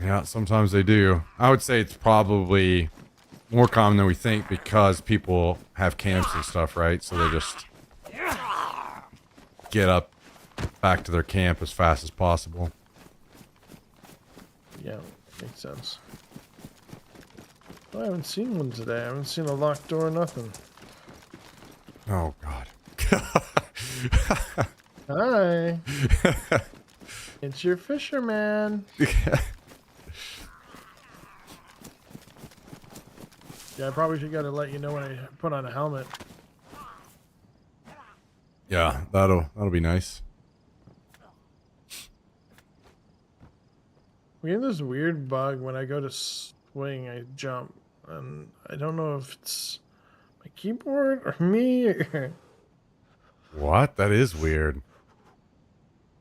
Yeah, sometimes they do. I would say it's probably more common than we think because people have camps and stuff, right? So they just get up back to their camp as fast as possible. Yeah, makes sense. I haven't seen one today. I haven't seen a locked door, nothing. Oh God. Hi. It's your fisherman. Yeah, I probably should gotta let you know when I put on a helmet. Yeah, that'll be nice. We have this weird bug when I go to swing, I jump, and I don't know if it's my keyboard or me, What? That is weird.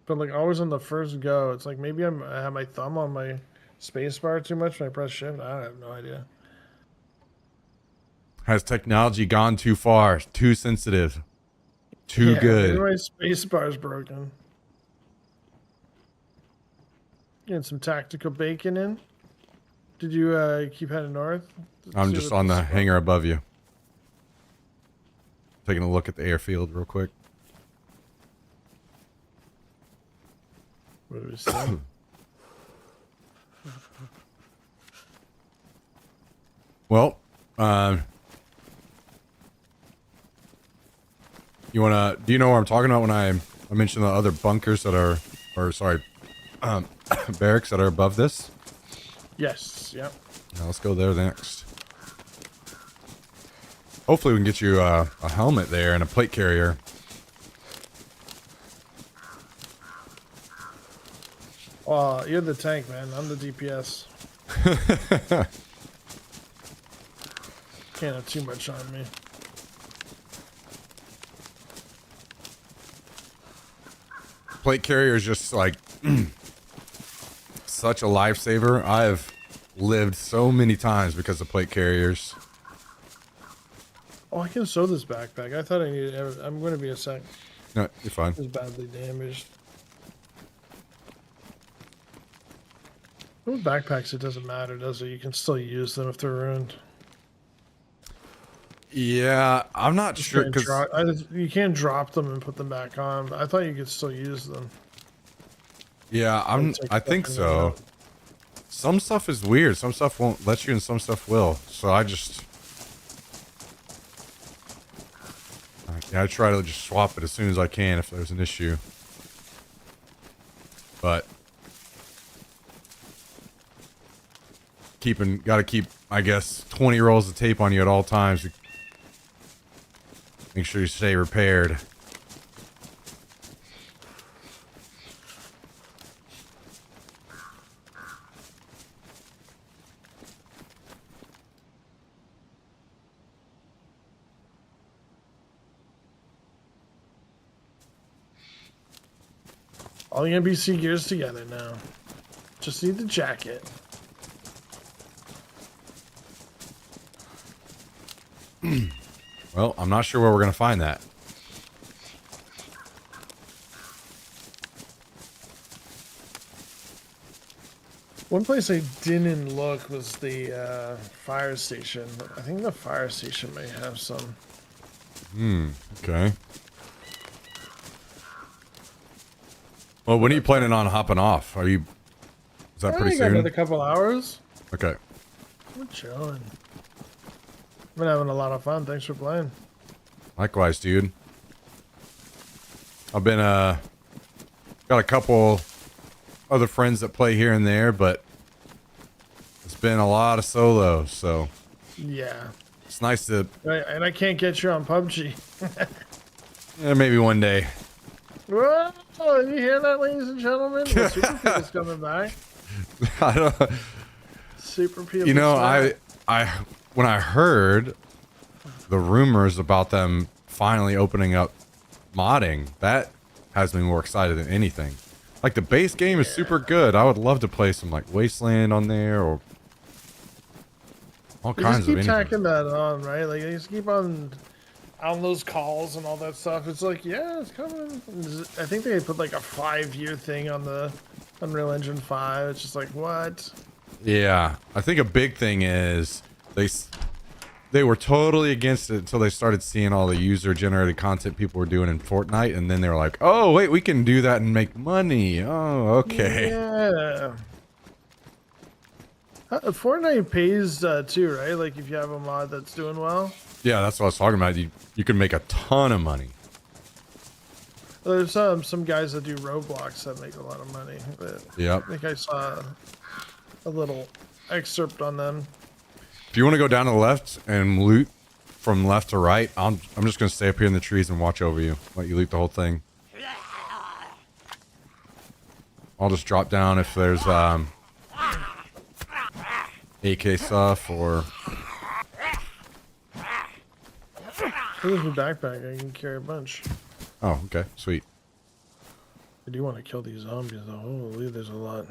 but like always on the first go, it's like maybe I have my thumb on my space bar too much when I press shift. I have no idea. Has technology gone too far? Too sensitive? Too Yeah, good? maybe my space bar is broken. Getting some tactical bacon in. Did you keep heading north? I'm See just what on the this- hangar above you. Taking a look at the airfield real quick. What do we see? Well, do you know what I'm talking about when I mentioned the other bunkers that are, or sorry, barracks that are above this? Yes. Yep. Now let's go there next. Hopefully we can get you a helmet there and a plate carrier. Well, you're the tank, man. I'm the DPS. Can't have too much on me. Plate carrier is just like such a lifesaver. I've lived so many times because of plate carriers. Oh, I can sew this backpack. I thought I needed. I'm going to be a sec. No, you're fine. It's badly damaged. With backpacks, it doesn't matter, does it? You can still use them if they're ruined. Yeah, I'm not sure because You can't drop them and put them back on. I thought you could still use them. yeah, I think so. Some stuff is weird. Some stuff won't let you, and some stuff will. So I try to just swap it as soon as I can if there's an issue. But gotta keep, I guess, 20 rolls of tape on you at all times. Make sure you stay repaired. All the NPC gear's together now. Just need the jacket. Well, I'm not sure where we're gonna find that. One place I didn't look was the fire station. I think the fire station may have some. Okay. Well, when are you planning on hopping off? Is that pretty I got soon? another couple hours. Okay. We're chilling. Been having a lot of fun. Thanks for playing. Likewise, dude. I've been got a couple other friends that play here and there, but it's been a lot of solos, so Yeah. it's nice to And I can't get you on PUBG. maybe one day. Whoa! Did you hear that, ladies and gentlemen? The Super People's coming back. I don't, Super People. you know, I when I heard the rumors about them finally opening up modding, that has me more excited than anything. Like the base game is super good. I would love to play some like Wasteland on there or all They kinds just of keep anything. tacking that on, right? Like they just keep on those calls and all that stuff. It's like, yeah, it's coming. I think they put like a 5-year thing on the Unreal Engine 5. It's just like, what? Yeah, I think a big thing is They were totally against it until they started seeing all the user-generated content people were doing in Fortnite, and then they were like, "Oh, wait, we can do that and make money." Oh, okay. Yeah. Fortnite pays too, right? Like if you have a mod that's doing well. Yeah, that's what I was talking about. You can make a ton of money. There's some guys that do Roblox that make a lot of money. But Yep. I think I saw a little excerpt on them. If you want to go down to the left and loot from left to right, I'm just gonna stay up here in the trees and watch over you. Let you loot the whole thing. I'll just drop down if there's AK stuff or. Here's my backpack. I can carry a bunch. Oh, okay, sweet. I do want to kill these zombies though. Holy, there's a lot.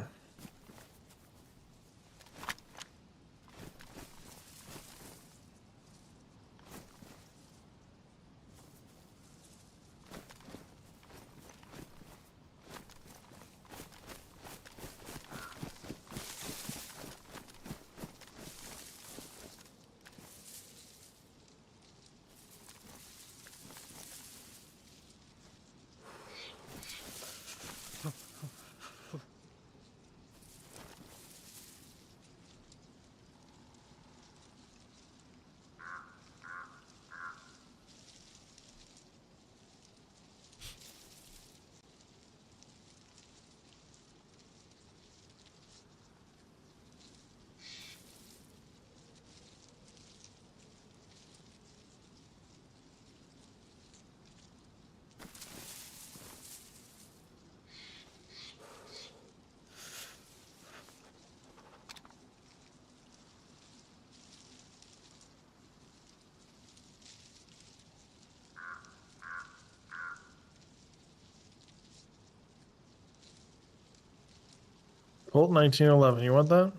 Colt 1911. You want that?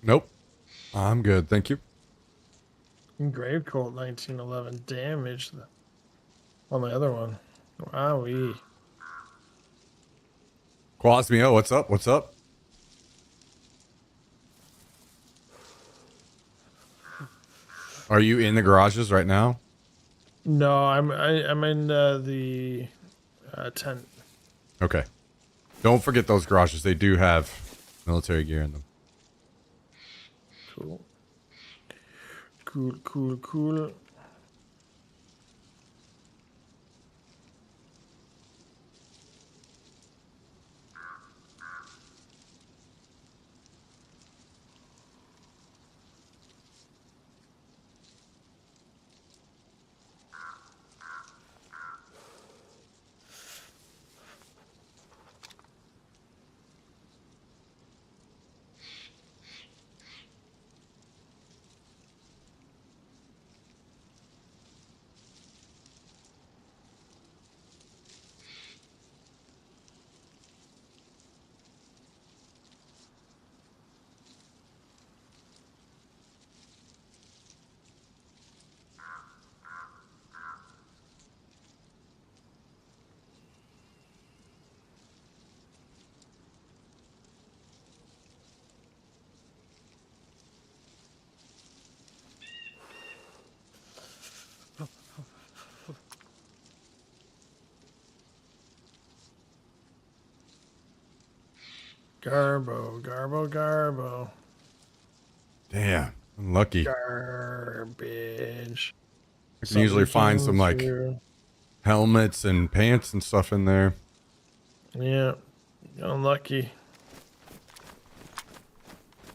Nope. I'm good, thank you. Engraved Colt 1911. Damage on the other one. Wowee. Quasmio, what's up? What's up? Are you in the garages right now? No, I'm in the tent. Okay. Don't forget those garages. They do have military gear in them. Cool. Cool. Garbo. Damn, unlucky. Garbage. I can usually find some like helmets and pants and stuff in there. Yeah, unlucky.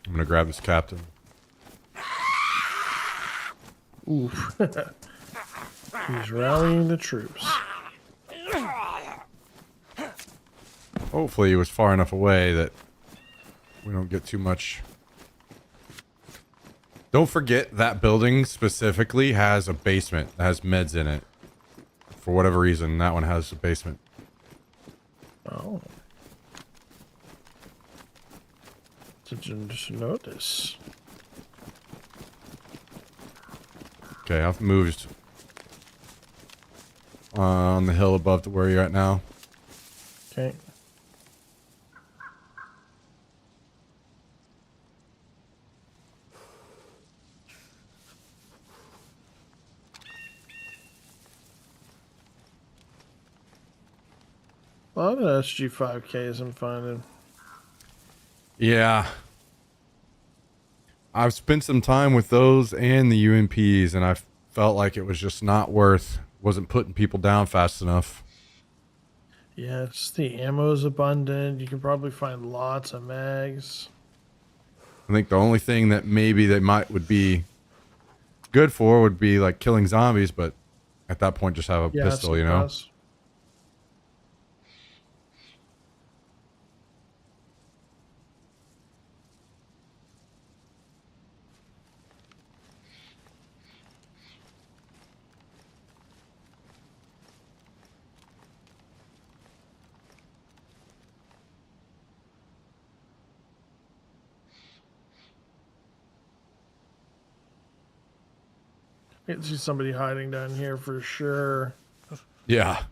I'm gonna grab this captain. Oof. He's rallying the troops. Hopefully he was far enough away that we don't get too much. Don't forget that building specifically has a basement that has meds in it. For whatever reason, that one has a basement. Oh. Didn't just notice. Okay, I've moved on the hill above to where you're at now. Okay. A lot of SG5Ks I'm finding. Yeah. I've spent some time with those and the UMPs, and I felt like it was just not worth, wasn't putting people down fast enough. Yeah, it's the ammo is abundant. You can probably find lots of mags. I think the only thing that maybe they would be good for would be like killing zombies, but at that point just have a Yeah, pistol, you know? suppress. I can see somebody hiding down here for sure. Yeah.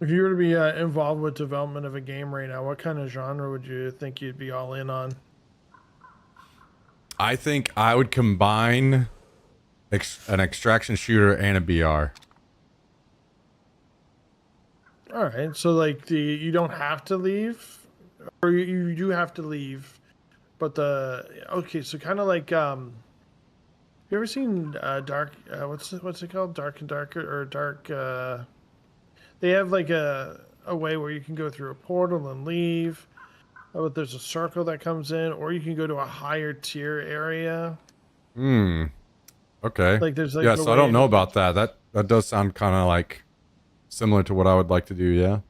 If you were to be involved with development of a game right now, what kind of genre would you think you'd be all in on? I think I would combine an extraction shooter and a BR. All right, so like you don't have to leave, or you do have to leave, but okay, so kind of like you ever seen Dark? What's it called? Dark and Darker or Dark? They have like a way where you can go through a portal and leave. But there's a circle that comes in, or you can go to a higher tier area. Hmm. Okay. Like there's like Yeah, a so I way don't know to- about that. That does sound kind of like similar to what I would like to do, yeah.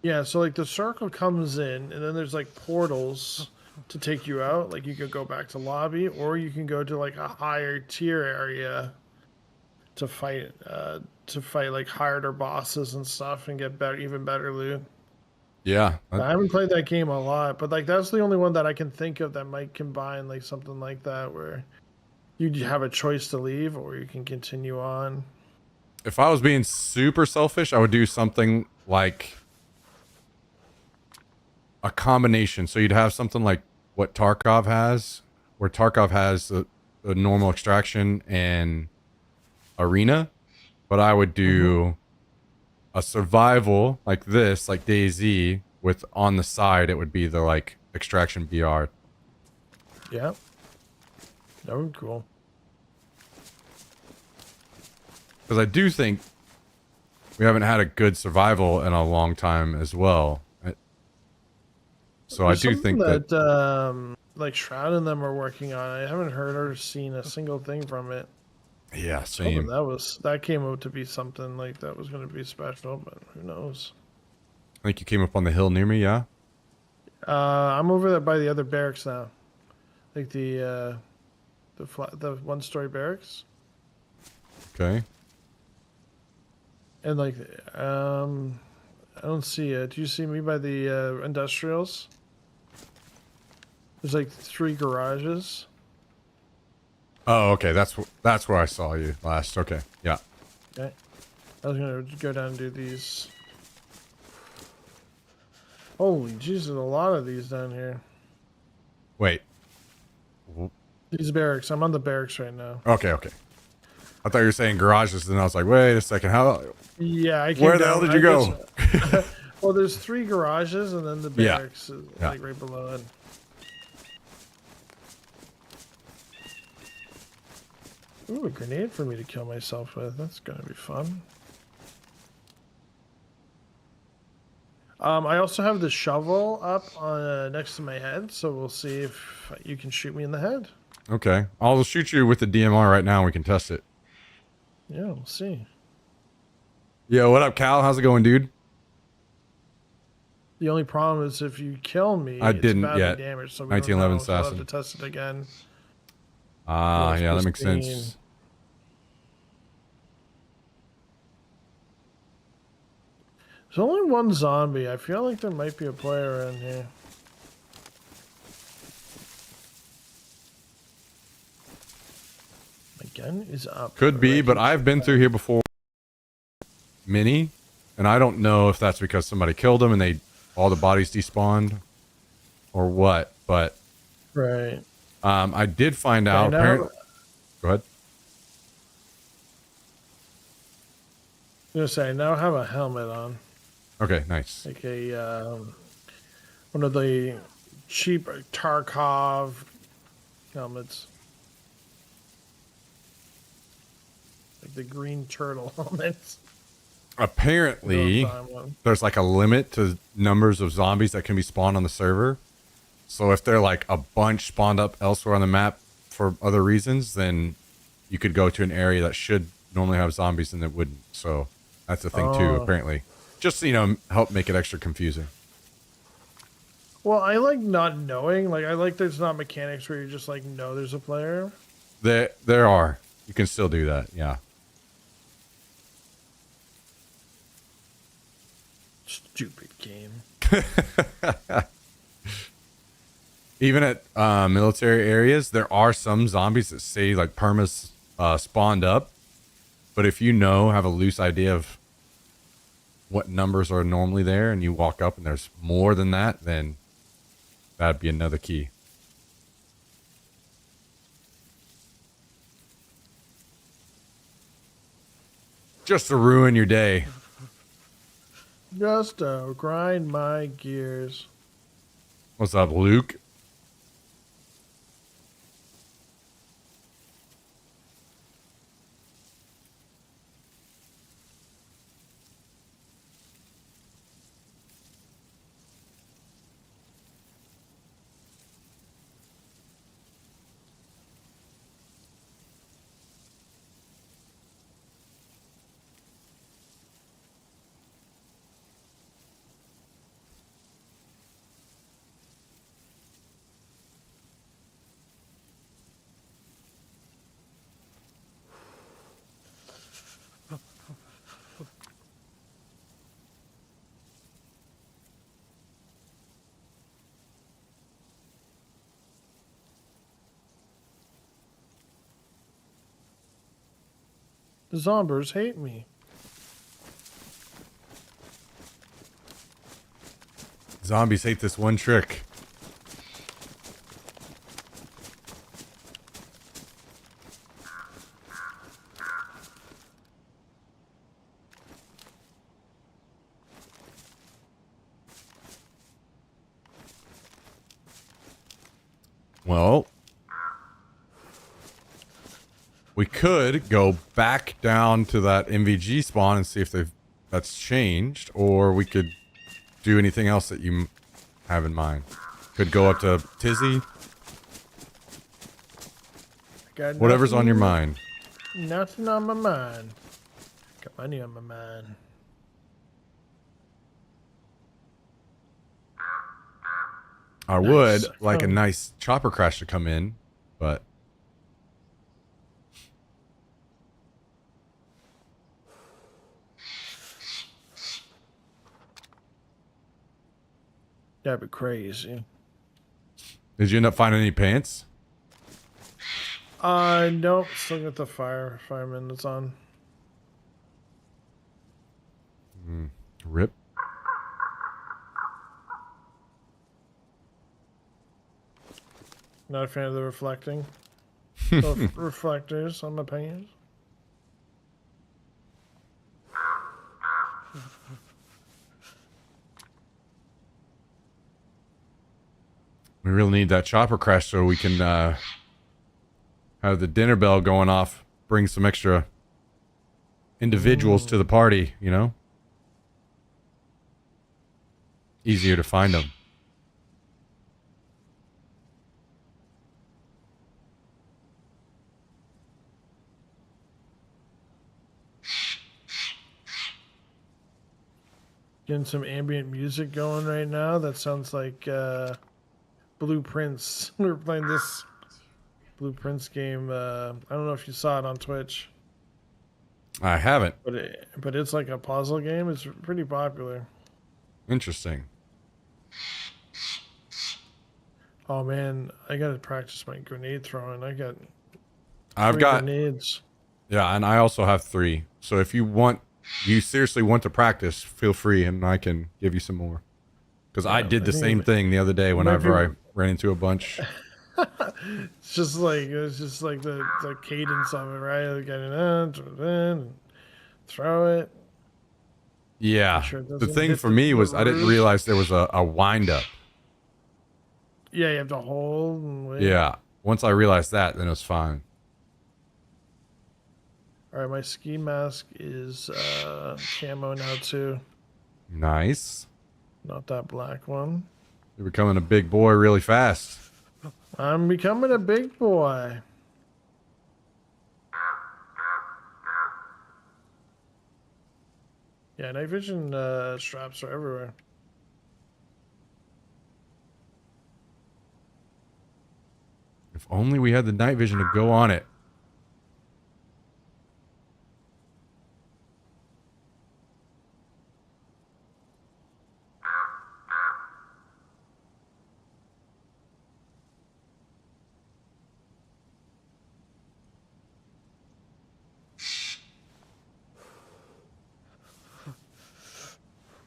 Yeah, so like the circle comes in, and then there's like portals to take you out. Like you could go back to lobby, or you can go to like a higher tier area to fight like harder bosses and stuff and get better, even better loot. Yeah. I haven't played that game a lot, but like that's the only one that I can think of that might combine like something like that where you have a choice to leave or you can continue on. If I was being super selfish, I would do something like a combination. So you'd have something like what Tarkov has, where Tarkov has the normal extraction and arena, but I would do a survival like this, like DayZ, with on the side it would be the like extraction BR. Yeah, that would be cool. Because I do think we haven't had a good survival in a long time as well. So There's I do something think that like Shroud and them are working on. I haven't heard or seen a single thing from it. yeah, Hoping same. that came out to be something like that was going to be special, but who knows? I think you came up on the hill near me, yeah? I'm over there by the other barracks now, like the one-story barracks, Okay. and like I don't see it. Do you see me by the industrials? There's like 3 garages. Oh, okay. That's where I saw you last. Okay. Yeah. Okay, I was gonna go down and do these. Holy jeez, there's a lot of these down here. Wait. These barracks. I'm on the barracks right now. Okay, okay. I thought you were saying garages, and I was like, wait a second. How? Yeah, I came Where the down, hell did you go? Well, there's 3 garages, and then the Yeah. barracks is Yeah. like right below it. Ooh, a grenade for me to kill myself with. That's gonna be fun. I also have the shovel up on next to my head, so we'll see if you can shoot me in the head. Okay. I'll shoot you with the DMR right now, and we can test it. Yeah, we'll see. Yo, what up, Cal? How's it going, dude? The only problem is if you kill me, I it's didn't badly yet. damaged, so we 1911 don't know, so I'll have assassin. to test it again. Ah, yeah, that makes Pristine. sense. There's only one zombie. I feel like there might be a player in here. Again, is up. Could be, but Wreckage. I've been through here before. Mini, and I don't know if that's because somebody killed them and all the bodies despawned, or what. But Right. I did find out. now- Apparently, go ahead. I was gonna say, now I have a helmet on. Okay, nice. Like a, one of the cheap Tarkov helmets. Like the green turtle helmets. Apparently, there's like a limit to numbers of zombies that can be spawned on the server. So if they're like a bunch spawned up elsewhere on the map for other reasons, then you could go to an area that should normally have zombies and it wouldn't. So that's the thing too, apparently. Just, help make it extra confusing. Well, I like not knowing. Like, I like there's not mechanics where you just like know there's a player. There are. You can still do that, yeah. Stupid game. Even at military areas, there are some zombies that say like permas spawned up. But if you have a loose idea of what numbers are normally there and you walk up and there's more than that, then that'd be another key. Just to ruin your day. Just to grind my gears. What's up, Luke? The zombies hate me. Zombies hate this one trick. Well, we could go back down to that MVG spawn and see if that's changed, or we could do anything else that you have in mind. Could go up to Tizzy. Got Whatever's on your nothing- mind. Nothing on my mind. Got money on my mind. I would Nice. like a nice chopper crash to come in, but That'd be crazy. did you end up finding any pants? Nope. Still got the fireman that's on. Rip. Not a fan of the reflecting. Reflectors on my pants. We really need that chopper crash so we can have the dinner bell going off, bring some extra individuals to the party, Easier to find them. Getting some ambient music going right now. That sounds like Blueprints. We were playing this Blueprints game. I don't know if you saw it on Twitch, I haven't. but it's like a puzzle game. It's pretty popular. Interesting. Oh man, I gotta practice my grenade throwing. I've 3 got, grenades. yeah, and I also have 3. So if you seriously want to practice, feel free and I can give you some more. Because I did I the think same thing the other day it might whenever I be- ran into a bunch. It's just like the cadence of it, right? Like getting in, throw it. Make Yeah. sure it The doesn't thing hit for the me was I didn't roof. realize there was a wind up. Yeah, you have to hold and wait. Yeah. Once I realized that, then it was fine. All right, my ski mask is camo now too, Nice. not that black one. You're becoming a big boy really fast. I'm becoming a big boy. Yeah, night vision straps are everywhere. If only we had the night vision to go on it.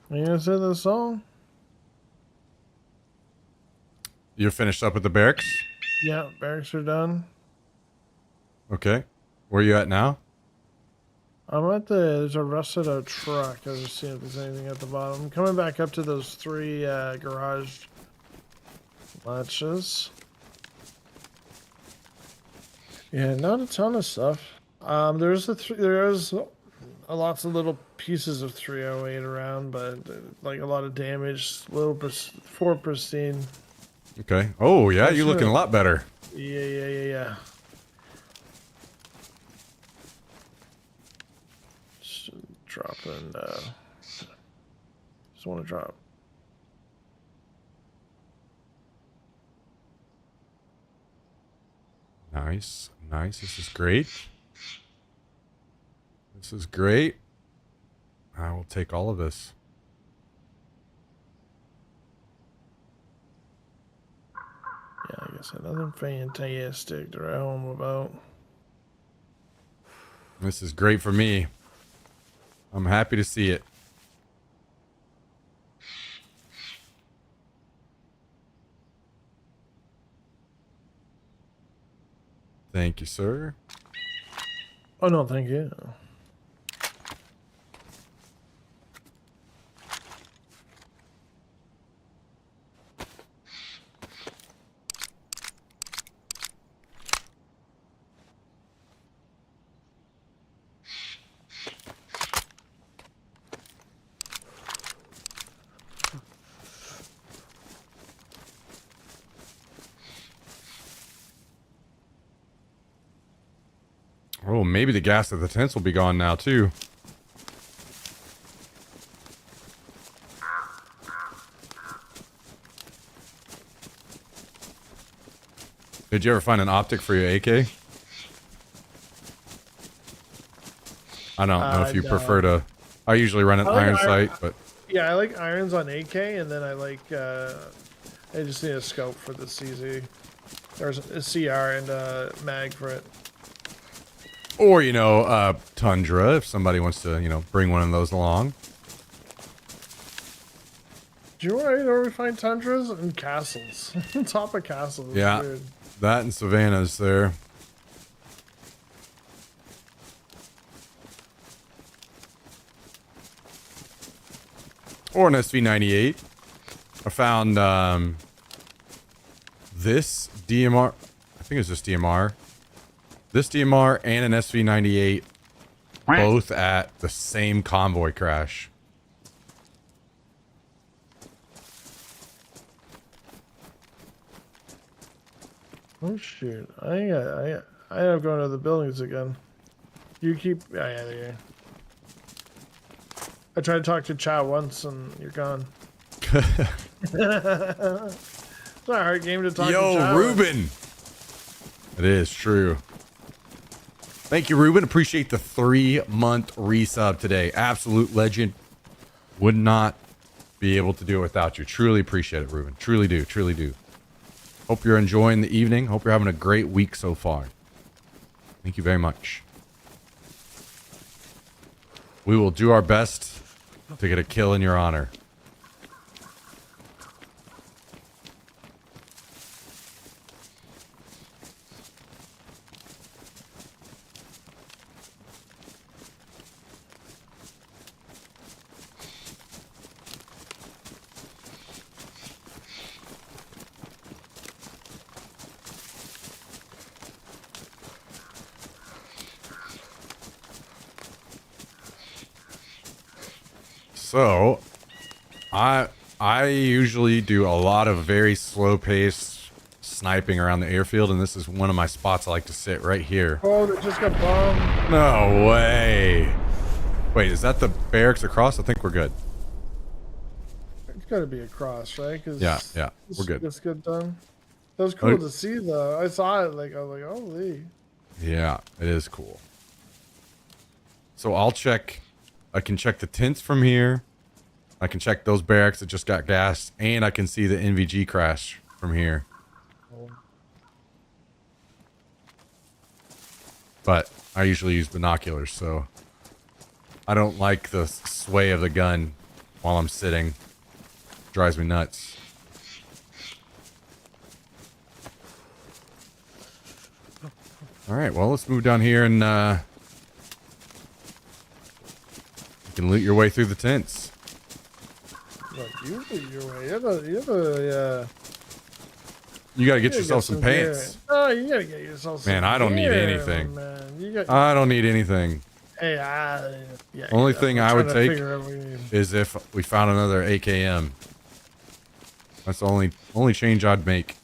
You gonna say the song? You're finished up with the barracks? Yeah, barracks are done. Okay. Where are you at now? I'm at there's a rusted out truck. I was just seeing if there's anything at the bottom. I'm coming back up to those 3 garage latches. Yeah, not a ton of stuff. There's lots of little pieces of 308 around, but like a lot of damage. Little 4 pristine. Okay. Oh, yeah, you're Sure. looking a lot better. Yeah. Just dropping. Just want to drop. Nice. Nice. This is great. This is great. I will take all of this. Yeah, I guess nothing fantastic to write home about. This is great for me. I'm happy to see it. Thank you, sir. Oh no, thank you. Oh, maybe the gas at the tents will be gone now, too. Did you ever find an optic for your AK? I don't know if you No. prefer to... I usually run an I like iron iron- sight, but... Yeah, I like irons on AK, and then I like I just need a scope for the CZ. There's a CR and a mag for it. Or, you know, Tundra, if somebody wants to, you know, bring one of those along. Do you know where we find tundras and castles? On top of castles. It's Yeah, weird. that and Savannah's there. Or an SV98. I found this DMR. I think it's this DMR. This DMR and an SV98 both at the same convoy crash. Oh shoot! I end up going to the buildings again. You keep. Yeah, there you are. I tried to talk to Chow once, and you're gone. It's not a hard game to talk to Yo, Chow. Ruben. It is true. Thank you, Ruben. Appreciate the 3-month resub today. Absolute legend. Would not be able to do it without you. Truly appreciate it, Ruben. Truly do. Truly do. Hope you're enjoying the evening. Hope you're having a great week so far. Thank you very much. We will do our best to get a kill in your honor. So, I usually do a lot of very slow-paced sniping around the airfield, and this is one of my spots I like to sit right here. Oh, they just got bombed. No way. Wait, is that the barracks across? I think we're good. It's got to be across, right? 'Cause Yeah, we're good. It's good done. That was cool to see, though. I saw it, like, I was like, holy. Yeah, it is cool. So I'll check. I can check the tents from here. I can check those barracks that just got gassed, and I can see the NVG crash from here. But I usually use binoculars, so I don't like the sway of the gun while I'm sitting. Drives me nuts. All right, well, let's move down here and you can loot your way through the tents. Look, you loot your way. You gotta get you yourself some gear. pants. Oh, you gotta get yourself some Man, I don't need gear, anything. Man. You got, I don't need anything. hey, yeah, Only yeah, thing I'm I would trying to take figure out what we need. is if we found another AKM. That's the only change I'd make.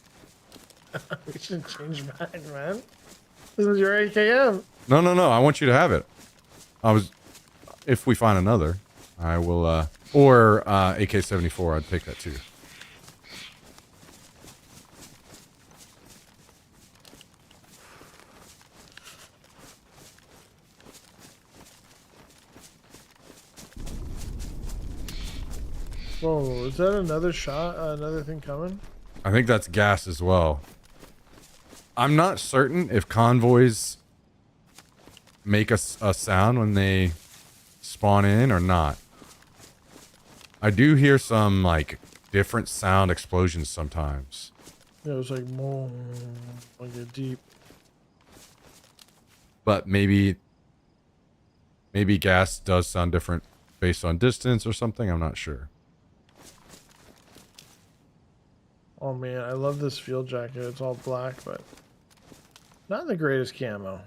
We should change mine, man. This is your AKM. No. I want you to have it. If we find another, I will, or AK-74, I'd take that too. Whoa, is that another shot? Another thing coming? I think that's gas as well. I'm not certain if convoys make a sound when they spawn in or not. I do hear some, like, different sound explosions sometimes. Yeah, it was like more like a deep. But maybe gas does sound different based on distance or something. I'm not sure. Oh man, I love this field jacket. It's all black, but not the greatest camo.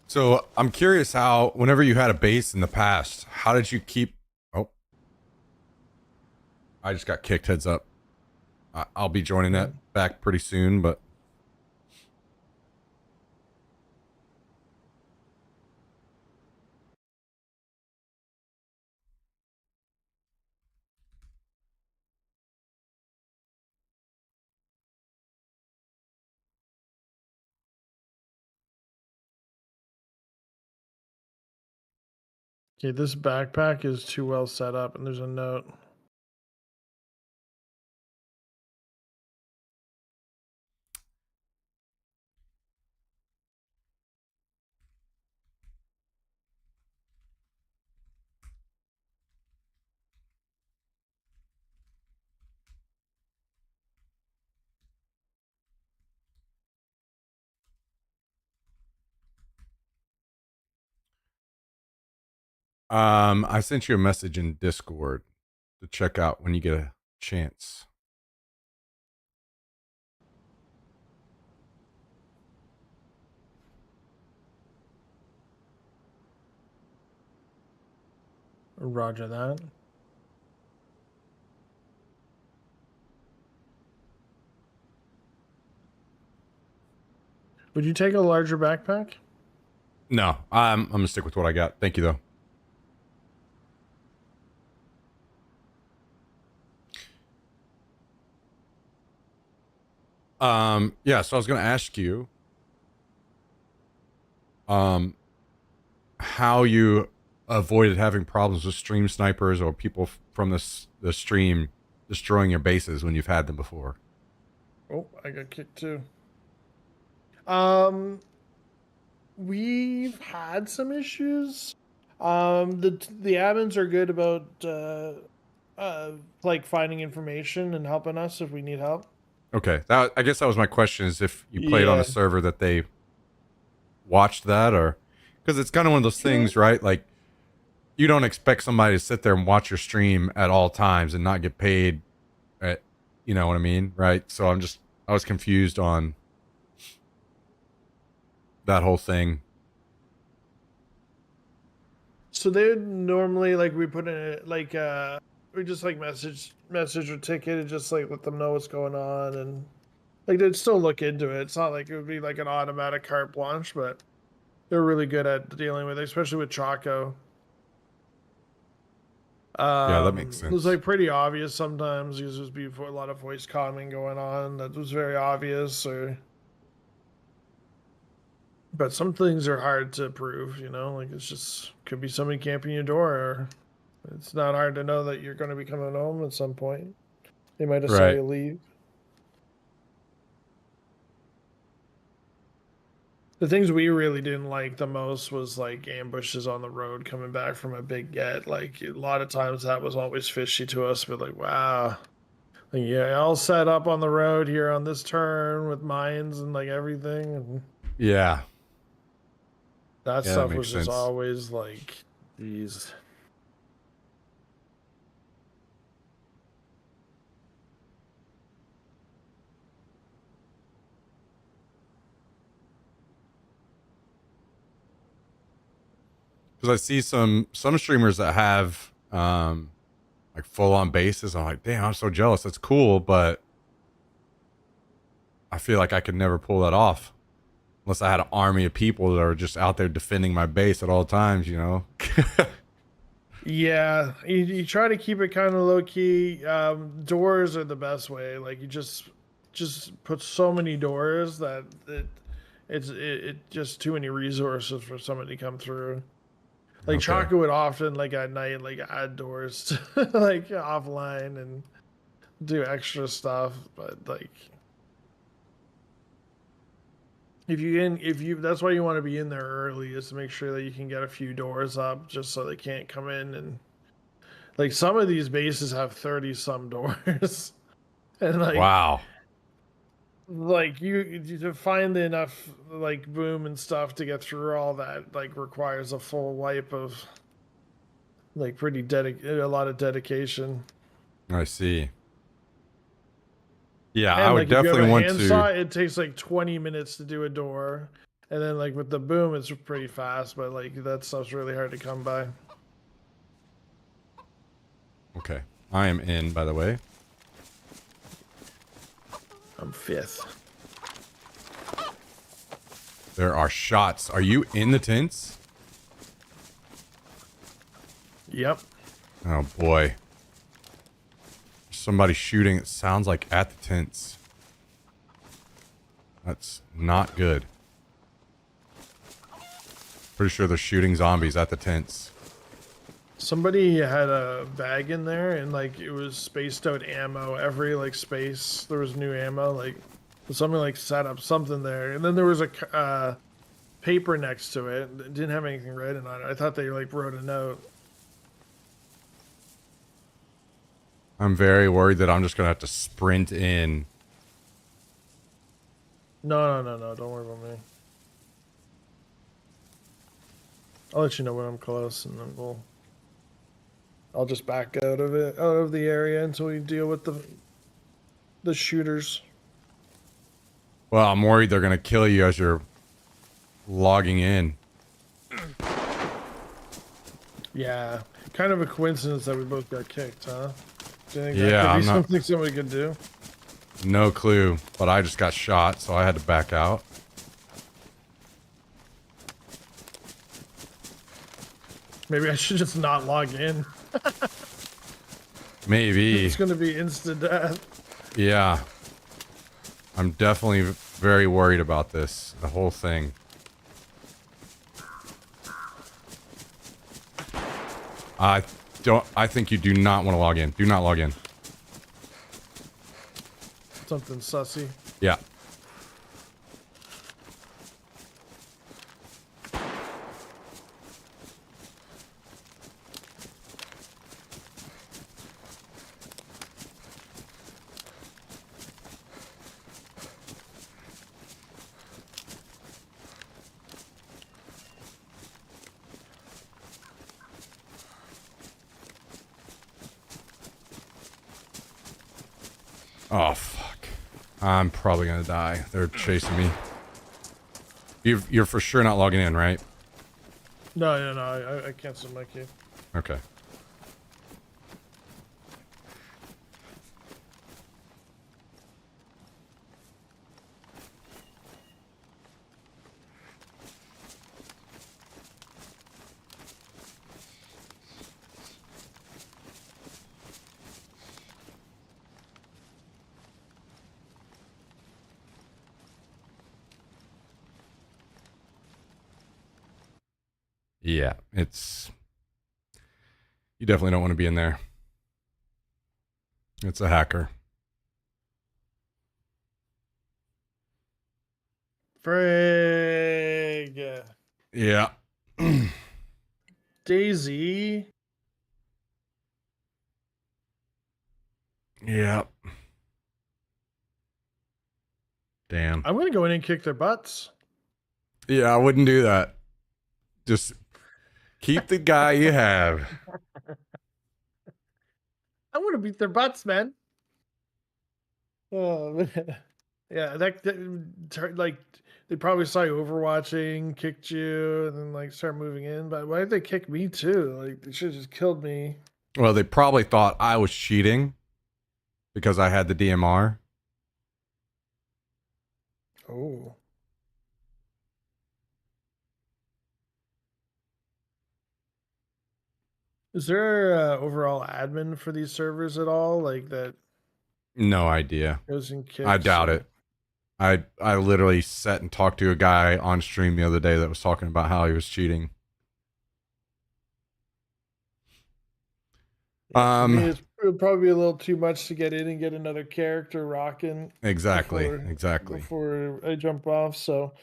So I'm curious how, whenever you had a base in the past, how did you keep... Oh. I just got kicked, heads up. I'll be joining that back pretty soon, but... Okay, this backpack is too well set up, and there's a note. I sent you a message in Discord to check out when you get a chance. Roger that. Would you take a larger backpack? No, I'm gonna stick with what I got. Thank you, though. Yeah, so I was going to ask you, how you avoided having problems with stream snipers or people from the stream destroying your bases when you've had them before. Oh, I got kicked too. Um, we've had some issues. The admins are good about like finding information and helping us if we need help. Okay, I guess that was my question: is if you played on Yeah. a server that they watched that, or because it's kind of one of those things, right? Like you don't expect somebody to sit there and watch your stream at all times and not get paid. You know what I mean, right? So I was confused on that whole thing. So they normally like we put in it like we just like message or ticket and just like let them know what's going on, and like they'd still look into it. It's not like it would be like an automatic carte blanche, but they're really good at dealing with it, especially with Chaco. Yeah, that makes It was sense. like pretty obvious sometimes. Because there's be a lot of voice calming going on that was very obvious, or but some things are hard to prove. You know, like it's just could be somebody camping your door, or it's not hard to know that you're going to be coming home at some point. They might have saw Right. you leave. The things we really didn't like the most was like ambushes on the road coming back from a big get. Like a lot of times that was always fishy to us. But like, wow, like, yeah, all set up on the road here on this turn with mines and like everything, and Yeah. that Yeah, that stuff makes was just sense. always like, these. Because I see some streamers that have like full on bases. I'm like, damn, I'm so jealous. That's cool, but I feel like I could never pull that off unless I had an army of people that are just out there defending my base at all times. You know? Yeah, you try to keep it kind of low key. Doors are the best way. Like you just put so many doors that it just too many resources for somebody to come through. Like Okay. Chaka would often like at night like add doors to, like offline and do extra stuff, but like if you that's why you want to be in there early, is to make sure that you can get a few doors up just so they can't come in. And like some of these bases have 30 some doors. And Wow. you to find enough like boom and stuff to get through all that like requires a full wipe of like a lot of dedication. I see. Yeah, I And would like if you have definitely a want handsaw, to. it takes like 20 minutes to do a door. And then like with the boom, it's pretty fast, but like that stuff's really hard to come by. Okay. I am in, by the way. I'm fifth. There are shots. Are you in the tents? Yep. Oh boy. Somebody shooting, it sounds like at the tents. That's not good. Pretty sure they're shooting zombies at the tents. Somebody had a bag in there and like it was spaced out ammo. Every like space there was new ammo. Like somebody like set up something there, and then there was a paper next to it. It didn't have anything written on it. I thought they like wrote a note. I'm very worried that I'm just gonna have to sprint in. No. Don't worry about me. I'll let you know when I'm close, and then I'll just back out of the area until we deal with the shooters. Well, I'm worried they're gonna kill you as you're logging in. Yeah, kind of a coincidence that we both got kicked, huh? Do you think Yeah, that could I'm be not. something somebody could do? No clue, but I just got shot, so I had to back out. Maybe I should just not log in. Maybe. It's gonna be instant death. Yeah. I'm definitely very worried about this. The whole thing. I think you do not want to log in. Do not log in. Something sussy. Yeah. Oh, fuck. I'm probably gonna die. They're chasing me. You're for sure not logging in, right? No. I canceled my queue. Okay. Yeah, it's... You definitely don't want to be in there. It's a hacker. Frig. Yeah. Daisy. Yeah. Damn. I'm gonna go in and kick their butts. Yeah, I wouldn't do that. Just keep the guy you have. I want to beat their butts, man. Oh, man. Yeah, like they probably saw you overwatching, kicked you, and then like start moving in. But why did they kick me too? Like they should have just killed me. Well, they probably thought I was cheating because I had the DMR. Oh, is there overall admin for these servers at all? Like that No idea. goes and kicks. I doubt it. I literally sat and talked to a guy on stream the other day that was talking about how he was cheating. I mean, it would probably be a little too much to get in and get another character rocking. Exactly. Before I jump off, so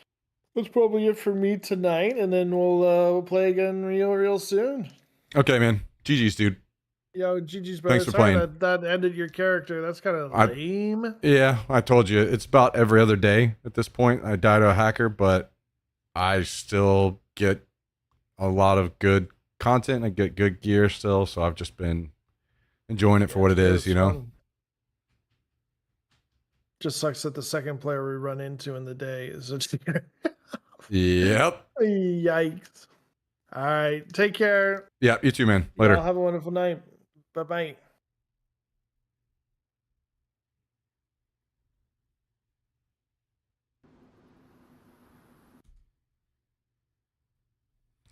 that's probably it for me tonight, and then we'll play again real soon. Okay, man. GG's, dude. Yo, GG's brother. Thanks for Sorry playing. that ended your character. That's kind of lame. Yeah, I told you. It's about every other day at this point. I die to a hacker, but I still get a lot of good content. I get good gear still, so I've just been enjoying it for what it is, you know? Fun. Just sucks that the second player we run into in the day is a Yep. Yikes. All right. Take care. Yeah, you too, man. Later. Y'all have a wonderful night. Bye-bye.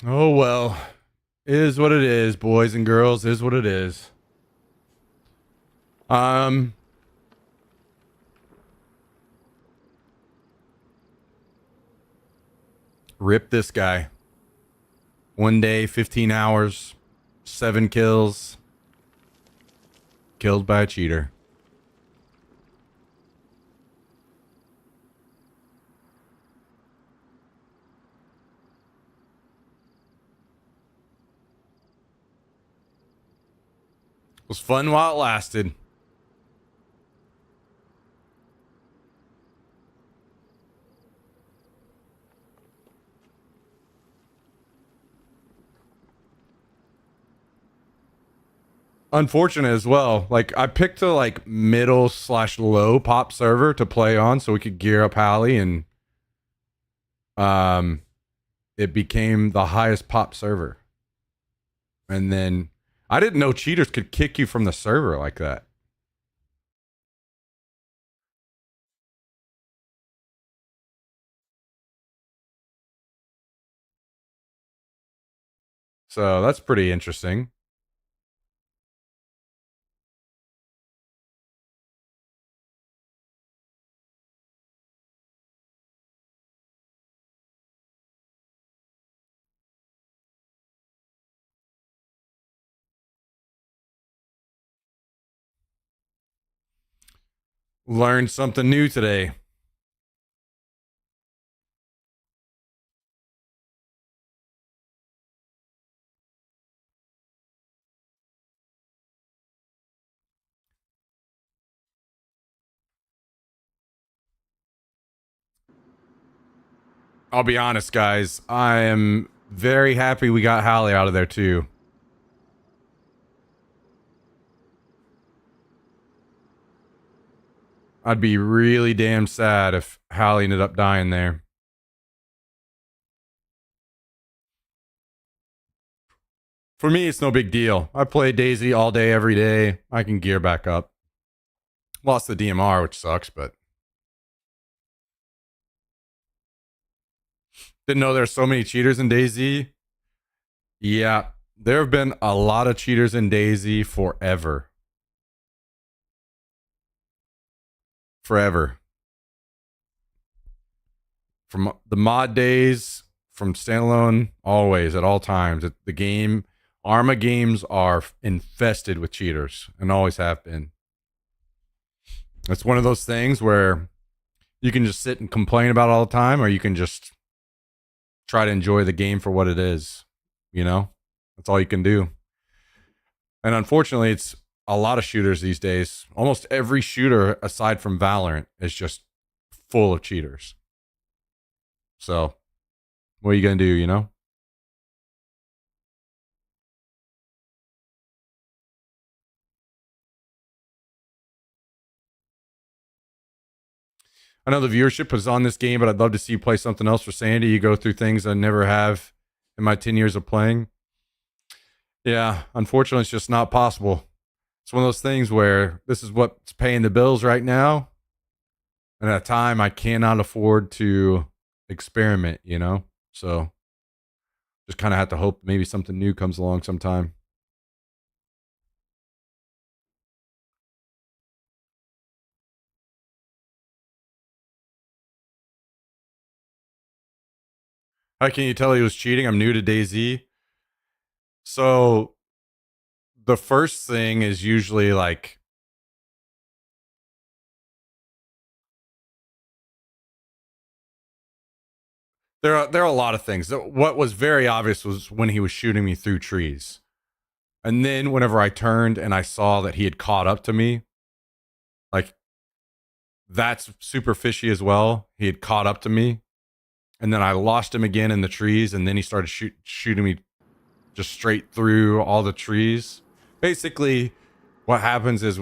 Oh, well. Is what it is, boys and girls. Is what it is. Rip this guy. 1 day, 15 hours, 7 kills. Killed by a cheater. It was fun while it lasted. Unfortunate as well. Like I picked a like middle/low pop server to play on so we could gear up Hallie, and it became the highest pop server. And then I didn't know cheaters could kick you from the server like that. So that's pretty interesting. Learned something new today. I'll be honest, guys. I am very happy we got Hallie out of there, too. I'd be really damn sad if Hallie ended up dying there. For me, it's no big deal. I play Daisy all day, every day. I can gear back up. Lost the DMR, which sucks, but... Didn't know there's so many cheaters in Daisy. Yeah, there have been a lot of cheaters in Daisy forever. Forever. From the mod days, from standalone, always, at all times. The game, Arma games are infested with cheaters, and always have been. It's one of those things where you can just sit and complain about it all the time, or you can just try to enjoy the game for what it is. You know? That's all you can do. And unfortunately, it's a lot of shooters these days. Almost every shooter, aside from Valorant, is just full of cheaters. So, what are you going to do, you know? I know the viewership was on this game, but I'd love to see you play something else for Sandy. You go through things I never have in my 10 years of playing. Yeah, unfortunately, it's just not possible. It's one of those things where this is what's paying the bills right now. And at a time, I cannot afford to experiment, you know? So, just kind of have to hope maybe something new comes along sometime. How can you tell he was cheating? I'm new to DayZ. So the first thing is usually like there are a lot of things. What was very obvious was when he was shooting me through trees. And then whenever I turned and I saw that he had caught up to me, like that's super fishy as well. He had caught up to me. And then I lost him again in the trees, and then he started shooting me just straight through all the trees. Basically, what happens is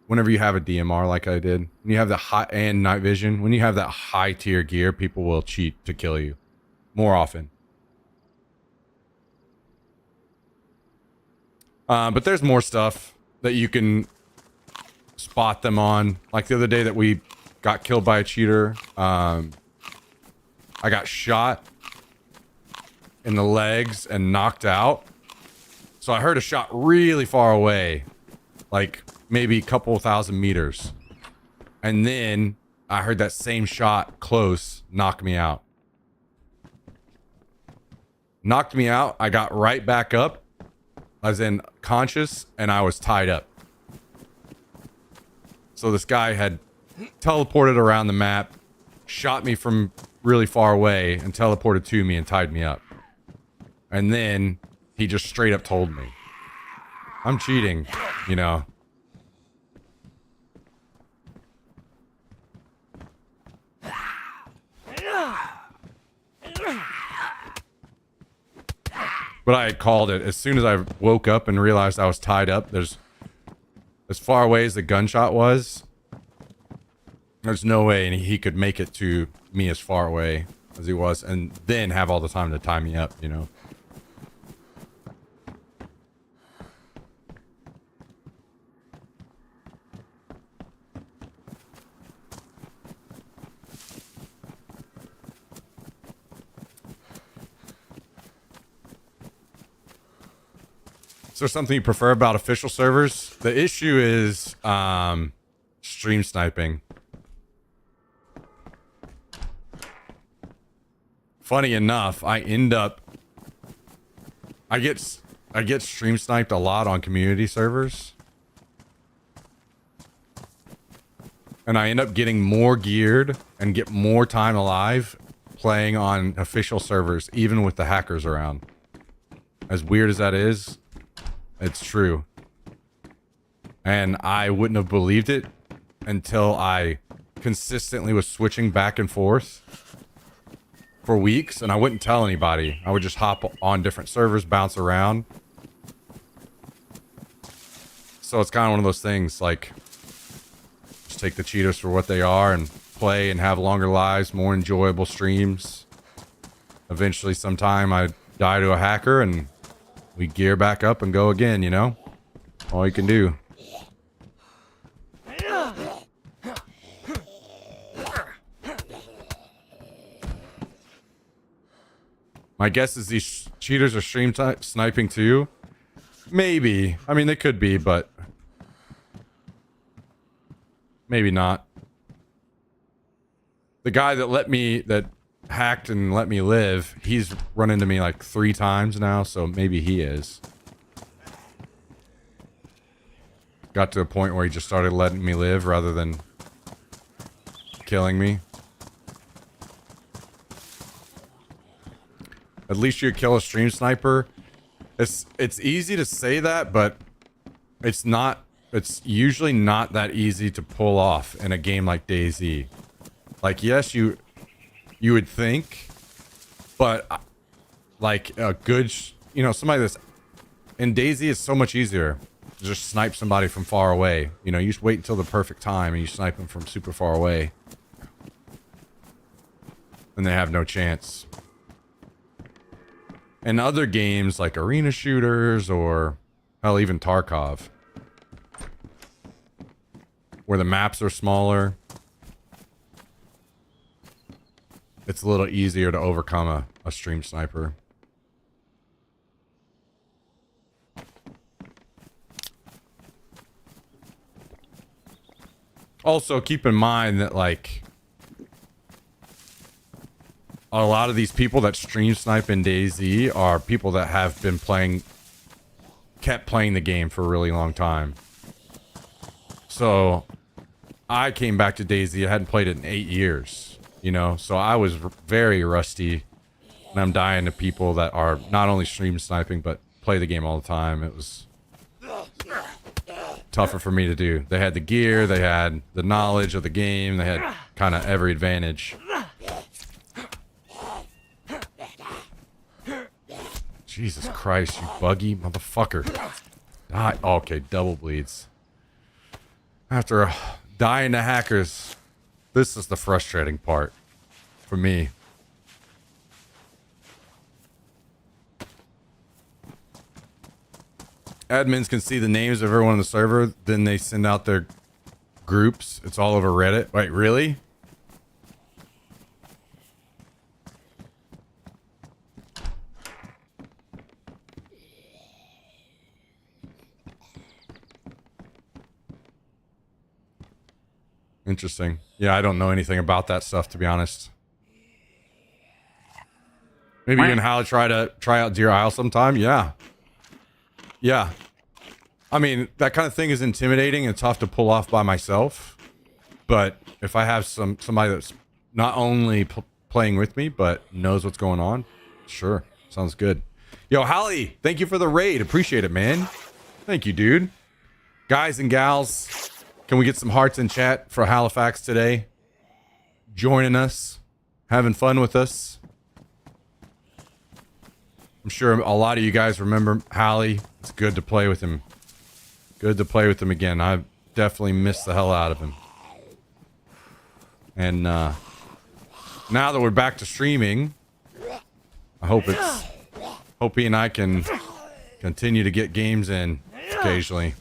whenever you have a DMR like I did, when you have the high and night vision, when you have that high tier gear, people will cheat to kill you more often. But there's more stuff that you can spot them on. Like the other day that we got killed by a cheater. I got shot in the legs and knocked out. So I heard a shot really far away, like maybe a couple thousand meters. And then I heard that same shot close knock me out. Knocked me out. I got right back up. I was in conscious and I was tied up. So this guy had teleported around the map, shot me from really far away and teleported to me and tied me up. And then he just straight up told me, I'm cheating, you know. But I had called it as soon as I woke up and realized I was tied up. There's as far away as the gunshot was, there's no way he could make it to me as far away as he was and then have all the time to tie me up, you know. Is there something you prefer about official servers? The issue is stream sniping. Funny enough, I get stream sniped a lot on community servers. And I end up getting more geared and get more time alive playing on official servers, even with the hackers around. As weird as that is, it's true. And I wouldn't have believed it until I consistently was switching back and forth for weeks, and I wouldn't tell anybody. I would just hop on different servers, bounce around. So it's kind of one of those things, like, just take the cheaters for what they are and play and have longer lives, more enjoyable streams. Eventually, sometime I die to a hacker and we gear back up and go again, you know? All you can do. My guess is these cheaters are stream sniping too. Maybe. I mean, they could be, but maybe not. The guy that hacked and let me live, he's run into me like 3 times now, so maybe he is. Got to a point where he just started letting me live rather than killing me. At least you kill a stream sniper. It's easy to say that, but it's not. It's usually not that easy to pull off in a game like DayZ. Like, yes, you would think, but like a good, somebody that's in DayZ is so much easier to just snipe somebody from far away. You just wait until the perfect time and you snipe them from super far away, and they have no chance. In other games like arena shooters or hell, even Tarkov, where the maps are smaller, it's a little easier to overcome a stream sniper. Also, keep in mind that, like, a lot of these people that stream snipe in DayZ are people that have been kept playing the game for a really long time. So, I came back to DayZ, I hadn't played it in 8 years, so I was very rusty, and I'm dying to people that are not only stream sniping, but play the game all the time. It was tougher for me to do. They had the gear, they had the knowledge of the game, they had kind of every advantage. Jesus Christ, you buggy motherfucker. Die. Okay, double bleeds. After dying to hackers, this is the frustrating part for me. Admins can see the names of everyone on the server, then they send out their groups. It's all over Reddit. Wait, really? Interesting. Yeah, I don't know anything about that stuff, to be honest. Maybe you and Hal try out Deer Isle sometime. Yeah. Yeah. I mean, that kind of thing is intimidating and tough to pull off by myself. But if I have somebody that's not only playing with me, but knows what's going on, sure. Sounds good. Yo, Hallie, thank you for the raid. Appreciate it, man. Thank you, dude. Guys and gals, can we get some hearts in chat for Halifax today? Joining us, having fun with us. I'm sure a lot of you guys remember Hallie. It's good to play with him. Good to play with him again. I've definitely missed the hell out of him. And now that we're back to streaming, I hope he and I can continue to get games in occasionally.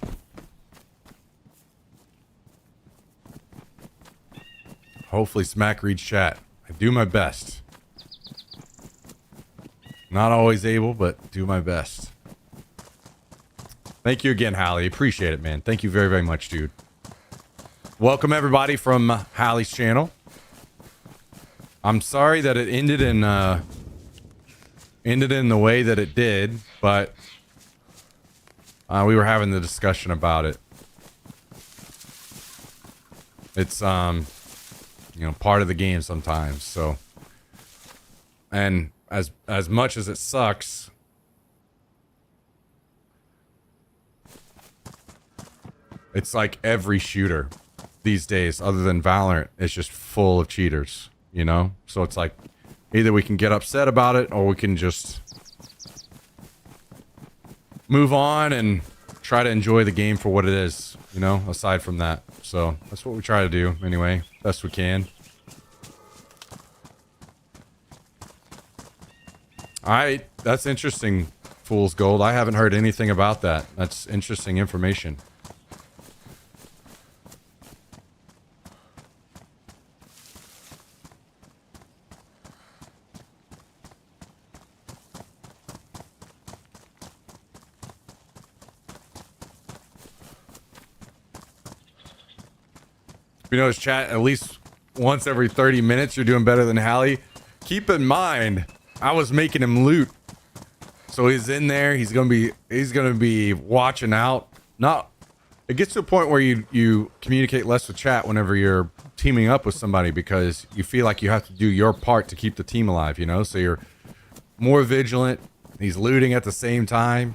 Hopefully Smack reads chat. I do my best. Not always able, but do my best. Thank you again, Hallie. Appreciate it, man. Thank you very, very much, dude. Welcome everybody from Hallie's channel. I'm sorry that it ended in the way that it did, but we were having the discussion about it. It's part of the game sometimes. So, and as much as it sucks, it's like every shooter these days, other than Valorant, is just full of cheaters, you know? So it's like, either we can get upset about it, or we can just move on and try to enjoy the game for what it is, you know, aside from that. So that's what we try to do anyway, best we can. Alright, that's interesting, Fool's Gold. I haven't heard anything about that. That's interesting information. You know, chat, at least once every 30 minutes, you're doing better than Hallie. Keep in mind, I was making him loot. So he's in there, he's gonna be watching out. It gets to a point where you communicate less with chat whenever you're teaming up with somebody, because you feel like you have to do your part to keep the team alive, you know? So you're more vigilant. He's looting at the same time.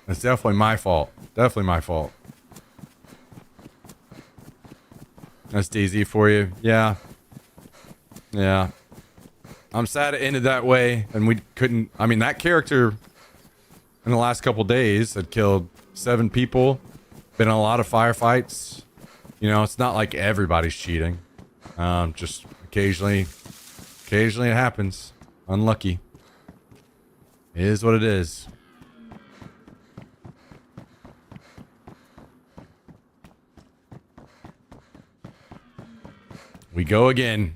It's definitely my fault. Definitely my fault. That's DayZ for you. Yeah. Yeah. I'm sad it ended that way, and we couldn't... I mean, that character in the last couple days had killed 7 people. Been in a lot of firefights. You know, it's not like everybody's cheating. Just occasionally it happens. Unlucky. It is what it is. We go again.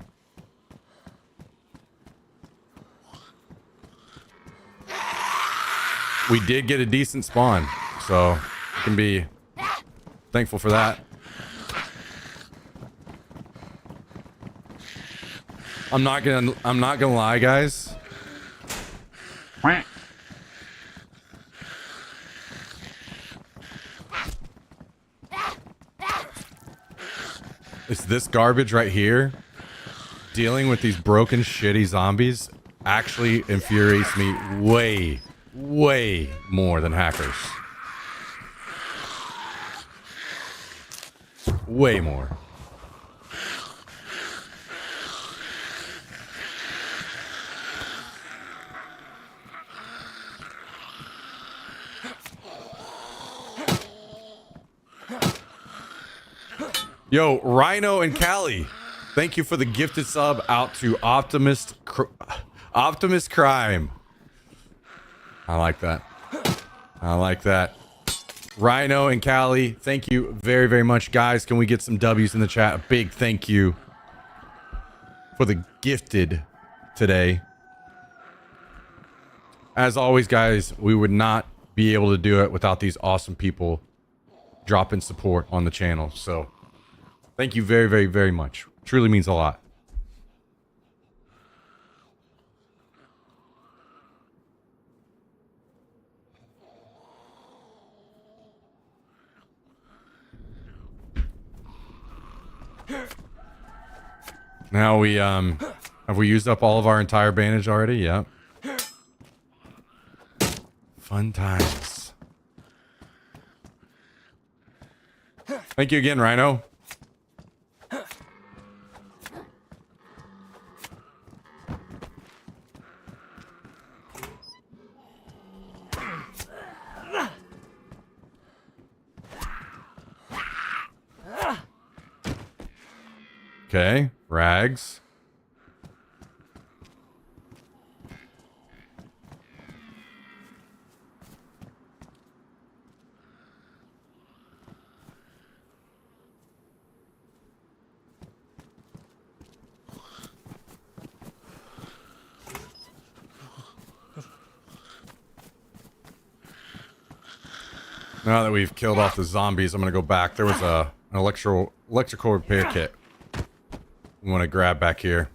We did get a decent spawn, so you can be thankful for that. I'm not gonna lie, guys. It's this garbage right here. Dealing with these broken, shitty zombies actually infuriates me way more than hackers. Way more. Yo, Rhino and Callie, thank you for the gifted sub out to Optimus Crime. I like that. I like that. Rhino and Callie, thank you very, very much. Guys, can we get some W's in the chat? A big thank you for the gifted today. As always, guys, we would not be able to do it without these awesome people dropping support on the channel. So thank you very, very, very much. Truly means a lot. Now we, have we used up all of our entire bandage already? Yep. Fun times. Thank you again, Rhino. Okay, rags. Now that we've killed off the zombies, I'm gonna go back. There was an electrical repair kit I want to grab back here.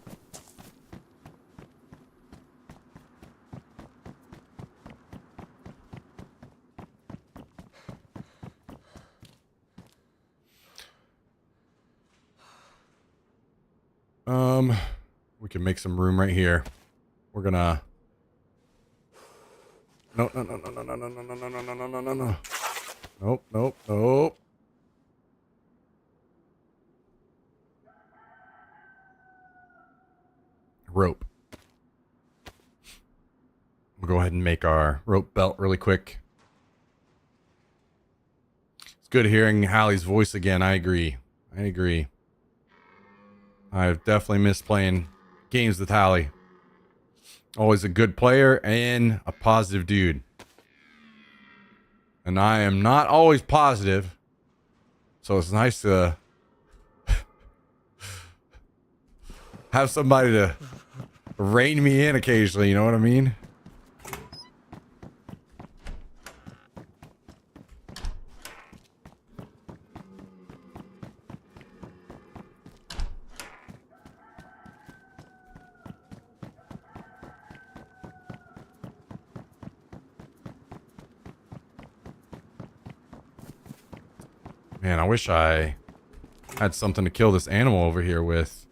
We can make some room right here. We're gonna... No, no, no, no, no, no, no, no, no, no, no, no, no, no, no. Nope, nope, nope. Rope. We'll go ahead and make our rope belt really quick. It's good hearing Hallie's voice again. I agree. I agree. I've definitely missed playing games with Hallie. Always a good player and a positive dude. And I am not always positive. So it's nice to have somebody to rein me in occasionally, you know what I mean? Man, I wish I had something to kill this animal over here with.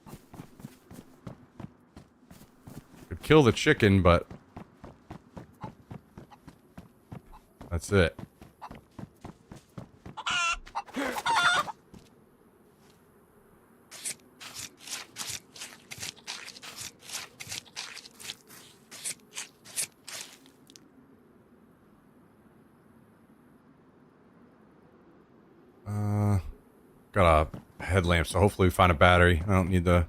Could kill the chicken, but that's it. Got a headlamp, so hopefully we find a battery. I don't need the...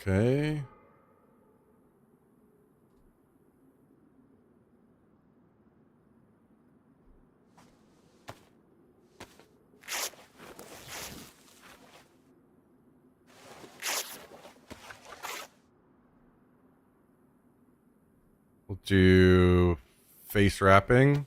Okay. We'll do face wrapping.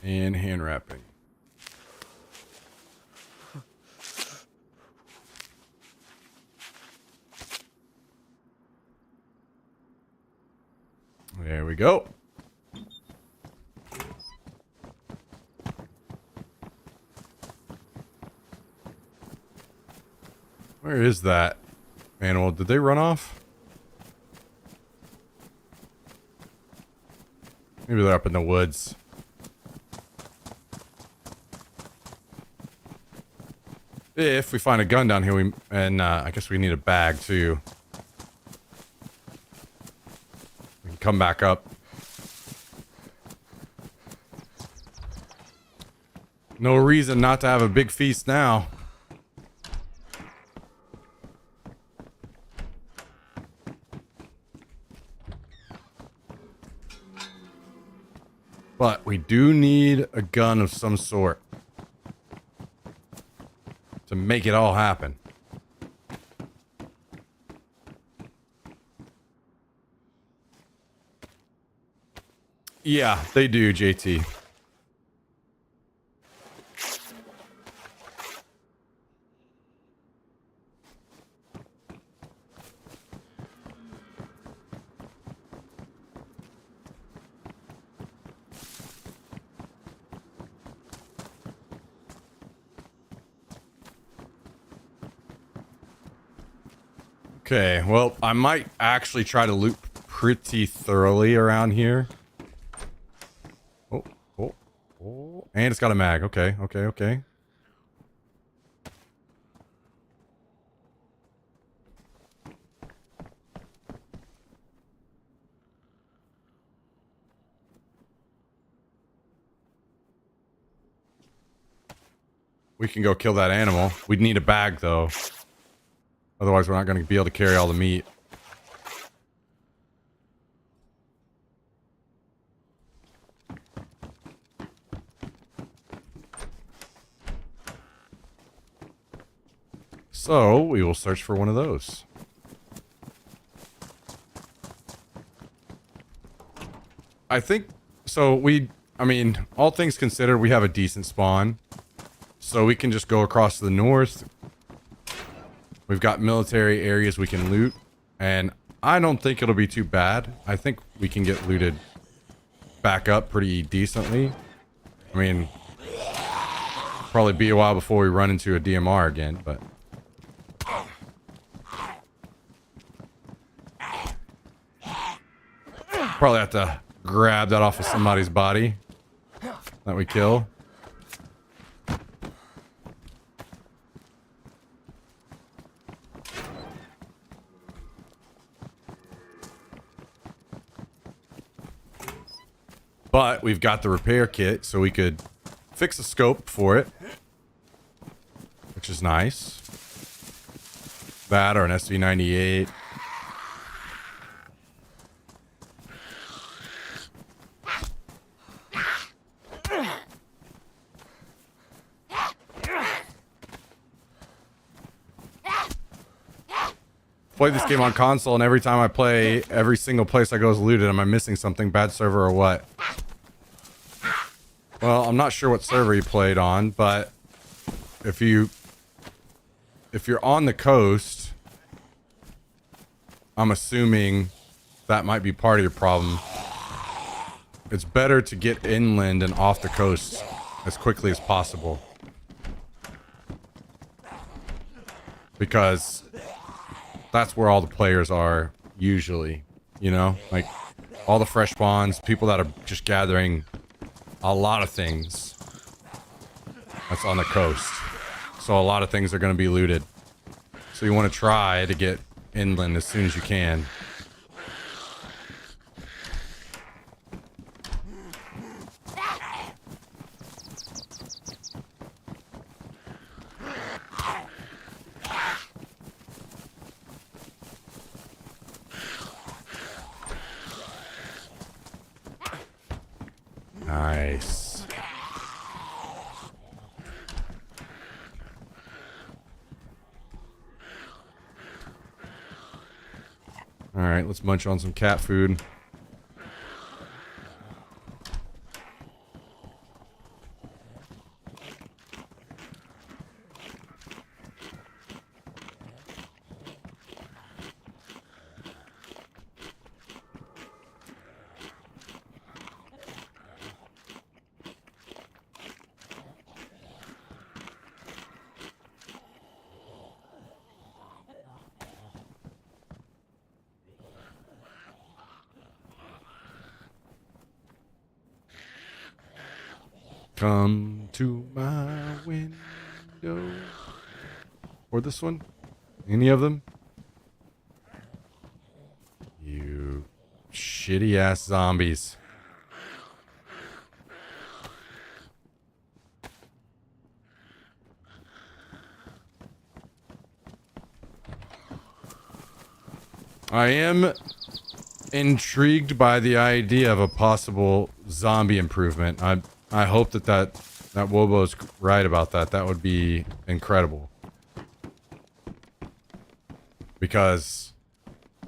And hand wrapping. There we go. Where is that animal? Did they run off? Maybe they're up in the woods. If we find a gun down here, I guess we need a bag too. We can come back up. No reason not to have a big feast now. But we do need a gun of some sort to make it all happen. Yeah, they do, JT. Okay, well, I might actually try to loot pretty thoroughly around here. Oh, oh, oh. And it's got a mag. Okay, okay, okay. We can go kill that animal. We'd need a bag, though. Otherwise, we're not going to be able to carry all the meat. So, we will search for one of those. I think so. I mean, all things considered, we have a decent spawn, so we can just go across to the north. We've got military areas we can loot, and I don't think it'll be too bad. I think we can get looted back up pretty decently. I mean, probably be a while before we run into a DMR again, but probably have to grab that off of somebody's body that we kill. But we've got the repair kit, so we could fix a scope for it, which is nice. That or an SV98. Play this game on console, and every time I play, every single place I go is looted. Am I missing something? Bad server or what? Well, I'm not sure what server you played on, but if you're on the coast, I'm assuming that might be part of your problem. It's better to get inland and off the coast as quickly as possible, because that's where all the players are usually, you know, like all the fresh spawns, people that are just gathering a lot of things. That's on the coast. So a lot of things are going to be looted. So you want to try to get inland as soon as you can. Nice. All right, let's munch on some cat food. Come to my window. Or this one? Any of them? You shitty ass zombies. I am intrigued by the idea of a possible zombie improvement. I hope that Wobo's right about that. That would be incredible. Because,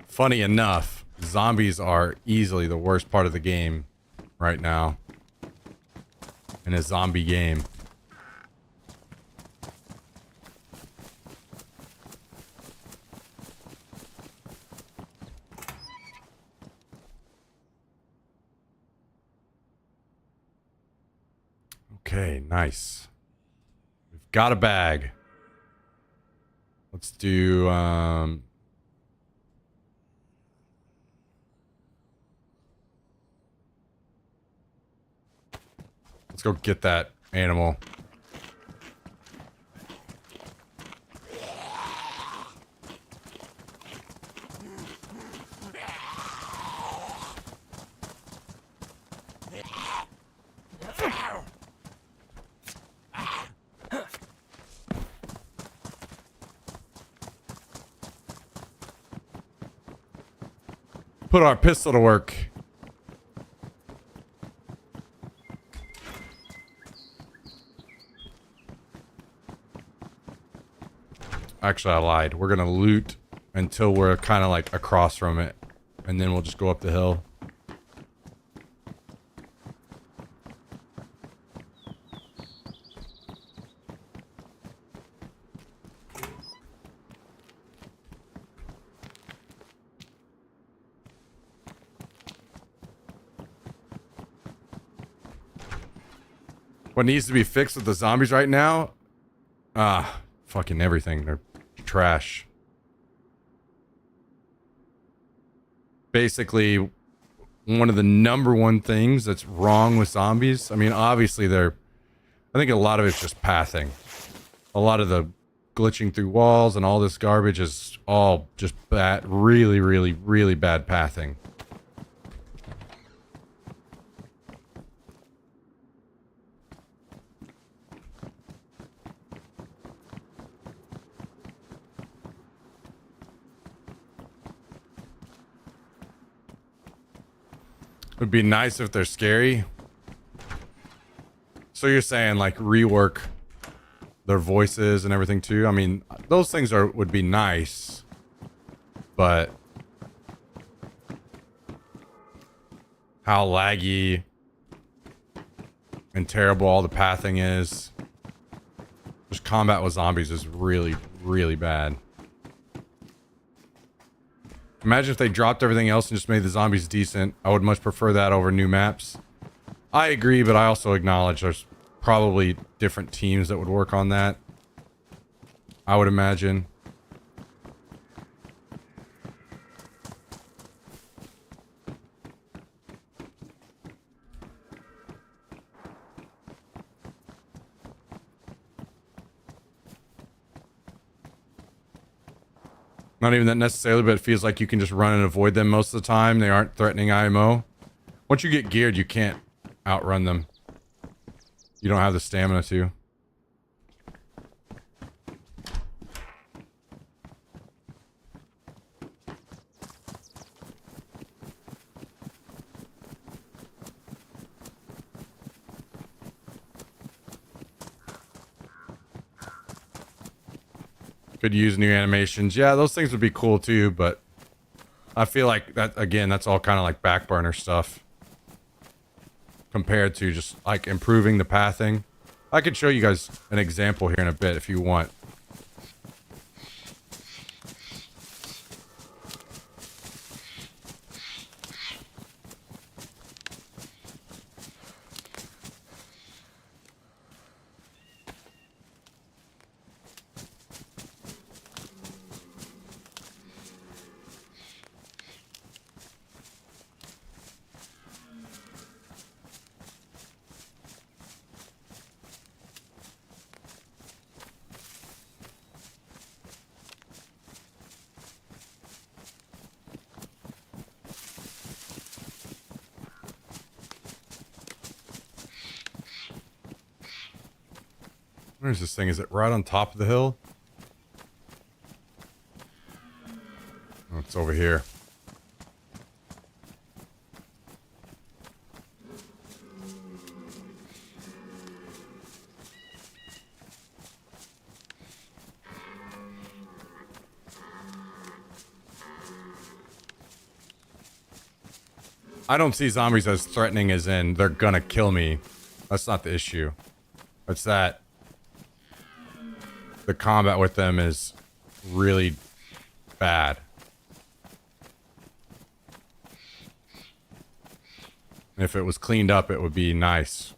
funny enough, zombies are easily the worst part of the game right now. In a zombie game. Okay, nice. We've got a bag. Let's do, let's go get that animal. Put our pistol to work. Actually, I lied. We're gonna loot until we're kind of like across from it, and then we'll just go up the hill. What needs to be fixed with the zombies right now? Fucking everything. They're trash. Basically, one of the number one things that's wrong with zombies. I mean, obviously I think a lot of it's just pathing. A lot of the glitching through walls and all this garbage is all just bad, really, really, really bad pathing. It would be nice if they're scary. So you're saying like rework their voices and everything too? I mean, those things would be nice, but how laggy and terrible all the pathing is. Just combat with zombies is really, really bad. Imagine if they dropped everything else and just made the zombies decent. I would much prefer that over new maps. I agree, but I also acknowledge there's probably different teams that would work on that. I would imagine. Not even that necessarily, but it feels like you can just run and avoid them most of the time. They aren't threatening IMO. Once you get geared, you can't outrun them. You don't have the stamina to. Could use new animations. Yeah, those things would be cool too, but I feel like that, again, that's all kind of like back burner stuff compared to just like improving the pathing. I could show you guys an example here in a bit if you want. Where's this thing? Is it right on top of the hill? Oh, it's over here. I don't see zombies as threatening as in they're gonna kill me. That's not the issue. It's that the combat with them is really bad. If it was cleaned up, it would be nice.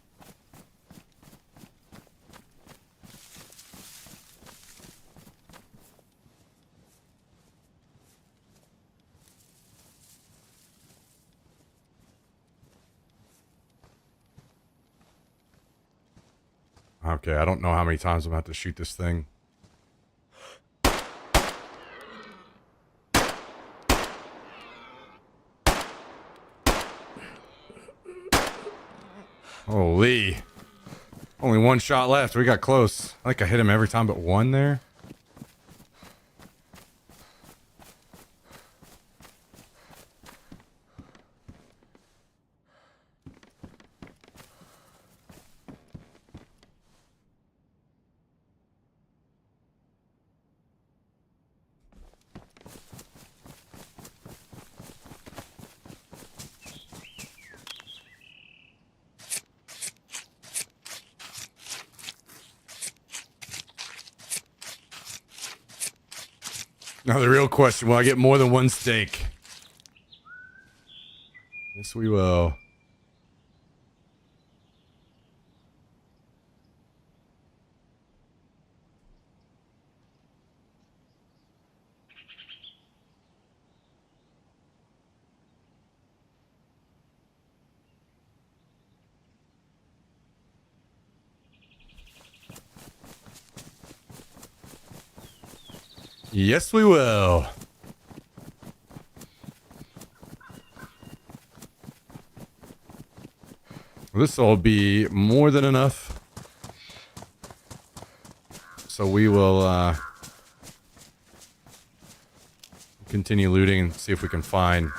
Okay, I don't know how many times I'm going to have to shoot this thing. Holy. Only one shot left. We got close. I think I hit him every time but one there. Now the real question, will I get more than one steak? Yes, we will. Yes, we will. This will be more than enough. So we will continue looting and see if we can find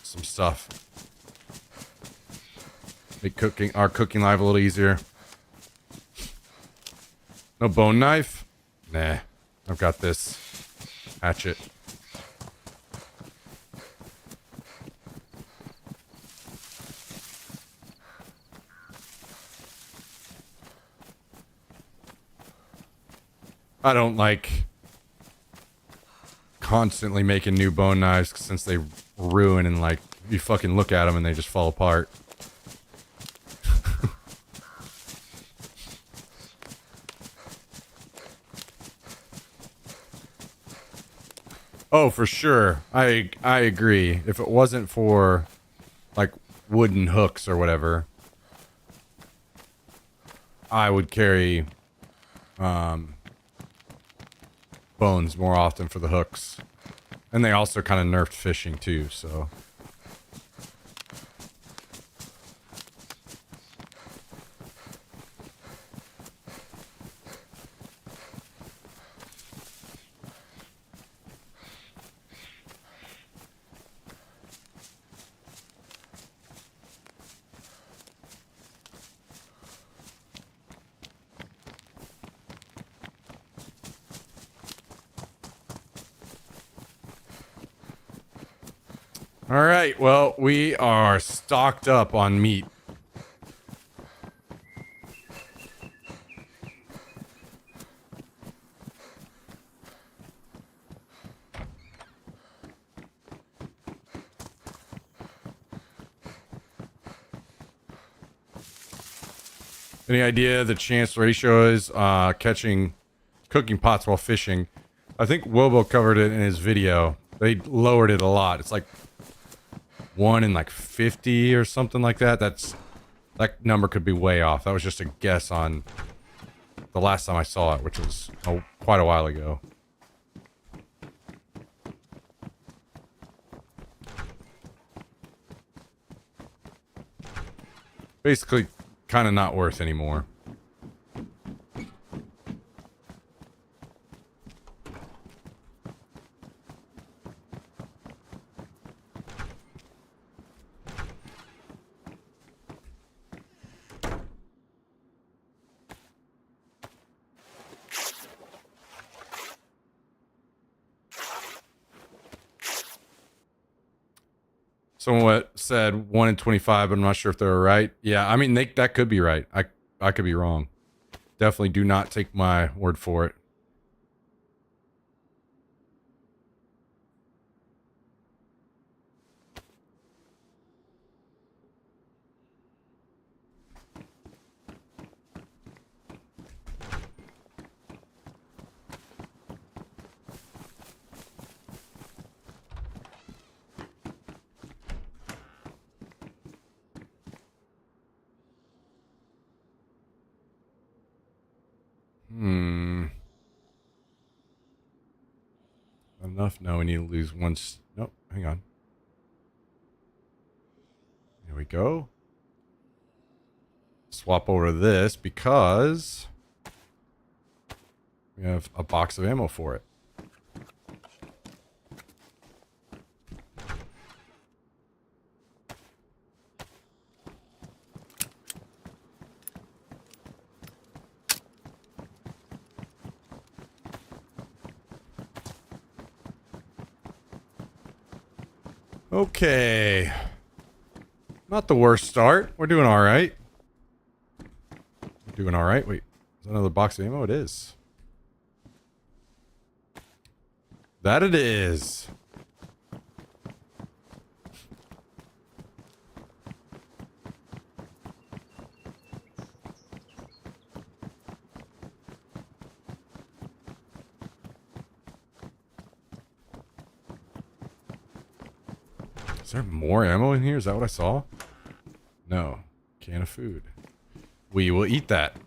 some stuff. Make our cooking life a little easier. No bone knife? Nah. I've got this hatchet. I don't like constantly making new bone knives since they ruin and like you fucking look at them and they just fall apart. Oh, for sure. I agree. If it wasn't for like wooden hooks or whatever, I would carry bones more often for the hooks. And they also kind of nerfed fishing too, so. All right, well, we are stocked up on meat. Any idea the chance ratio is catching cooking pots while fishing? I think Wobo covered it in his video. They lowered it a lot. It's like 1 in like 50 or something like that. That number could be way off. That was just a guess on the last time I saw it, which was quite a while ago. Basically, kind of not worth anymore. Someone said 1 in 25, but I'm not sure if they were right. Yeah, I mean, that could be right. I could be wrong. Definitely do not take my word for it. Enough? No, we need to lose one. Nope, hang on. Here we go. Swap over to this because we have a box of ammo for it. Okay. Not the worst start. We're doing all right. We're doing all right. Wait, is that another box of ammo? It is. That it is. Is there more ammo in here? Is that what I saw? No. Can of food. We will eat that.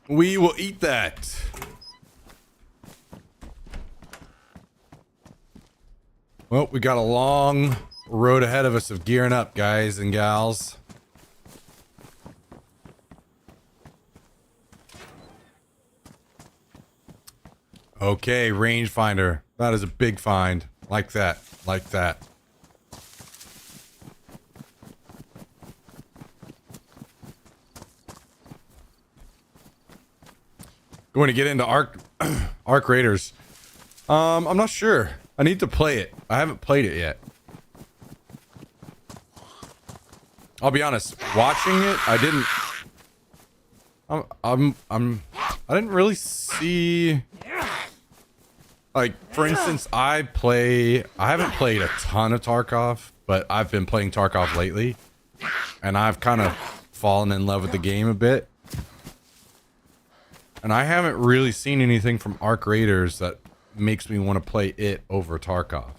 We will eat that. Well, we got a long road ahead of us of gearing up, guys and gals. Okay, rangefinder. That is a big find. Like that. Like that. Going to get into Arc Raiders. I'm not sure. I need to play it. I haven't played it yet. I'll be honest. Watching it, I didn't. I didn't really see. Like, for instance, I haven't played a ton of Tarkov, but I've been playing Tarkov lately, and I've kind of fallen in love with the game a bit. And I haven't really seen anything from Arc Raiders that makes me want to play it over Tarkov.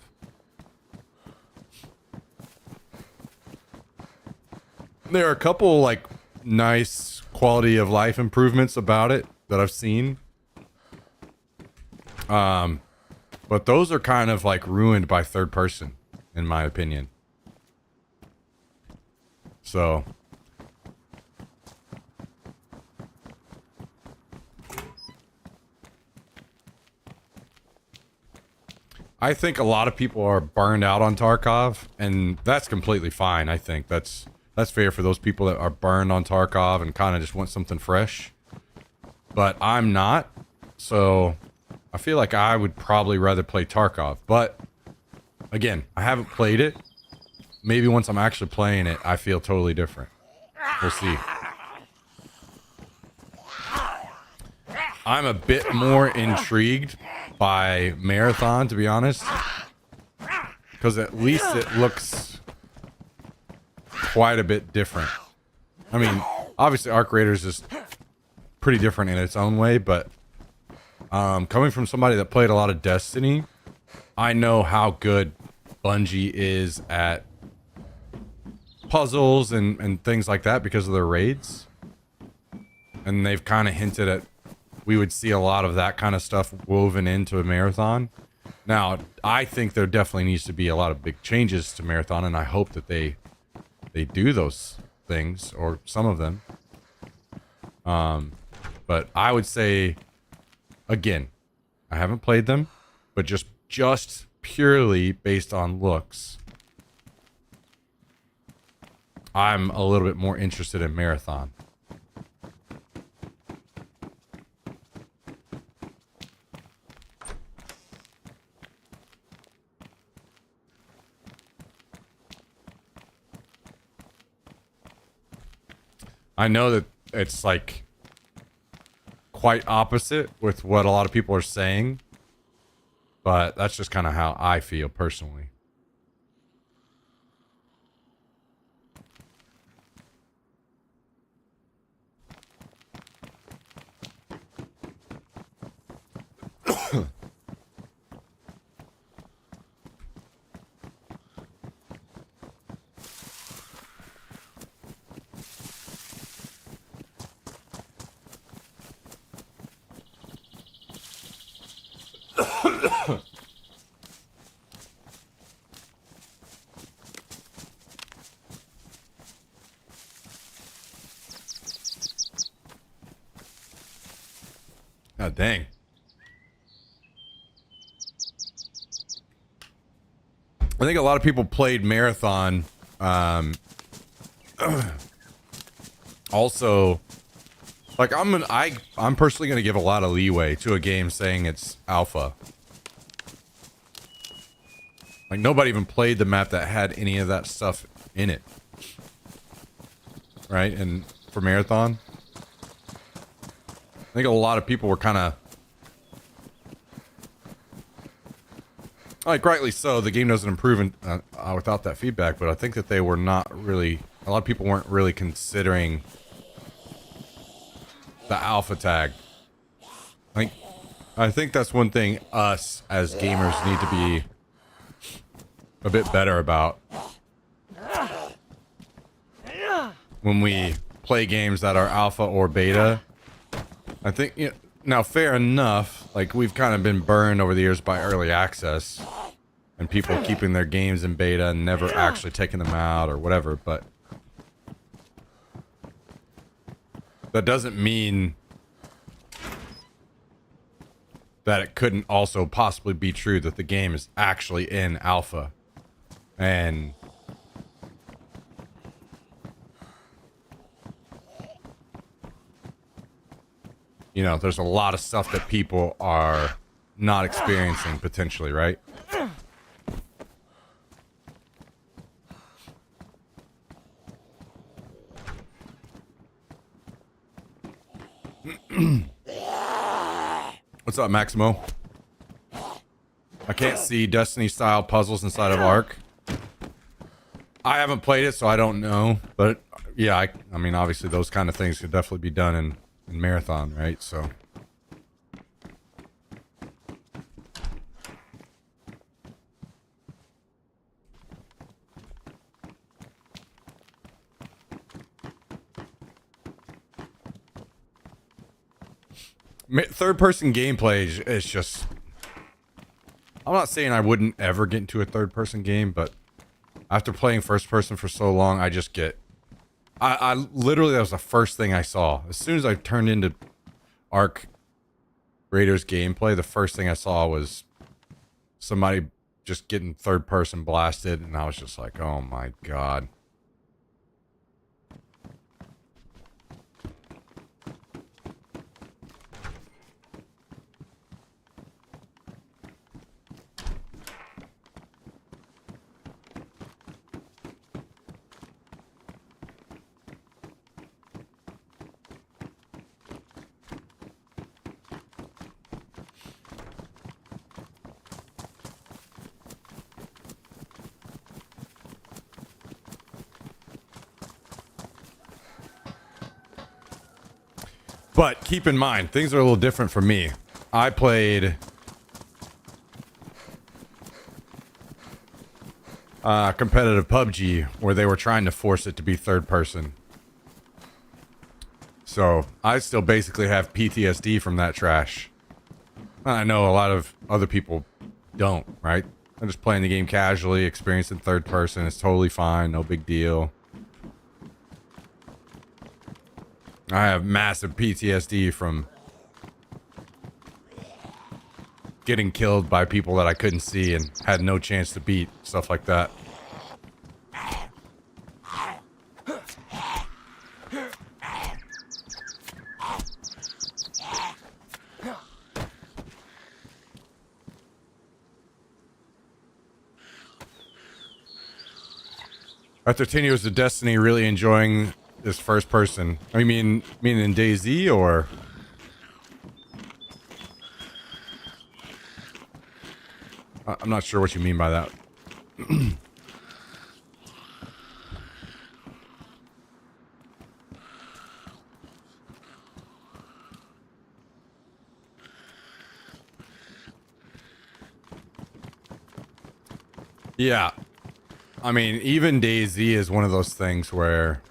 There are a couple, like, nice quality of life improvements about it that I've seen. But those are kind of like ruined by third person, in my opinion. So. I think a lot of people are burned out on Tarkov, and that's completely fine. I think that's fair for those people that are burned on Tarkov and kind of just want something fresh. But I'm not, so I feel like I would probably rather play Tarkov. But again, I haven't played it. Maybe once I'm actually playing it, I feel totally different. We'll see. I'm a bit more intrigued by Marathon, to be honest, because at least it looks quite a bit different. I mean, obviously Arc Raiders is pretty different in its own way, but coming from somebody that played a lot of Destiny, I know how good Bungie is at puzzles and things like that because of their raids. And they've kind of hinted at we would see a lot of that kind of stuff woven into a Marathon. Now, I think there definitely needs to be a lot of big changes to Marathon, and I hope that they do those things, or some of them. But I would say, again, I haven't played them, but just purely based on looks, I'm a little bit more interested in Marathon. I know that it's like quite opposite with what a lot of people are saying, but that's just kind of how I feel personally. God dang. I think a lot of people played Marathon. Also, like I'm personally going to give a lot of leeway to a game saying it's alpha. Like nobody even played the map that had any of that stuff in it. Right? And for Marathon, I think a lot of people were kind of, like, rightly so, the game doesn't improve without that feedback, but I think that they were not really, a lot of people weren't really considering the alpha tag. I think that's one thing us as gamers need to be a bit better about when we play games that are alpha or beta. I think, you know, now fair enough, like we've kind of been burned over the years by early access and people keeping their games in beta and never actually taking them out or whatever, but that doesn't mean that it couldn't also possibly be true that the game is actually in alpha. And you know, there's a lot of stuff that people are not experiencing potentially, right? What's up, Maximo? I can't see Destiny-style puzzles inside of Ark. I haven't played it, so I don't know. But yeah, I mean, obviously those kind of things could definitely be done in Marathon, right? So third-person gameplay is just... I'm not saying I wouldn't ever get into a third-person game, but after playing first-person for so long, I just get... I literally, that was the first thing I saw. As soon as I turned into Ark Raiders gameplay, the first thing I saw was somebody just getting third-person blasted, and I was just like, oh my god. But keep in mind, things are a little different for me. I played competitive PUBG where they were trying to force it to be third person. So I still basically have PTSD from that trash. I know a lot of other people don't, right? I'm just playing the game casually, experiencing third person. It's totally fine, no big deal. I have massive PTSD from getting killed by people that I couldn't see and had no chance to beat, stuff like that. After 10 years of Destiny, really enjoying this first person. I mean in DayZ, or I'm not sure what you mean by that. Yeah. I mean, even DayZ is one of those things where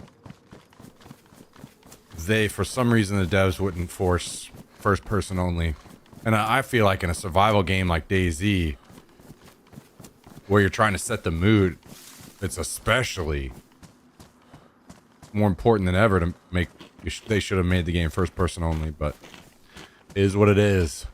they, for some reason, the devs wouldn't force first person only. And I feel like in a survival game like DayZ, where you're trying to set the mood, it's especially more important than ever to make... They should have made the game first person only, but it is what it is.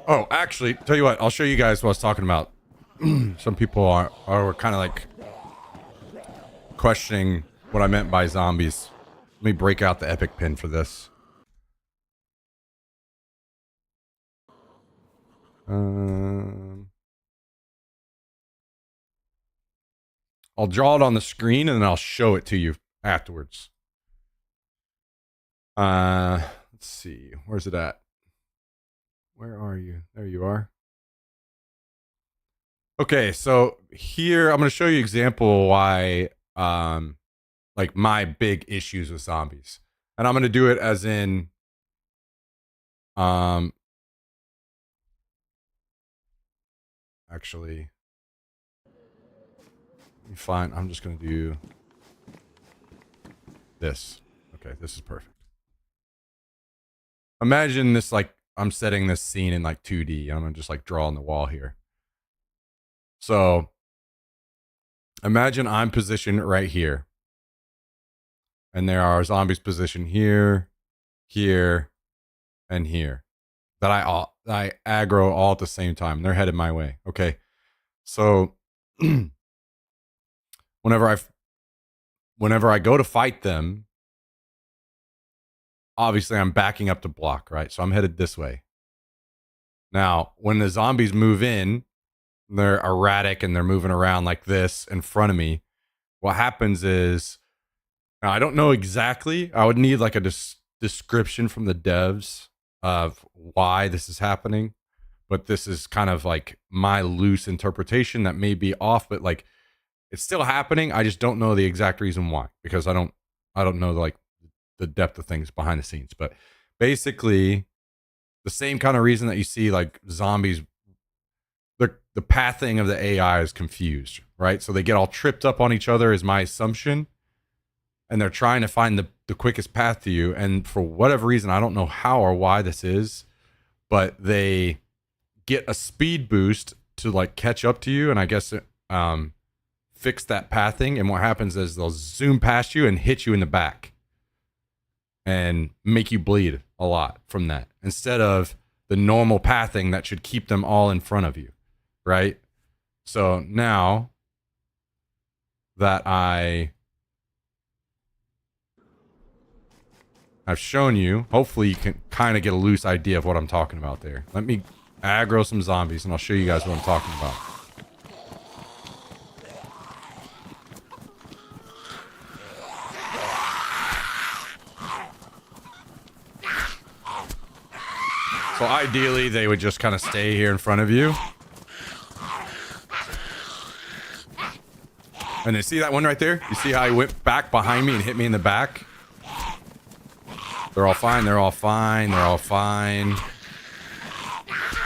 Oh, actually, tell you what, I'll show you guys what I was talking about. Some people are kind of like questioning what I meant by zombies. Let me break out the epic pin for this. I'll draw it on the screen and then I'll show it to you afterwards. Let's see. Where's it at? Where are you? There you are. Okay, so here I'm going to show you an example why like my big issues with zombies. And I'm going to do it as in actually fine, I'm just going to do this. Okay, this is perfect. Imagine this, like I'm setting this scene in like 2D. I'm going to just like draw on the wall here. So imagine I'm positioned right here. And there are zombies positioned here, here, and here. That I aggro all at the same time. They're headed my way. Okay. So whenever I go to fight them, obviously I'm backing up to block, right? So I'm headed this way. Now, when the zombies move in, they're erratic and they're moving around like this in front of me. What happens is, now I don't know exactly. I would need like a description from the devs of why this is happening. But this is kind of like my loose interpretation that may be off, but like it's still happening. I just don't know the exact reason why, because I don't know like the depth of things behind the scenes. But basically the same kind of reason that you see like zombies, the pathing of the AI is confused, right? So they get all tripped up on each other is my assumption. And they're trying to find the quickest path to you. And for whatever reason, I don't know how or why this is, but they get a speed boost to like catch up to you. And I guess fix that pathing. And what happens is they'll zoom past you and hit you in the back and make you bleed a lot from that, instead of the normal pathing that should keep them all in front of you, right? So now that I've shown you, hopefully you can kind of get a loose idea of what I'm talking about there. Let me aggro some zombies and I'll show you guys what I'm talking about. So ideally, they would just kind of stay here in front of you. And you see that one right there? You see how he went back behind me and hit me in the back? They're all fine, they're all fine, they're all fine.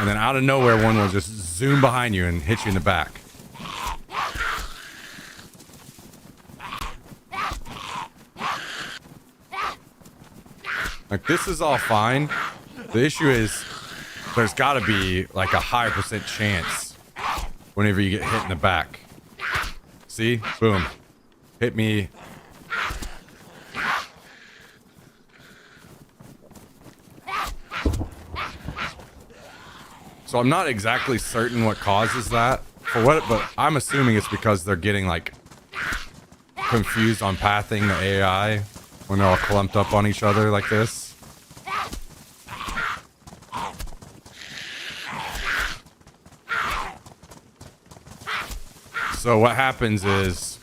And then out of nowhere, one will just zoom behind you and hit you in the back. Like, this is all fine. The issue is there's got to be like a high % chance whenever you get hit in the back. See? Boom. Hit me. So I'm not exactly certain what causes that, but I'm assuming it's because they're getting like confused on pathing the AI when they're all clumped up on each other like this. So what happens is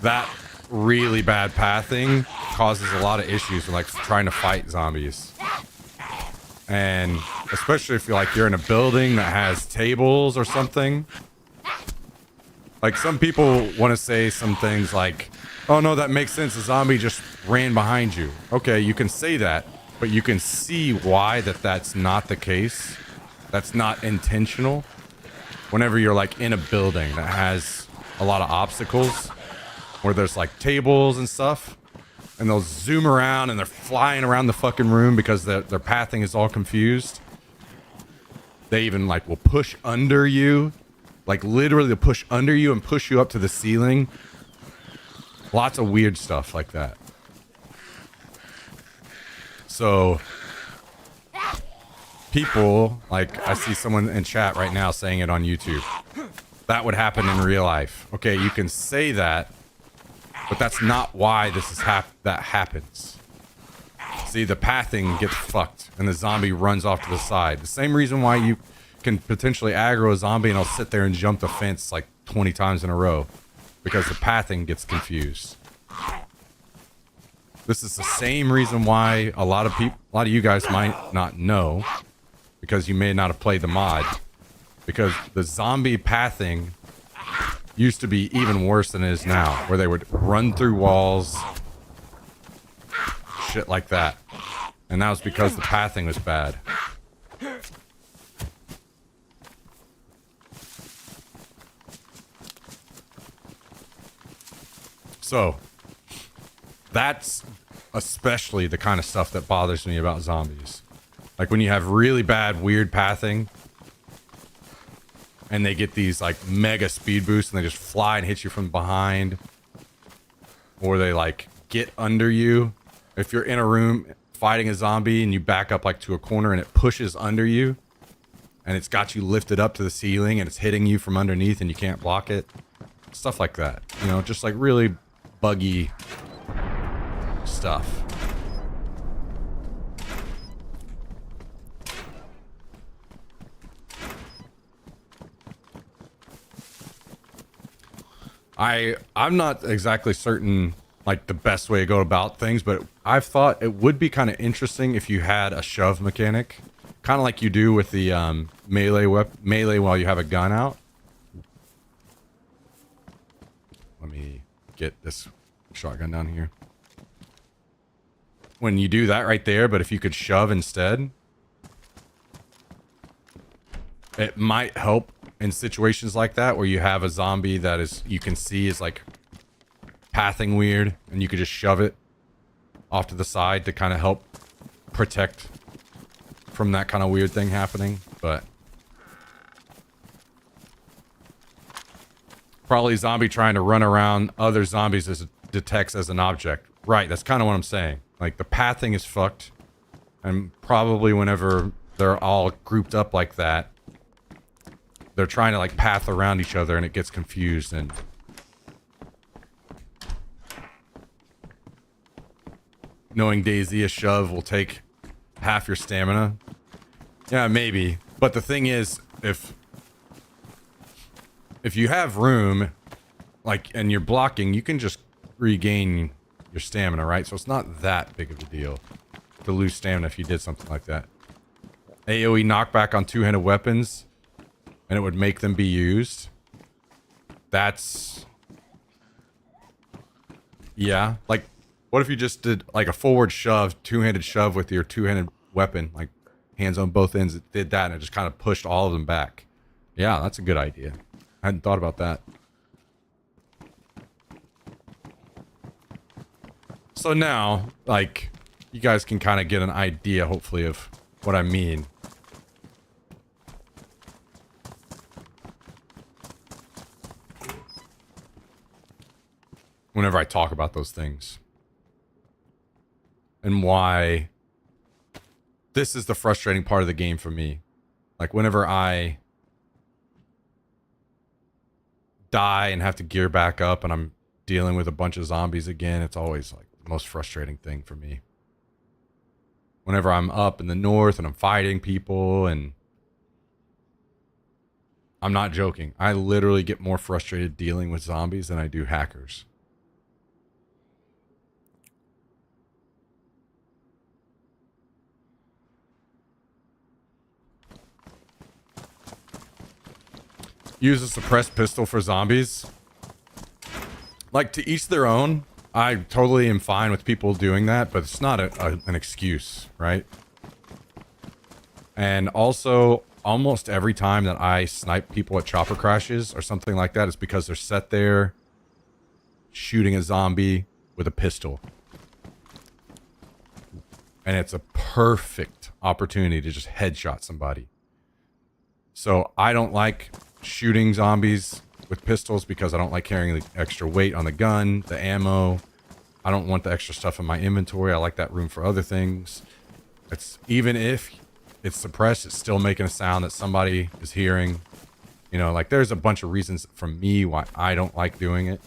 that really bad pathing causes a lot of issues with like trying to fight zombies. And especially if you're in a building that has tables or something. Like, some people want to say some things like, oh no, that makes sense, the zombie just ran behind you. Okay, you can say that, but you can see why that's not the case. That's not intentional. Whenever you're like in a building that has a lot of obstacles, where there's like tables and stuff, and they'll zoom around and they're flying around the fucking room because their pathing is all confused. They even like will push under you, like literally push under you and push you up to the ceiling. Lots of weird stuff like that. So people, like, I see someone in chat right now saying it on YouTube. That would happen in real life. Okay, you can say that, But that's not why this is that happens. See, the pathing gets fucked and the zombie runs off to the side. The same reason why you can potentially aggro a zombie and he'll sit there and jump the fence like 20 times in a row because the pathing gets confused. This is the same reason why a lot of you guys might not know, because you may not have played the mod, because the zombie pathing used to be even worse than it is now, where they would run through walls, shit like that. And that was because the pathing was bad. So, that's especially the kind of stuff that bothers me about zombies. Like when you have really bad, weird pathing, and they get these like mega speed boosts and they just fly and hit you from behind, or they like get under you. If you're in a room fighting a zombie and you back up like to a corner and it pushes under you and it's got you lifted up to the ceiling and it's hitting you from underneath and you can't block it. Stuff like that, you know, just like really buggy stuff. I'm not exactly certain like the best way to go about things, but I've thought it would be kind of interesting if you had a shove mechanic, kind of like you do with the melee while you have a gun out. Let me get this shotgun down here. When you do that right there, but if you could shove instead, it might help in situations like that where you have a zombie that is, you can see is like pathing weird and you could just shove it off to the side to kind of help protect from that kind of weird thing happening. But probably zombie trying to run around other zombies as detects as an object. Right, that's kind of what I'm saying. Like the pathing is fucked, and probably whenever they're all grouped up like that, they're trying to like path around each other and it gets confused. And knowing Daisy, a shove will take half your stamina. Yeah, maybe. But the thing is, if you have room, like, and you're blocking, you can just regain your stamina, right? So it's not that big of a deal to lose stamina if you did something like that. AoE knockback on two-handed weapons, and it would make them be used. That's... yeah. Like, what if you just did, like, a forward shove, two-handed shove with your two-handed weapon, like, hands on both ends, it did that, and it just kind of pushed all of them back. Yeah, that's a good idea. I hadn't thought about that. So now, like, you guys can kind of get an idea, hopefully, of what I mean. Whenever I talk about those things. And why this is the frustrating part of the game for me. Like, whenever I die and have to gear back up and I'm dealing with a bunch of zombies again, it's always like the most frustrating thing for me. Whenever I'm up in the north and I'm fighting people, and I'm not joking, I literally get more frustrated dealing with zombies than I do hackers. Use a suppressed pistol for zombies. Like, to each their own. I totally am fine with people doing that, but it's not an excuse, right? And also, almost every time that I snipe people at chopper crashes or something like that, it's because they're set there shooting a zombie with a pistol. And it's a perfect opportunity to just headshot somebody. So I don't like shooting zombies with pistols because I don't like carrying the extra weight on the gun, the ammo. I don't want the extra stuff in my inventory. I like that room for other things. It's, even if it's suppressed, it's still making a sound that somebody is hearing. You know, like, there's a bunch of reasons from me why I don't like doing it.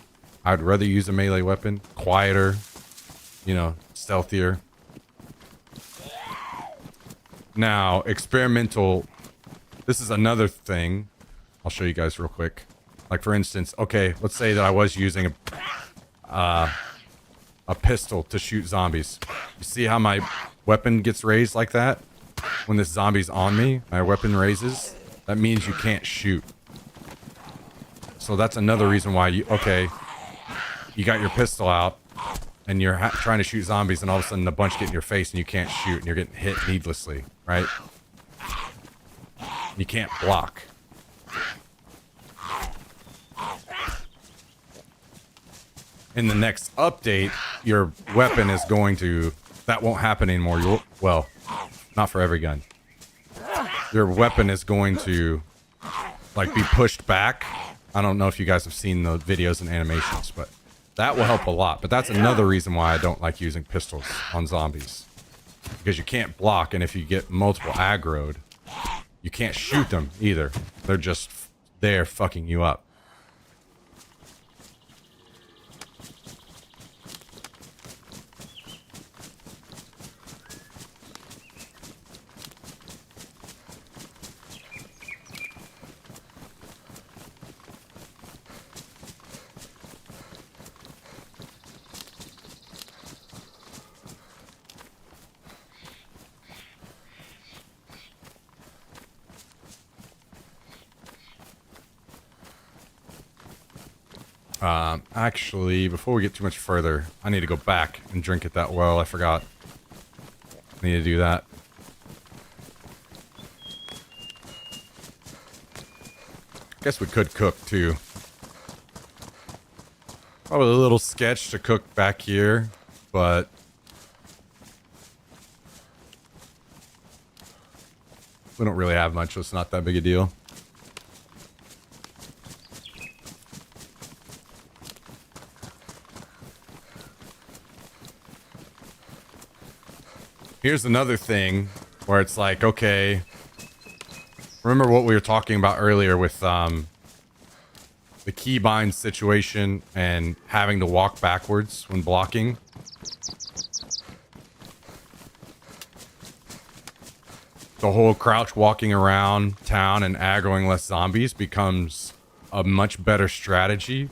I'd rather use a melee weapon. Quieter, you know, stealthier. Now, experimental. This is another thing. I'll show you guys real quick. Like, for instance, okay, let's say that I was using a pistol to shoot zombies. You see how my weapon gets raised like that? When this zombie's on me, my weapon raises. That means you can't shoot. So that's another reason why you got your pistol out and you're trying to shoot zombies, and all of a sudden a bunch get in your face and you can't shoot and you're getting hit needlessly, right? You can't block. In the next update, your weapon is going to... That won't happen anymore. Well, not for every gun. Your weapon is going to, like, be pushed back. I don't know if you guys have seen the videos and animations, but that will help a lot. But that's another reason why I don't like using pistols on zombies. Because you can't block, and if you get multiple aggroed, you can't shoot them either. They're just there fucking you up. Actually, before we get too much further, I need to go back and drink at that well. I forgot. I need to do that. Guess we could cook too. Probably a little sketch to cook back here, but we don't really have much, so it's not that big a deal. Here's another thing where it's like, okay, remember what we were talking about earlier with the keybind situation and having to walk backwards when blocking? The whole crouch walking around town and aggroing less zombies becomes a much better strategy.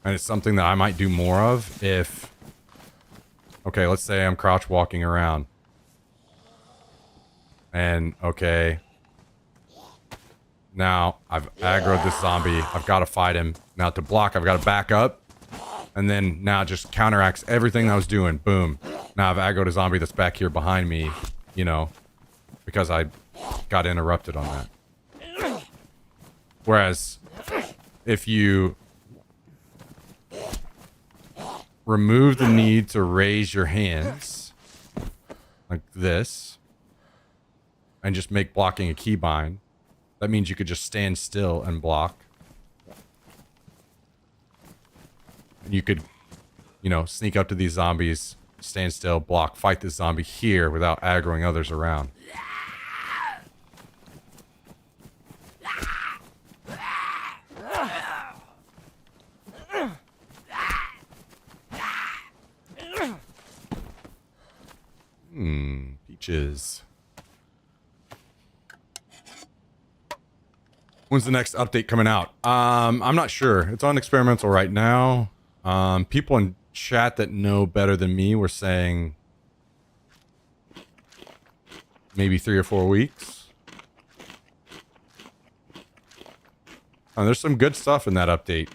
And it's something that I might do more of if... Okay, let's say I'm crouch walking around. And, okay. Now, I've aggroed this zombie. I've got to fight him. Now, to block, I've got to back up. And then, now just counteracts everything I was doing. Boom. Now, I've aggroed a zombie that's back here behind me, you know, because I got interrupted on that. Whereas, if you... remove the need to raise your hands like this and just make blocking a keybind. That means you could just stand still and block. And you could, you know, sneak up to these zombies, stand still, block, fight this zombie here without aggroing others around. Peaches. When's the next update coming out? I'm not sure. It's on experimental right now. People in chat that know better than me were saying maybe 3 or 4 weeks. There's some good stuff in that update.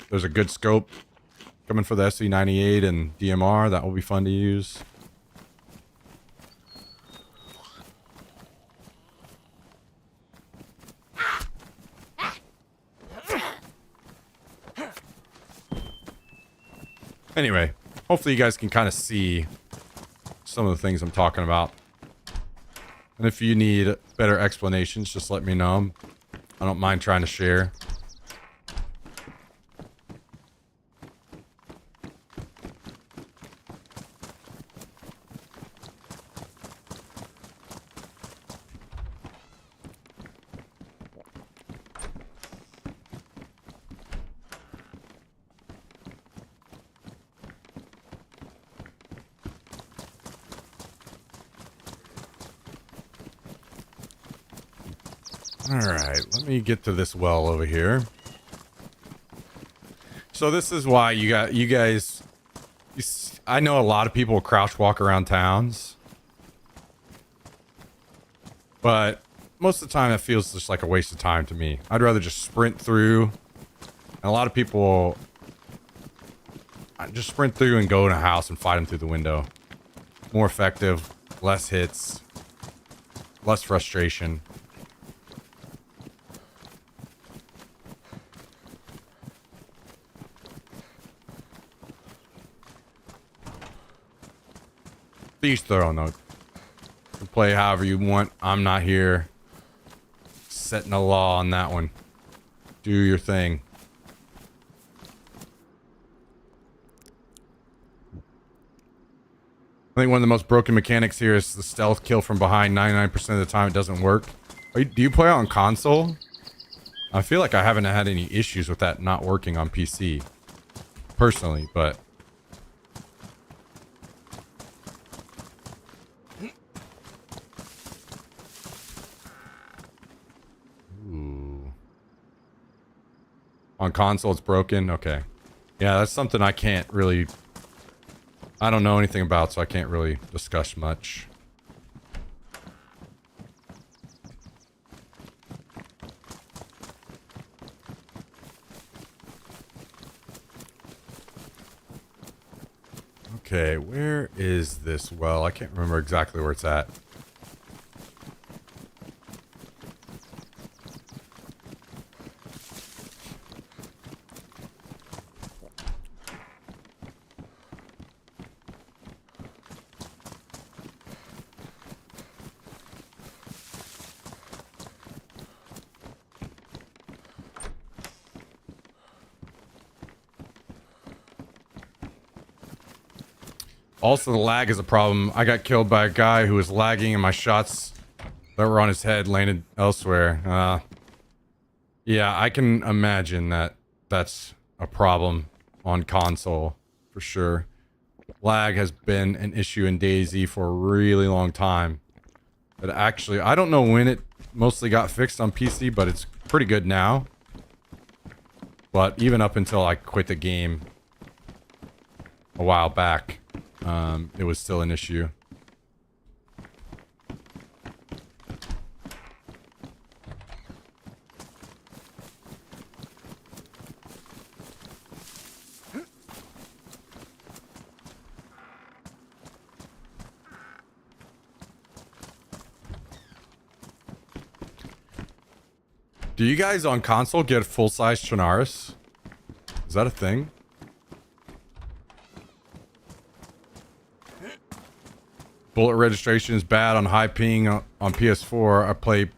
There's a good scope coming for the SC98 and DMR. That will be fun to use. Anyway, hopefully you guys can kind of see some of the things I'm talking about. And if you need better explanations, just let me know. I don't mind trying to share. All right, let me get to this well over here. So this is why you guys. I know a lot of people crouch walk around towns, but most of the time that feels just like a waste of time to me. I'd rather just sprint through. And a lot of people just sprint through and go in a house and fight them through the window. More effective, less hits, less frustration. Each their own though. You can play however you want. I'm not here setting a law on that one. Do your thing. I think one of the most broken mechanics here is the stealth kill from behind. 99% of the time it doesn't work. Do you play on console? I feel like I haven't had any issues with that not working on PC. Personally, but... Ooh. On console it's broken? Okay. Yeah, that's something I can't really... I don't know anything about, so I can't really discuss much. Okay, where is this well? I can't remember exactly where it's at. Also, the lag is a problem. I got killed by a guy who was lagging and my shots that were on his head landed elsewhere. Yeah, I can imagine that that's a problem on console for sure. Lag has been an issue in DayZ for a really long time. But actually, I don't know when it mostly got fixed on PC, but it's pretty good now. But even up until I quit the game a while back, it was still an issue. Do you guys on console get full-size Chernarus? Is that a thing? Bullet registration is bad on high ping on PS4. I play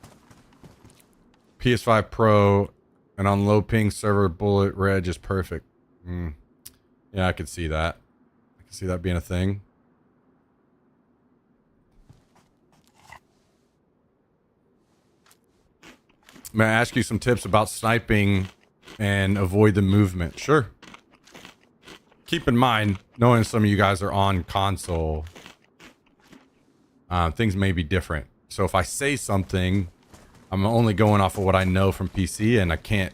PS5 Pro, and on low ping server, bullet reg is perfect. Yeah, I could see that. I can see that being a thing. May I ask you some tips about sniping and avoid the movement? Sure. Keep in mind, knowing some of you guys are on console, things may be different. So if I say something, I'm only going off of what I know from PC, and I can't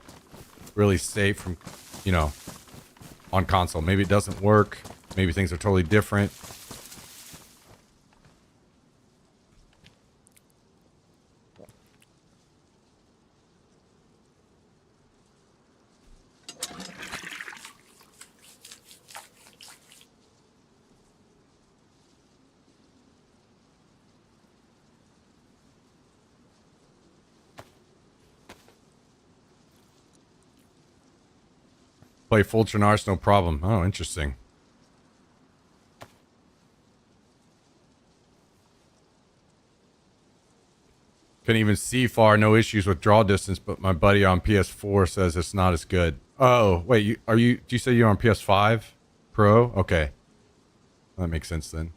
really say from, you know, on console. Maybe it doesn't work. Maybe things are totally different. Play full Chernarus, no problem. Oh, interesting. Can even see far, no issues with draw distance, but my buddy on PS4 says it's not as good. Oh, wait, do you say you're on PS5 Pro? Okay. That makes sense then.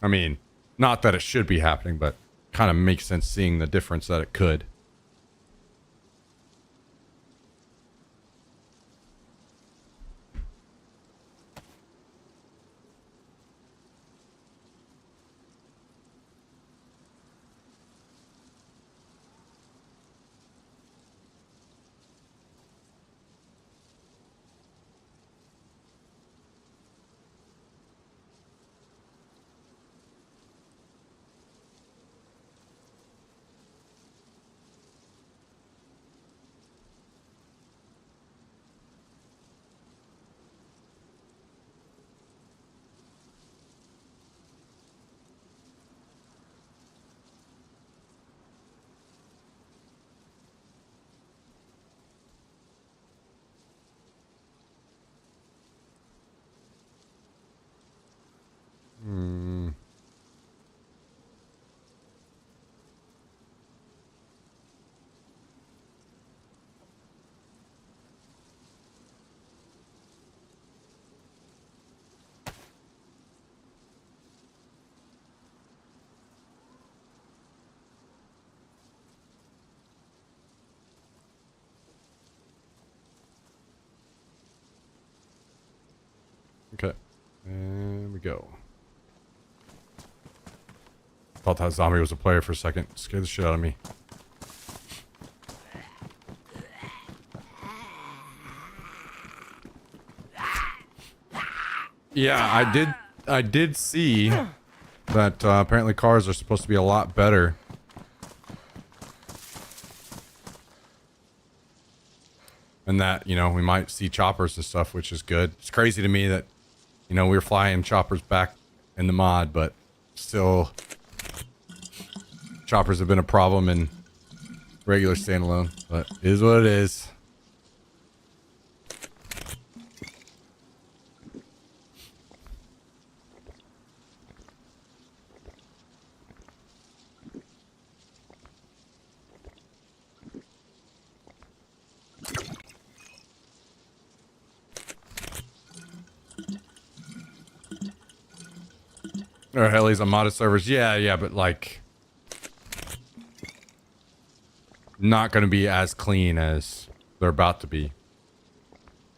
I mean, not that it should be happening, but kind of makes sense seeing the difference that it could. Okay. And we go. Thought that zombie was a player for a second. Scared the shit out of me. Yeah, I did see that apparently cars are supposed to be a lot better. And that, you know, we might see choppers and stuff, which is good. It's crazy to me that, you know, we were flying choppers back in the mod, but still choppers have been a problem in regular standalone, but it is what it is. Or helis on modded servers. Yeah, but like not going to be as clean as they're about to be.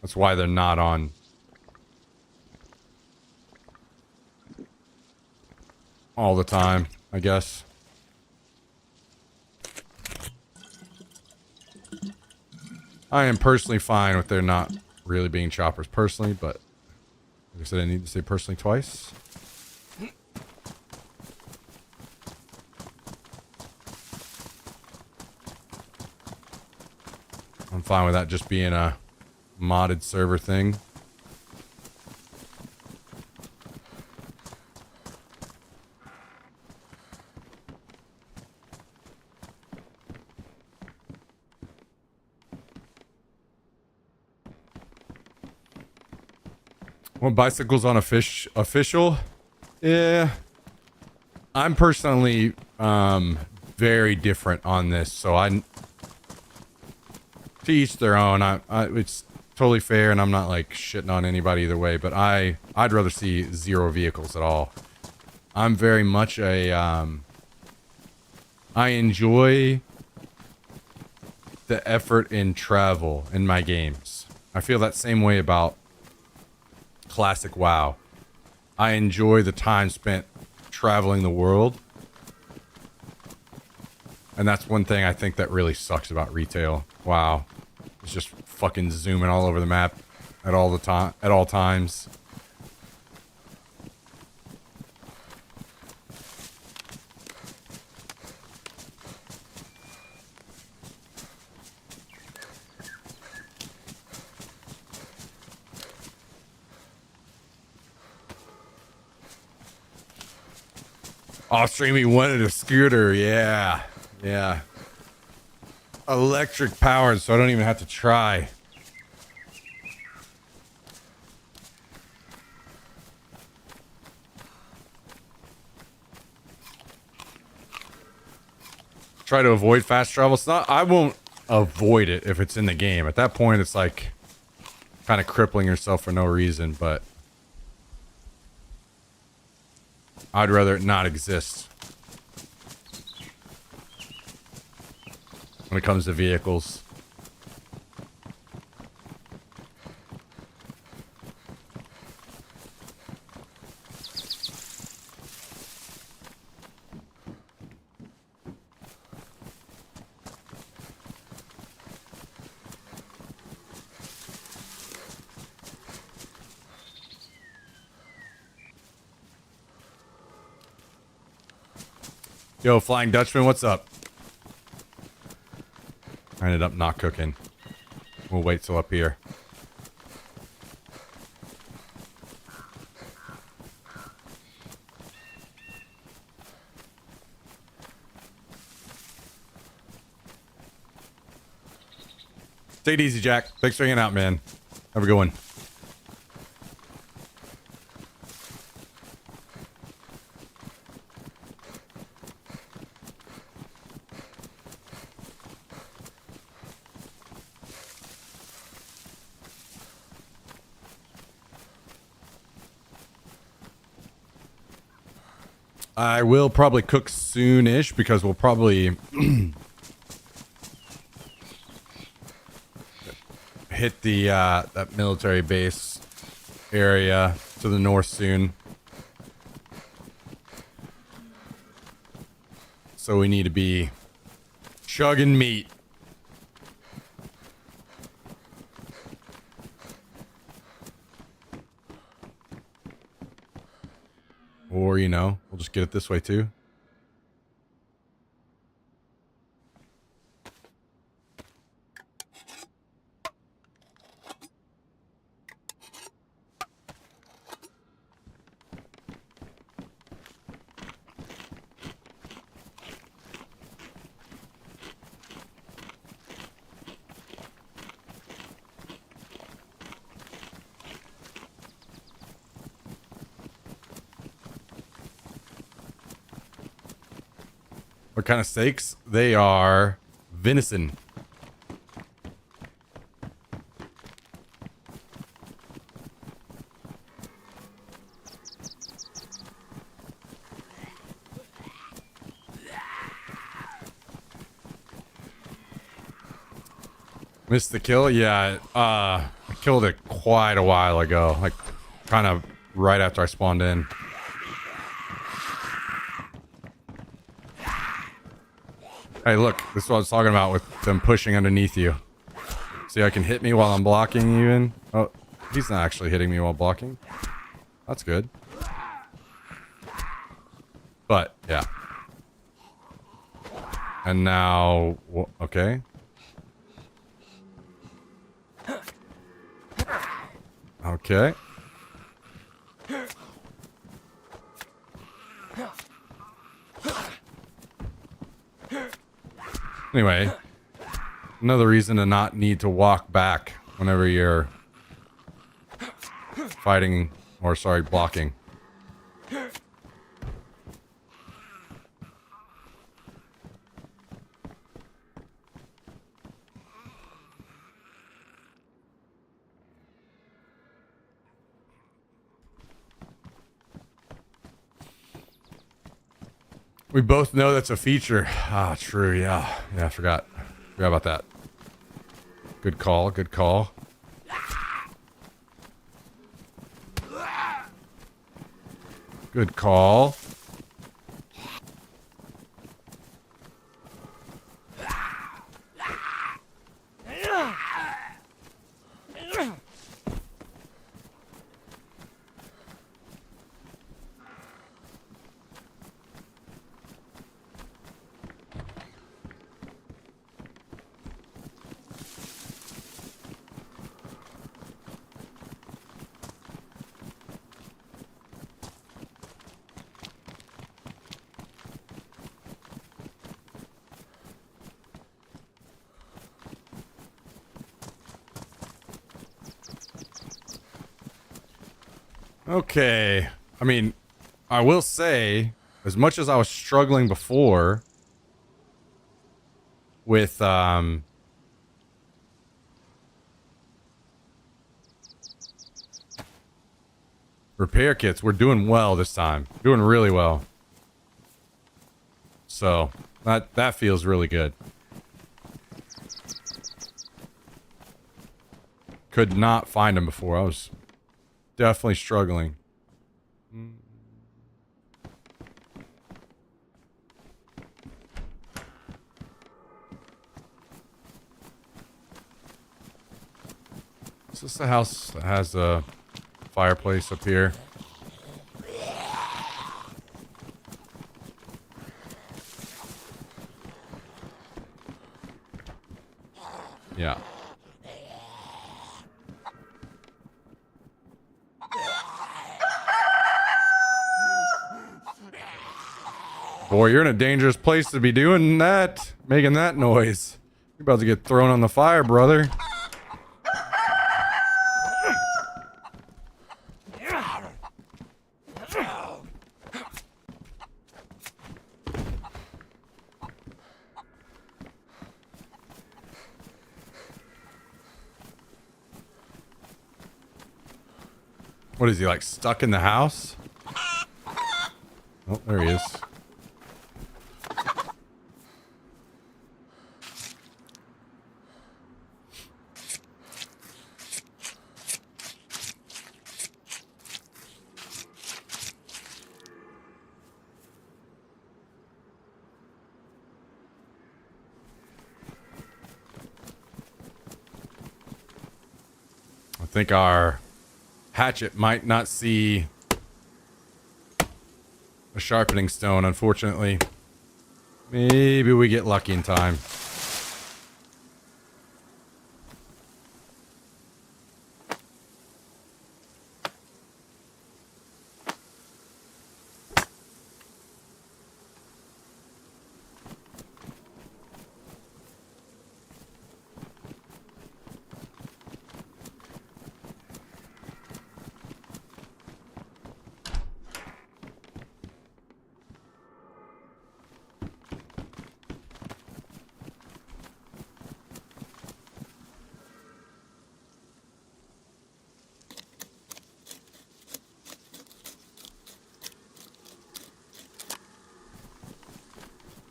That's why they're not on all the time, I guess. I am personally fine with there not really being choppers personally, but like I said, I need to say personally twice. I'm fine with that just being a modded server thing. Well, bicycles on official? Yeah. I'm personally very different on this, so to each their own. It's totally fair, and I'm not like shitting on anybody either way, but I'd rather see 0 vehicles at all. I'm very much a I enjoy the effort in travel in my games. I feel that same way about classic WoW. I enjoy the time spent traveling the world. And that's one thing I think that really sucks about retail. WoW. It's just fucking zooming all over the map at all times. Oh, Streamy wanted a scooter. Yeah. Electric powered, so I don't even have to try. Try to avoid fast travel. It's not, I won't avoid it if it's in the game. At that point, it's like kind of crippling yourself for no reason, but I'd rather it not exist when it comes to vehicles. Yo, Flying Dutchman, what's up? I ended up not cooking. We'll wait till up here. Take it easy, Jack. Thanks for hanging out, man. Have a good one. I will probably cook soon-ish because we'll probably hit the that military base area to the north soon. So we need to be chugging meat. Or, you know, we'll just get it this way too. What kind of steaks? They are venison. Missed the kill? Yeah, I killed it quite a while ago. Like, kind of right after I spawned in. Hey, look, this is what I was talking about with them pushing underneath you. See, I can hit me while I'm blocking even. Oh, he's not actually hitting me while blocking. That's good. But, yeah. And now, okay. Okay. Anyway, another reason to not need to walk back whenever you're fighting, or sorry, blocking. We both know that's a feature. Ah, true. Yeah. Yeah, I forgot. Forgot about that. Good call. Good call. Good call. Okay. I mean, I will say, as much as I was struggling before with Repair kits. We're doing well this time. Doing really well. So, that feels really good. Could not find them before. I was definitely struggling. Is this the house that has a fireplace up here? Yeah. Boy, you're in a dangerous place to be doing that, making that noise. You're about to get thrown on the fire, brother. What is he, like, stuck in the house? Oh, there he is. I think our hatchet might not see a sharpening stone, unfortunately. Maybe we get lucky in time.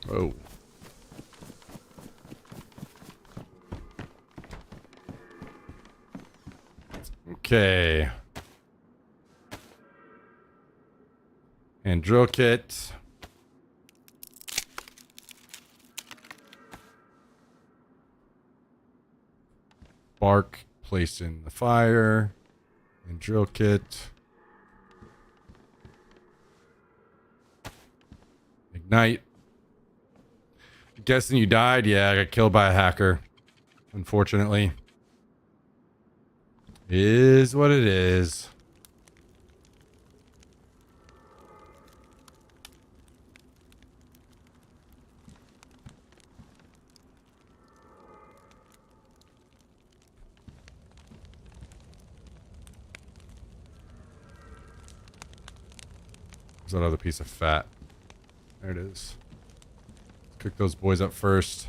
Oh. Okay. And drill kit. Bark placed in the fire. And drill kit. Ignite. Guessing you died? Yeah, I got killed by a hacker. Unfortunately. Is what it is. There's that other piece of fat. There it is. Cook those boys up first.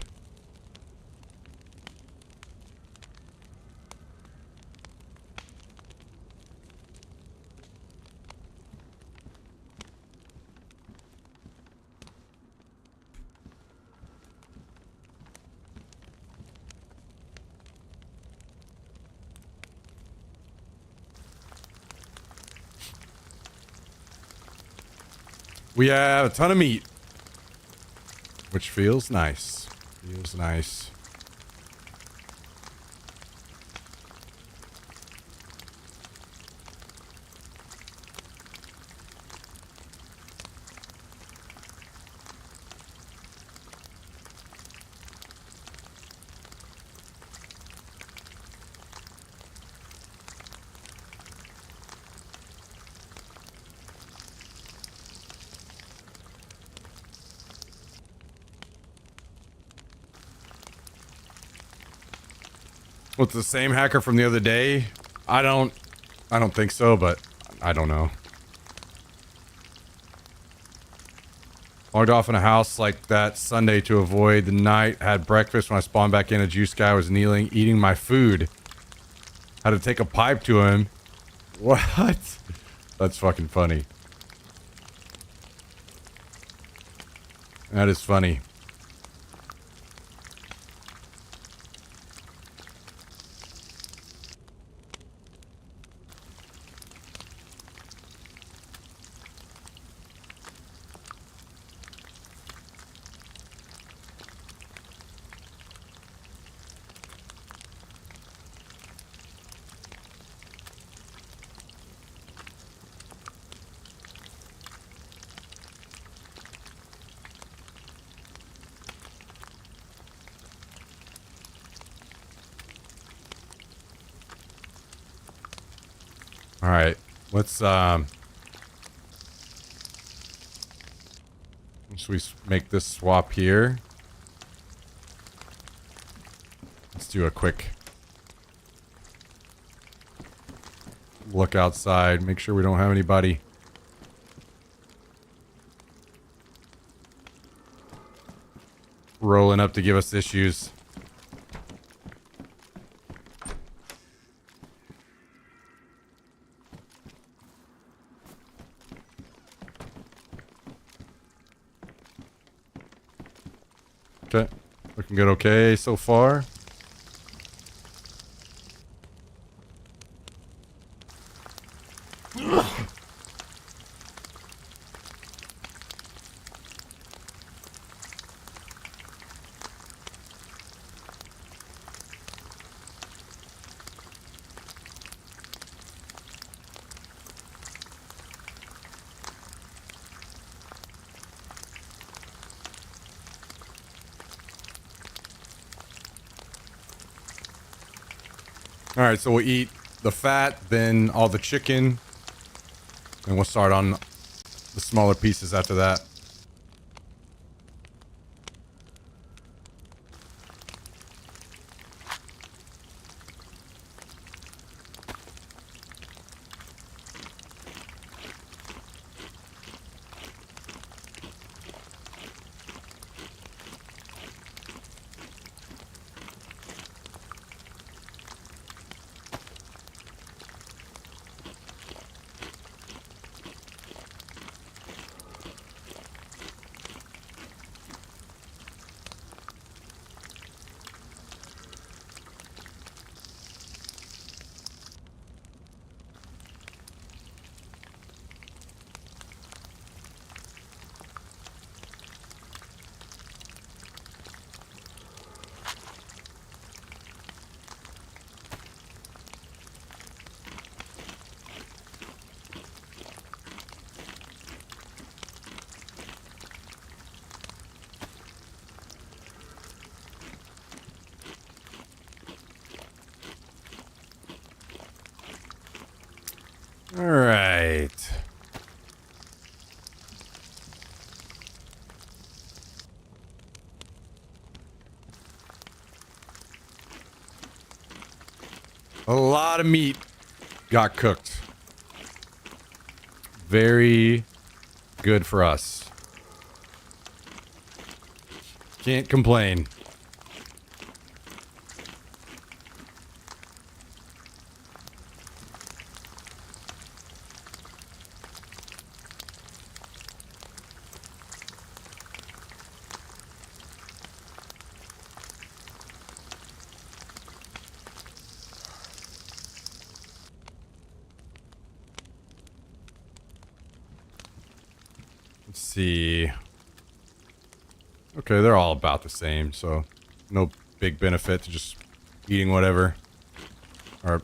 We have a ton of meat. Which feels nice. Feels nice. What's the same hacker from the other day? I don't think so, but I don't know. Logged off in a house like that Sunday to avoid the night. Had breakfast. When I spawned back in, a juice guy was kneeling, eating my food. Had to take a pipe to him. What? That's fucking funny. That is funny. All right, let's make this swap here. Let's do a quick look outside, make sure we don't have anybody. Rolling up to give us issues. Okay, looking good. Okay so far. All right, so we'll eat the fat, then all the chicken, and we'll start on the smaller pieces after that. All right. A lot of meat got cooked. Very good for us. Can't complain. Let's see. Okay, they're all about the same, so no big benefit to just eating whatever. Or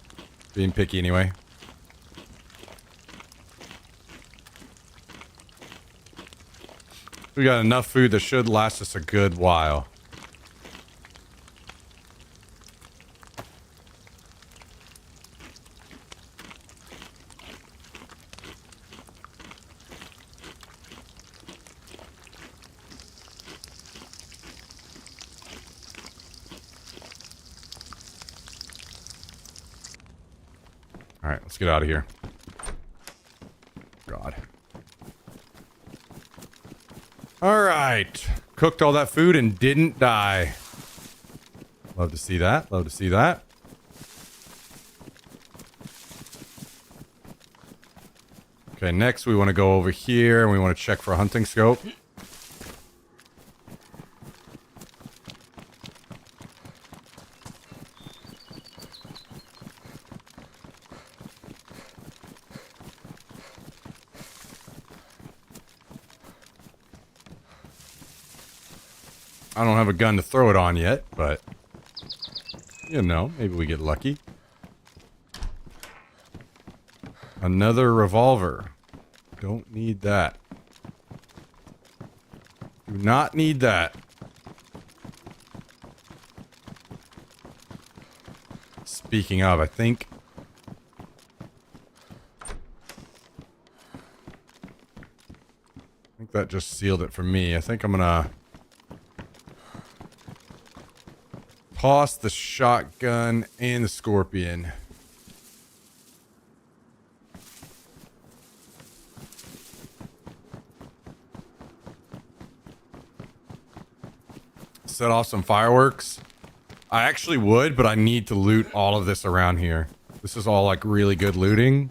being picky anyway. We got enough food that should last us a good while. All right, let's get out of here. God. All right. Cooked all that food and didn't die. Love to see that. Love to see that. Okay, next we want to go over here and we want to check for a hunting scope. I don't have a gun to throw it on yet, but you know, maybe we get lucky. Another revolver. Don't need that. Do not need that. Speaking of, I think that just sealed it for me. I think I'm gonna toss the shotgun and the scorpion. Set off some fireworks. I actually would, but I need to loot all of this around here. This is all like really good looting.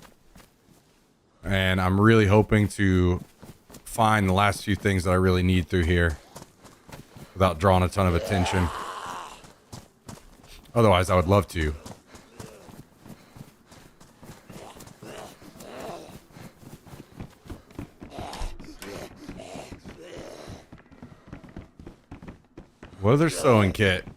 And I'm really hoping to find the last few things that I really need through here without drawing a ton of attention. Otherwise, I would love to. Weather sewing kit.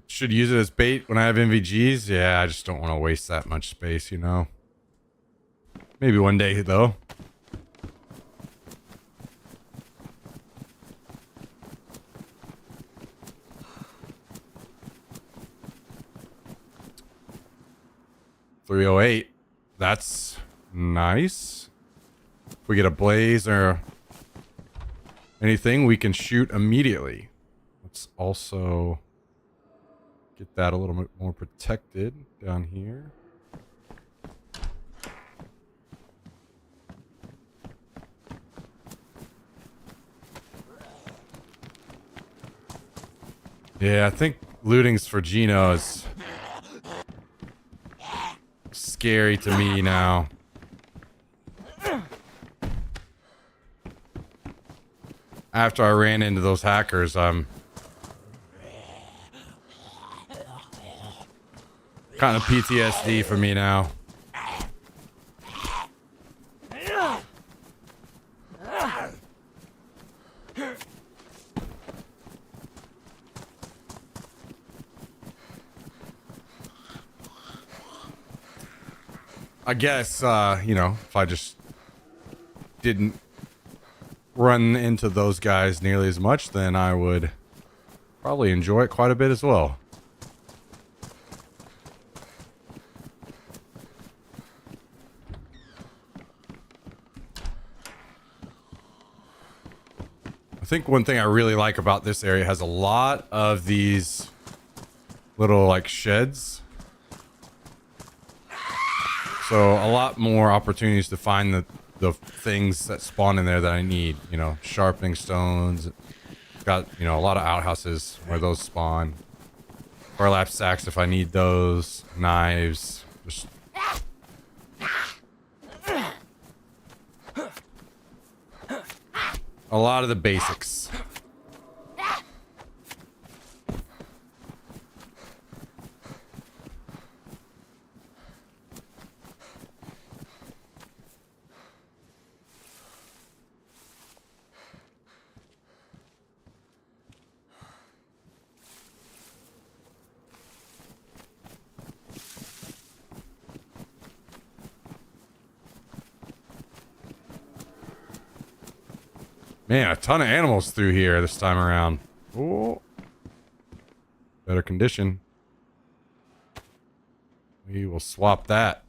Should use it as bait when I have NVGs. Yeah, I just don't want to waste that much space, you know. Maybe one day, though. .308. That's nice. If we get a blaze or anything, we can shoot immediately. Let's also get that a little bit more protected down here. Yeah, I think looting's for Gino is scary to me now. After I ran into those hackers, I'm kind of PTSD for me now. I guess, you know, if I just didn't run into those guys nearly as much, then I would probably enjoy it quite a bit as well. I think one thing I really like about this area has a lot of these little like sheds. So a lot more opportunities to find the things that spawn in there that I need. You know, sharpening stones. Got, you know, a lot of outhouses where those spawn. Burlap sacks if I need those. Knives. Just a lot of the basics. Man, a ton of animals through here this time around. Oh, better condition. We will swap that.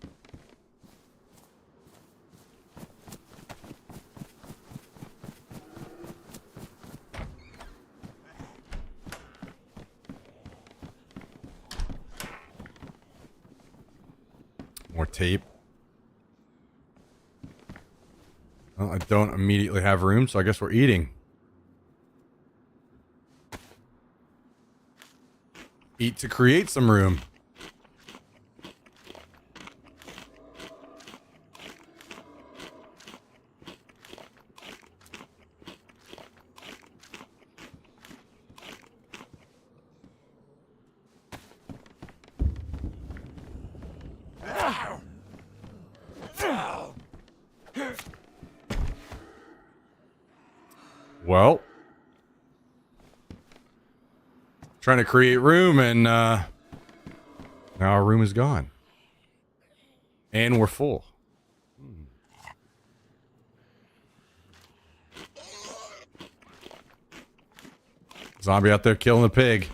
More tape. Well, I don't immediately have room, so I guess we're eating. eat to create some room. Well, trying to create room, and now our room is gone. And we're full. Zombie out there killing the pig.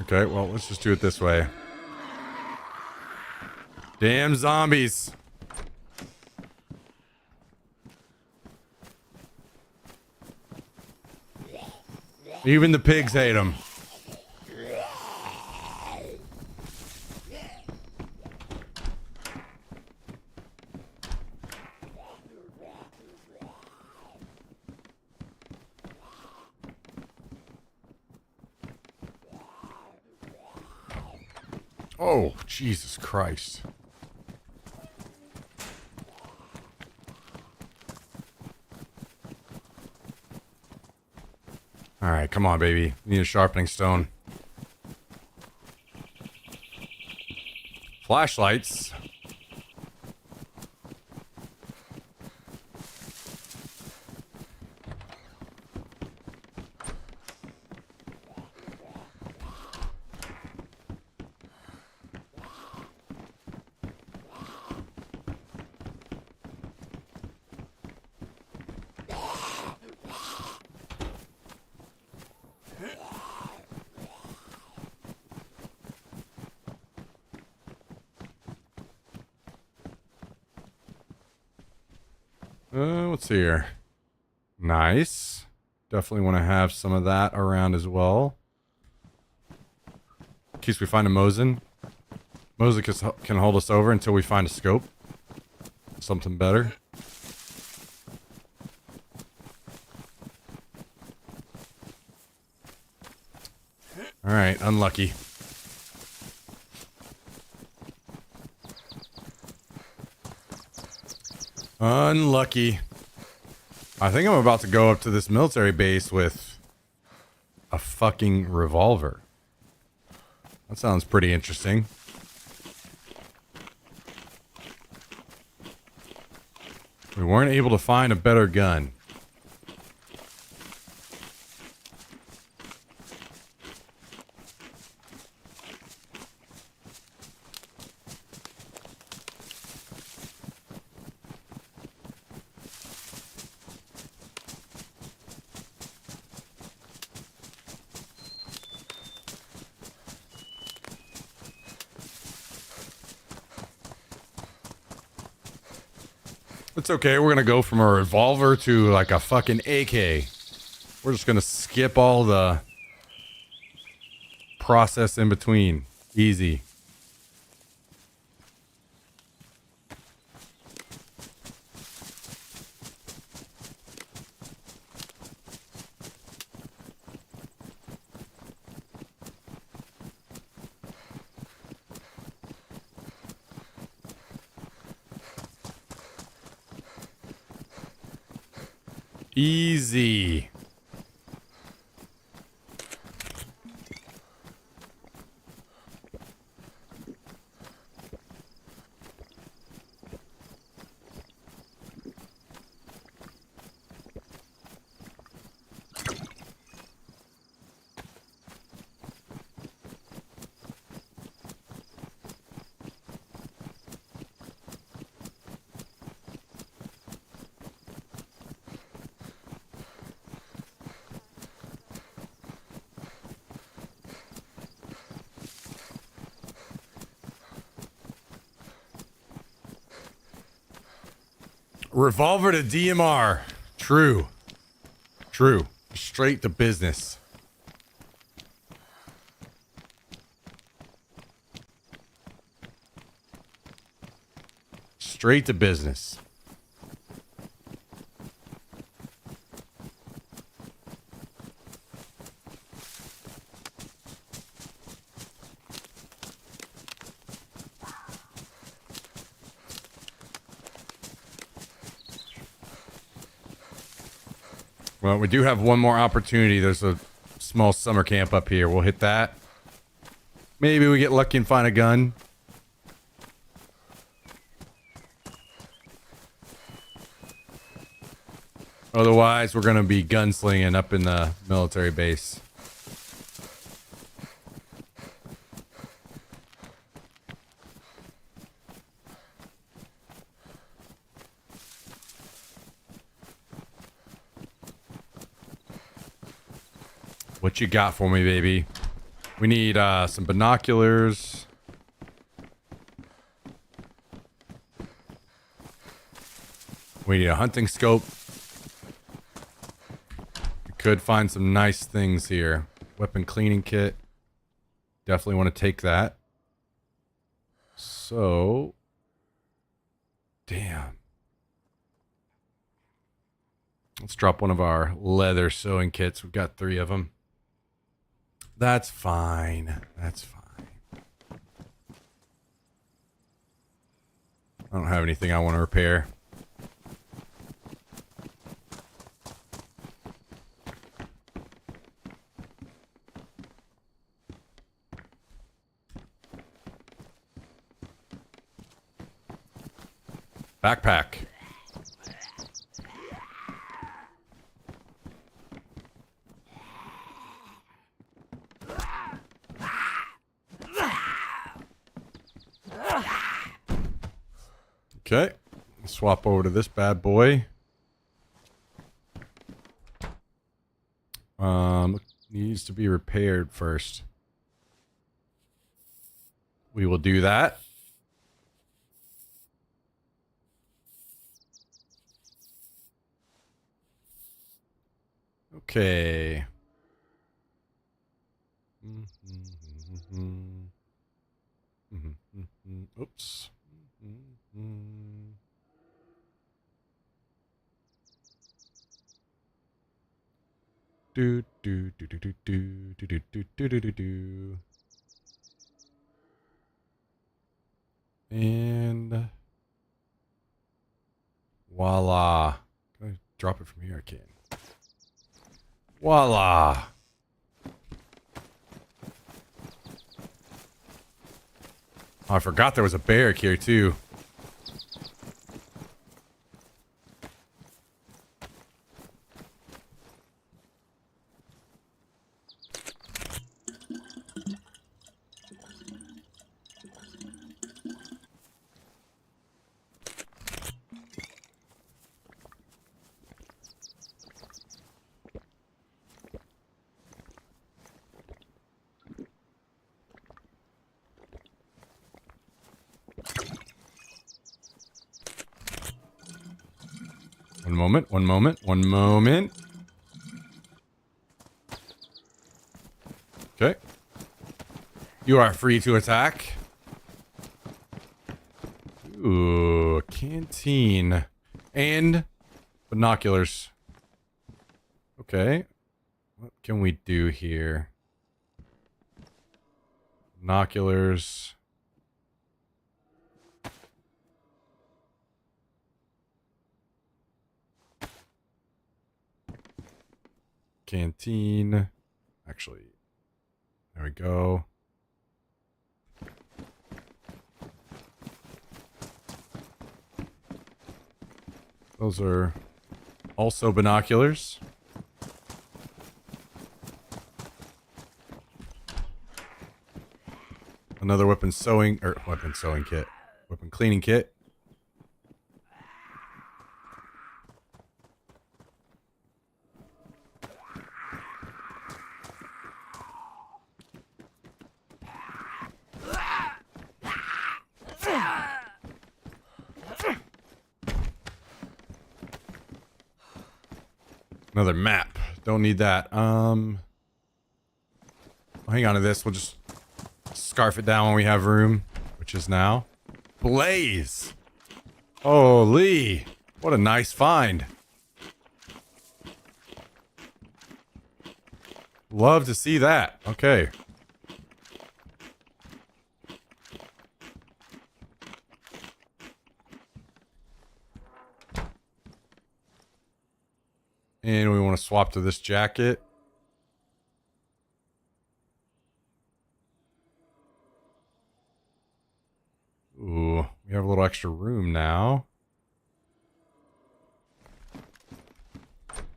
Okay, well, let's just do it this way. Damn zombies. Even the pigs hate them. Oh, Jesus Christ. All right, come on, baby. Need a sharpening stone. Flashlights. Let's see here. Nice. Definitely want to have some of that around as well. In case we find a Mosin. Mosin can hold us over until we find a scope. Something better. Alright, unlucky. Unlucky. I think I'm about to go up to this military base with a fucking revolver. That sounds pretty interesting. We weren't able to find a better gun. It's okay, we're gonna go from a revolver to like a fucking AK. We're just gonna skip all the process in between. Easy. Easy. Revolver to DMR. True. True. Straight to business. straight to business. Well, we do have one more opportunity. There's a small summer camp up here. We'll hit that. Maybe we get lucky and find a gun. Otherwise, we're going to be gunslinging up in the military base. What you got for me, baby? We need some binoculars. We need a hunting scope. We could find some nice things here. Weapon cleaning kit. Definitely want to take that. So, damn. Let's drop one of our leather sewing kits. We've got 3 of them. That's fine. That's fine. I don't have anything I want to repair. Backpack. Okay, swap over to this bad boy. Needs to be repaired first. We will do that. Okay. Oops. Do do do do do do do do do do do do do. And voila. Can I drop it from here? I can. Voila. Oh, I forgot there was a barrack here too. One moment. Okay. You are free to attack. Ooh, canteen. And binoculars. Okay. What can we do here? Binoculars. Canteen. Actually, there we go. Those are also binoculars. Another weapon sewing kit. Weapon cleaning kit. Another map. Don't need that. Hang on to this. We'll just scarf it down when we have room, which is now. Blaze. Holy, what a nice find. Love to see that. Okay. And we want to swap to this jacket. Ooh, we have a little extra room now.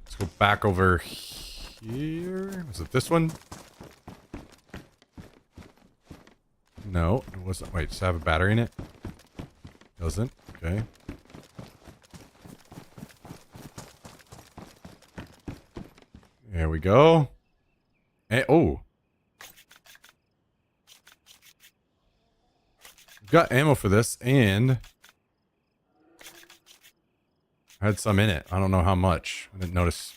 Let's go back over here. Was it this one? No, it wasn't. Wait, does it have a battery in it? Doesn't. Okay. There we go. And, oh. We've got ammo for this, and I had some in it. I don't know how much. I didn't notice.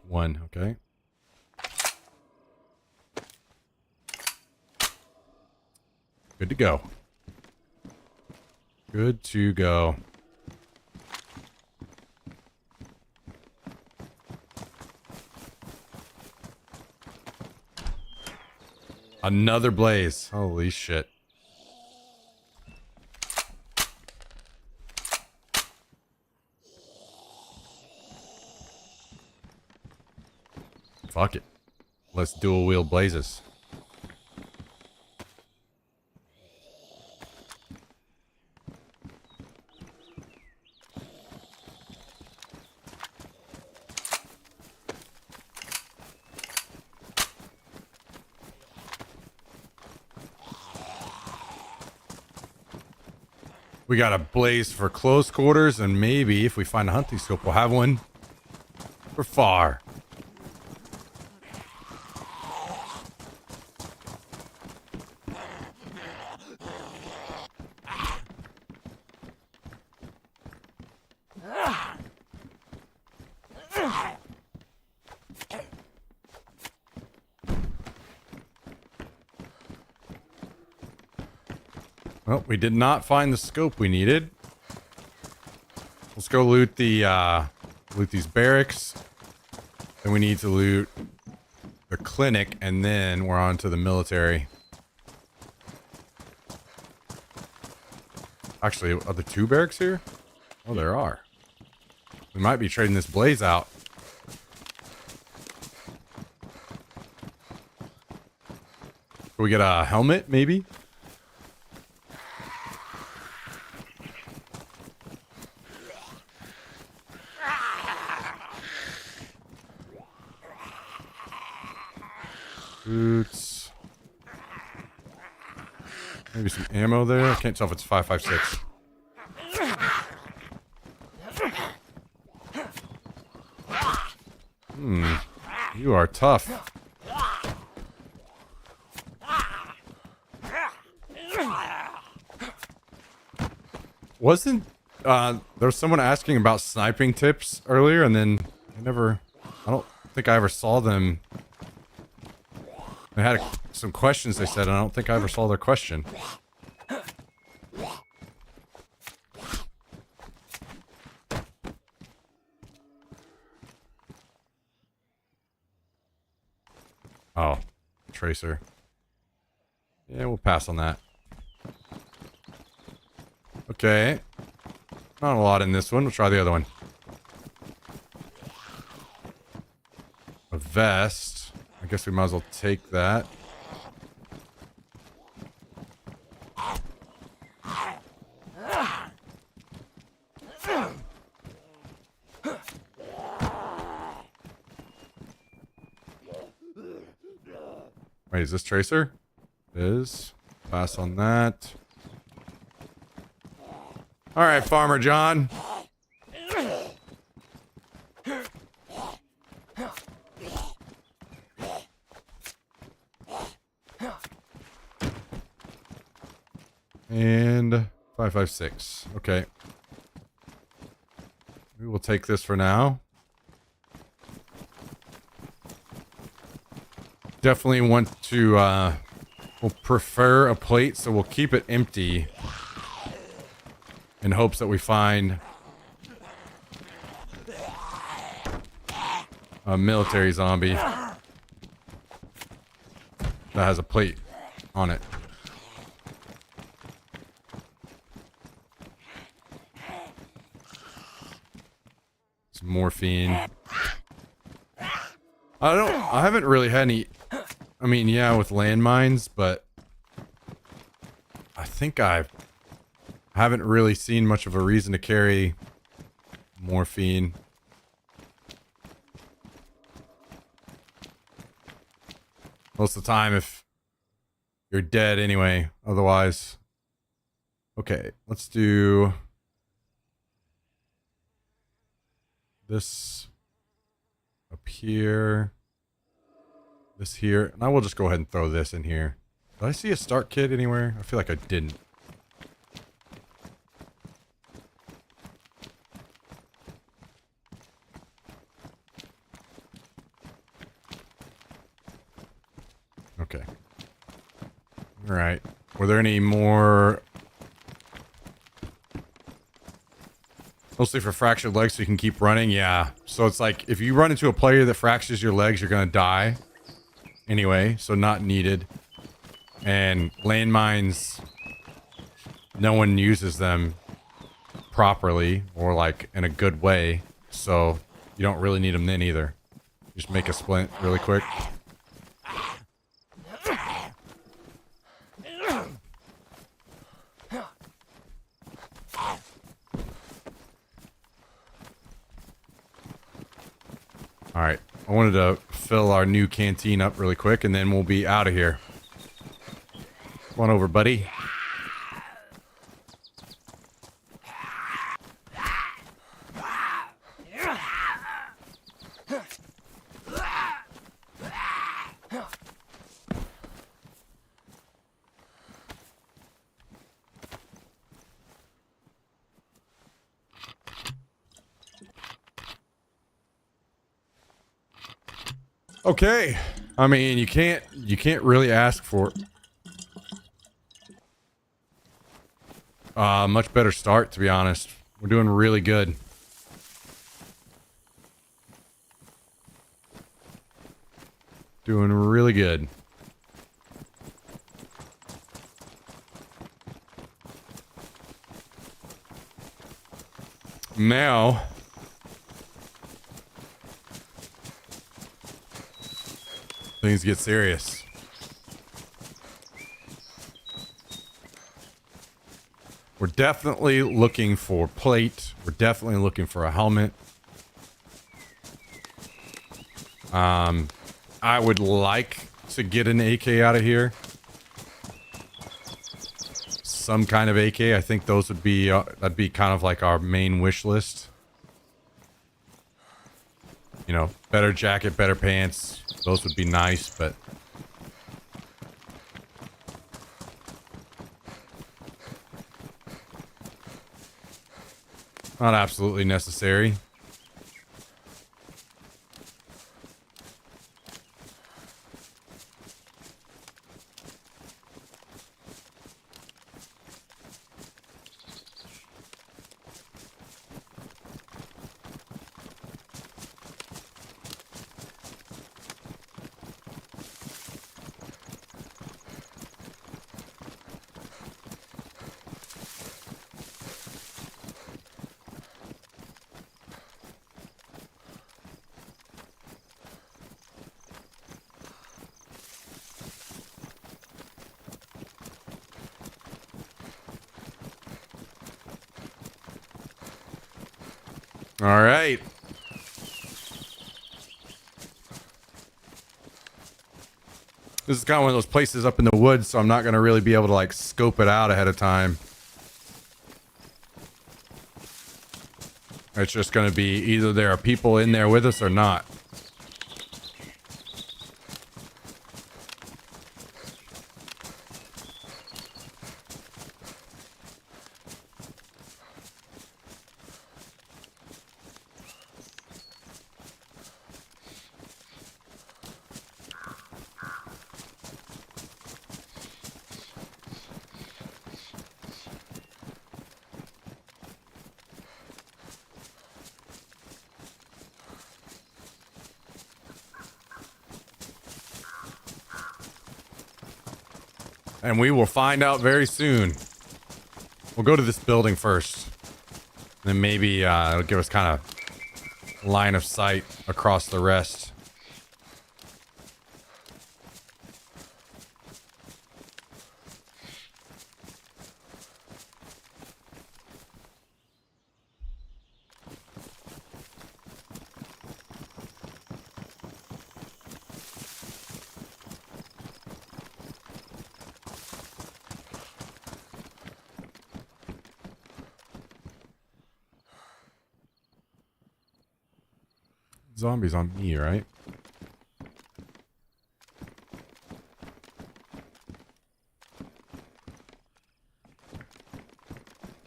One, okay. Good to go. Good to go. Another blaze. Holy shit. Fuck it. Let's dual wield blazes. We got a blaze for close quarters, and maybe if we find a hunting scope, we'll have one for far. Well, we did not find the scope we needed. Let's go loot the loot these barracks. Then we need to loot the clinic, and then we're on to the military. Actually, are there two barracks here? Oh, there are. We might be trading this blaze out. Can we get a helmet, maybe? Boots. Maybe some ammo there. I can't tell if it's 5.56. You are tough. Wasn't there was someone asking about sniping tips earlier, and then I don't think I ever saw them. They had some questions they said, and I don't think I ever saw their question. Oh, tracer. Yeah, we'll pass on that. Okay. Not a lot in this one. We'll try the other one. A vest. I guess we might as well take that. Wait, is this tracer? It is. Pass on that. All right, Farmer John. And 5.56. Okay. We will take this for now. Definitely want to, we'll prefer a plate, so we'll keep it empty. in hopes that we find a military zombie that has a plate on it. Some morphine. I haven't really had any, I mean, yeah, with landmines, but I think I haven't really seen much of a reason to carry morphine. Most of the time, if you're dead anyway, otherwise. Okay, let's do this up here, this here, and I will just go ahead and throw this in here. Did I see a start kit anywhere? I feel like I didn't. Okay. All right. Were there any more? Mostly for fractured legs so you can keep running? Yeah. So it's like, if you run into a player that fractures your legs, you're going to die. Anyway, so not needed. And landmines, no one uses them properly or like in a good way. So you don't really need them then either. Just make a splint really quick. All right, I wanted to fill our new canteen up really quick, and then we'll be out of here. Come on over, buddy. Okay, I mean, you can't really ask for much better start, to be honest. We're doing really good. Doing really good. Now, things get serious. We're definitely looking for plate. We're definitely looking for a helmet. I would like to get an AK out of here. Some kind of AK. I think those would be that'd be kind of like our main wish list. You know, better jacket, better pants. Those would be nice, but not absolutely necessary. All right. This is kind of one of those places up in the woods, so I'm not going to really be able to like scope it out ahead of time. It's just going to be either there are people in there with us or not. And we will find out very soon. We'll go to this building first. Then maybe it'll give us kind of line of sight across the rest. Zombies on me, right?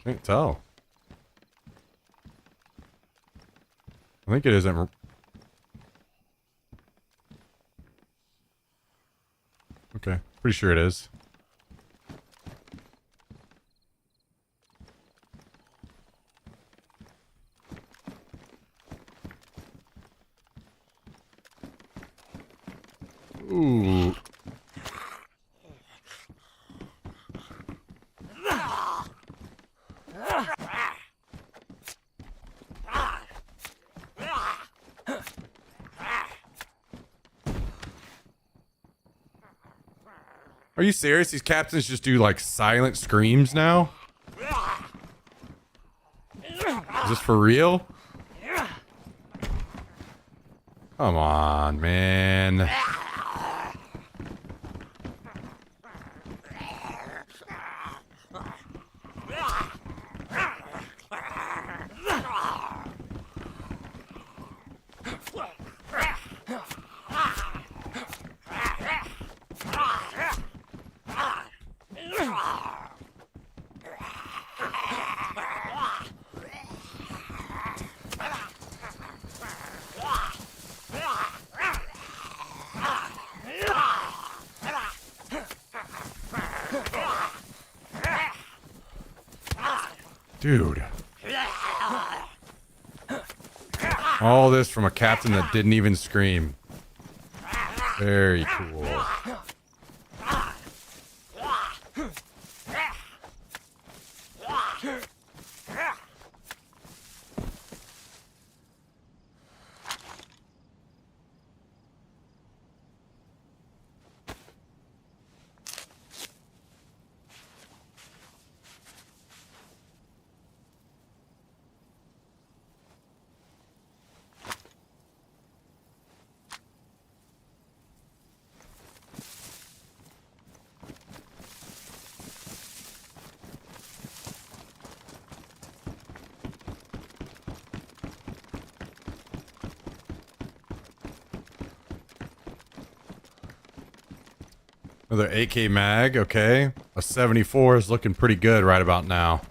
Can't tell. I think it isn't. Okay, pretty sure it is. Ooh. Are you serious? These captains just do like silent screams now? Is this for real? Come on, man. Dude. All this from a captain that didn't even scream. Very cool. Another AK mag, okay. A 74 is looking pretty good right about now.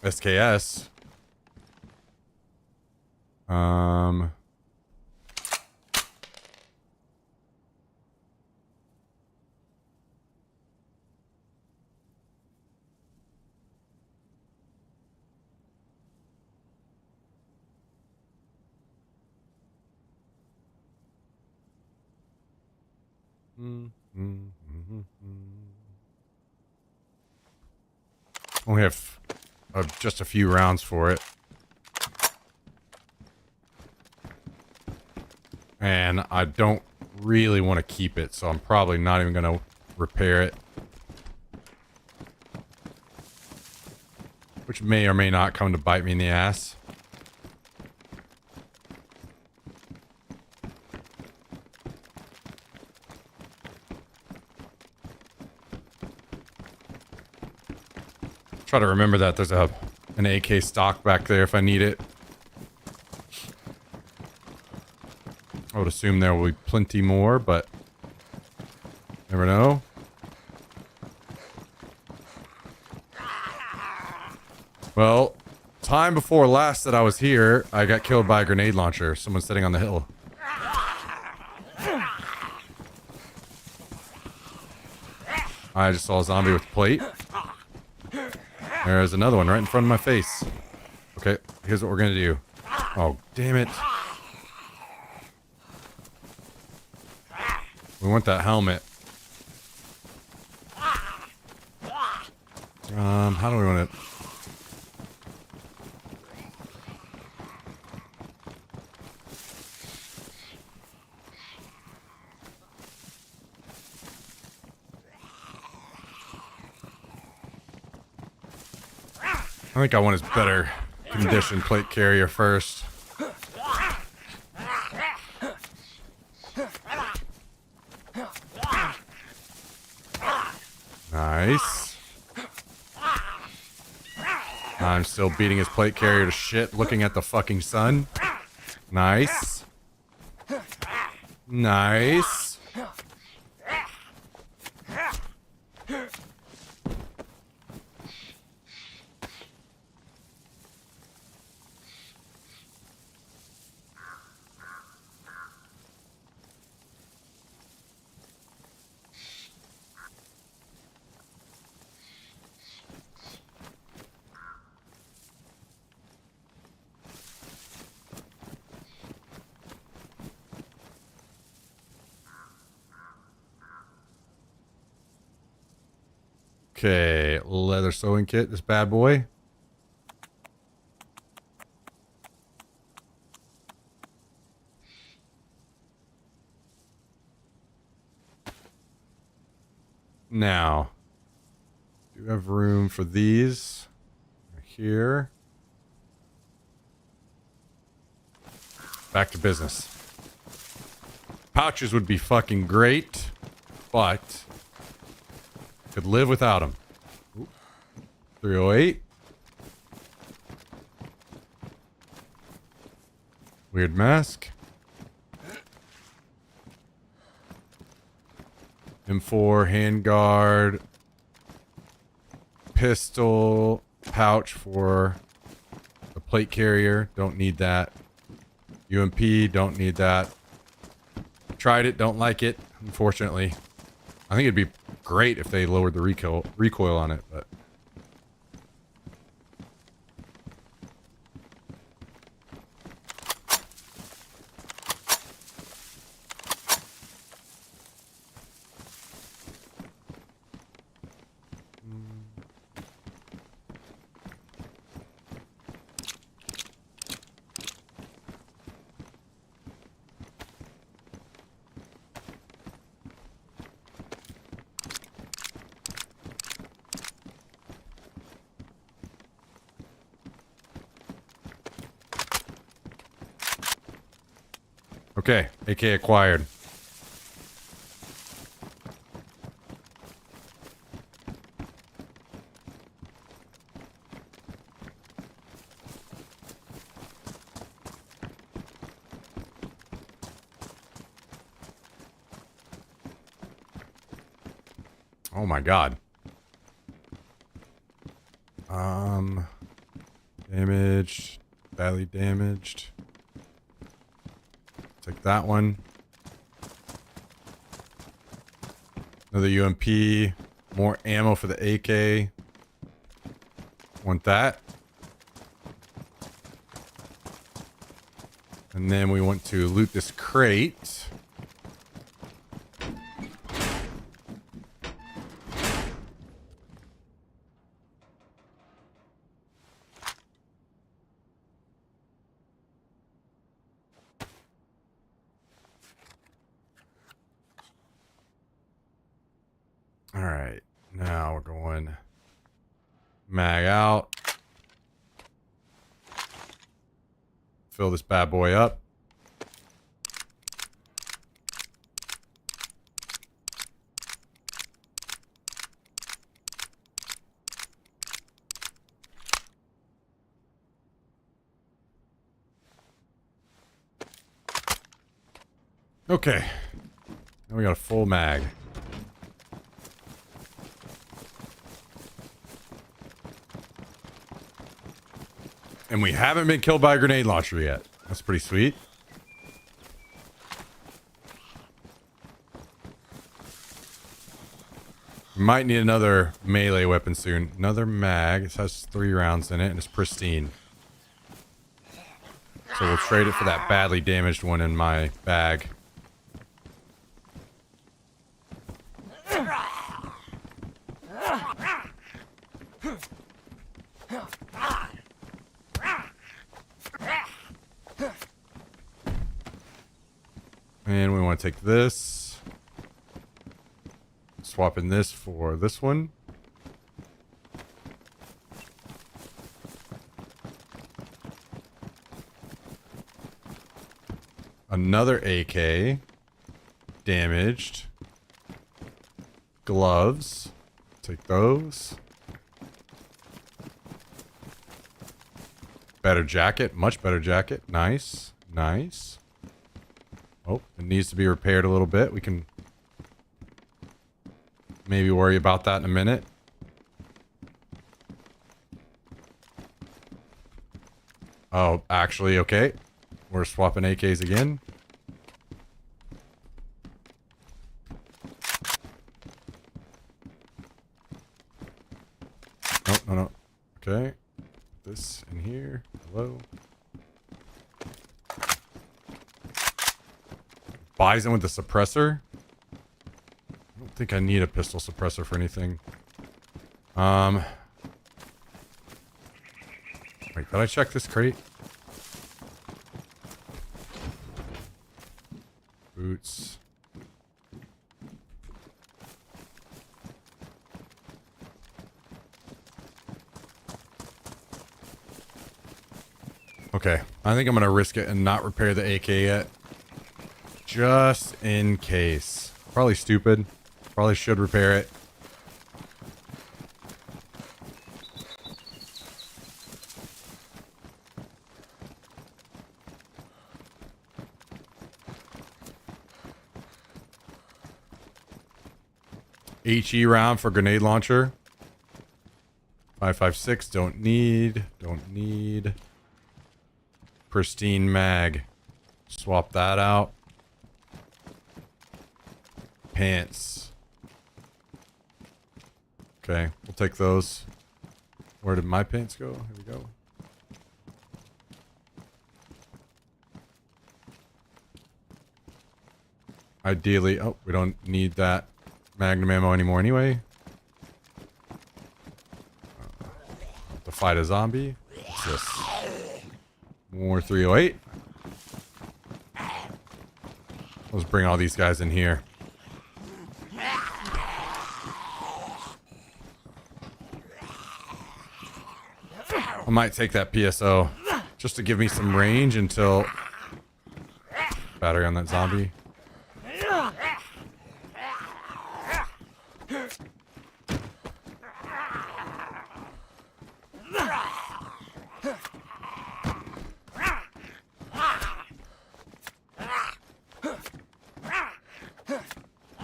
SKS. Only have just a few rounds for it. And I don't really want to keep it, so I'm probably not even going to repair it. Which may or may not come to bite me in the ass. Try to remember that there's an AK stock back there if I need it. I would assume there will be plenty more, but never know. Well, time before last that I was here, I got killed by a grenade launcher. Someone sitting on the hill. I just saw a zombie with a plate. There's another one right in front of my face. Okay, here's what we're gonna do. Oh, damn it. We want that helmet. How do we want it? I think I want his better conditioned plate carrier first. Nice. I'm still beating his plate carrier to shit, looking at the fucking sun. Nice. Nice. Okay, leather sewing kit, this bad boy. Now, do you have room for these? Right here. Back to business. Pouches would be fucking great, but could live without them. 308. Weird mask. M4 handguard. Pistol pouch for the plate carrier. Don't need that. UMP, don't need that. Tried it, don't like it, unfortunately. I think it'd be great if they lowered the recoil on it, but okay, AK acquired. Oh my god. Damaged. Badly damaged. Take that one. Another UMP. More ammo for the AK. Want that. And then we want to loot this crate. All right, now we're going mag out. Fill this bad boy up. Okay. Now we got a full mag. And we haven't been killed by a grenade launcher yet. That's pretty sweet. Might need another melee weapon soon. Another mag. It has 3 rounds in it and it's pristine. So we'll trade it for that badly damaged one in my bag. And we want to take this. Swapping this for this one. Another AK. Damaged. Gloves. Take those. Better jacket. Much better jacket. Nice. Nice. Oh, it needs to be repaired a little bit. We can maybe worry about that in a minute. Oh, actually, okay. We're swapping AKs again. No, no, no. Okay. This in here. Hello. Bison with the suppressor. I don't think I need a pistol suppressor for anything. Wait, did I check this crate? Boots. Okay, I think I'm gonna risk it and not repair the AK yet. Just in case. Probably stupid. Probably should repair it. HE round for grenade launcher. 5.56, don't need. Don't need. Pristine mag. Swap that out. Pants. Okay, we'll take those. Where did my pants go? Here we go. Ideally, oh, we don't need that magnum ammo anymore anyway. To fight a zombie. What's this? More 308. Let's bring all these guys in here. I might take that PSO just to give me some range until battery on that zombie.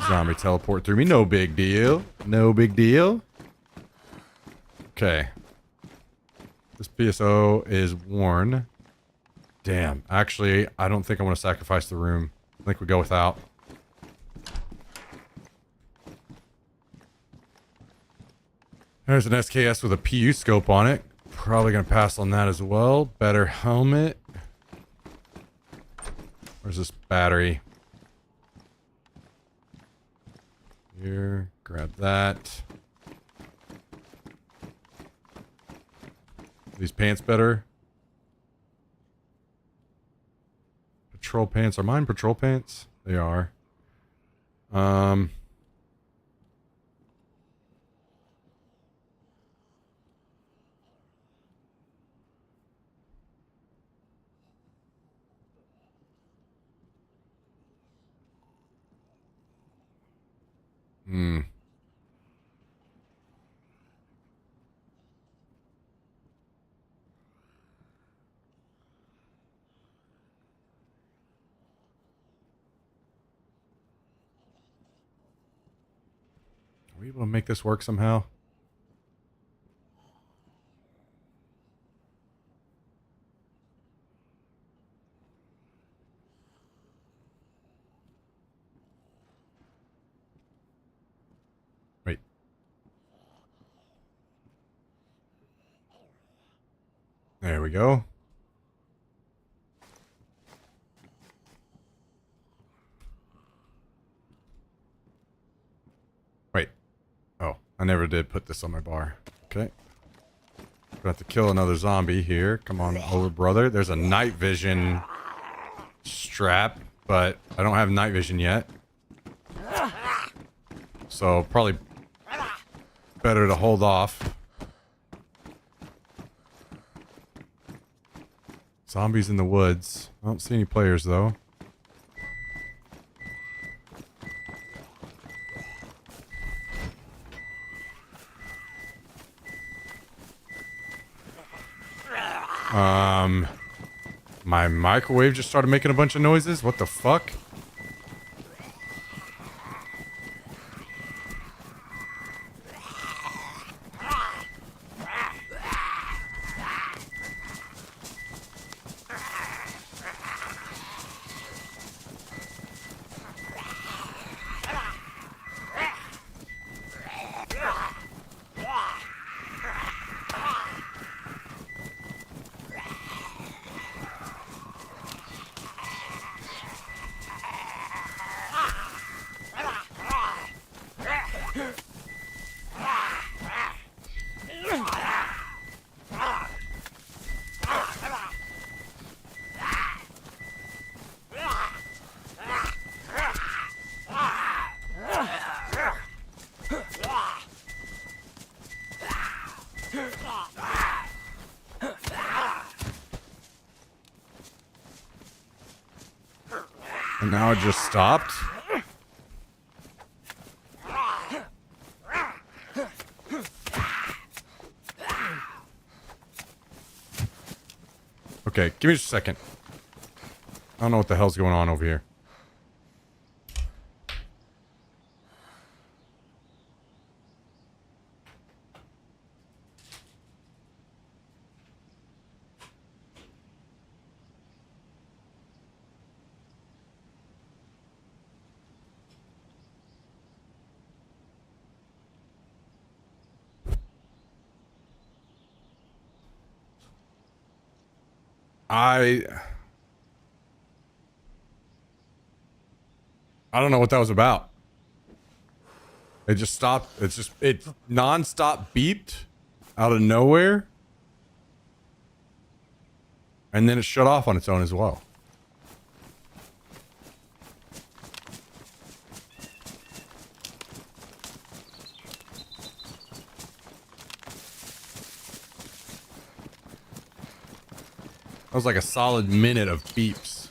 Zombie teleport through me. No big deal. No big deal. Okay. This PSO is worn. Damn. Actually, I don't think I want to sacrifice the room. I think we go without. There's an SKS with a PU scope on it. Probably going to pass on that as well. Better helmet. Where's this battery? Here. Grab that. These pants better. Patrol pants. Are mine patrol pants? They are. Hmm. Are we able to make this work somehow? Wait. There we go. Wait. Oh, I never did put this on my bar. Okay. Got to kill another zombie here. Come on over, brother. There's a night vision strap, but I don't have night vision yet. So probably better to hold off. Zombies in the woods. I don't see any players though. My microwave just started making a bunch of noises. What the fuck? And now it just stopped. Okay, give me just a second. I don't know what the hell's going on over here. I don't know what that was about. It just stopped. It non-stop beeped out of nowhere. And then it shut off on its own as well. That was like a solid minute of beeps.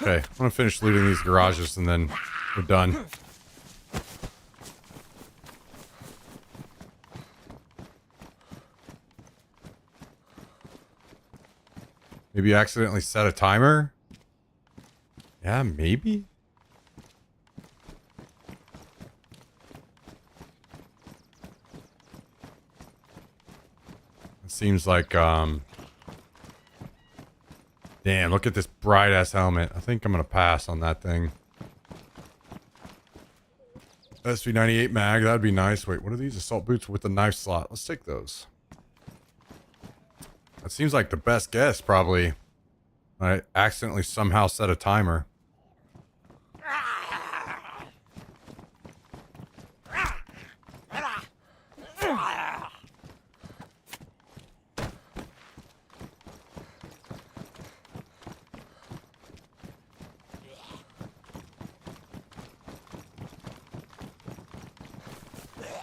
Okay, I'm gonna finish looting these garages and then we're done. Maybe you accidentally set a timer? Yeah, maybe? It seems like, damn, look at this bright-ass helmet. I think I'm gonna pass on that thing. SV98 mag, that'd be nice. Wait, what are these? Assault boots with a knife slot. Let's take those. That seems like the best guess, probably. I accidentally somehow set a timer.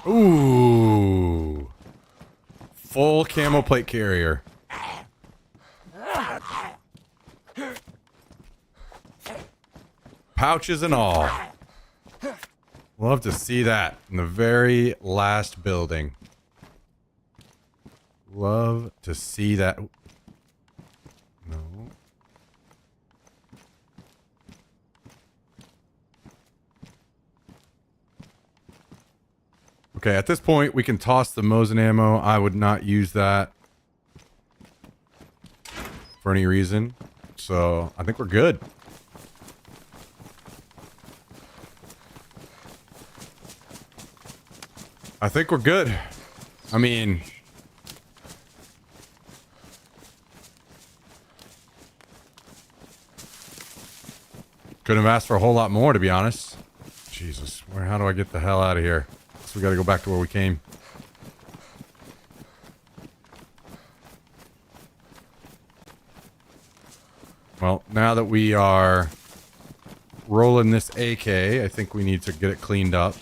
Ooh. Full camo plate carrier. pouches and all. Love to see that in the very last building. Love to see that. No. Okay, at this point, we can toss the Mosin ammo. I would not use that for any reason. So, I think we're good. I think we're good. I mean... couldn't have asked for a whole lot more, to be honest. Jesus, how do I get the hell out of here? So we gotta go back to where we came. Well, now that we are rolling this AK, I think we need to get it cleaned up.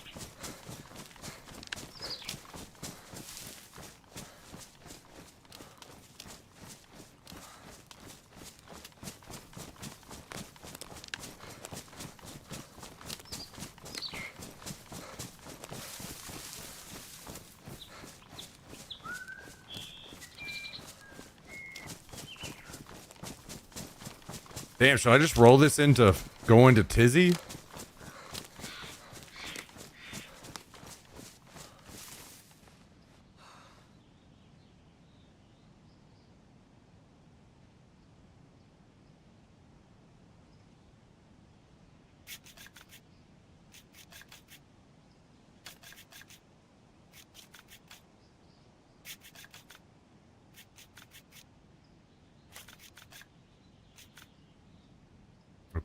Damn, should I just roll this into going to Tizzy?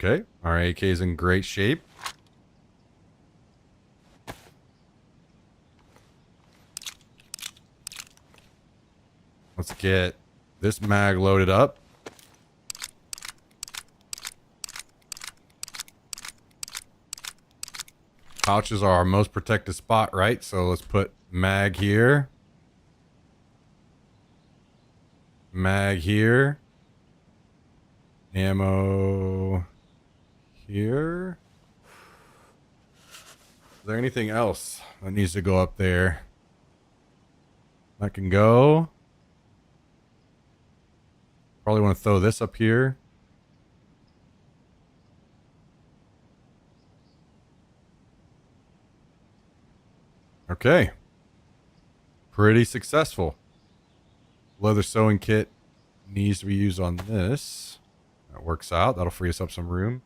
Okay, our AK is in great shape. Let's get this mag loaded up. Pouches are our most protected spot, right? So let's put mag here. Mag here. Ammo here. Is there anything else that needs to go up there? That can go. Probably want to throw this up here. Okay. Pretty successful. Leather sewing kit needs to be used on this. That works out. That'll free us up some room.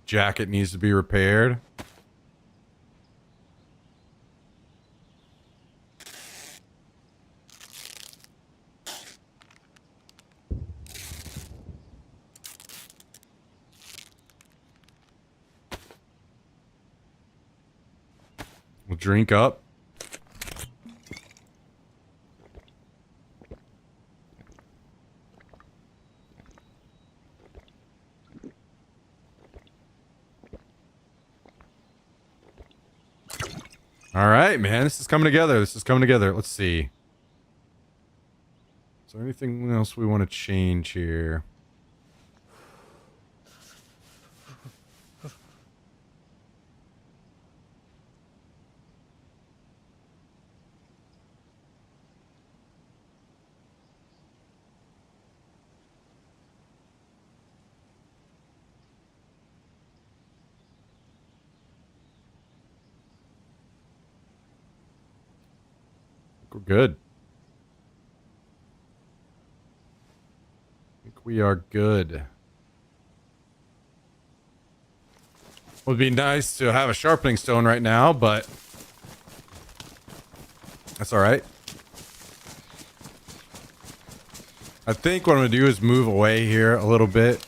Jacket needs to be repaired. We'll drink up. All right, man. This is coming together. This is coming together. Let's see. Is there anything else we want to change here? We're good. I think we are good. Would be nice to have a sharpening stone right now, but that's all right. I think what I'm gonna do is move away here a little bit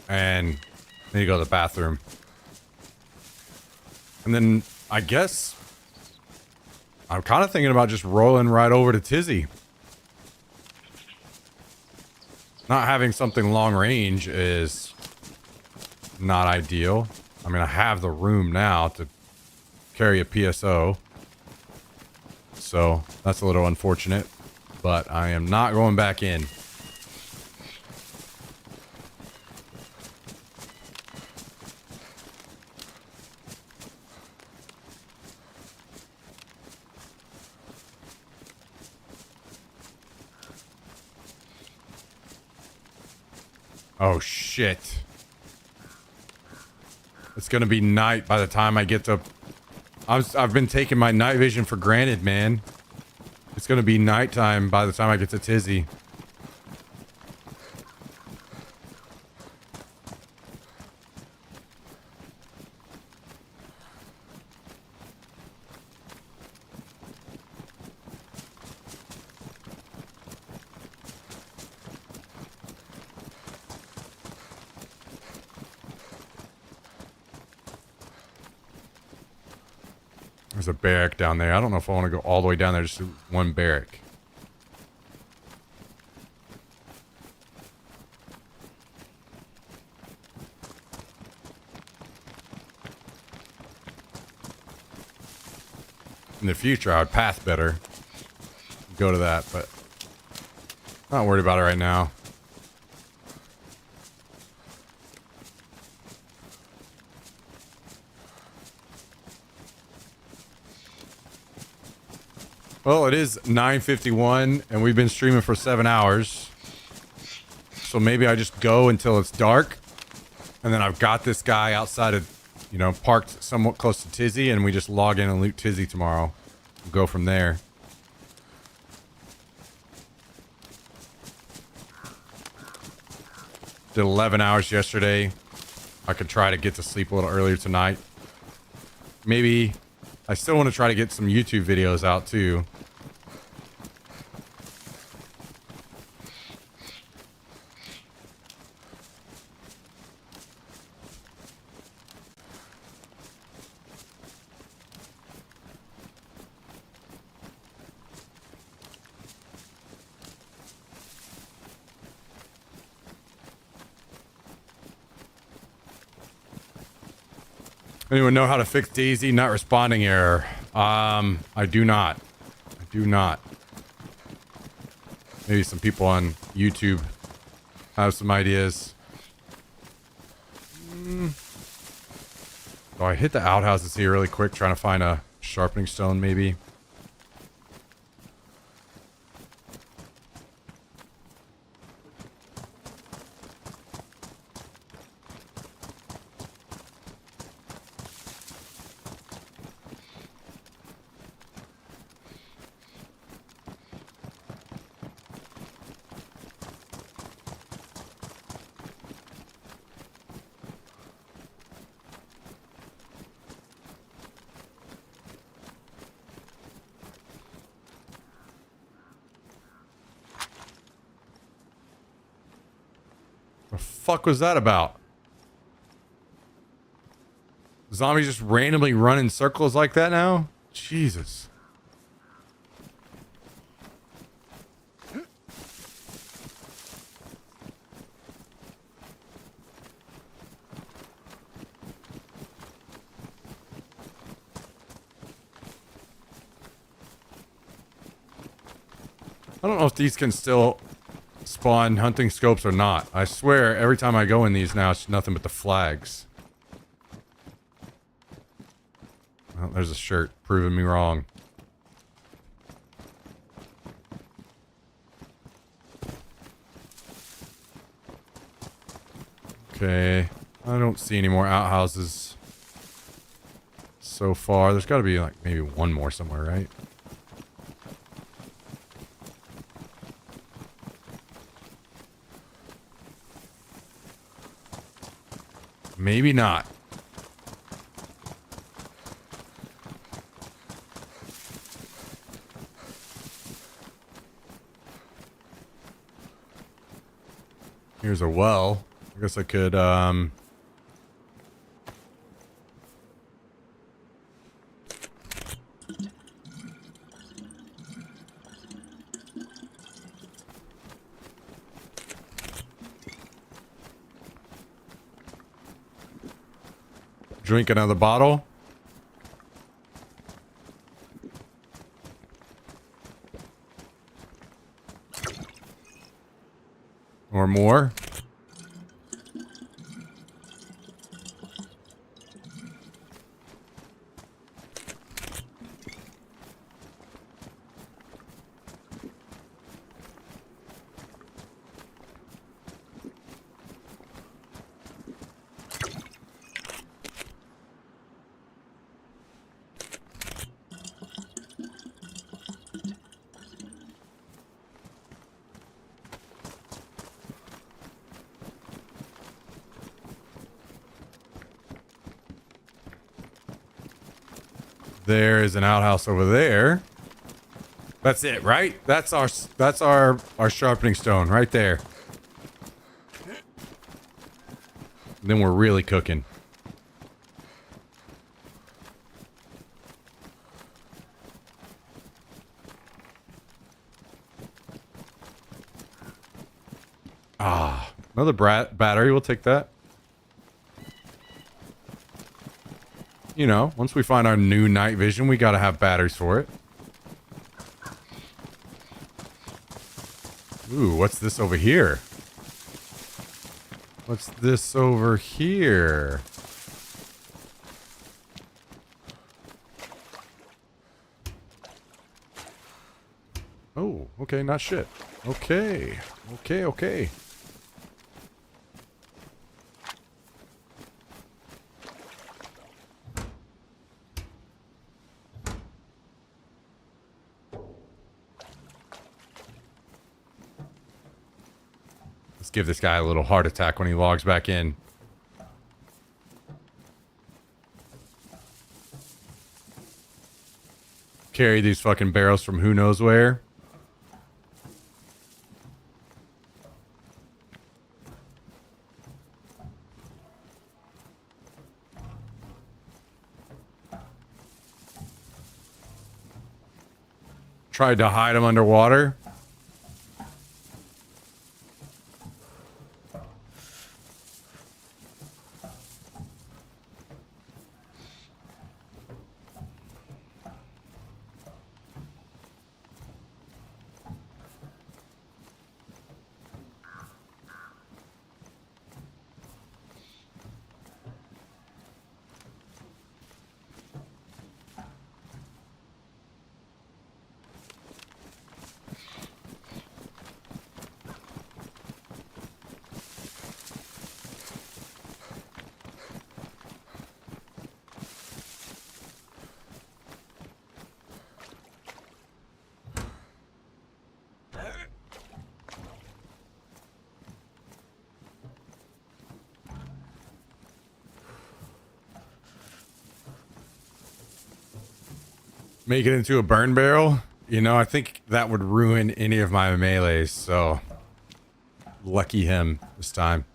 and then you go to the bathroom. And then I guess I'm kind of thinking about just rolling right over to Tizzy. Not having something long range is not ideal. I mean, I have the room now to carry a PSO. So, that's a little unfortunate. but I am not going back in. Oh, shit. It's gonna be night by the time I get to... I've been taking my night vision for granted, man. It's gonna be nighttime by the time I get to Tizzy. There's a barrack down there. I don't know if I want to go all the way down there just to one barrack. In the future, I would path better. Go to that, but not worried about it right now. Well, it is 9:51 and we've been streaming for 7 hours. So maybe I just go until it's dark. And then I've got this guy outside of, you know, parked somewhat close to Tizzy, and we just log in and loot Tizzy tomorrow. We'll go from there. Did 11 hours yesterday. I could try to get to sleep a little earlier tonight. Maybe I still want to try to get some YouTube videos out too. Anyone know how to fix Daisy not responding error? I do not. I do not. Maybe some people on YouTube have some ideas. Oh, I hit the outhouses here really quick, trying to find a sharpening stone, maybe. The fuck was that about? Zombies just randomly run in circles like that now? Jesus. I don't know if these can still spawn hunting scopes or not. I swear every time I go in these now, it's nothing but the flags. Well, there's a shirt proving me wrong. Okay, I don't see any more outhouses so far. There's got to be like maybe one more somewhere, right? Maybe not. Here's a well. I guess I could, drink another bottle. Or more. There is an outhouse over there. That's it, right? That's our sharpening stone right there. Then we're really cooking. Ah, another battery. We'll take that. You know, once we find our new night vision, we gotta have batteries for it. Ooh, what's this over here? What's this over here? Oh, okay, not shit. Okay, okay. Let's give this guy a little heart attack when he logs back in. Carry these fucking barrels from who knows where. Tried to hide them underwater. Make it into a burn barrel? You know, I think that would ruin any of my melees, so lucky him this time.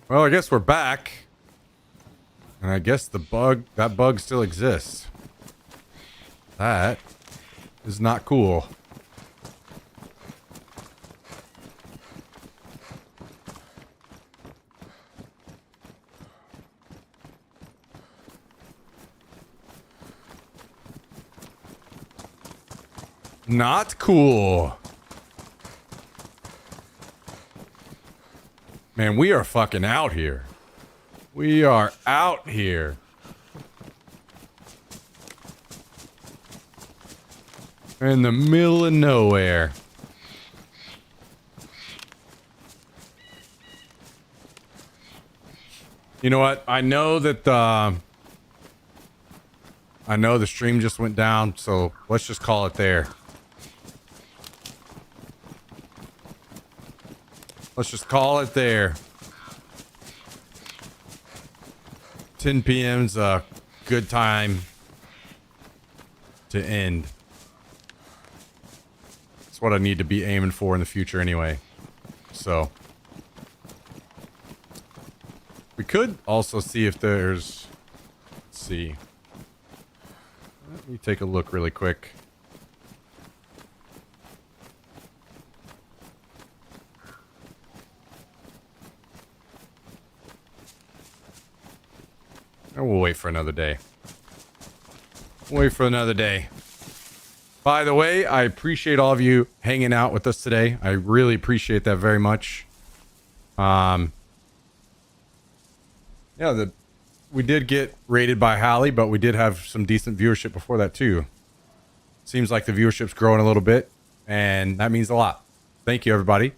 Well, I guess we're back. And I guess that bug still exists. That is not cool. Not cool. Man, we are fucking out here. We are out here. In the middle of nowhere. You know what? I know that the stream just went down, so let's just call it there. Let's just call it there. 10 p.m.'s a good time to end. That's what I need to be aiming for in the future anyway. So, We could also see if there's... Let's see. Let me take a look really quick. And we'll wait for another day. Wait for another day. By the way, I appreciate all of you hanging out with us today. I really appreciate that very much. Yeah, we did get rated by Hallie, but we did have some decent viewership before that too. Seems like the viewership's growing a little bit, and that means a lot. Thank you, everybody.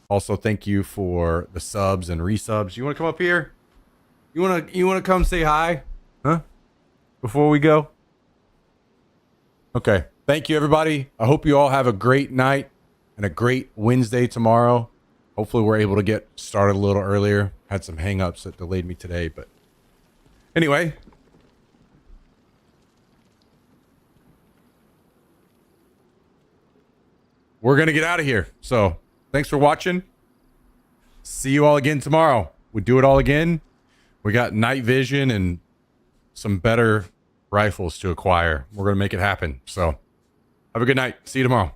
Also, thank you for the subs and resubs. You want to come up here? You want to come say hi? Huh? Before we go? Okay. Thank you, everybody. I hope you all have a great night and a great Wednesday tomorrow. Hopefully we're able to get started a little earlier. Had some hang-ups that delayed me today, but anyway. We're going to get out of here. So thanks for watching. See you all again tomorrow. We do it all again. We got night vision and some better rifles to acquire. We're going to make it happen. So have a good night. See you tomorrow.